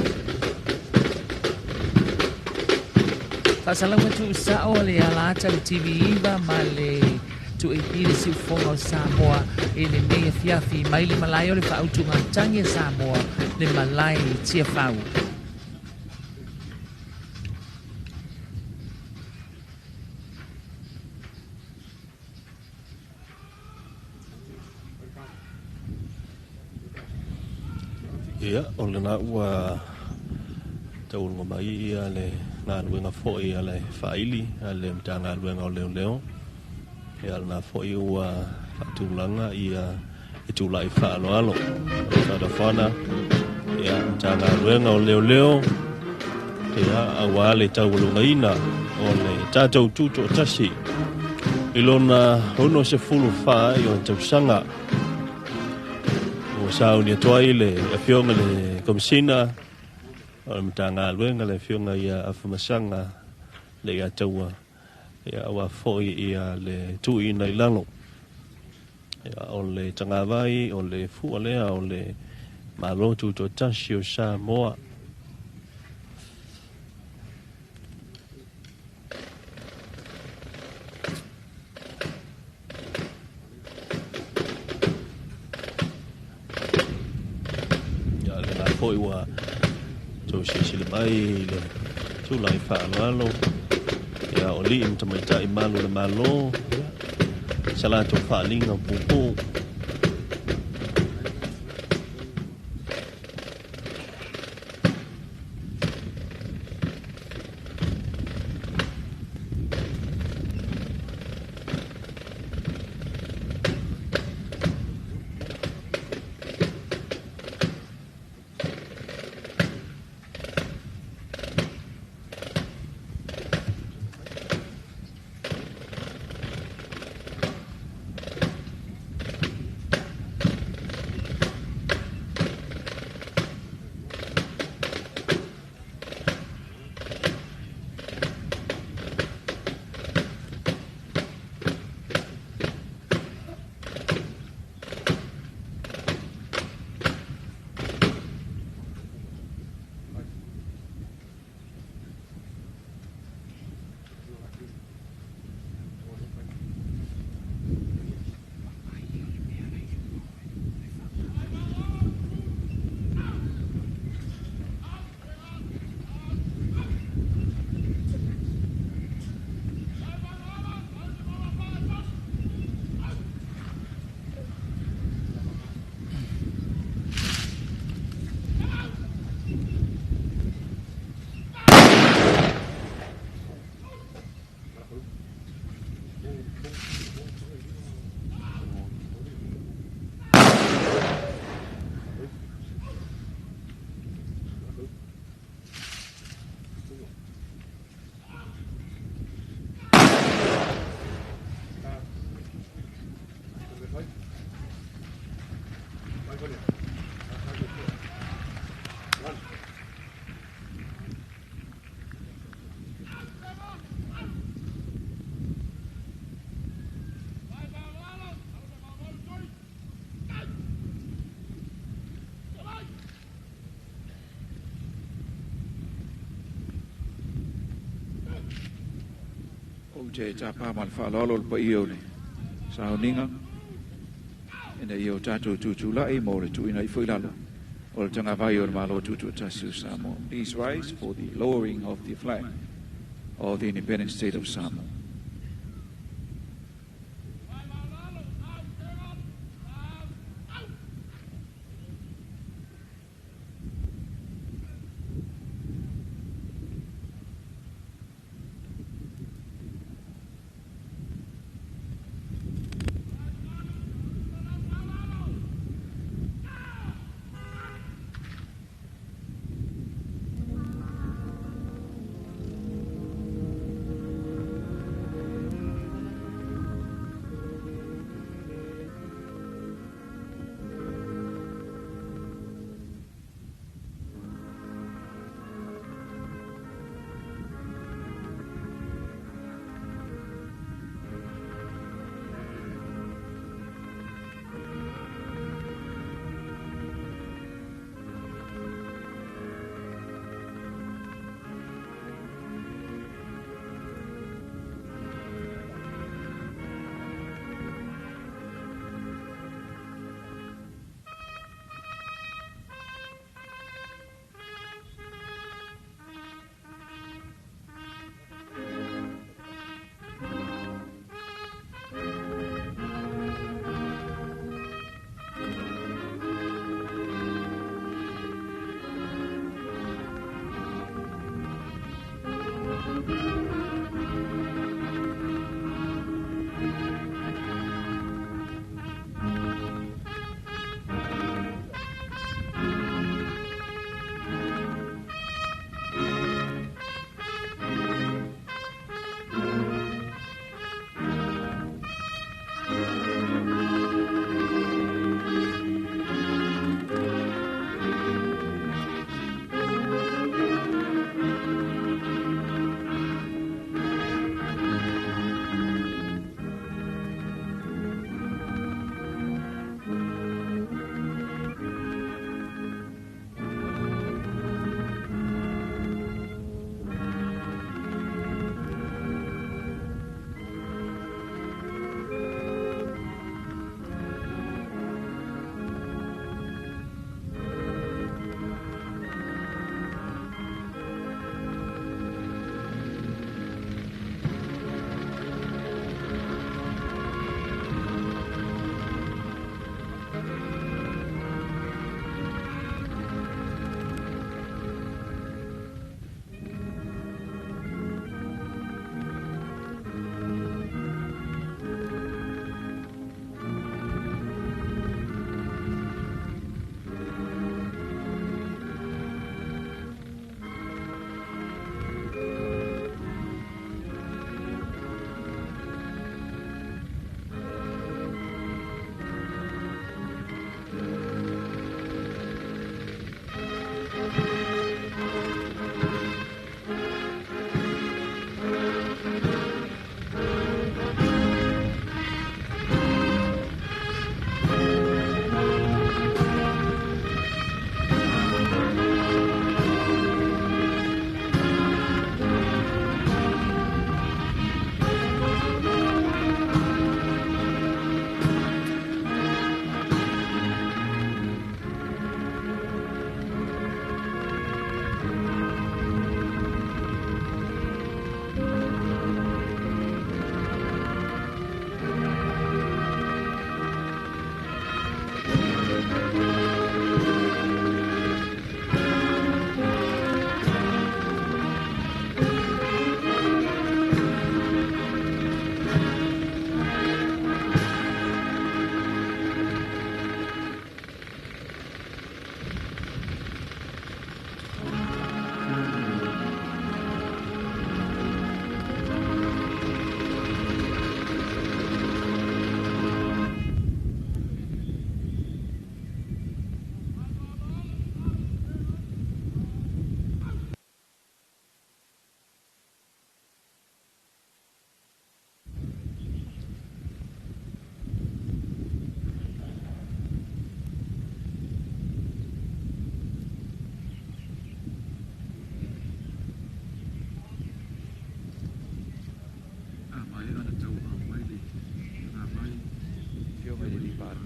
Whasalama tu sao le alata le TV iwa ma le tu e pire si ufonga o Samoa e le mea fiafi mai le malai o le whaautunga tangi Samoa le malai tia whau. Ia, o le na ua tau ngā mai ia le ngā ruenga fōi ia le whaili, ia le mta ngā ruenga o leo leo. Ia le ngā fōi ua whatūlanga ia e tūlai whaalo alo. Tāta whana, ia mta ngā ruenga o leo leo. Ia awa le tau walunga ina o le tātou tūto tasi. Ilona hono se fulu wha i o tausanga. Sao ni toai le afionga le komisina o mtanga luenga le afionga ia afumasanga le ataua ia awa foi ia le tuina i lalo ia o le tangavai o le fualea o le malotu to tashi o Samoa foi wa to si le mai le tu lai fa malo ya oli im tamai tai malo le malo sala to fa linga pupu je tapa mal fa lolo pa io ni sa ninga ina io tato tu la e mo tu ina foi la o tanga vai o malo tu tasu Samoa. Please rise for the lowering of the flag of the independent state of Samoa.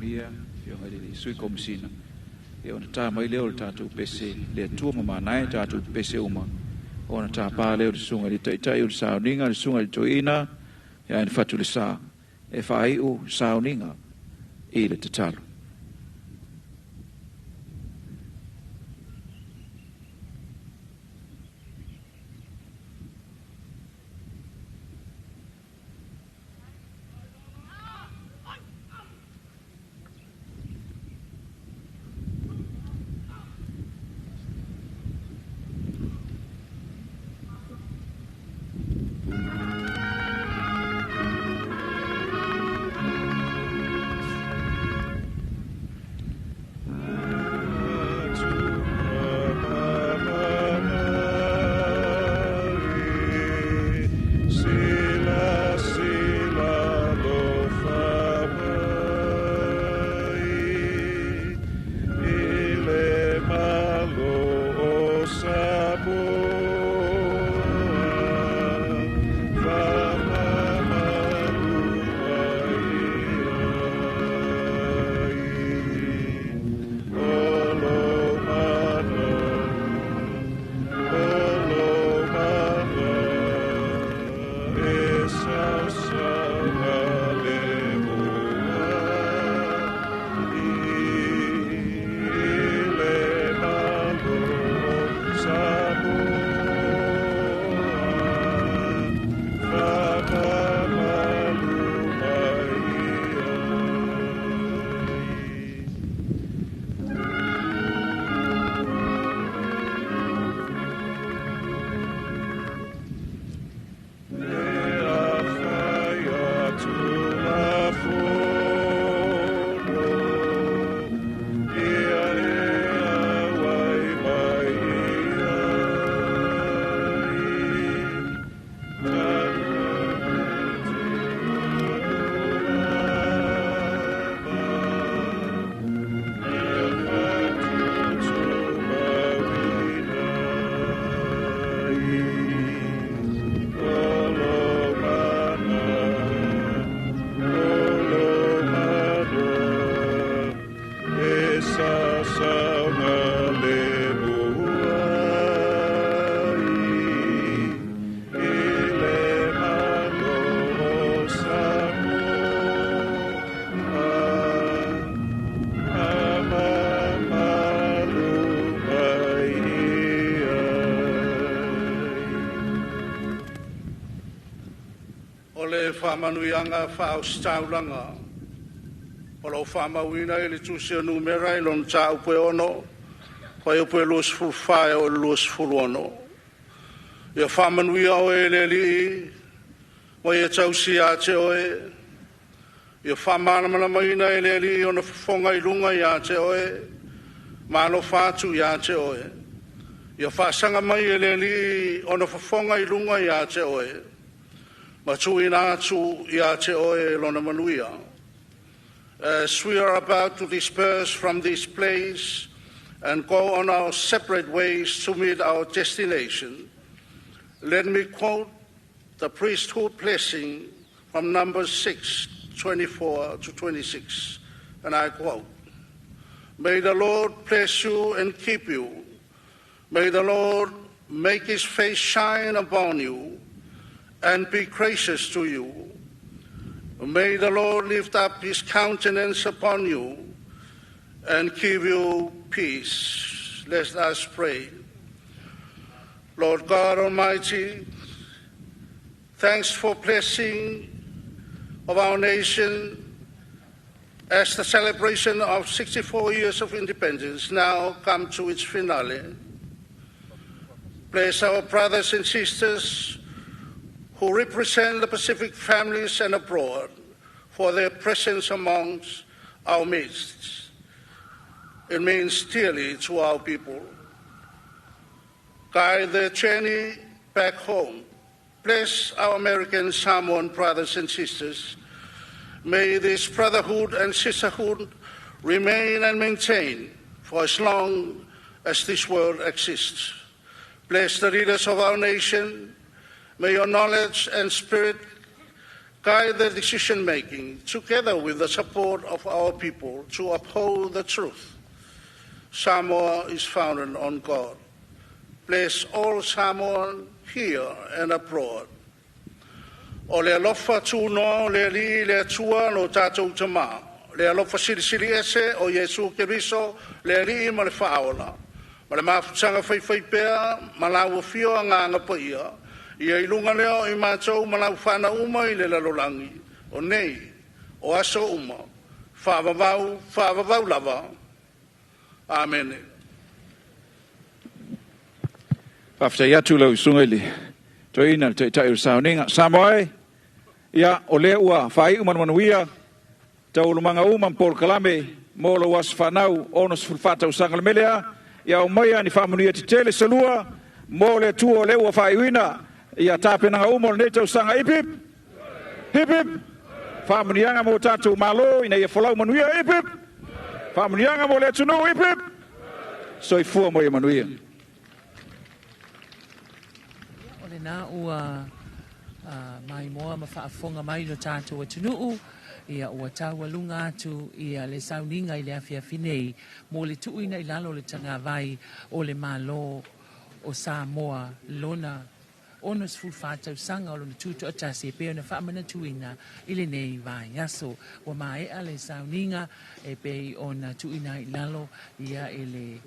pia fionga le sui komisina e ona ta mai leo tātou pese le tua mama nai tātou pese uma ona ta pa leo le sunga le taitai o sauninga le sunga le toina ya en fatu le sa e fai o sauninga e le tatalo. Whamanuianga whaaustaulanga. Polo whamauina e le tūsia numera i lon tā upe ono, whai upe luas fulwhae o luas fulono. Ia whamanuia o e le li, wai e tausi a te oe. Ia whamanamana maina e le li o na whonga i lunga i a te oe, malo whātu i a te oe. Ia whaasanga mai e le li o na whonga i lunga i a te oe. Matuina atu ia te oe lona manuia. As we are about to disperse from this place and go on our separate ways to meet our destination, let me quote the priesthood blessing from Numbers 6:24 to 26, and I quote, "May the Lord bless you and keep you. May the Lord make his face shine upon you and be gracious to you. May the Lord lift up his countenance upon you and give you peace." Let us pray. Lord God Almighty, thanks for blessing of our nation as the celebration of 64 years of independence now come to its finale. Bless our brothers and sisters who represent the Pacific families and abroad for their presence amongst our midst. It means dearly to our people. Guide their journey back home. Bless our American Samoan brothers and sisters. May this brotherhood and sisterhood remain and maintain for as long as this world exists. Bless the leaders of our nation. May your knowledge and spirit guide the decision-making together with the support of our people to uphold the truth. Samoa is founded on God. Bless all Samoan here and abroad. O le alofa tūno le li le atua no tātou tama. Le alofa siri ese o Yesu Keriso le li ma le whaola. Ma le mafutanga whai pēa ma lau fio a nganga paia. Ia ilunga leo I mātou ma lau whana uma I le lalolangi. O nei, o aso uma. Whaavavau lava. Amen. Whaftai atu lau sunga ili. Toina te tai Sauninga. Samoa ia o le ua whai umanuia. Tau lumanga uma Paul Kalame. Molo was whanau onos fulfata usanga le melea. Ia o maia ni whamunia te tele salua. Mo le tua o le ua whai uina. Ia tāpenanga uma o le tau sanga ipip. Hipip. Whamunianga mo tātou malo. Ina ia whalau manuia ipip. Whamunianga mo le tunu ipip. Soi fua mo ia manuia. Na ua mai moa ma whaafonga mai no tātou atunuu ia ua taualunga atu ia le sauninga I le awhiawhinei mo le tuuina I lalo le tanga vai o le malo o Samoa lona onos fulfata usanga o lona tuto atasi e peo na whaamana tuina I le nei vai aso ua maea le sauninga e pei ona tuina I lalo ia ele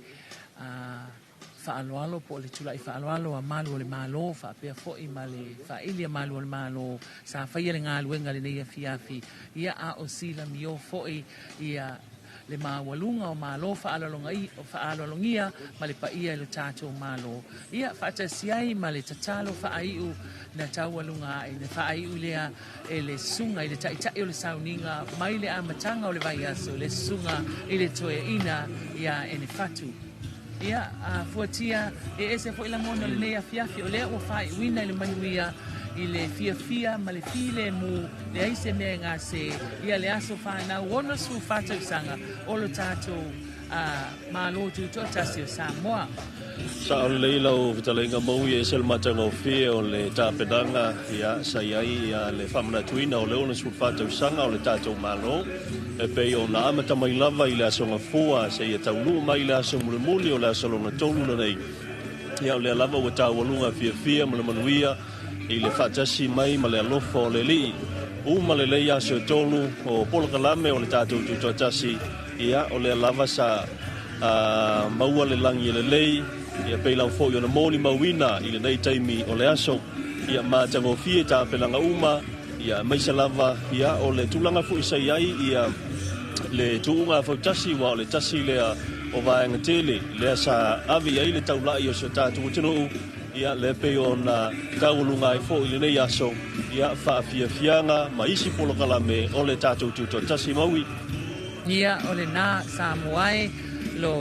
whaaloalo po le tula I whaaloalo a malu o le malo whaapea fo'i ma le whaili a malu o le malo sa whaia le ngā luenga le nei a fiafi ia a o sila mio fo'i ia le mawalunga o malo whaalolongia ma le paia le tātou malo ia whaatasiai ma le tatalo whaaiu na taualunga I le whaaiu lea e le sunga I le taitai o le sauninga mai le amatanga o le vai aso le sunga I le toe ina ia ene fatu ia fuatia e ese foi la mona le nei afiafi o le o fai wina le manuia I le fia ma le file mu le aise me nga se ia le aso fa na wono su fata usanga o lo tato malo tu tasi o Samoa sa leila o vitalenga mau e sel matanga o fe o le tapedanga ia saiai ia le famana tuina o le ona su fata usanga o le tato malo e pei o na amata mai lava I le asonga fua se ia taulu mai le aso mulimuli o le aso lona tolu na nei ia o le lava o tawalunga fia ma le manuia I le fatasi mai ma le alofa o le li uma le leia aso tolu o Paul Kalame o le tatou tutotasi ia o le lava sa maua le langi le lei ia pei lau fo i ona moli mauina I le nei taimi o le aso ia mātango fie ta pelanga uma ia maisa lava ia o le tulanga fu isa iai ia le tuunga fautasi wa o le tasi lea o vaenga tele lea sa avi ai le taulai o so tātou tino ia le pe ona taulunga I fo I le nei aso ia whaafiafianga ma isi Paul Kalame o le tātou tuto tasi maui ia o le nā Samoae lo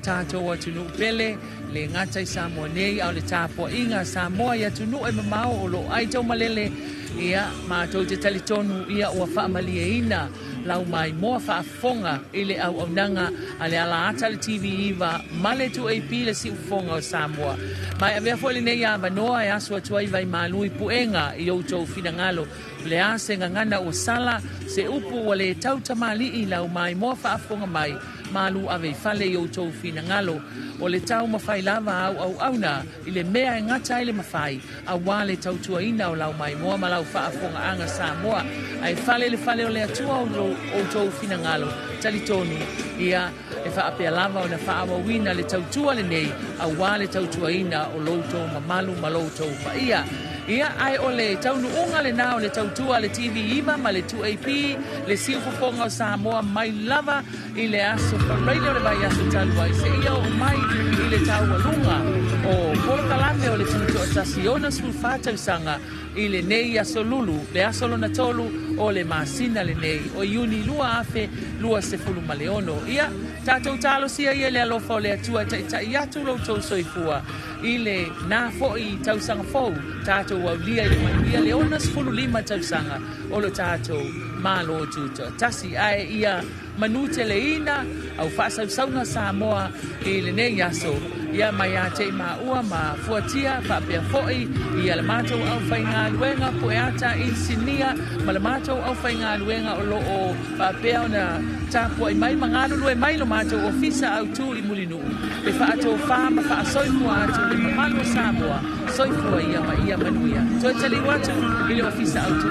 tātou atunu pele le ngatai Samoa nei au le tāpua inga Samoa ia tunu e mamao o lo aitau malele ia mātou te talitonu ia ua whaamalieina lau mai moa whaafonga I le au nanga a le ala ata le TV iwa male tu AP le si ufonga o Samoa mai avea fo le nei a manoa e asua tuai vai malui puenga I outou finangalo le ase ngangana o sala se upu wa le tau tamali I lau mai moa whaafonga mai malu ave fale I outou finangalo o le tau mawhai lava au auna I le mea e ngata I le mawhai a wale tau tuaina o lau mai moa ma lau whaafonga anga Samoa ai fale o le atua o tau finangalo talitonu ia e whaapea lava o na whaawawina le tautua le nei a wale tautuaina o loutou mamalu ma loutou paia ia ai o le taunu unga le nao le tautua le TV iwa ma le 2AP le siufofonga o Samoa mai lava I le aso wharaile o le vai aso talua I se ia o mai I le taualunga o Paul Kalame o le tuto o tasiona sulfata usanga I le nei aso lulu le aso lona tolu o le masina le nei o Iuni lua afe lua se fulu maleono ia tātou talo sia ia le alofa o le atua tai atu lau tau soifua I le nā fo'i tausanga fou tātou au lia I le manuia le onas fulu lima tausanga o lo tātou malo tuto tasi ai ia manute le ina au whaasau sauna Samoa I le nei aso ia mai a te maua ma fuatia whapea foi ia le mātou au whainga luenga po e ata i sinia ma le mātou au whainga luenga o lo o whapea o na tāpua i mai mangaro lue mai lo mātou ofisa au tū i mulinu e whaatou whama wha soifua atu le mamano Samoa soifua ia ma ia manuia toi tali watu i le ofisa au tū